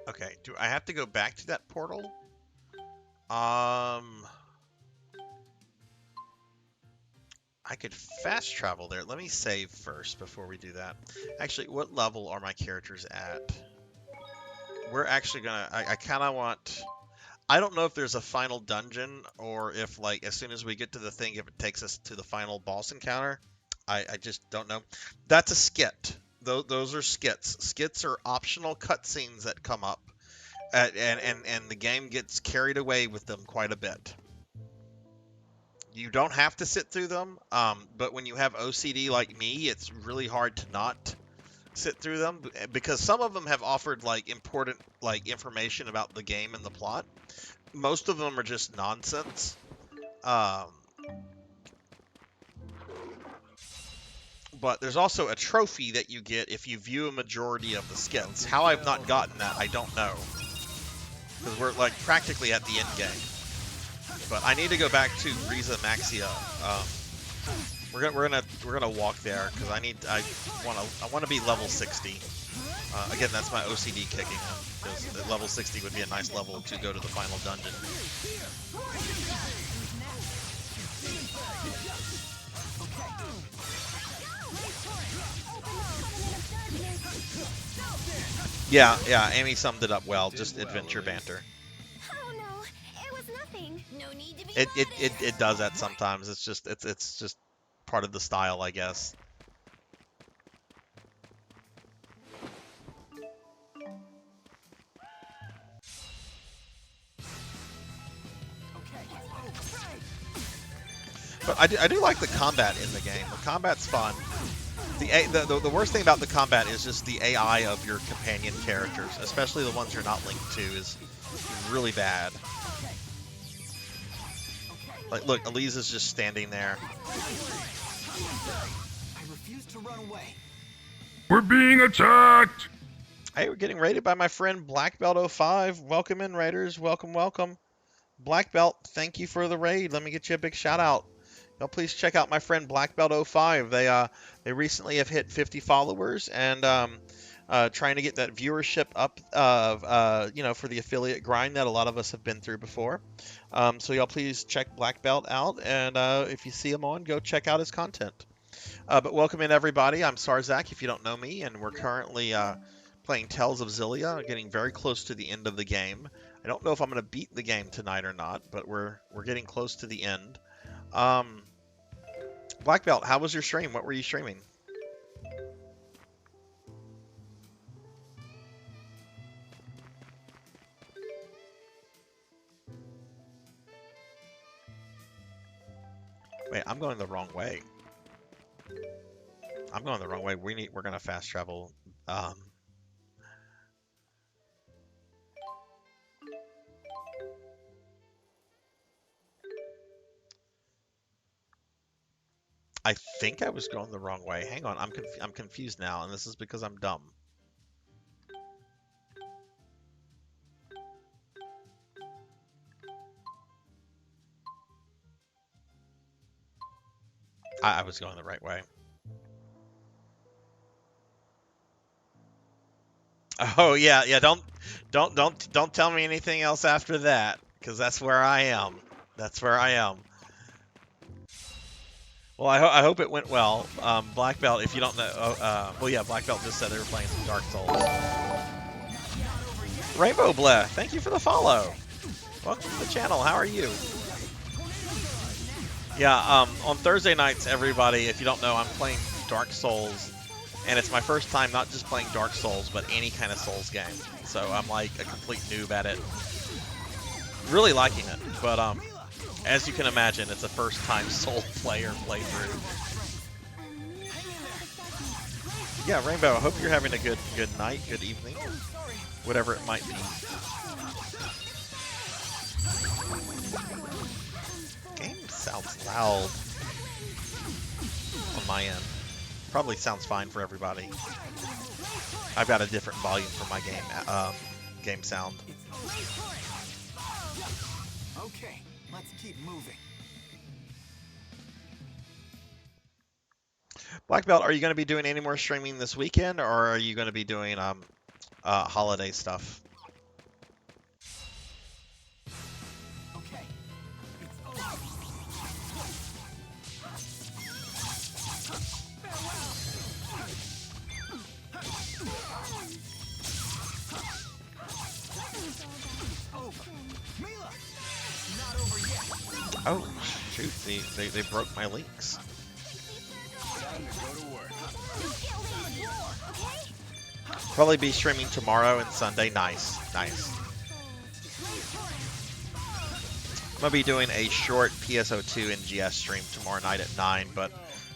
[SPEAKER 1] Okay, do I have to go back to that portal? I could fast travel there. Let me save first before we do that. Actually, what level are my characters at? We're actually gonna... I kind of want... I don't know if there's a final dungeon or if, like, as soon as we get to the thing, if it takes us to the final boss encounter. I just don't know. That's a skit. Those are skits. Skits are optional cutscenes that come up. And the game gets carried away with them quite a bit. You don't have to sit through them, but when you have OCD like me, it's really hard to not sit through them, because some of them have offered like important like information about the game and the plot. Most of them are just nonsense. But there's also a trophy that you get if you view a majority of the skits. How I've not gotten that, I don't know, because we're like practically at the end game. But I need to go back to Riza Maxia. We're gonna walk there because I want to be level 60. Again, that's my OCD kicking in, because level 60 would be a nice level to go to the final dungeon. Yeah, Amy summed it up well. Just adventure banter.
[SPEAKER 4] Oh no, it was nothing.
[SPEAKER 15] No need to be
[SPEAKER 1] It does that sometimes. It's just part of the style, I guess. But I do like the combat in the game. The combat's fun. The worst thing about the combat is just the AI of your companion characters, especially the ones you're not linked to, is really bad. Like, look, Elise is just standing there.
[SPEAKER 7] I refuse to run away.
[SPEAKER 16] We're being attacked!
[SPEAKER 1] Hey, we're getting raided by my friend Black Belt 05. Welcome in, raiders. Welcome, welcome. Black Belt, thank you for the raid. Let me get you a big shout out. Y'all please check out my friend Black Belt 05. They recently have hit 50 followers and trying to get that viewership up for the affiliate grind that a lot of us have been through before. So y'all please check Black Belt out, and if you see him on, go check out his content. But welcome in, everybody. I'm Sarzac, if you don't know me, and we're currently playing Tales of Xillia, getting very close to the end of the game. I don't know if I'm going to beat the game tonight or not, but we're getting close to the end. Black Belt, how was your stream? What were you streaming? Wait, I'm going the wrong way. I'm going the wrong way. We're gonna fast travel. I think I was going the wrong way. Hang on, I'm confused now, and this is because I'm dumb. I was going the right way. Oh yeah. Don't tell me anything else after that, because that's where I am. That's where I am. Well, I hope it went well. Black Belt, if you don't know, well, yeah, Black Belt just said they were playing some Dark Souls. Rainbow Bleh, thank you for the follow. Welcome to the channel. How are you? Yeah, on Thursday nights, everybody, if you don't know, I'm playing Dark Souls, and it's my first time not just playing Dark Souls, but any kind of Souls game. So I'm like a complete noob at it. Really liking it, but as you can imagine, it's a first-time Soul player playthrough. Yeah, Rainbow, I hope you're having a good night, good evening, whatever it might be. Game sounds loud on my end. Probably sounds fine for everybody. I've got a different volume for my game sound.
[SPEAKER 7] Okay, let's keep moving.
[SPEAKER 1] Black Belt, are you going to be doing any more streaming this weekend, or are you going to be doing holiday stuff?
[SPEAKER 7] Okay.
[SPEAKER 1] Oh, shoot, they broke my links. Probably be streaming tomorrow and Sunday. Nice, nice. I'm gonna be doing a short PSO2 NGS stream tomorrow night at 9, but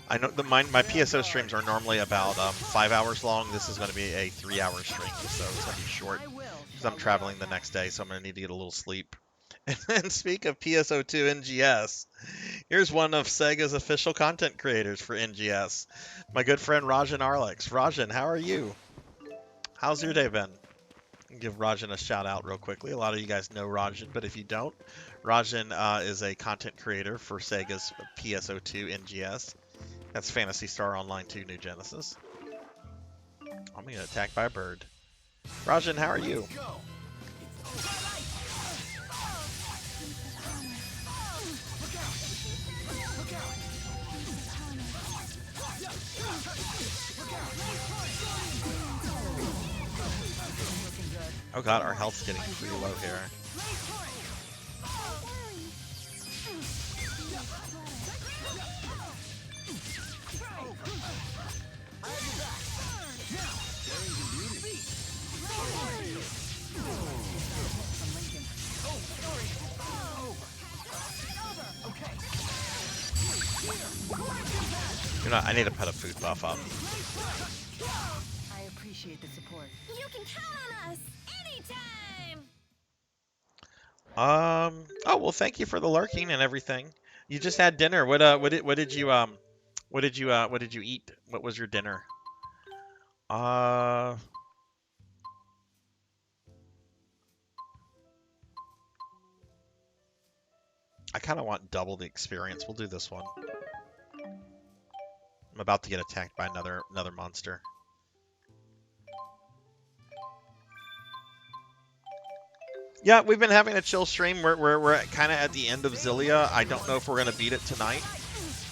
[SPEAKER 1] I know my PSO streams are normally about 5 hours long. This is gonna be a 3-hour stream, so it's gonna be short because I'm traveling the next day, so I'm gonna need to get a little sleep. And speak of PSO2 NGS, here's one of Sega's official content creators for NGS, my good friend Rajan Arlex. Rajan, how are you? How's your day been? I'll give Rajan a shout out real quickly. A lot of you guys know Rajan, but if you don't, Rajan is a content creator for Sega's PSO2 NGS. That's Phantasy Star Online 2 New Genesis. I'm being attacked by a bird. Rajan, how are you? Oh god, our health's getting pretty low here. You know, I need to put a food buff up.
[SPEAKER 5] I appreciate the support.
[SPEAKER 4] You can count on us anytime.
[SPEAKER 1] Oh well, thank you for the lurking and everything. You just had dinner. What did you eat? What was your dinner? I kind of want double the experience. We'll do this one. I'm about to get attacked by another monster. Yeah, we've been having a chill stream. We're kind of at the end of Xillia. I don't know if we're gonna beat it tonight.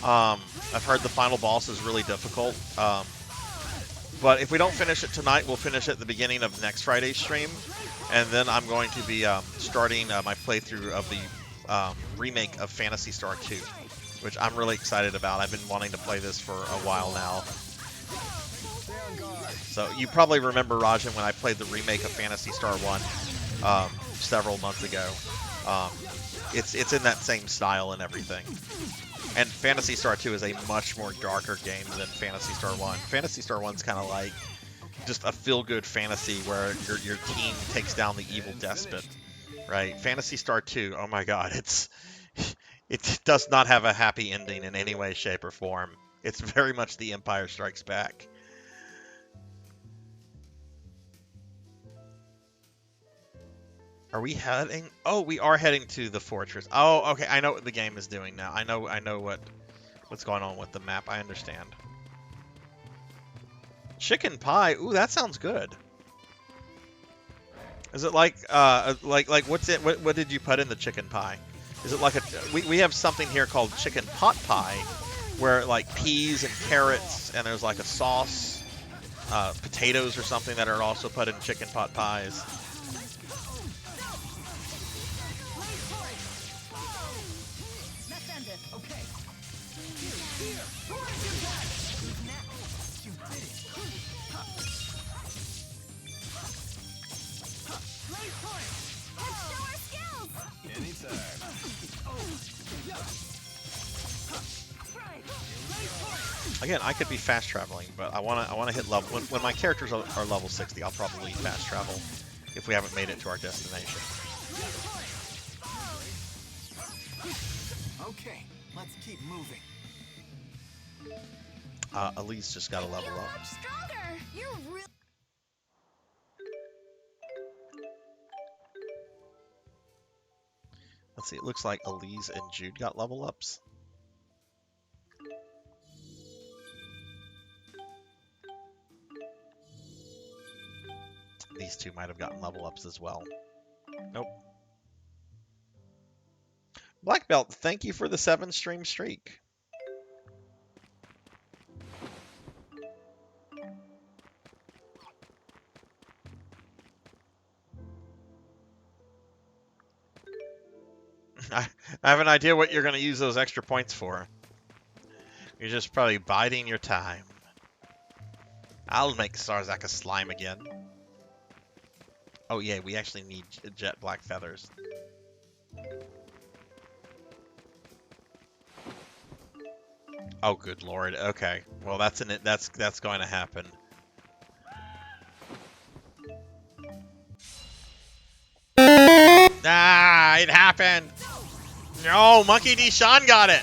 [SPEAKER 1] I've heard the final boss is really difficult. But if we don't finish it tonight, we'll finish it at the beginning of next Friday's stream, and then I'm going to be starting my playthrough of the remake of Phantasy Star 2, which I'm really excited about. I've been wanting to play this for a while now. So you probably remember, Rajan, when I played the remake of Phantasy Star 1 several months ago. It's in that same style and everything. And Phantasy Star 2 is a much more darker game than Phantasy Star 1. Phantasy Star 1's kind of like just a feel-good fantasy where your team takes down the evil despot, right? Phantasy Star 2, oh my god, it does not have a happy ending in any way, shape, or form. It's very much The Empire Strikes Back. Are we heading? Oh, we are heading to the fortress. Oh, okay. I know what the game is doing now. I know what's going on with the map. I understand. Chicken pie. Ooh, that sounds good. Is it like what's it? What did you put in the chicken pie? Is it like a? We have something here called chicken pot pie, where like peas and carrots and there's like a sauce, potatoes or something that are also put in chicken pot pies. Again, I could be fast traveling, but I wanna hit level when my characters are level 60. I'll probably fast travel if we haven't made it to our destination.
[SPEAKER 7] Okay, let's keep moving.
[SPEAKER 1] Elise just got a level up.
[SPEAKER 4] Much stronger. You're really.
[SPEAKER 1] Let's see. It looks like Elise and Jude got level ups. These two might have gotten level ups as well. Nope. Black Belt, thank you for the 7-stream streak. I have an idea what you're going to use those extra points for. You're just probably biding your time. I'll make Sarzac a slime again. Oh yeah, we actually need jet black feathers. Oh good lord. Okay. Well, that's going to happen. Ah, it happened. No, Monkey D. Sean got it.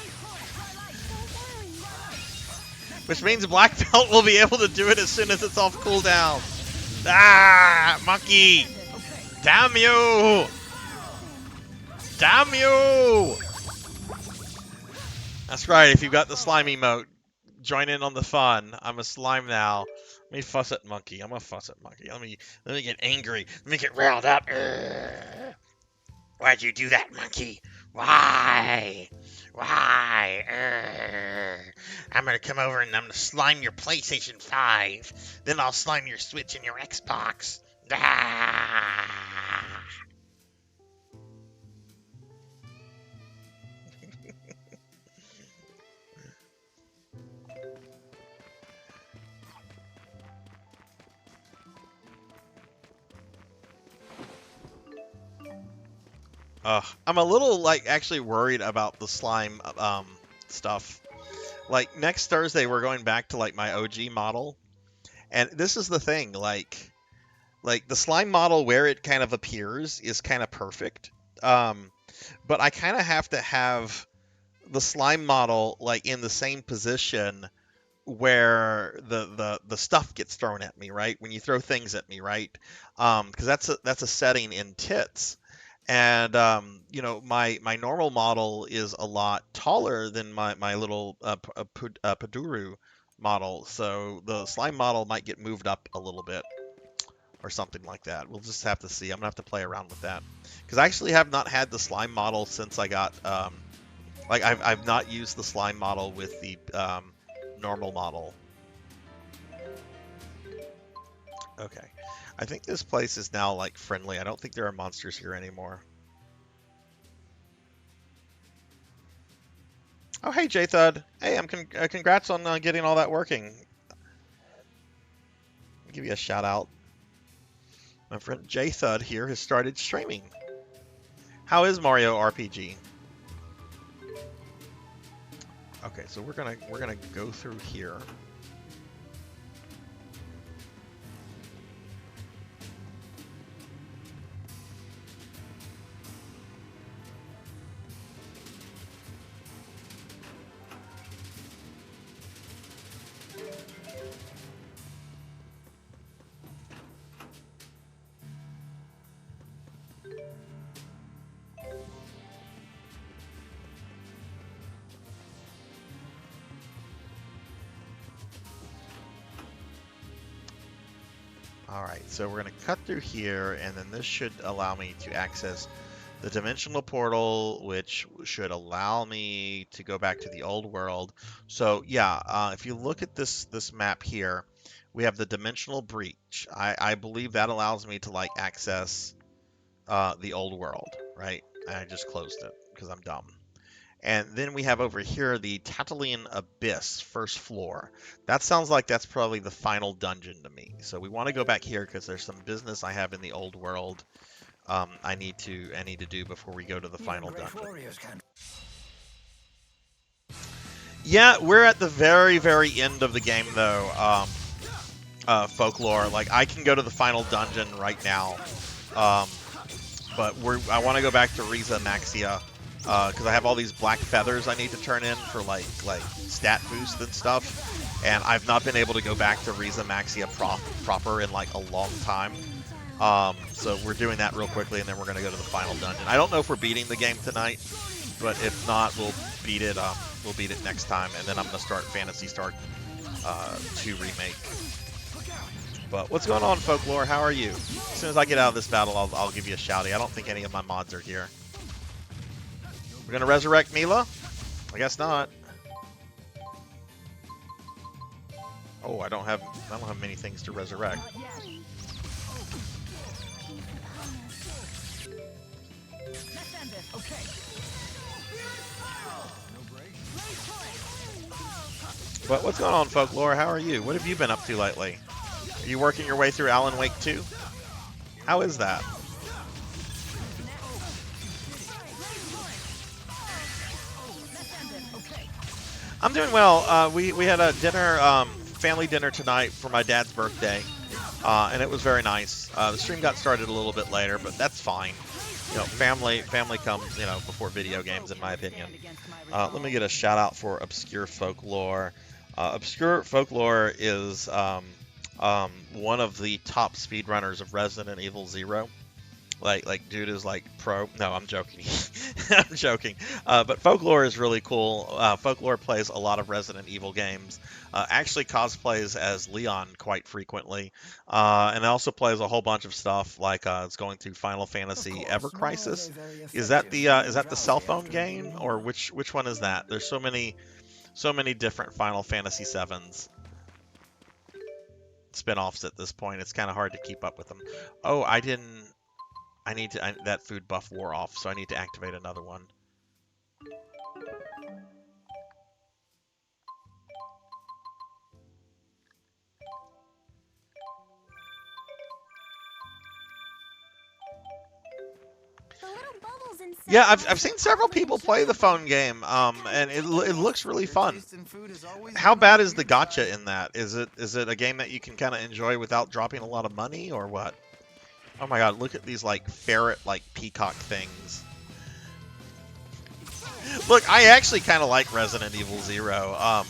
[SPEAKER 1] Which means Black Belt will be able to do it as soon as it's off cooldown. Ah, Monkey. Damn you. Damn you. That's right. If you've got the slime emote, join in on the fun. I'm a slime now. Let me fuss at Monkey. I'm gonna fuss at Monkey. Let me get angry. Let me get riled up. Why'd you do that, Monkey? Why? Why? I'm gonna come over and I'm gonna slime your PlayStation 5. Then I'll slime your Switch and your Xbox. Ah! I'm a little, like, actually worried about the slime stuff. Like, next Thursday, we're going back to, like, my OG model. And this is the thing, like the slime model where it kind of appears is kind of perfect. But I kind of have to have the slime model, like, in the same position where the stuff gets thrown at me, right? When you throw things at me, right? Because that's a setting in tits. And you know, my normal model is a lot taller than my little Paduru model, so the slime model might get moved up a little bit or something like that. We'll just have to see. I'm gonna have to play around with that because I actually have not had the slime model since I got like I've not used the slime model with the normal model. Okay. I think this place is now, like, friendly. I don't think there are monsters here anymore. Oh, hey, J-Thud. Hey, congrats on getting all that working. I'll give you a shout-out. My friend J-Thud here has started streaming. How is Mario RPG? Okay, so we're gonna go through here. Alright, so we're going to cut through here, and then this should allow me to access the dimensional portal, which should allow me to go back to the old world. So yeah, if you look at this map here, we have the dimensional breach. I believe that allows me to, like, access the old world, right? I just closed it because I'm dumb. And then we have over here the Tatooine Abyss, first floor. That sounds like that's probably the final dungeon to me. So we want to go back here because there's some business I have in the old world I need to do before we go to the final dungeon. Yeah, we're at the very, very end of the game though. Folklore. Like I can go to the final dungeon right now, but I want to go back to Riza Maxia because I have all these black feathers I need to turn in for like stat boost and stuff, and I've not been able to go back to Riza Maxia proper in like a long time. So we're doing that real quickly, and then we're gonna go to the final dungeon. I don't know if we're beating the game tonight, but if not, we'll beat it. We'll beat it next time, and then I'm gonna start Phantasy Star 2 remake. But what's going on, Folklore? How are you? As soon as I get out of this battle, I'll give you a shouty. I don't think any of my mods are here. We're gonna resurrect Mila? I guess not. Oh, I don't have many things to resurrect. But what's going on, Folklore? How are you? What have you been up to lately? Are you working your way through Alan Wake 2? How is that? I'm doing well. We had a dinner, family dinner tonight for my dad's birthday, and it was very nice. The stream got started a little bit later, but that's fine. You know, family comes, you know, before video games, in my opinion. Let me get a shout out for Obscure Folklore. Obscure Folklore is one of the top speedrunners of Resident Evil 0. Like dude is like pro. No, I'm joking. I'm joking. But Folklore is really cool. Folklore plays a lot of Resident Evil games. Actually cosplays as Leon quite frequently, and also plays a whole bunch of stuff. Like it's going through Final Fantasy Ever Crisis. Is that the cell phone game, or which one is that? There's so many different Final Fantasy 7s spin-offs at this point. It's kind of hard to keep up with them. Oh, that food buff wore off, so I need to activate another one. Yeah, I've seen several people play the phone game, and it looks really fun. How bad is the gacha in that? Is it a game that you can kind of enjoy without dropping a lot of money, or what? Oh my god, look at these like ferret like peacock things. Look, I actually kind of like Resident Evil 0.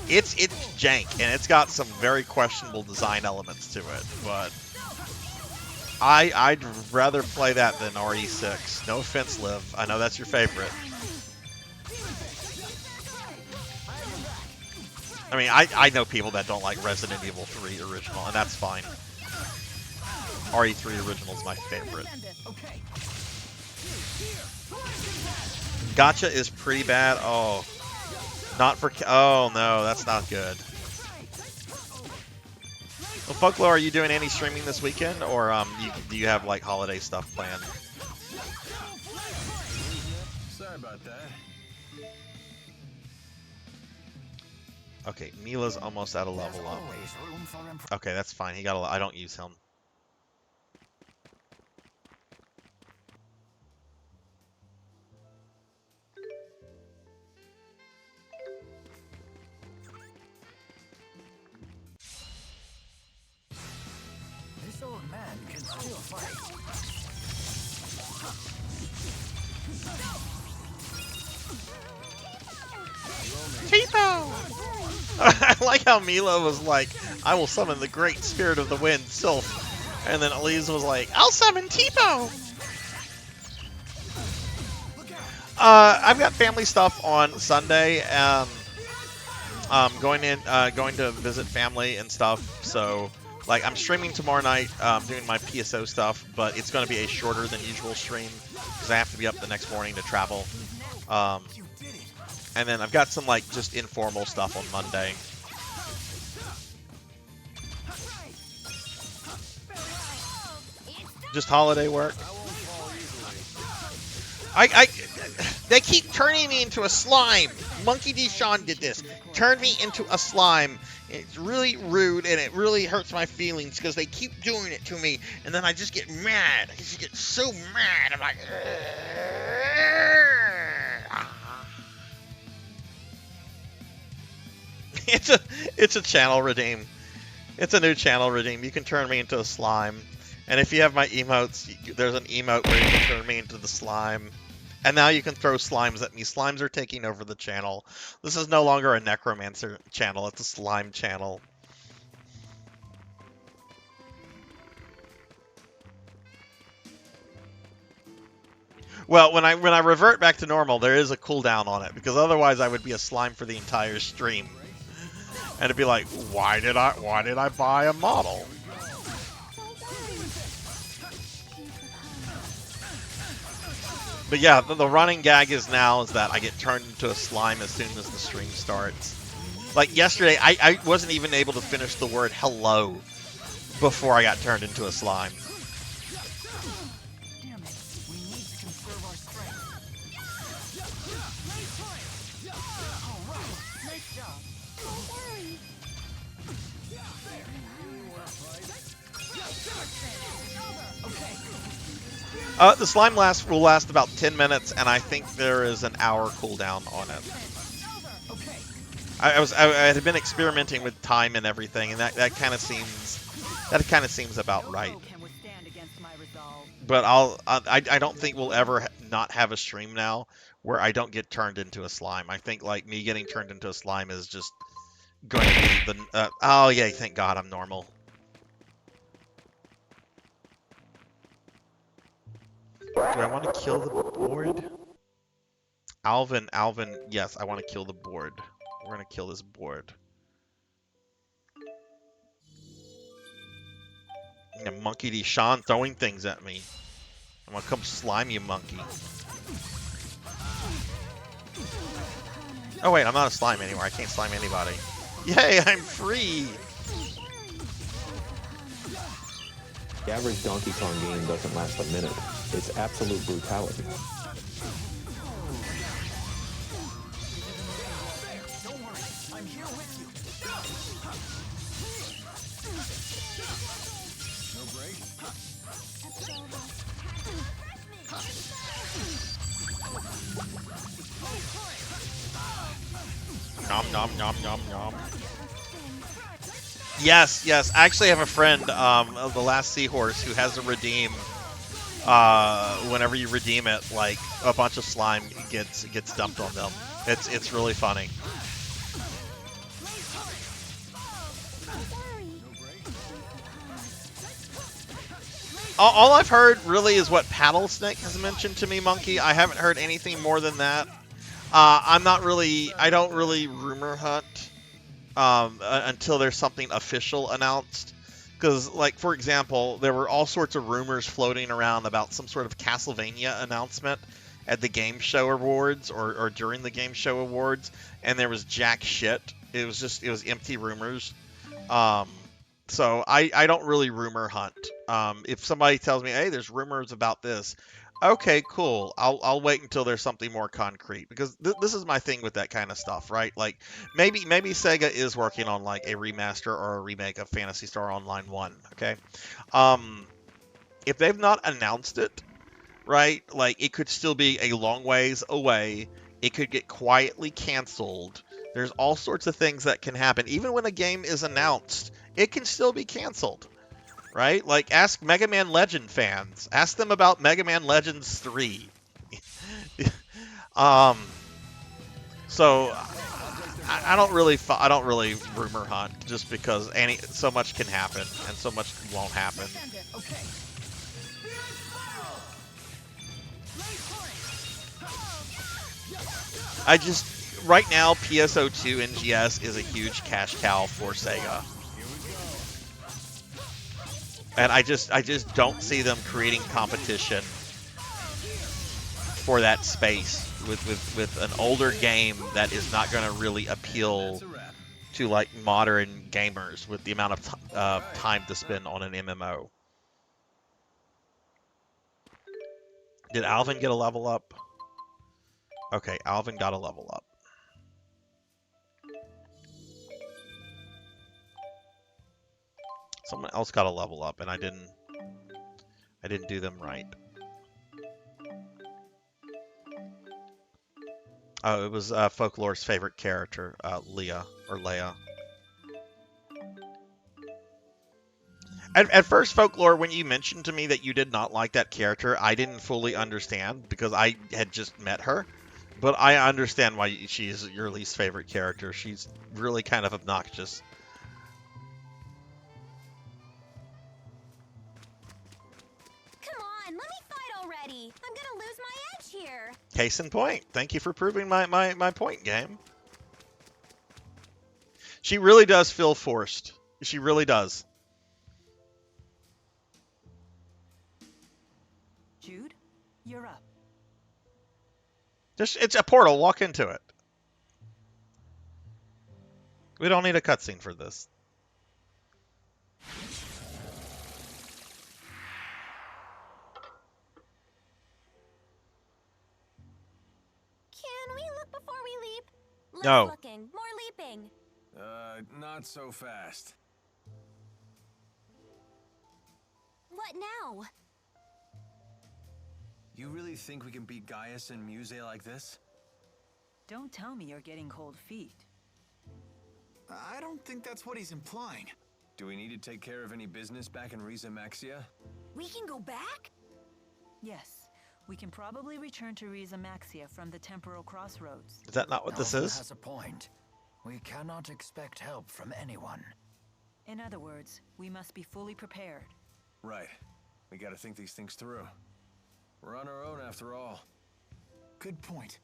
[SPEAKER 1] It's jank, and it's got some very questionable design elements to it, but I'd rather play that than RE6. No offense, Liv. I know that's your favorite. I mean, I know people that don't like Resident Evil 3 original, and that's fine. RE3 original is my favorite. Gacha is pretty bad. Oh, not for. Oh no, that's not good. Well, Folklore, are you doing any streaming this weekend, or do you have like holiday stuff planned?
[SPEAKER 6] Sorry about that.
[SPEAKER 1] Okay, Mila's almost at a level up. Okay, that's fine. He got I don't use him.
[SPEAKER 3] This old man can still fight.
[SPEAKER 1] Tipo! I like how Mila was like, I will summon the great spirit of the wind, Sylph. And then Elise was like, I'll summon Tipo! I've got family stuff on Sunday. Going to visit family and stuff. So, like, I'm streaming tomorrow night, doing my PSO stuff, but it's going to be a shorter than usual stream because I have to be up the next morning to travel. And then I've got some, like, just informal stuff on Monday. Just holiday work. They keep turning me into a slime. Monkey D. Sean did this. Turned me into a slime. It's really rude, and it really hurts my feelings because they keep doing it to me, and then I just get mad. I just get so mad. I'm like, it's a channel redeem. It's a new channel redeem. You can turn me into a slime, and if you have my emotes, there's an emote where you can turn me into the slime. And now you can throw slimes at me. Slimes are taking over the channel. This is no longer a necromancer channel. It's a slime channel. Well, when I revert back to normal, there is a cooldown on it, because otherwise I would be a slime for the entire stream. And it'd be like, why did I buy a model? But yeah, the running gag is that I get turned into a slime as soon as the stream starts. Like yesterday, I wasn't even able to finish the word hello before I got turned into a slime. The slime will last about 10 minutes, and I think there is an hour cooldown on it. I had been experimenting with time and everything, and that kind of seems about right. But I don't think we'll ever not have a stream now where I don't get turned into a slime. I think like me getting turned into a slime is just going to be the oh yeah, thank God I'm normal. Do I want to kill the board? Alvin, yes, I want to kill the board. We're going to kill this board. And Monkey D. Sean throwing things at me. I'm going to come slime you, monkey. Oh wait, I'm not a slime anymore. I can't slime anybody. Yay, I'm free!
[SPEAKER 17] The average Donkey Kong game doesn't last a minute. It's absolute brutality.
[SPEAKER 3] Don't worry, I'm here with you. No break?
[SPEAKER 1] Nom nom nom nom nom. Yes, yes. I actually have a friend, the last seahorse, who has a redeem. Whenever you redeem it, like a bunch of slime gets dumped on them. It's really funny. All I've heard really is what Paddlesnake has mentioned to me, Monkey. I haven't heard anything more than that. I don't really rumor hunt until there's something official announced. Because, like, for example, there were all sorts of rumors floating around about some sort of Castlevania announcement at the Game Show Awards or during the Game Show Awards, and there was jack shit. It was empty rumors. So I don't really rumor hunt. If somebody tells me, hey, there's rumors about this, okay, cool. I'll wait until there's something more concrete, because this is my thing with that kind of stuff, right? Like maybe Sega is working on like a remaster or a remake of Phantasy Star Online 1, okay? If they've not announced it, right? Like it could still be a long ways away. It could get quietly canceled. There's all sorts of things that can happen. Even when a game is announced, it can still be canceled. Right? Like, ask Mega Man Legend fans. Ask them about Mega Man Legends 3. So I don't really rumor hunt, just because so much can happen and so much won't happen. Right now, PSO2 NGS is a huge cash cow for Sega. And I just don't see them creating competition for that space with an older game that is not going to really appeal to like modern gamers with the amount of time to spend on an MMO. Did Alvin get a level up? Okay, Alvin got a level up. Someone else got a level up, and I didn't do them right. Oh, it was Folklore's favorite character, Leah or Leia. At first, Folklore, when you mentioned to me that you did not like that character, I didn't fully understand because I had just met her. But I understand why she's your least favorite character. She's really kind of obnoxious.
[SPEAKER 4] Come on, let me fight already. I'm gonna lose my edge here.
[SPEAKER 1] Case in point. Thank you for proving my point, game. She really does feel forced. She really does.
[SPEAKER 5] Jude, you're up.
[SPEAKER 1] It's a portal. Walk into it. We don't need a cutscene for this.
[SPEAKER 4] Can we look before we leap? Less
[SPEAKER 1] No.
[SPEAKER 4] looking, more leaping.
[SPEAKER 6] Not so fast.
[SPEAKER 4] What now?
[SPEAKER 6] You really think we can beat Gaius and Muse like this?
[SPEAKER 5] Don't tell me you're getting cold feet.
[SPEAKER 7] I don't think that's what he's implying.
[SPEAKER 6] Do we need to take care of any business back in Riza Maxia?
[SPEAKER 15] We can go back?
[SPEAKER 5] Yes, we can probably return to Riza Maxia from the temporal crossroads.
[SPEAKER 1] Is that not what this
[SPEAKER 3] Alpha
[SPEAKER 1] is?
[SPEAKER 3] has a point. We cannot expect help from anyone.
[SPEAKER 5] In other words, we must be fully prepared.
[SPEAKER 6] Right. We gotta think these things through. We're on our own after all.
[SPEAKER 7] Good point.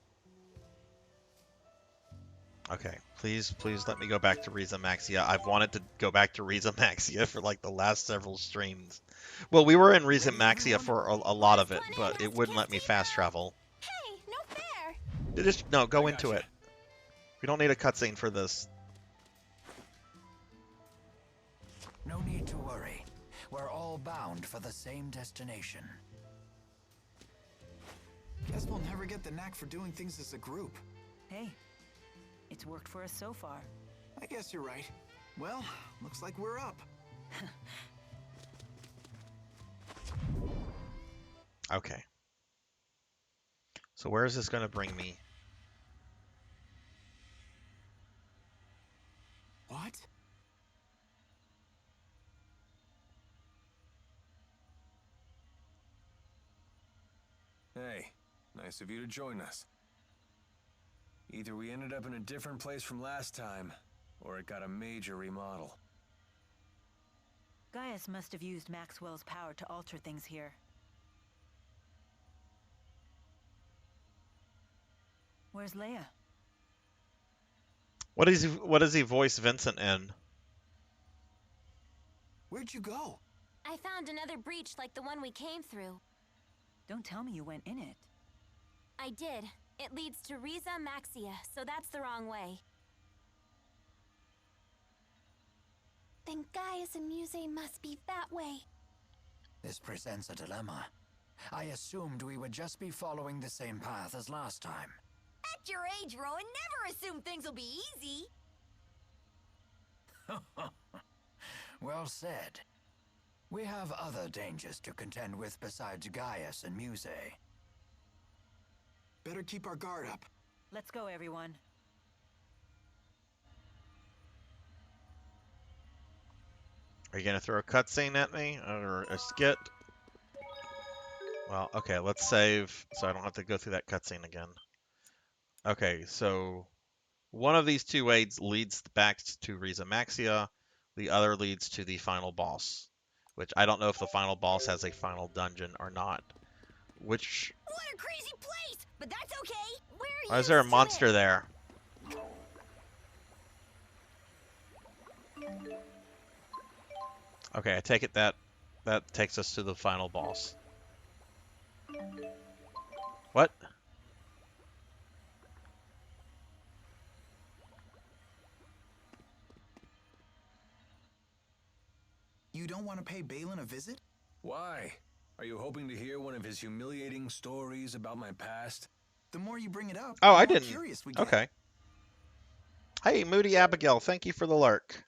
[SPEAKER 1] Okay, please let me go back to Riza Maxia. I've wanted to go back to Riza Maxia for like the last several streams. Well, we were in Riza Maxia for a lot of it, but it wouldn't let me fast travel.
[SPEAKER 4] Hey, no fair.
[SPEAKER 1] Just no, go into it. We don't need a cutscene for this.
[SPEAKER 3] No need to worry. We're all bound for the same destination.
[SPEAKER 7] Guess we'll never get the knack for doing things as a group.
[SPEAKER 5] Hey, it's worked for us so far.
[SPEAKER 7] I guess you're right. Well, looks like we're up.
[SPEAKER 1] Okay. So where is this going to bring me?
[SPEAKER 7] What?
[SPEAKER 6] Hey, nice of you to join us. Either we ended up in a different place from last time, or it got a major remodel.
[SPEAKER 5] Gaius must have used Maxwell's power to alter things here. Where's Leia?
[SPEAKER 1] What does he voice Vincent in?
[SPEAKER 7] Where'd you go?
[SPEAKER 4] I found another breach like the one we came through.
[SPEAKER 5] Don't tell me you went in it.
[SPEAKER 4] I did. It leads to Riza Maxia, so that's the wrong way. Then Gaius and Muse must be that way.
[SPEAKER 3] This presents a dilemma. I assumed we would just be following the same path as last time.
[SPEAKER 15] At your age, Rowan, never assume things will be easy.
[SPEAKER 3] Well said. We have other dangers to contend with besides Gaius and Muse.
[SPEAKER 7] Better keep our guard up.
[SPEAKER 5] Let's go, everyone.
[SPEAKER 1] Are you going to throw a cutscene at me or a skit? Well, okay, let's save so I don't have to go through that cutscene again. Okay, so one of these two ways leads back to Riza Maxia. The other leads to the final boss, which I don't know if the final boss has a final dungeon or not. Which...
[SPEAKER 15] What a crazy place! But that's okay.
[SPEAKER 1] Why is there a monster there? Okay, I take it that takes us to the final boss. What?
[SPEAKER 7] You don't want to pay Balin a visit?
[SPEAKER 6] Why? Are you hoping to hear one of his humiliating stories about my past?
[SPEAKER 7] The more you bring it up,
[SPEAKER 1] Oh,
[SPEAKER 7] the
[SPEAKER 1] I
[SPEAKER 7] more
[SPEAKER 1] didn't.
[SPEAKER 7] curious we get.
[SPEAKER 1] Okay. Hey, Moody Abigail, thank you for the lurk.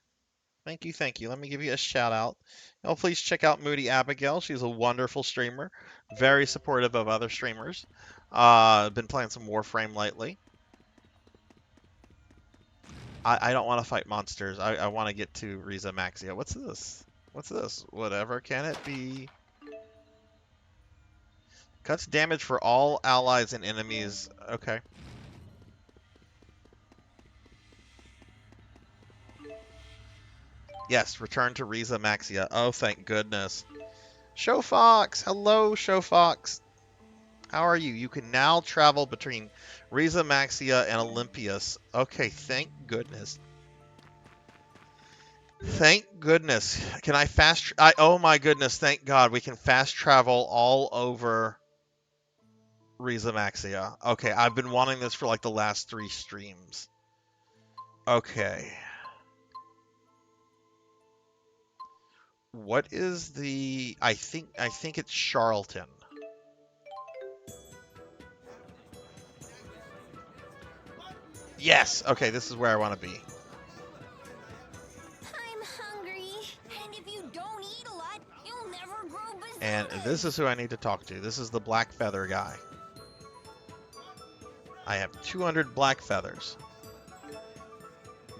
[SPEAKER 1] Thank you, thank you. Let me give you a shout out. Oh, please check out Moody Abigail. She's a wonderful streamer, very supportive of other streamers. Been playing some Warframe lately. I don't want to fight monsters. I want to get to Riza Maxia. What's this? What's this? Whatever can it be? Cuts damage for all allies and enemies. Okay. Yes, return to Riza Maxia. Oh, thank goodness. Showfox! Hello, Showfox. How are you? You can now travel between Riza Maxia and Olympias. Okay, thank goodness. Thank goodness. Can I fast... oh my goodness, thank God. We can fast travel all over Riza Maxia. Okay, I've been wanting this for like the last 3 streams. Okay. What is the... I think it's Charlton. Yes! Okay, this is where I want to be.
[SPEAKER 15] I'm hungry, and if you don't eat a lot, you'll never grow bazookas.
[SPEAKER 1] And this is who I need to talk to. This is the black feather guy. I have 200 black feathers.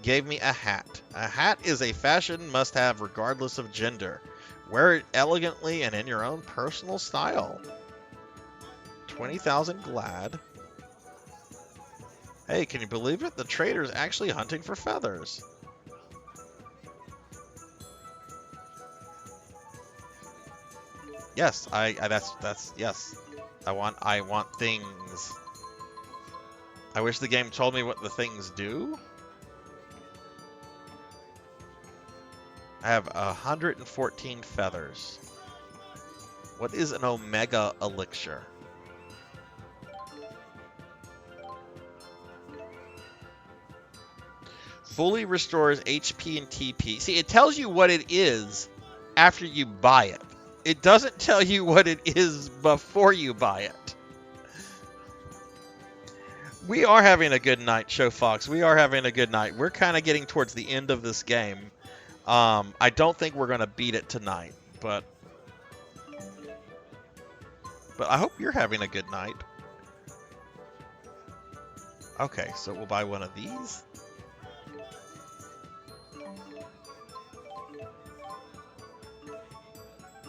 [SPEAKER 1] Gave me a hat. A hat is a fashion must-have regardless of gender. Wear it elegantly and in your own personal style. 20,000 glad. Hey, can you believe it? The trader's actually hunting for feathers. Yes, that's yes. I want things. I wish the game told me what the things do. I have 114 feathers. What is an omega elixir? Fully restores HP and TP. See, it tells you what it is after you buy it. It doesn't tell you what it is before you buy it. We are having a good night, Showfox. We are having a good night. We're kind of getting towards the end of this game. I don't think we're going to beat it tonight, but I hope you're having a good night. Okay, so we'll buy one of these.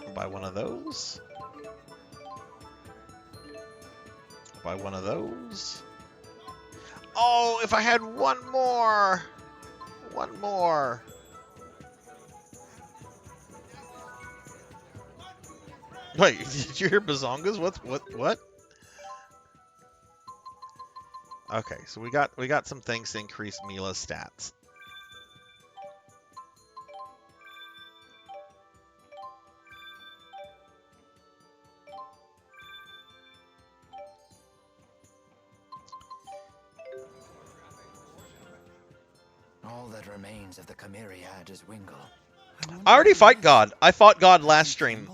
[SPEAKER 1] We'll buy one of those. Buy one of those. Oh, if I had one more. One more. Wait, did you hear bazongas? What? Okay, so we got some things to increase Mila's stats.
[SPEAKER 3] All that remains of the Chimeriad is Wingle.
[SPEAKER 1] I already fight God. I fought God last stream.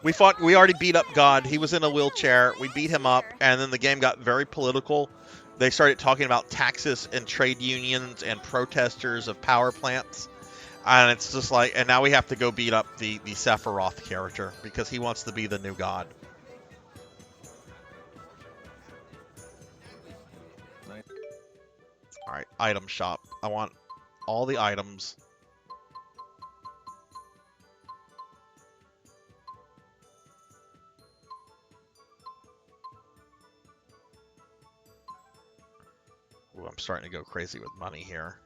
[SPEAKER 1] We already beat up God. He was in a wheelchair. We beat him up, and then the game got very political. They started talking about taxes and trade unions and protesters of power plants. And it's just like, and now we have to go beat up the Sephiroth character because he wants to be the new God. Alright, item shop. I want all the items. Ooh, I'm starting to go crazy with money here.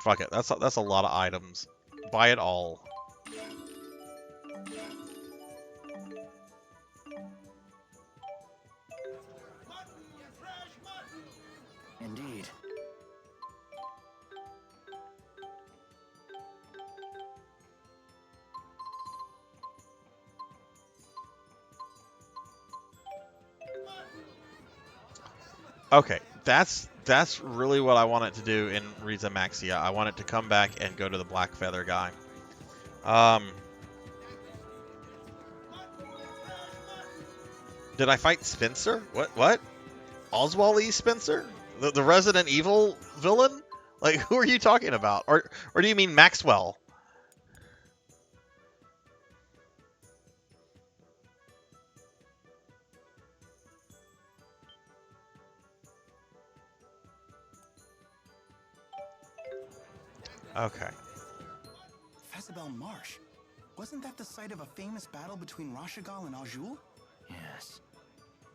[SPEAKER 1] Fuck it, that's a lot of items. Buy it all.
[SPEAKER 3] Indeed.
[SPEAKER 1] Okay, That's really what I want it to do in Riza Maxia. I want it to come back and go to the Black Feather guy. Did I fight Spencer? What? Oswald E. Spencer? The Resident Evil villain? Like, who are you talking about? Or do you mean Maxwell? Okay.
[SPEAKER 8] Fezabel Marsh. Wasn't that the site of a famous battle between Rashagal and Aujul?
[SPEAKER 3] Yes.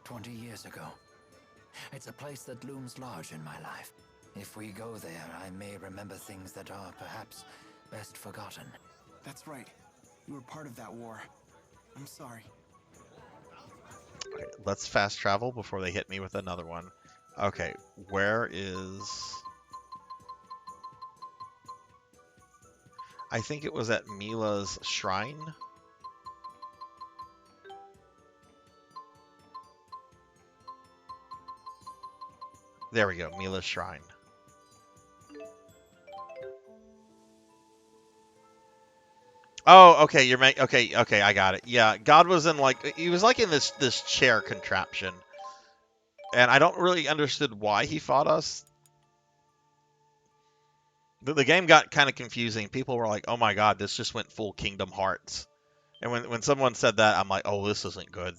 [SPEAKER 3] 20 years ago. It's a place that looms large in my life. If we go there, I may remember things that are perhaps best forgotten.
[SPEAKER 7] That's right. You were part of that war. I'm sorry.
[SPEAKER 1] Okay, let's fast travel before they hit me with another one. Okay, where is... I think it was at Mila's shrine. There we go, Mila's shrine. Oh, okay, you're okay, I got it. Yeah, God was in like he was like in this chair contraption. And I don't really understood why he fought us. The game got kind of confusing. People were like, "Oh my god, this just went full Kingdom Hearts." And when someone said that, I'm like, "Oh, this isn't good."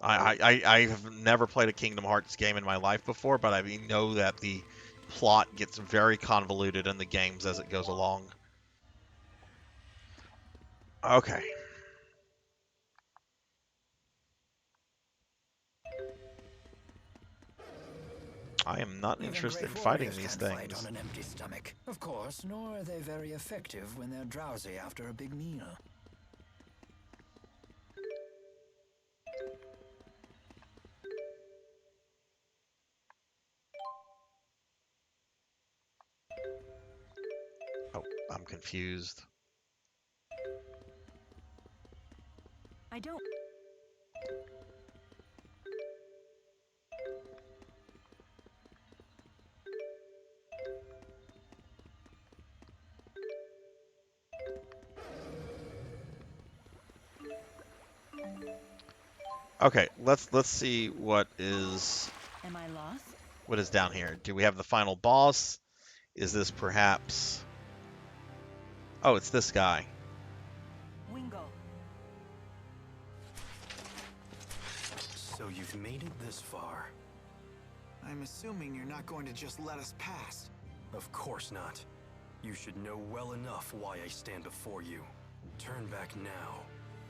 [SPEAKER 1] I have never played a Kingdom Hearts game in my life before, but I know that the plot gets very convoluted in the games as it goes along. Okay. I am not interested in fighting these things.
[SPEAKER 3] Fight on an empty stomach, of course, nor are they very effective when they're drowsy after a big meal.
[SPEAKER 1] Oh, I'm confused.
[SPEAKER 5] I don't...
[SPEAKER 1] Okay, let's see what is...
[SPEAKER 5] Am I lost?
[SPEAKER 1] What is down here? Do we have the final boss? Is this perhaps... Oh, it's this guy.
[SPEAKER 5] Wingo.
[SPEAKER 9] So you've made it this far.
[SPEAKER 7] I'm assuming you're not going to just let us pass.
[SPEAKER 9] Of course not. You should know well enough why I stand before you. Turn back now.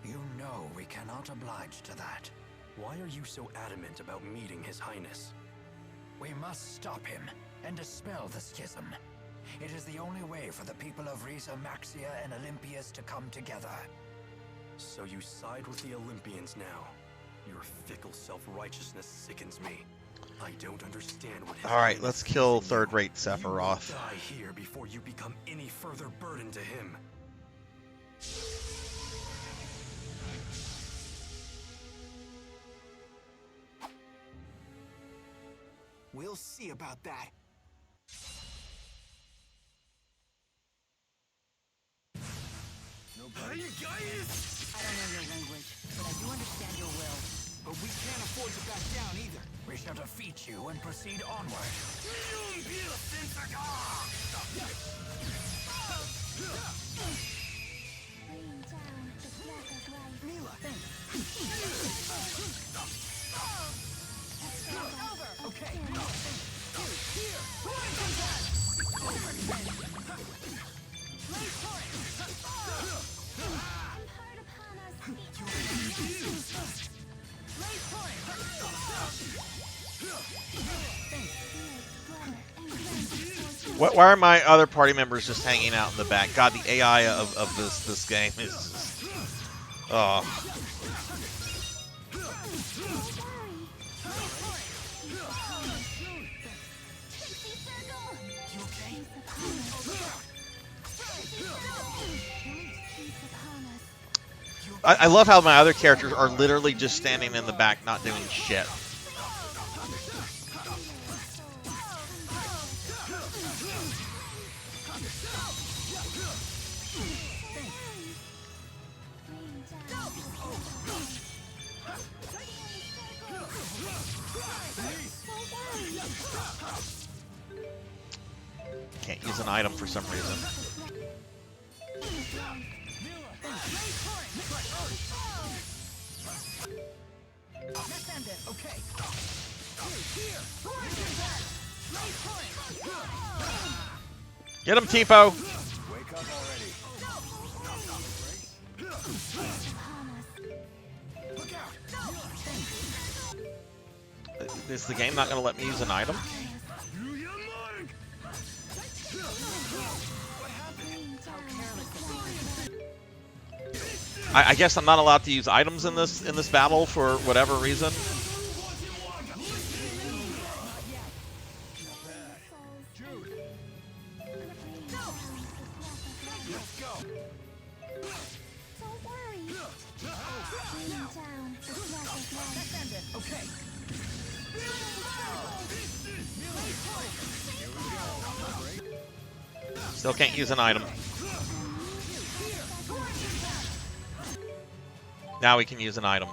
[SPEAKER 3] You know we cannot oblige to that.
[SPEAKER 9] Why are you so adamant about meeting His Highness?
[SPEAKER 3] We must stop him and dispel the schism. It is the only way for the people of Riza Maxia and Olympias to come together.
[SPEAKER 9] So you side with the Olympians now. Your fickle self-righteousness sickens me. I don't understand what...
[SPEAKER 1] Alright, let's kill third-rate Sephiroth.
[SPEAKER 9] You will die here before you become any further burden to him.
[SPEAKER 7] We'll see about that.
[SPEAKER 5] I don't know your language, but I do understand your will.
[SPEAKER 7] But we can't afford to back down either.
[SPEAKER 3] We shall defeat you and proceed onward.
[SPEAKER 7] Mila,
[SPEAKER 5] Okay.
[SPEAKER 1] Why are my other party members just hanging out in the back? God, the AI of this game is just... Oh. I love how my other characters are literally just standing in the back, not doing shit. item for some reason. Get him, Tipo! Is the game not going to let me use an item? I guess I'm not allowed to use items in this battle for whatever reason. Still can't use an item. Now we can use an item.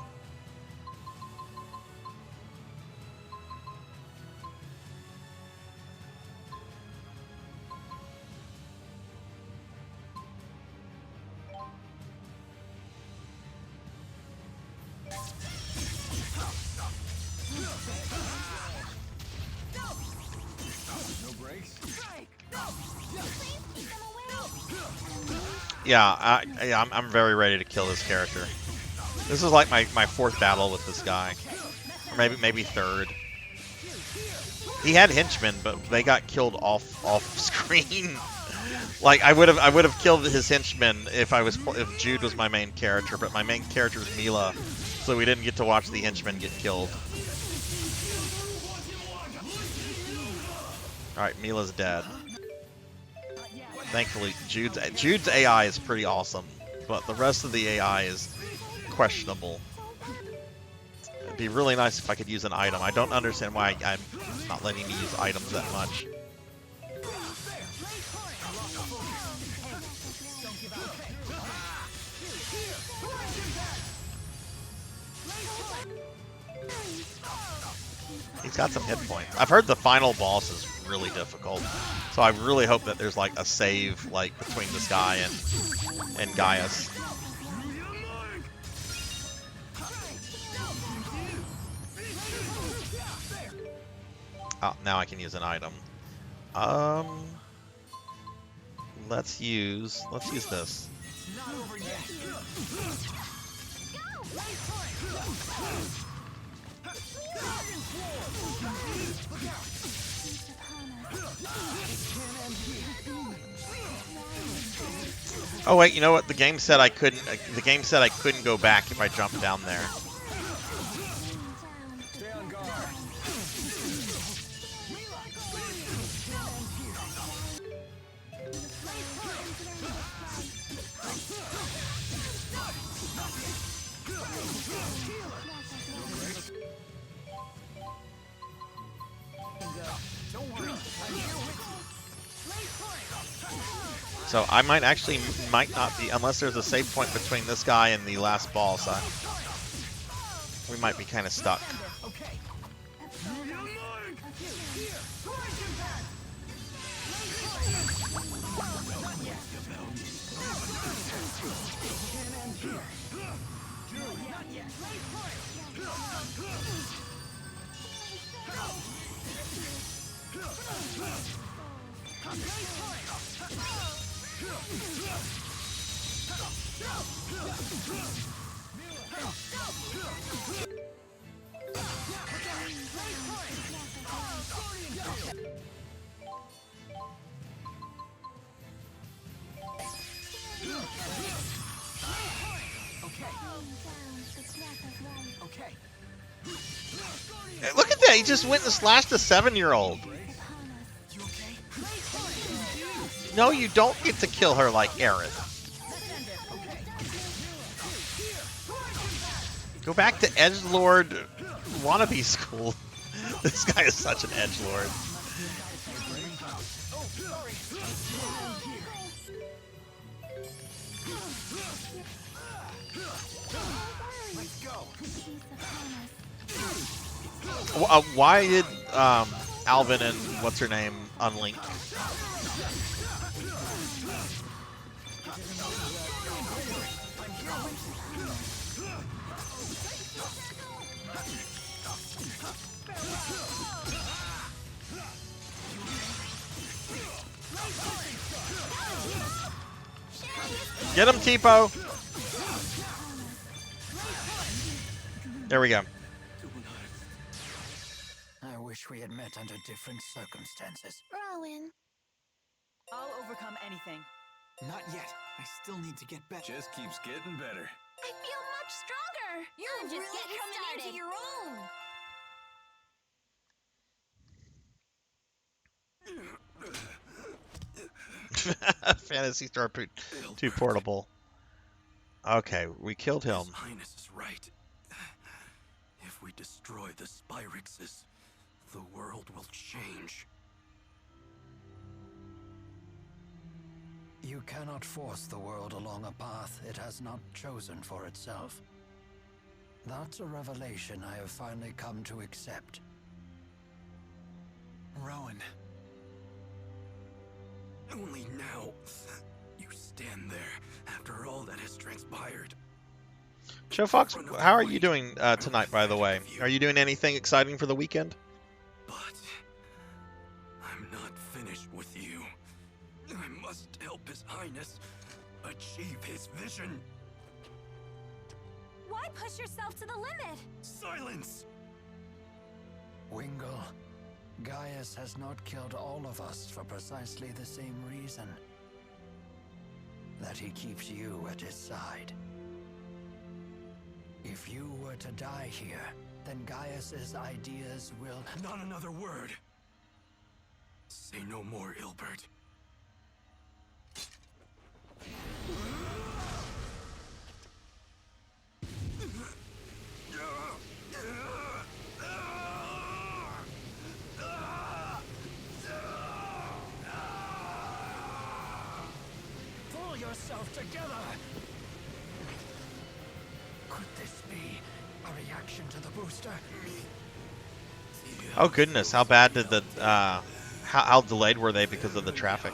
[SPEAKER 1] Yeah, I'm very ready to kill this character. This is like my fourth battle with this guy, or maybe third. He had henchmen, but they got killed off screen. Like I would have killed his henchmen if Jude was my main character, but my main character is Mila, so we didn't get to watch the henchmen get killed. All right, Mila's dead. Thankfully, Jude's AI is pretty awesome, but the rest of the AI is questionable. It'd be really nice if I could use an item. I don't understand why I'm not letting me use items that much. He's got some hit points. I've heard the final boss is really difficult, so I really hope that there's like a save like between this guy and Gaius. Oh, now I can use an item. Let's use this. Oh wait, you know what? The game said I couldn't. The game said I couldn't go back if I jumped down there. So I might not be, unless there's a save point between this guy and the last boss. We might be kind of stuck. Look at that! He just went and slashed a 7-year-old. No, you don't get to kill her like Aerith. Go back to edgelord wannabe school. This guy is such an edgelord. Why did Alvin and what's her name unlink? Get him, Tipo. There we go.
[SPEAKER 3] I wish we had met under different circumstances.
[SPEAKER 4] Rowan.
[SPEAKER 5] I'll overcome anything.
[SPEAKER 7] Not yet. I still need to get better.
[SPEAKER 6] Just keeps getting better.
[SPEAKER 4] I feel much stronger.
[SPEAKER 15] You're
[SPEAKER 4] I'm just
[SPEAKER 15] really
[SPEAKER 4] getting
[SPEAKER 15] coming
[SPEAKER 4] started.
[SPEAKER 15] into your own.
[SPEAKER 1] Fantasy Star 2 portable. Okay, we killed him.
[SPEAKER 9] His Highness is right. If we destroy the Spyrixes, the world will change.
[SPEAKER 3] You cannot force the world along a path it has not chosen for itself. That's a revelation I have finally come to accept.
[SPEAKER 9] Rowan. Only now you stand there after all that has transpired.
[SPEAKER 1] Joe Fox, how are you doing tonight, by the way? Are you doing anything exciting for the weekend?
[SPEAKER 9] But I'm not finished with you. I must help His Highness achieve his vision.
[SPEAKER 4] Why push yourself to the limit?
[SPEAKER 9] Silence!
[SPEAKER 3] Wingle, Gaius has not killed all of us for precisely the same reason. That he keeps you at his side. If you were to die here, then Gaius's ideas will...
[SPEAKER 9] Not another word. Say no more, Ilbert.
[SPEAKER 3] Pull yourself together! Could this be a reaction to the booster?
[SPEAKER 1] Oh goodness, how bad did the how delayed were they because of the traffic?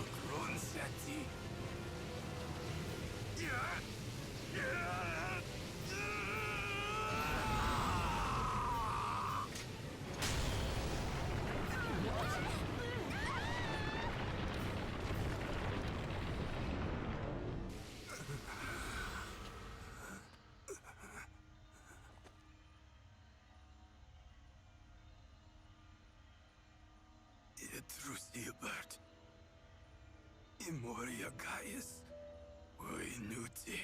[SPEAKER 9] Ilbert. Imoria Gaius. Uinuti.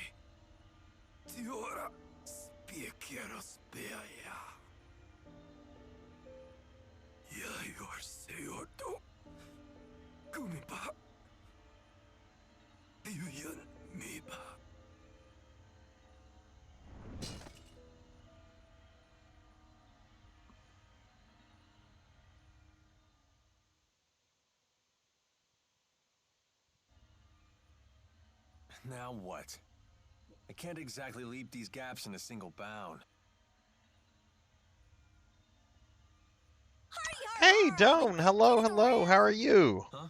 [SPEAKER 9] Tiora spiekeros beaya. Yayor seordo. Kumipa. Yuyan miba.
[SPEAKER 6] Now what? I can't exactly leap these gaps in a single bound.
[SPEAKER 1] Hey, Doan. Hello, hello. How are you?
[SPEAKER 6] Huh?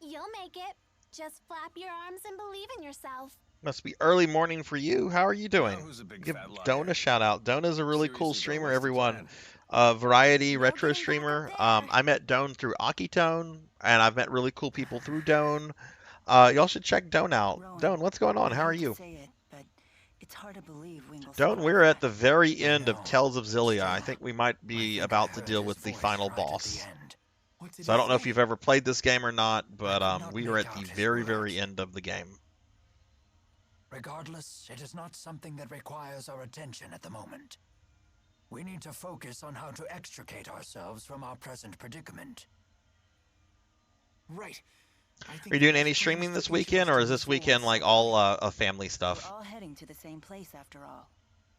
[SPEAKER 4] You'll make it. Just flap your arms and believe in yourself.
[SPEAKER 1] Must be early morning for you. How are you doing?
[SPEAKER 6] who's a big
[SPEAKER 1] Give
[SPEAKER 6] fat liar?
[SPEAKER 1] Doan a shout out. Doan is a really cool
[SPEAKER 6] Seriously, though,
[SPEAKER 1] streamer,
[SPEAKER 6] what's the
[SPEAKER 1] everyone.
[SPEAKER 6] plan?
[SPEAKER 1] Variety retro streamer. I met Doan through Akitone, and I've met really cool people through Doan. Y'all should check Doan out.
[SPEAKER 5] Rowan,
[SPEAKER 1] Doan, what's going on?
[SPEAKER 5] I
[SPEAKER 1] How are
[SPEAKER 5] hate to
[SPEAKER 1] you?
[SPEAKER 5] say it, but it's hard to believe Wingle
[SPEAKER 1] Doan,
[SPEAKER 5] survived
[SPEAKER 1] we're at
[SPEAKER 5] that.
[SPEAKER 1] the very end of Tales of Xillia. I think we might be about to deal with the final boss. So I don't know if you've ever played this game or not, but we are at the very, very end of the game.
[SPEAKER 3] Regardless, it is not something that requires our attention at the moment. We need to focus on how to extricate ourselves from our present predicament.
[SPEAKER 7] Right.
[SPEAKER 1] Are you doing any streaming this weekend, or is this weekend like all family
[SPEAKER 5] We're
[SPEAKER 1] stuff?
[SPEAKER 5] all heading to the same place after all.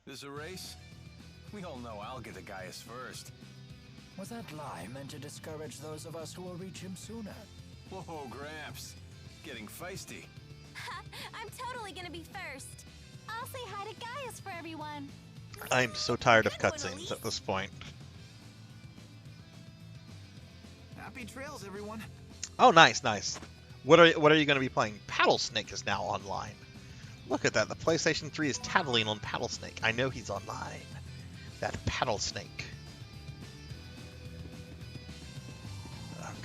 [SPEAKER 6] This a race? We all know I'll get to Gaius first.
[SPEAKER 3] Was that lie meant to discourage those of us who will reach him sooner?
[SPEAKER 6] Whoa, Gramps. Getting feisty.
[SPEAKER 4] I'm totally gonna be first. I'll say hi to Gaius for everyone.
[SPEAKER 1] I'm so tired of cutscenes at this point.
[SPEAKER 7] Happy trails, everyone.
[SPEAKER 1] Oh, nice, nice. What are you going to be playing? Paddlesnake is now online. Look at that. The PlayStation 3 is tattling on Paddlesnake. I know he's online. That Paddlesnake.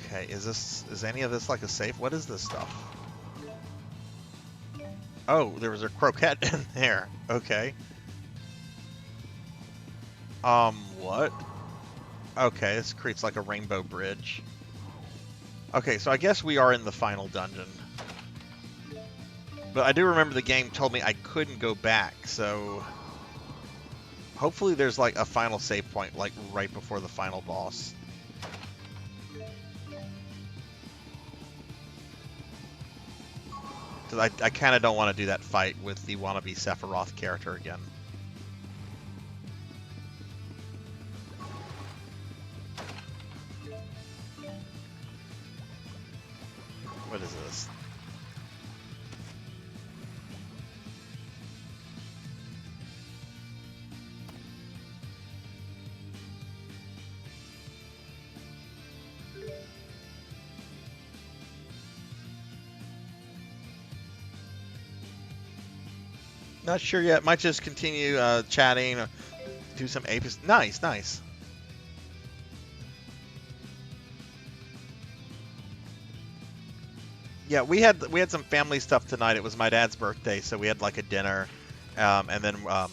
[SPEAKER 1] Okay, is any of this like a safe? What is this stuff? Oh, there was a croquette in there. Okay. What? Okay, this creates like a rainbow bridge. Okay, so I guess we are in the final dungeon. But I do remember the game told me I couldn't go back, so... Hopefully there's like a final save point, like right before the final boss. Because I kind of don't want to do that fight with the wannabe Sephiroth character again. What is this? Not sure yet. Might just continue chatting, or do some apes. Nice, nice. Yeah, we had some family stuff tonight. It was my dad's birthday, so we had like a dinner, and then oh,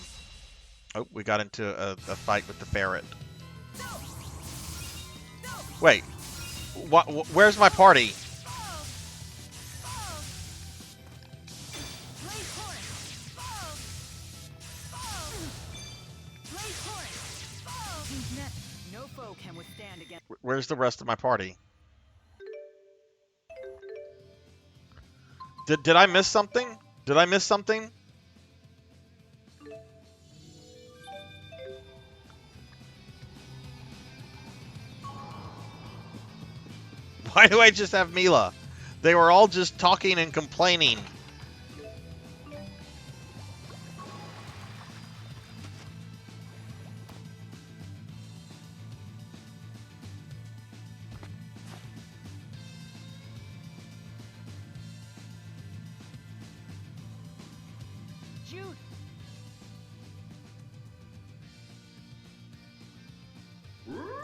[SPEAKER 1] we got into a fight with the ferret. Wait, where's my party? Where's the rest of my party? Did I miss something? Did I miss something? Why do I just have Mila? They were all just talking and complaining.
[SPEAKER 5] Jude.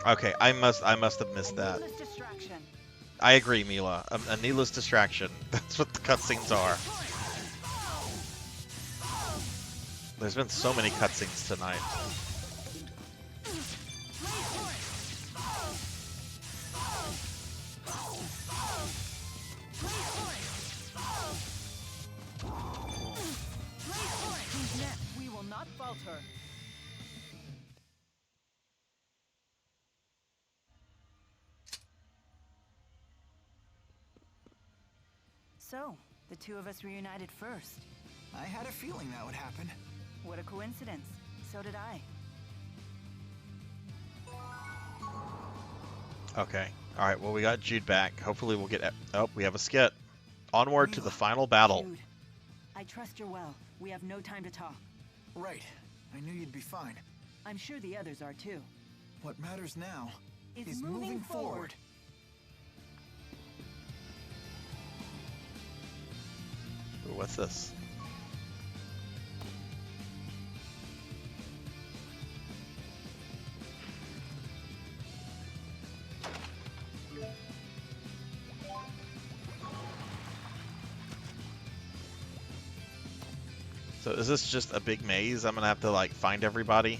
[SPEAKER 1] Okay, I must have missed that. I agree, Mila. A needless distraction. That's what the cutscenes are. There's been so many cutscenes tonight.
[SPEAKER 5] We will not falter. So, the two of us reunited first.
[SPEAKER 7] I had a feeling that would happen.
[SPEAKER 5] What a coincidence. So did I.
[SPEAKER 1] Okay. All right. Well, we got Jude back. Hopefully, we'll get. Oh, we have a skit. Onward to the final battle.
[SPEAKER 5] Jude, I trust you're well. We have no time to talk.
[SPEAKER 7] Right. I knew you'd be fine.
[SPEAKER 5] I'm sure the others are too.
[SPEAKER 7] What matters now
[SPEAKER 5] is
[SPEAKER 7] moving forward.
[SPEAKER 1] Ooh, what's this? So is this just a big maze? I'm gonna have to like find everybody.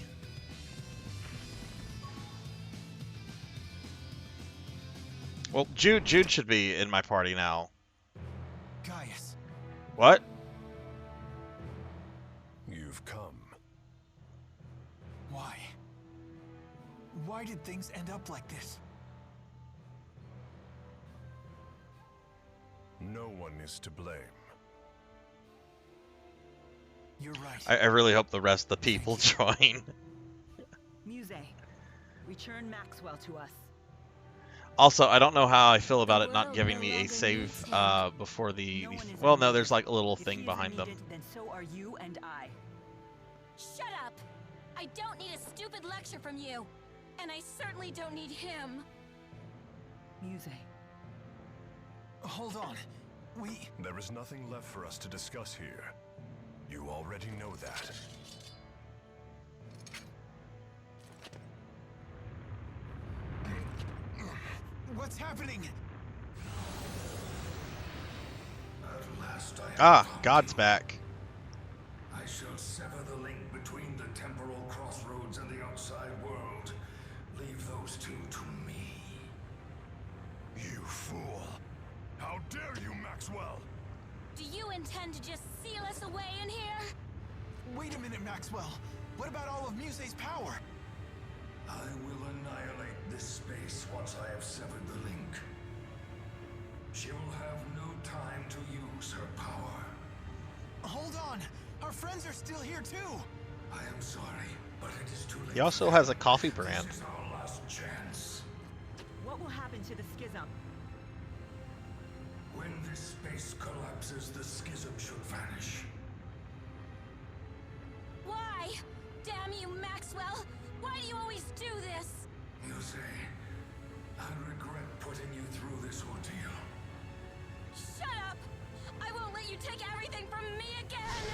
[SPEAKER 1] Well, Jude should be in my party now.
[SPEAKER 7] Gaius.
[SPEAKER 1] What?
[SPEAKER 13] You've come.
[SPEAKER 7] Why? Why did things end up like this?
[SPEAKER 13] No one is to blame.
[SPEAKER 7] You're right.
[SPEAKER 1] I really hope the rest of the people join.
[SPEAKER 5] Muse, return Maxwell to us.
[SPEAKER 1] Also, I don't know how I feel about it not giving me a save before the... Well, no, there's like a little thing behind them.
[SPEAKER 5] Then so are you and I.
[SPEAKER 4] Shut up! I don't need a stupid lecture from you. And I certainly don't need him.
[SPEAKER 5] Muse.
[SPEAKER 7] Hold on.
[SPEAKER 13] There is nothing left for us to discuss here. You already know that.
[SPEAKER 7] What's happening?
[SPEAKER 9] At last
[SPEAKER 1] God's back.
[SPEAKER 9] I shall sever the link between the temporal crossroads and the outside world. Leave those two to me.
[SPEAKER 13] You fool! How dare you, Maxwell!
[SPEAKER 4] Do you intend to just seal us away in here?
[SPEAKER 7] Wait a minute, Maxwell. What about all of Muse's power?
[SPEAKER 9] I will annihilate this space once I have severed the link. She will have no time to use her power.
[SPEAKER 7] Hold on! Our friends are still here too!
[SPEAKER 9] I am sorry, but it is too late.
[SPEAKER 1] He also has a coffee brand.
[SPEAKER 9] This is our last chance.
[SPEAKER 5] What will happen to the schism?
[SPEAKER 9] When this space collapses, the schism should vanish.
[SPEAKER 4] Why? Damn you, Maxwell! Why do you always do this?
[SPEAKER 9] You say, I regret putting you through this ordeal.
[SPEAKER 4] Shut up! I won't let you take everything from me again!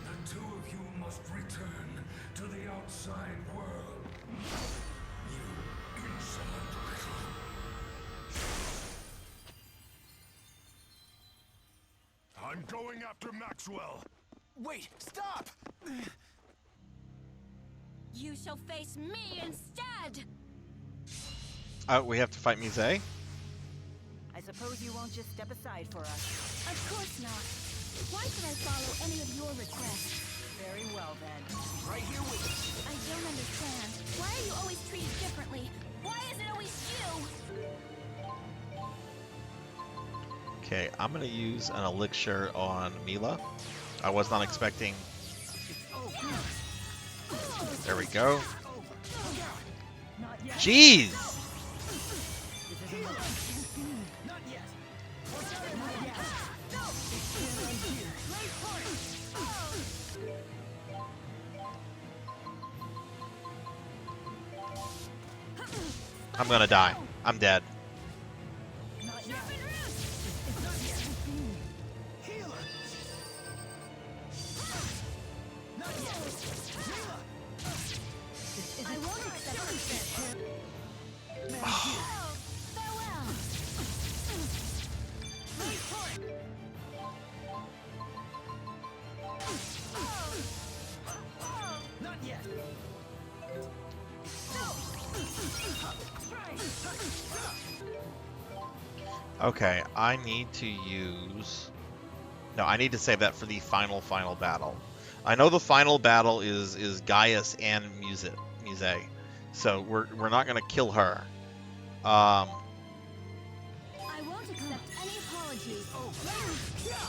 [SPEAKER 9] The two of you must return to the outside world. You insolent little.
[SPEAKER 13] I'm going after Maxwell!
[SPEAKER 7] Wait! Stop!
[SPEAKER 4] You shall face me instead!
[SPEAKER 1] We have to fight Mise?
[SPEAKER 5] I suppose you won't just step aside for us.
[SPEAKER 2] Of course not. Why should I follow any of your requests?
[SPEAKER 5] Very well then.
[SPEAKER 7] Right here with us.
[SPEAKER 2] I don't understand. Why are you always treated differently? Why is it always you?
[SPEAKER 1] Okay, I'm gonna use an elixir on Mila. I was not expecting. There we go. Jeez! I'm gonna die. I'm dead. Okay, I need to use... No, I need to save that for the final battle. I know the final battle is Gaius and Muse. So we're not gonna kill her.
[SPEAKER 2] I won't accept any apologies.
[SPEAKER 7] Oh,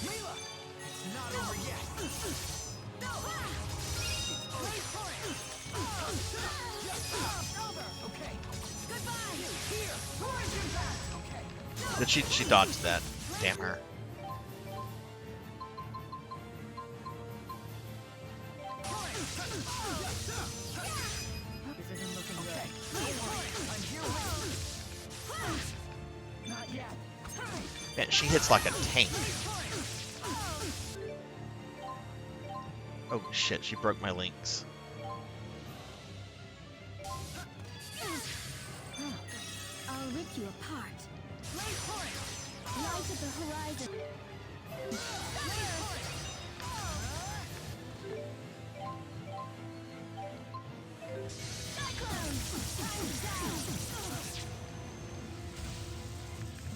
[SPEAKER 7] Mila! It's not over yet. Wait for it. Over. Okay.
[SPEAKER 2] Goodbye.
[SPEAKER 7] Here. Orange impact. Okay.
[SPEAKER 1] Did she dodged that? Damn her.
[SPEAKER 5] This isn't looking good.
[SPEAKER 7] I'm here with you.
[SPEAKER 5] Not yet.
[SPEAKER 1] Man, she hits like a tank. Oh shit, she broke my links.
[SPEAKER 2] I'll rip you apart. Light at the horizon.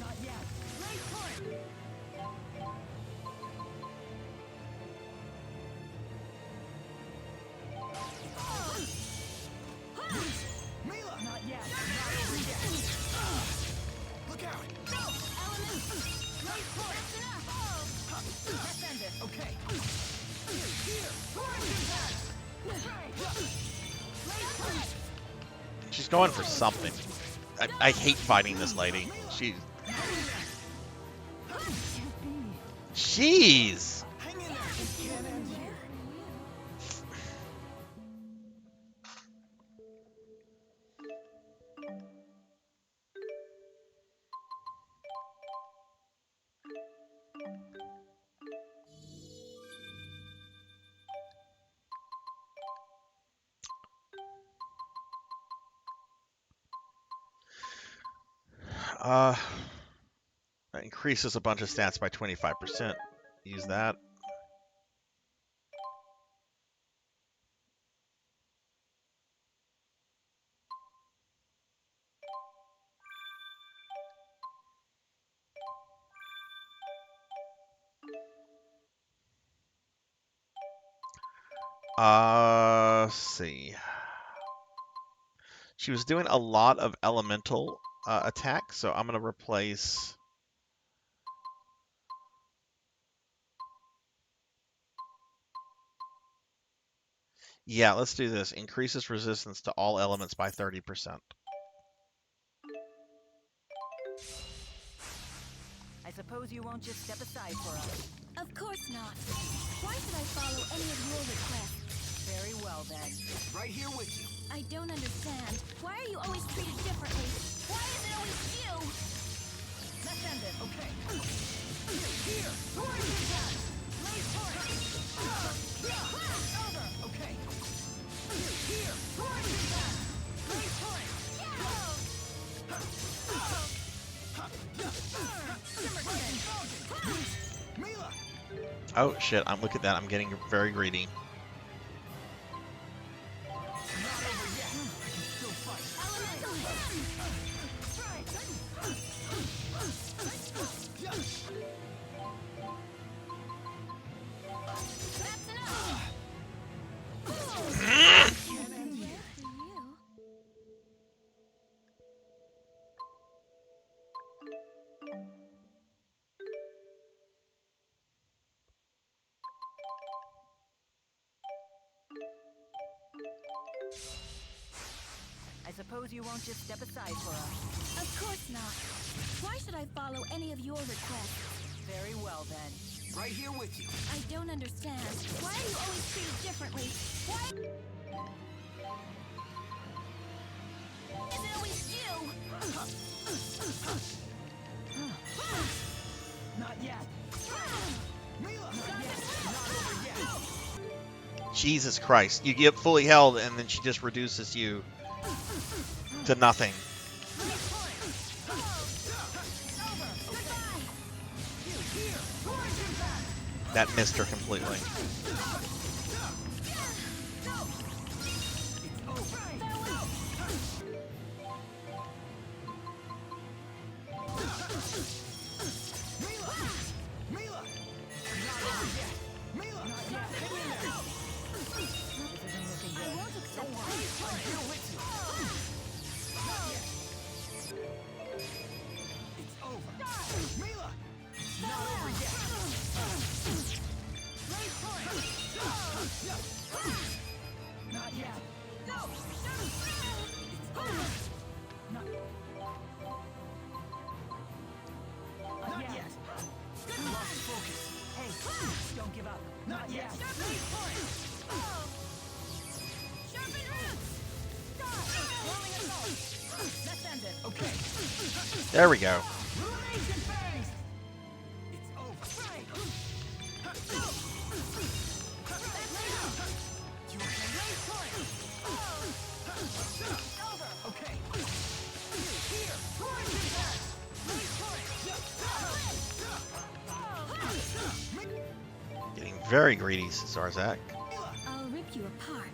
[SPEAKER 5] Not yet.
[SPEAKER 7] Mila!
[SPEAKER 5] Not yet.
[SPEAKER 7] Not over yet. Look out!
[SPEAKER 5] Let's end it.
[SPEAKER 7] Okay. Here. Orange impact.
[SPEAKER 1] She's going for something. I hate fighting this lady. Jeez!
[SPEAKER 7] Hang in there. It can't end here.
[SPEAKER 1] That increases a bunch of stats by 25%. Use that. Let's see. She was doing a lot of elemental attack, so I'm going to replace. Yeah, let's do this. Increases resistance to all elements by 30%.
[SPEAKER 5] I suppose you won't just step aside for us.
[SPEAKER 2] Of course not. Why should I follow any of your requests?
[SPEAKER 5] Very well, then.
[SPEAKER 7] Right here with you.
[SPEAKER 2] I don't understand. Why are you always treated differently? Why is it always you?
[SPEAKER 5] Let's end it, okay?
[SPEAKER 7] Here! Right impact! Late point! Over! Okay. Here! Right impact! Late point! Mila!
[SPEAKER 1] Oh shit! Look at that. I'm getting very greedy.
[SPEAKER 5] I suppose you won't just step aside for us.
[SPEAKER 2] Of course not. Why should I follow any of your requests?
[SPEAKER 5] Very well, then.
[SPEAKER 7] Right here with you.
[SPEAKER 2] I don't understand. Why are you always treated differently? Why is it always you?
[SPEAKER 5] Not yet.
[SPEAKER 7] Mila! Not over yet.
[SPEAKER 1] Jesus Christ! You get fully held, and then she just reduces you to nothing. That missed her completely. There we go. Getting very greedy, Sarzac.
[SPEAKER 2] I'll rip you apart.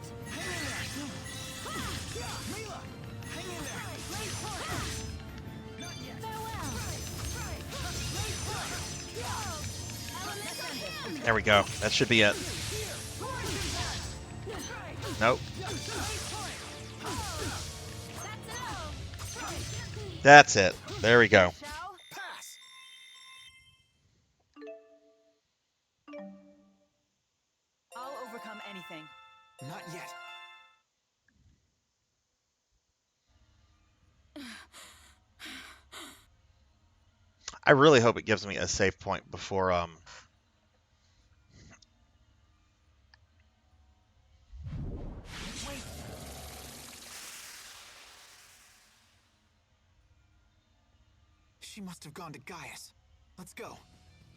[SPEAKER 1] There we go. That should be it. Nope. That's it. There we go.
[SPEAKER 5] I'll overcome anything.
[SPEAKER 7] Not yet.
[SPEAKER 1] I really hope it gives me a save point before
[SPEAKER 7] She must have gone to Gaius. Let's go.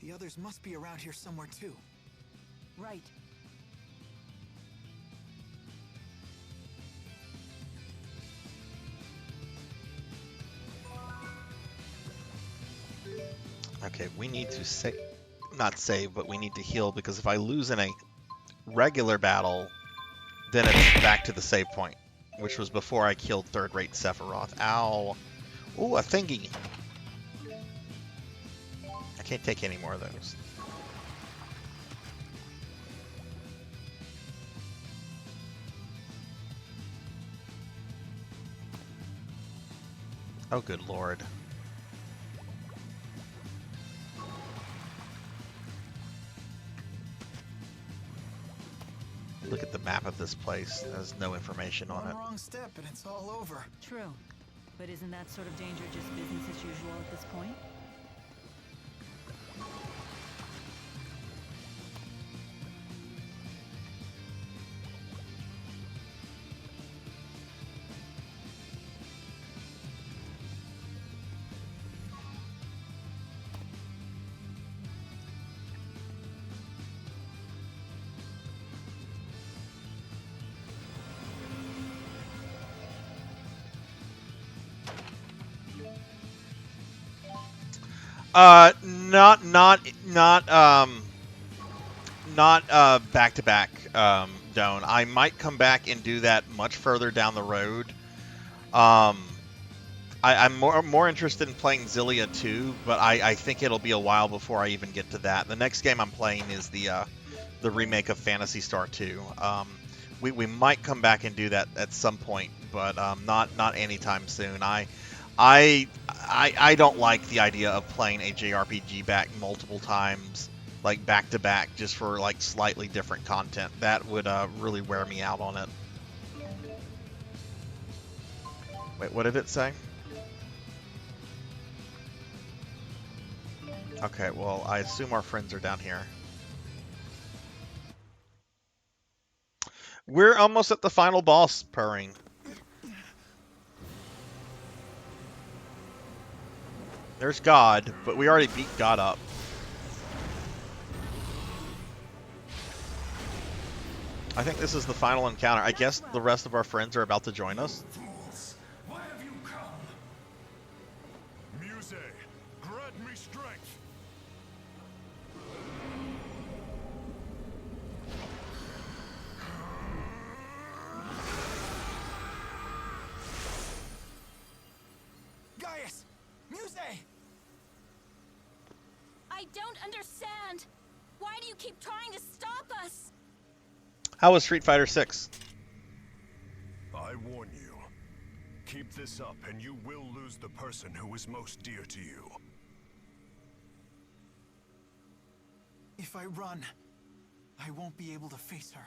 [SPEAKER 7] The others must be around here somewhere too.
[SPEAKER 5] Right.
[SPEAKER 1] Okay, we need to save, not save, but we need to heal, because if I lose in a regular battle, then it's back to the save point, which was before I killed third-rate Sephiroth. Ow. Ooh, a thingy. I can't take any more of those. Oh, good lord. Look at the map of this place. There's no information on it.
[SPEAKER 7] One wrong step and it's all over.
[SPEAKER 5] True. But isn't that sort of danger just business as usual at this point?
[SPEAKER 1] Not back to back, Doan. I might come back and do that much further down the road. I'm more interested in playing Xillia 2, but I think it'll be a while before I even get to that. The next game I'm playing is the remake of Phantasy Star 2. We might come back and do that at some point, but not anytime soon. I don't like the idea of playing a JRPG back multiple times, like back to back, just for like slightly different content. That would really wear me out on it. Wait, what did it say? Okay, well, I assume our friends are down here. We're almost at the final boss, Purring. There's God, but we already beat God up. I think this is the final encounter. I guess the rest of our friends are about to join us.
[SPEAKER 9] Fools, why have you come?
[SPEAKER 13] Muse, grant me strength.
[SPEAKER 7] Gaius! Muse!
[SPEAKER 4] I don't understand. Why do you keep trying to stop us?
[SPEAKER 1] How was Street Fighter 6?
[SPEAKER 13] I warn you. Keep this up and you will lose the person who is most dear to you.
[SPEAKER 7] If I run, I won't be able to face her.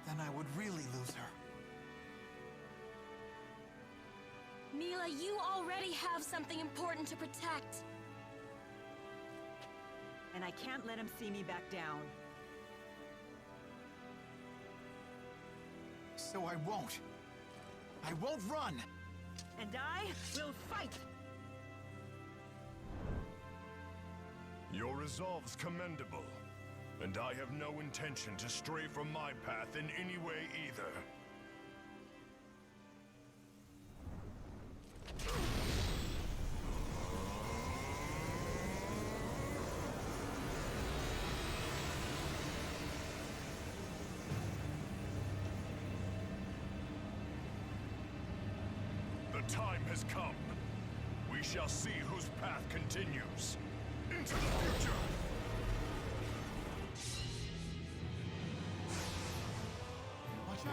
[SPEAKER 7] Then I would really lose her.
[SPEAKER 4] Mila, you already have something important to protect.
[SPEAKER 5] And I can't let him see me back down.
[SPEAKER 7] So I won't. I won't run!
[SPEAKER 5] And I will fight!
[SPEAKER 13] Your resolve's commendable, and I have no intention to stray from my path in any way either. The time has come. We shall see whose path continues. Into the future!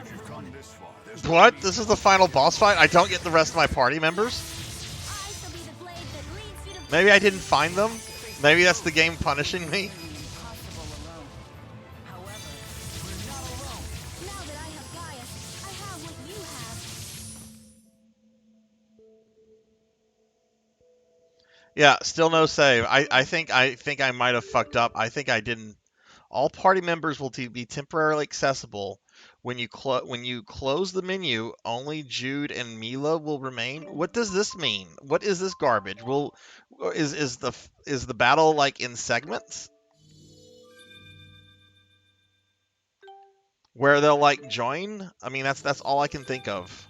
[SPEAKER 13] If you've come this far, there's
[SPEAKER 1] What? This is the final boss fight? I don't get the rest of my party members? Maybe I didn't find them? Maybe that's the game punishing me? Yeah, still no save. I think I might have fucked up. I think I didn't. All party members will be temporarily accessible. When you close the menu, only Jude and Mila will remain. What does this mean? What is this garbage? is the battle like in segments where they'll like join? I mean, that's all I can think of.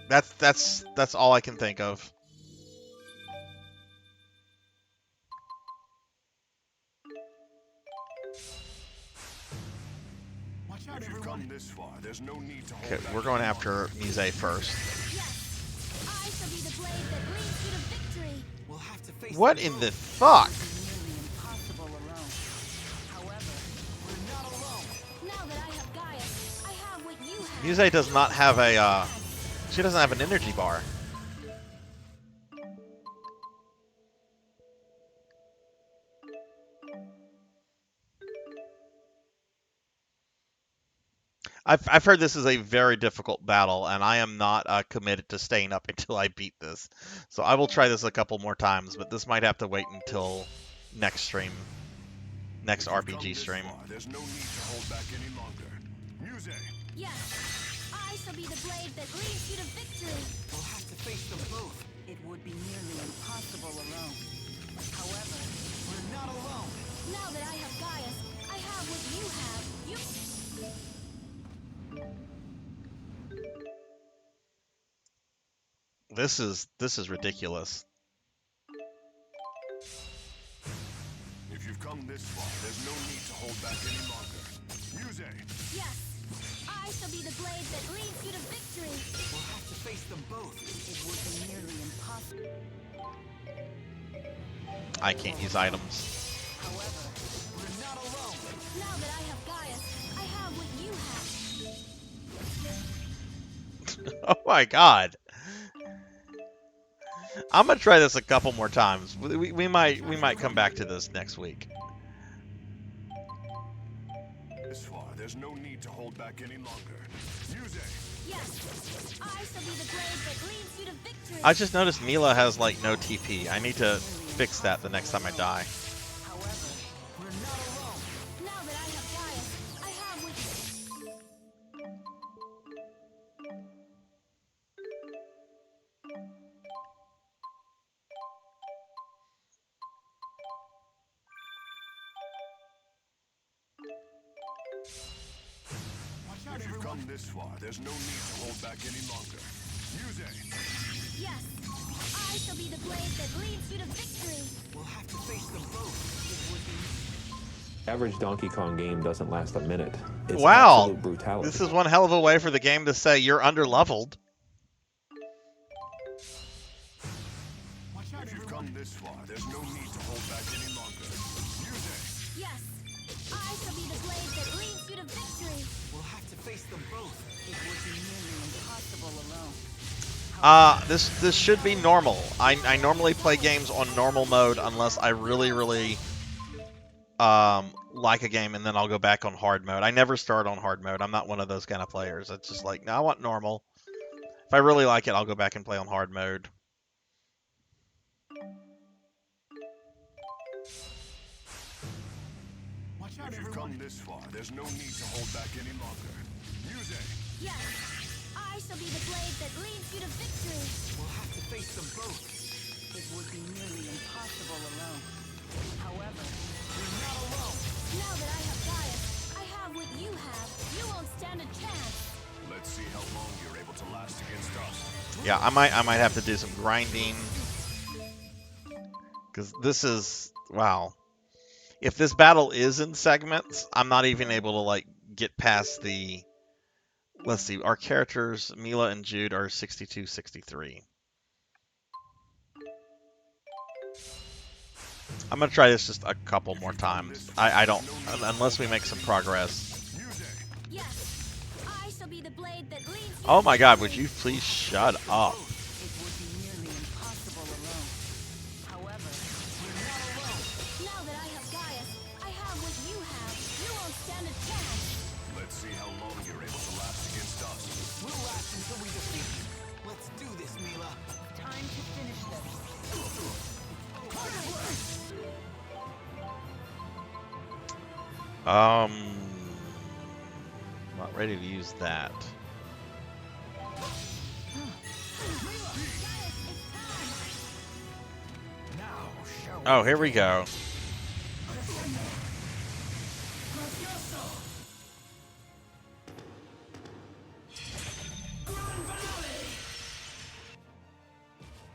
[SPEAKER 1] That's all I can think of.
[SPEAKER 13] If you've come this far, there's no need to hold
[SPEAKER 1] Okay,
[SPEAKER 13] back
[SPEAKER 1] we're going
[SPEAKER 13] any
[SPEAKER 1] after
[SPEAKER 13] longer.
[SPEAKER 1] Mise first.
[SPEAKER 4] I shall be the blade that leads you to victory.
[SPEAKER 7] We'll have to face
[SPEAKER 1] What
[SPEAKER 7] them
[SPEAKER 1] in
[SPEAKER 7] both.
[SPEAKER 1] the fuck?
[SPEAKER 5] Impossible alone. However,
[SPEAKER 7] We're not alone.
[SPEAKER 4] Now that I have Gaius, I have what you have.
[SPEAKER 1] Mise does not have a she doesn't have an energy bar. I've heard this is a very difficult battle, and I am not committed to staying up until I beat this. So I will try this a couple more times, but this might have to wait until next stream, next
[SPEAKER 13] If you've come
[SPEAKER 1] RPG
[SPEAKER 13] this
[SPEAKER 1] stream.
[SPEAKER 13] far, there's no need to hold back any longer. Muse,
[SPEAKER 4] Yes, I shall be the blade that leads you to victory.
[SPEAKER 7] We'll have to face them both.
[SPEAKER 5] it would be nearly impossible alone. However,
[SPEAKER 7] We're not alone.
[SPEAKER 4] Now that I have Gaius, I have what you have. You.
[SPEAKER 1] This is ridiculous.
[SPEAKER 13] if you've come this far, there's no need to hold back any longer. Muse,
[SPEAKER 4] Yes, I shall be the blade that leads you to victory.
[SPEAKER 7] We'll have to face them both.
[SPEAKER 5] it would be nearly impossible.
[SPEAKER 1] I can't use items.
[SPEAKER 5] However,
[SPEAKER 7] We're not alone.
[SPEAKER 4] Now that I have Gaius, I have what you have.
[SPEAKER 1] Oh my god. I'm gonna try this a couple more times. We might come back to this next week.
[SPEAKER 13] this far, there's no need to hold back any longer. Muse,
[SPEAKER 4] Yes, I shall be the blade that leads you to victory.
[SPEAKER 1] I just noticed Mila has like no TP. I need to fix that the next time I die.
[SPEAKER 5] however,
[SPEAKER 7] We're not alone.
[SPEAKER 4] Now that I have Gaius, I have what
[SPEAKER 7] Watch out,
[SPEAKER 13] if you've
[SPEAKER 7] everyone.
[SPEAKER 13] come this far, there's no need to hold back any longer. Muse,
[SPEAKER 4] Yes, I shall be the blade that leads you to victory.
[SPEAKER 7] We'll have to face them both.
[SPEAKER 17] Average Donkey Kong game doesn't last a minute. It's
[SPEAKER 1] Wow,
[SPEAKER 17] absolute brutality.
[SPEAKER 1] this is one hell of a way for the game to say you're underleveled.
[SPEAKER 7] Watch out,
[SPEAKER 13] if you've
[SPEAKER 7] everyone.
[SPEAKER 13] come this far, there's no need to hold back any longer. Muse,
[SPEAKER 4] Yes, I shall be the blade that leads you to victory.
[SPEAKER 7] We'll have to face them both.
[SPEAKER 5] it would be nearly impossible alone.
[SPEAKER 1] This should be normal. I normally play games on normal mode unless I really like a game, and then I'll go back on hard mode. I never start on hard mode. I'm not one of those kind of players. It's just like, no, I want normal. If I really like it, I'll go back and play on hard mode.
[SPEAKER 7] Watch out,
[SPEAKER 13] if you've
[SPEAKER 7] everyone.
[SPEAKER 13] come this far, there's no need to hold back any longer. Muse,
[SPEAKER 4] Yes, I shall be the blade that leads you to victory.
[SPEAKER 7] We'll have to face them both.
[SPEAKER 5] It would be nearly impossible alone. However,
[SPEAKER 7] We're not alone.
[SPEAKER 4] Now that I have Gaius, I have what you have. You won't stand a chance.
[SPEAKER 13] let's see how long you're able to last against us.
[SPEAKER 1] Yeah, I might have to do some grinding, because this is, wow. If this battle is in segments, I'm not even able to like get past the. Let's see, our characters Mila and Jude are 62, 63. I'm gonna try this just a couple more times. I don't, unless we make some progress.
[SPEAKER 4] Yes, I shall be the blade that leads you.
[SPEAKER 1] Oh my God, would you please shut up?
[SPEAKER 5] it would be nearly impossible alone. However,
[SPEAKER 4] Now that I have Gaius, I have what you have. You won't stand a chance.
[SPEAKER 13] Let's see how long you're able to last against us.
[SPEAKER 7] We'll last until we defeat you. Let's do this, Mila.
[SPEAKER 5] time to finish this.
[SPEAKER 1] Not ready to use that. Oh, here we go.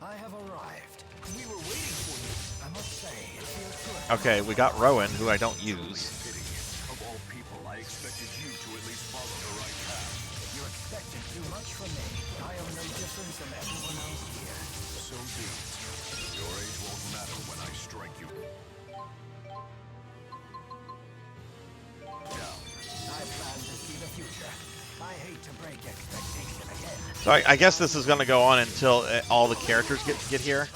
[SPEAKER 3] I have arrived. We were waiting for you. I must say, it feels good.
[SPEAKER 1] Okay, we got Rowan, who I don't use.
[SPEAKER 13] Of all people, I expected you to at least follow the right path.
[SPEAKER 3] You expected too much from me. I am no different from everyone else here.
[SPEAKER 13] So be it. Your age won't matter when I strike you.
[SPEAKER 3] Now, I plan to see the future. I hate to break expectation again.
[SPEAKER 1] So I guess this is going to go on until all the characters get here.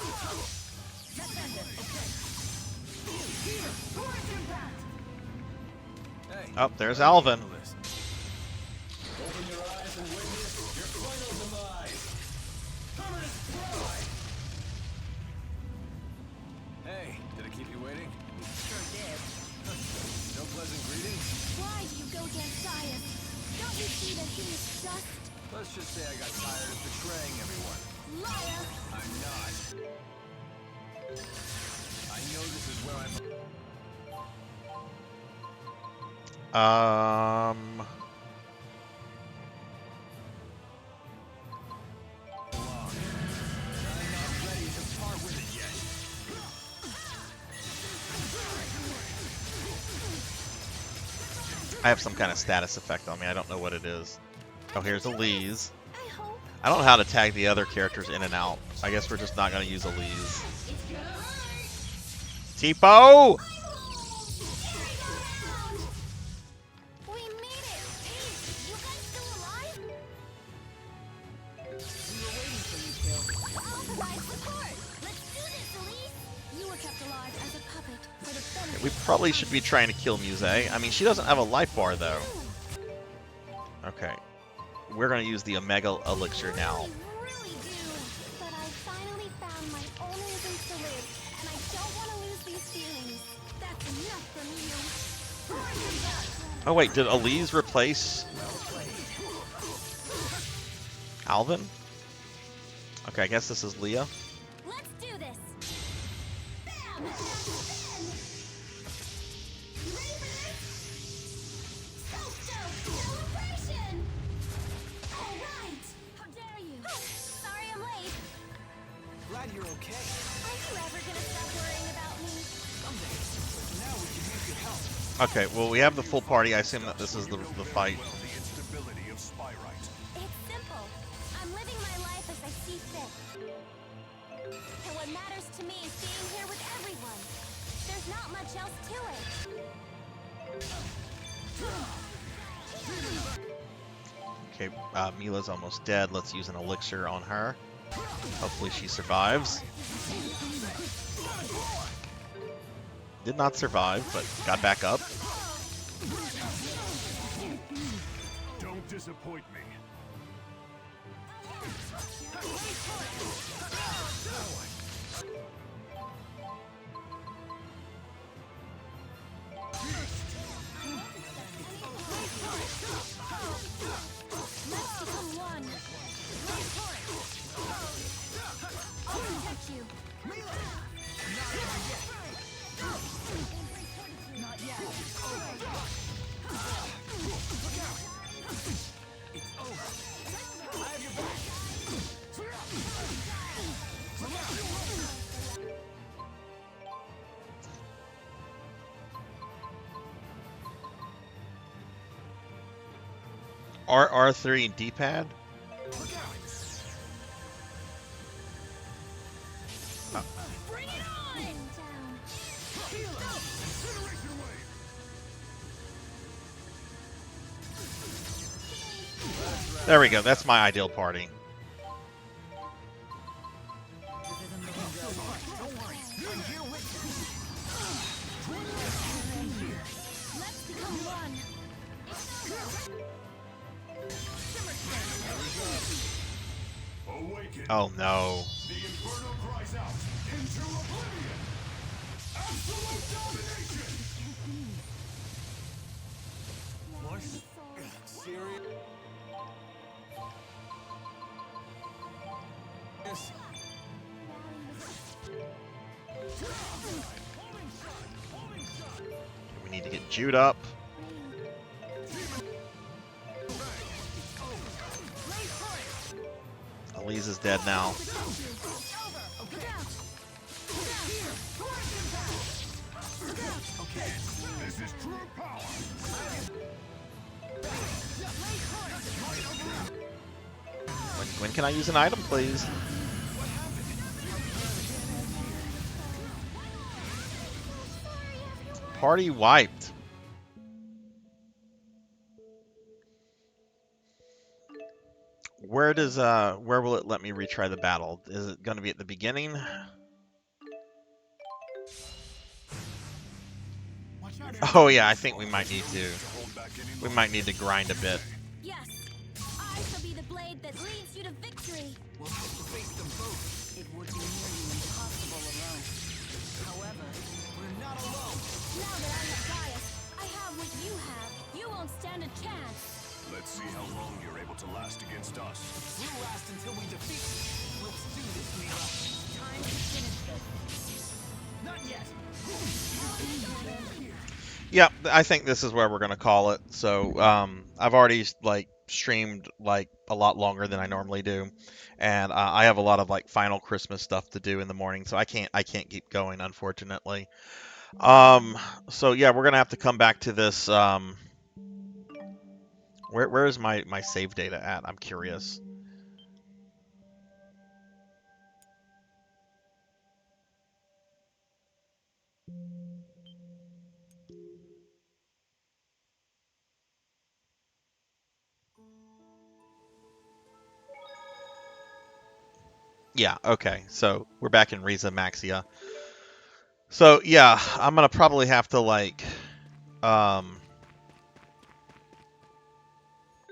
[SPEAKER 1] Oh, there's Alvin.
[SPEAKER 6] Hey, did I keep you waiting?
[SPEAKER 15] Sure did.
[SPEAKER 6] No pleasant greetings?
[SPEAKER 4] Why do you go against Gaius? Don't you see that he is just...
[SPEAKER 6] Let's just say I got tired of betraying everyone.
[SPEAKER 4] Liar!
[SPEAKER 6] I'm not. I know this is where I'm...
[SPEAKER 1] I have some kind of status effect on me. I don't know what it is. Oh, here's Elise. I don't know how to tag the other characters in and out. I guess we're just not going to use Elise. Tipo!
[SPEAKER 4] We made it! You guys still alive?
[SPEAKER 15] We were waiting for you, Phil.
[SPEAKER 4] I'll provide support! Let's do this, Elise! You were kept alive as a puppet for the benefit...
[SPEAKER 1] We probably should be trying to kill Muse. I mean, she doesn't have a life bar, though. Okay. We're going to use the Omega Elixir now.
[SPEAKER 4] Really do. But I finally found my own reasons to live, and I don't want to lose these feelings. That's enough from you.
[SPEAKER 1] Oh, wait. Did Elise replace Alvin? Okay, I guess this is Leah.
[SPEAKER 4] Let's do this. Bam! Celebration! All right. How dare you? Sorry I'm late.
[SPEAKER 7] Glad you're okay.
[SPEAKER 4] Are you ever gonna stop worrying about me?
[SPEAKER 7] Someday. But now we can use your help.
[SPEAKER 1] Okay, well, we have the full party. I assume that this is the fight.
[SPEAKER 13] The instability of Spyrite.
[SPEAKER 4] It's simple. I'm living my life as I see fit. And what matters to me is being here with everyone. There's not much else to it.
[SPEAKER 1] Okay, Mila's almost dead. Let's use an elixir on her. Hopefully she survives. Did not survive, but got back up.
[SPEAKER 13] Don't disappoint me.
[SPEAKER 4] Let's become one. I'll protect you.
[SPEAKER 15] Not yet.
[SPEAKER 7] It's over. I have your back.
[SPEAKER 1] R3 D-pad?
[SPEAKER 4] Bring it on!
[SPEAKER 1] There we go. That's my ideal party.
[SPEAKER 7] Don't worry. I'm here with
[SPEAKER 4] Let's become one.
[SPEAKER 13] Awaken.
[SPEAKER 1] Oh, no.
[SPEAKER 13] The Inferno cries out into oblivion. Absolute domination.
[SPEAKER 7] What? Serious?
[SPEAKER 1] We need to get Jude up. Elise is dead now. When can I use an item, please? Party wiped. Where will it let me retry the battle? Is it going to be at the beginning? Oh yeah, I think we might need to grind a bit.
[SPEAKER 4] Yes, I shall be the blade that leads you to victory.
[SPEAKER 7] We'll have to face them both.
[SPEAKER 5] It would be nearly impossible alone. However,
[SPEAKER 7] We're not alone.
[SPEAKER 4] Now that I have Gaius, I have what you have. You won't stand a chance.
[SPEAKER 13] Let's see how long you're able to last against us.
[SPEAKER 7] We'll last until we defeat you. Let's do this, Mira.
[SPEAKER 5] time to finish this.
[SPEAKER 7] Not yet.
[SPEAKER 1] Yeah, I think this is where we're gonna call it. So I've already streamed a lot longer than I normally do, and I have a lot of final Christmas stuff to do in the morning, so I can't keep going, unfortunately. So yeah, we're gonna have to come back to this. Where is my save data at? I'm curious. Yeah, okay. So we're back in Riza Maxia. So yeah, I'm gonna probably have to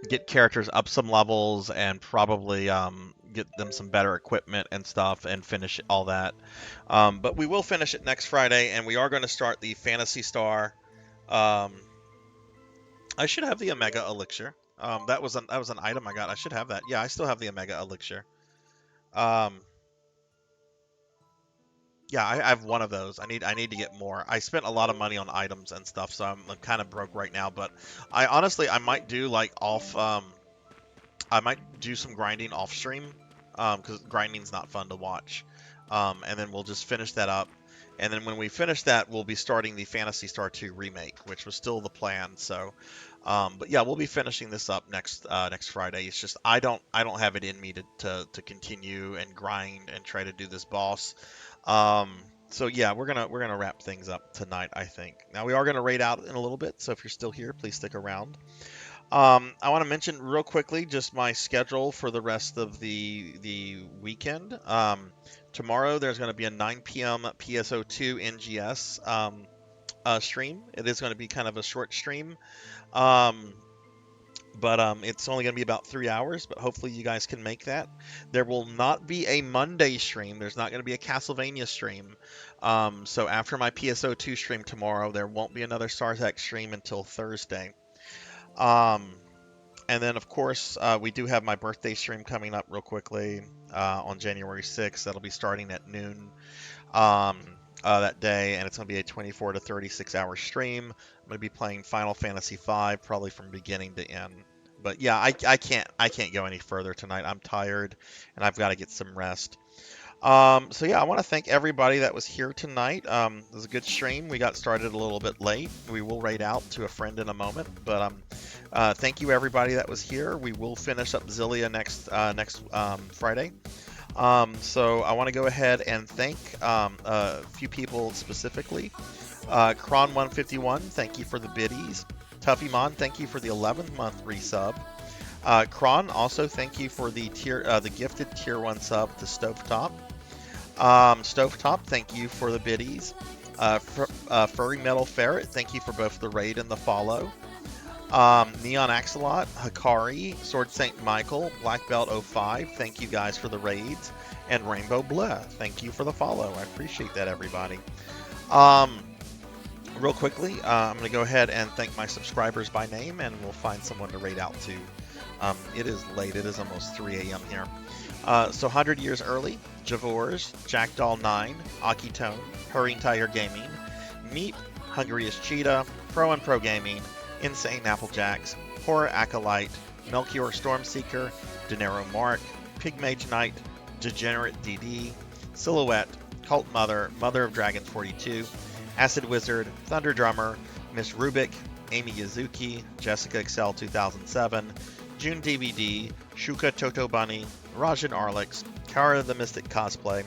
[SPEAKER 1] get characters up some levels and probably get them some better equipment and stuff and finish all that. But we will finish it next Friday, and we are going to start the Fantasy Star. I should have the Omega Elixir. That was an item I got. I should have that. Yeah, I still have the Omega Elixir. Yeah, I have one of those. I need to get more. I spent a lot of money on items and stuff, so I'm kind of broke right now. But I honestly might do I might do some grinding off stream, because grinding's not fun to watch. And then we'll just finish that up. And then when we finish that, we'll be starting the Phantasy Star 2 remake, which was still the plan. So, but yeah, we'll be finishing this up next Friday. It's just I don't have it in me to continue and grind and try to do this boss. So yeah, we're gonna wrap things up tonight, I think. Now we are gonna raid out in a little bit, so if you're still here, please stick around. I want to mention real quickly just my schedule for the rest of the weekend. Tomorrow there's going to be a 9 p.m. PSO2 NGS stream. It is going to be kind of a short stream, but it's only going to be about 3 hours. But hopefully you guys can make that. There will not be a Monday stream. There's not going to be a Castlevania stream. So after my PSO2 stream tomorrow, there won't be another Sarzac stream until Thursday. And then, of course, we do have my birthday stream coming up real quickly on January 6th. That'll be starting at noon that day, and it's going to be a 24 to 36 hour stream. I'm going to be playing Final Fantasy V probably from beginning to end. But yeah, I can't go any further tonight. I'm tired, and I've got to get some rest. So yeah, I want to thank everybody that was here tonight. It was a good stream. We got started a little bit late. We will raid out to a friend in a moment, but thank you everybody that was here. We will finish up Xillia next Friday. So I want to go ahead and thank a few people specifically. Kron151, thank you for the biddies. Tuffymon, thank you for the 11th month resub. Kron, also thank you for the gifted tier 1 sub to Stovetop. Stovetop, thank you for the biddies. Furry Metal Ferret, thank you for both the raid and the follow. Neon Axolot, Hikari, Sword Saint Michael, Black Belt 05, thank you guys for the raids. And Rainbow Bleh, thank you for the follow. I appreciate that, everybody. Real quickly, I'm going to go ahead and thank my subscribers by name, and we'll find someone to raid out to It is late. It is almost 3 a.m. here. So 100 years early, Javors, Jackdaw 9, Akitone, Hurrying Tiger Gaming, Meep, Hungriest Cheetah, Pro and Pro Gaming, Insane Applejacks, Horror Acolyte, Melchior Stormseeker, Dinero Mark, Pigmage Knight, Degenerate DD, Silhouette, Cult Mother, Mother of Dragons 42, Acid Wizard, Thunder Drummer, Miss Rubik, Amy Yazuki, Jessica Excel 2007, June DVD, Shuka Toto Bunny, Rajan Arlix, Kara the Mystic Cosplay,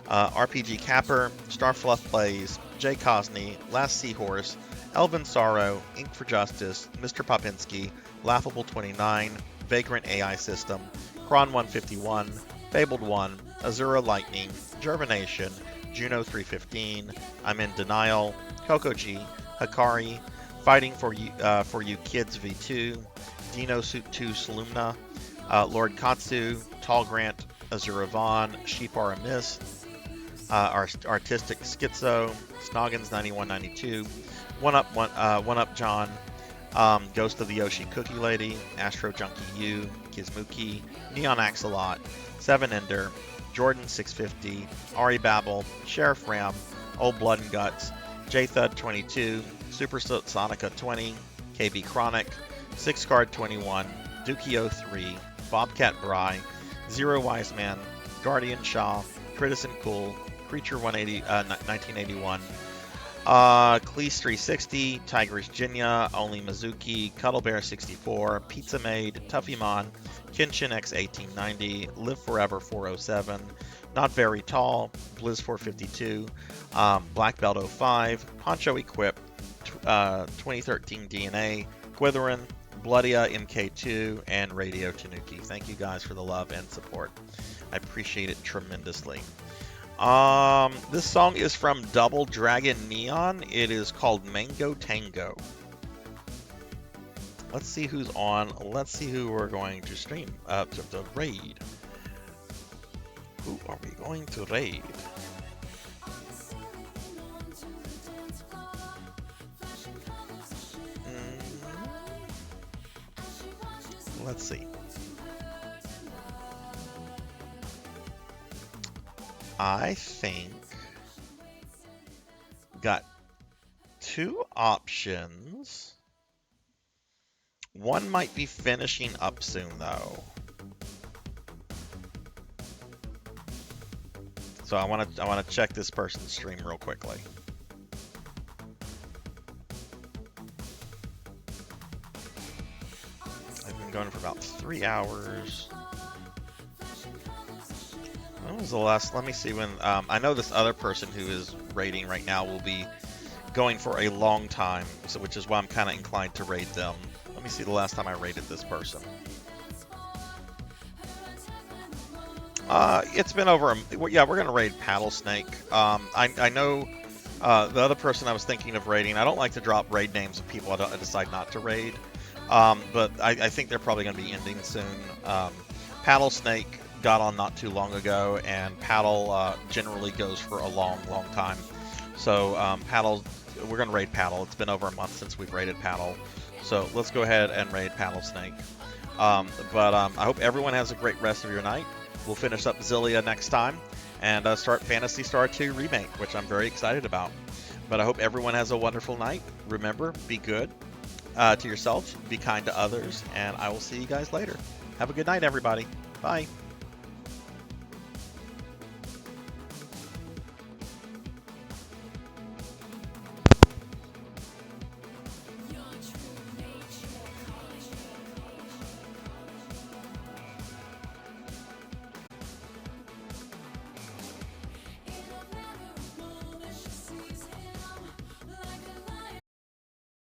[SPEAKER 1] RPG Capper, Starfluff Plays, Jay Cosney, Last Seahorse, Elvin Sorrow, Ink for Justice, Mr. Popinski, Laughable 29, Vagrant AI System, Kron 151, Fabled 1, Azura Lightning, Germination, Juno 315, I'm in Denial, Coco G, Hikari, Fighting for You Kids V2, Dino Suit 2 Slumna, Lord Katsu, Tall Grant, Azura Vaughn, Sheep Are Amiss, Artistic Schizo, Snoggins 9192, One Up John, Ghost of the Yoshi Cookie Lady, Astro Junkie U, Gizmuki, Neon Axolot, Seven Ender, Jordan 650, Ari Babel, Sheriff Ram, Old Blood and Guts, J-Thud 22, Super Sonica 20, KB Chronic, Six Card 21, Dukio 3, Bobcat Bry, Zero Wise Man, Guardian Shaw, Critison Cool, Creature 1981, Cleese 360, Tigris Jinya, Only Mizuki, Cuddlebear 64, Pizza Maid, Tuffymon, Kenshin X 1890, Live Forever 407, Not Very Tall, Blizz 452, Black Belt 05, Poncho Equip, 2013 DNA, Quitherin, Bloodia MK2, and Radio Tanuki. Thank you guys for the love and support. I appreciate it tremendously. This song is from Double Dragon Neon. It is called Mango Tango. Let's see who's on. Let's see who we're going to stream. To raid. Who are we going to raid? Let's see. I think got two options. One might be finishing up soon though. So I want to check this person's stream real quickly. I've been going for about 3 hours. When was the last? Let me see when. I know this other person who is raiding right now will be going for a long time, so which is why I'm kind of inclined to raid them. Let me see the last time I raided this person. It's been over. Yeah, we're gonna raid Paddle Snake. I know the other person I was thinking of raiding. I don't like to drop raid names of people I decide not to raid, but I think they're probably gonna be ending soon. Paddle Snake got on not too long ago, and Paddle generally goes for a long time. So Paddle, we're gonna raid Paddle. It's been over a month since we've raided Paddle, so let's go ahead and raid Paddle Snake. I hope everyone has a great rest of your night. We'll finish up Xillia next time and start Phantasy Star 2 Remake, which I'm very excited about. But I hope everyone has a wonderful night. Remember, be good to yourself, be kind to others, and I will see you guys later. Have a good night, everybody. Bye.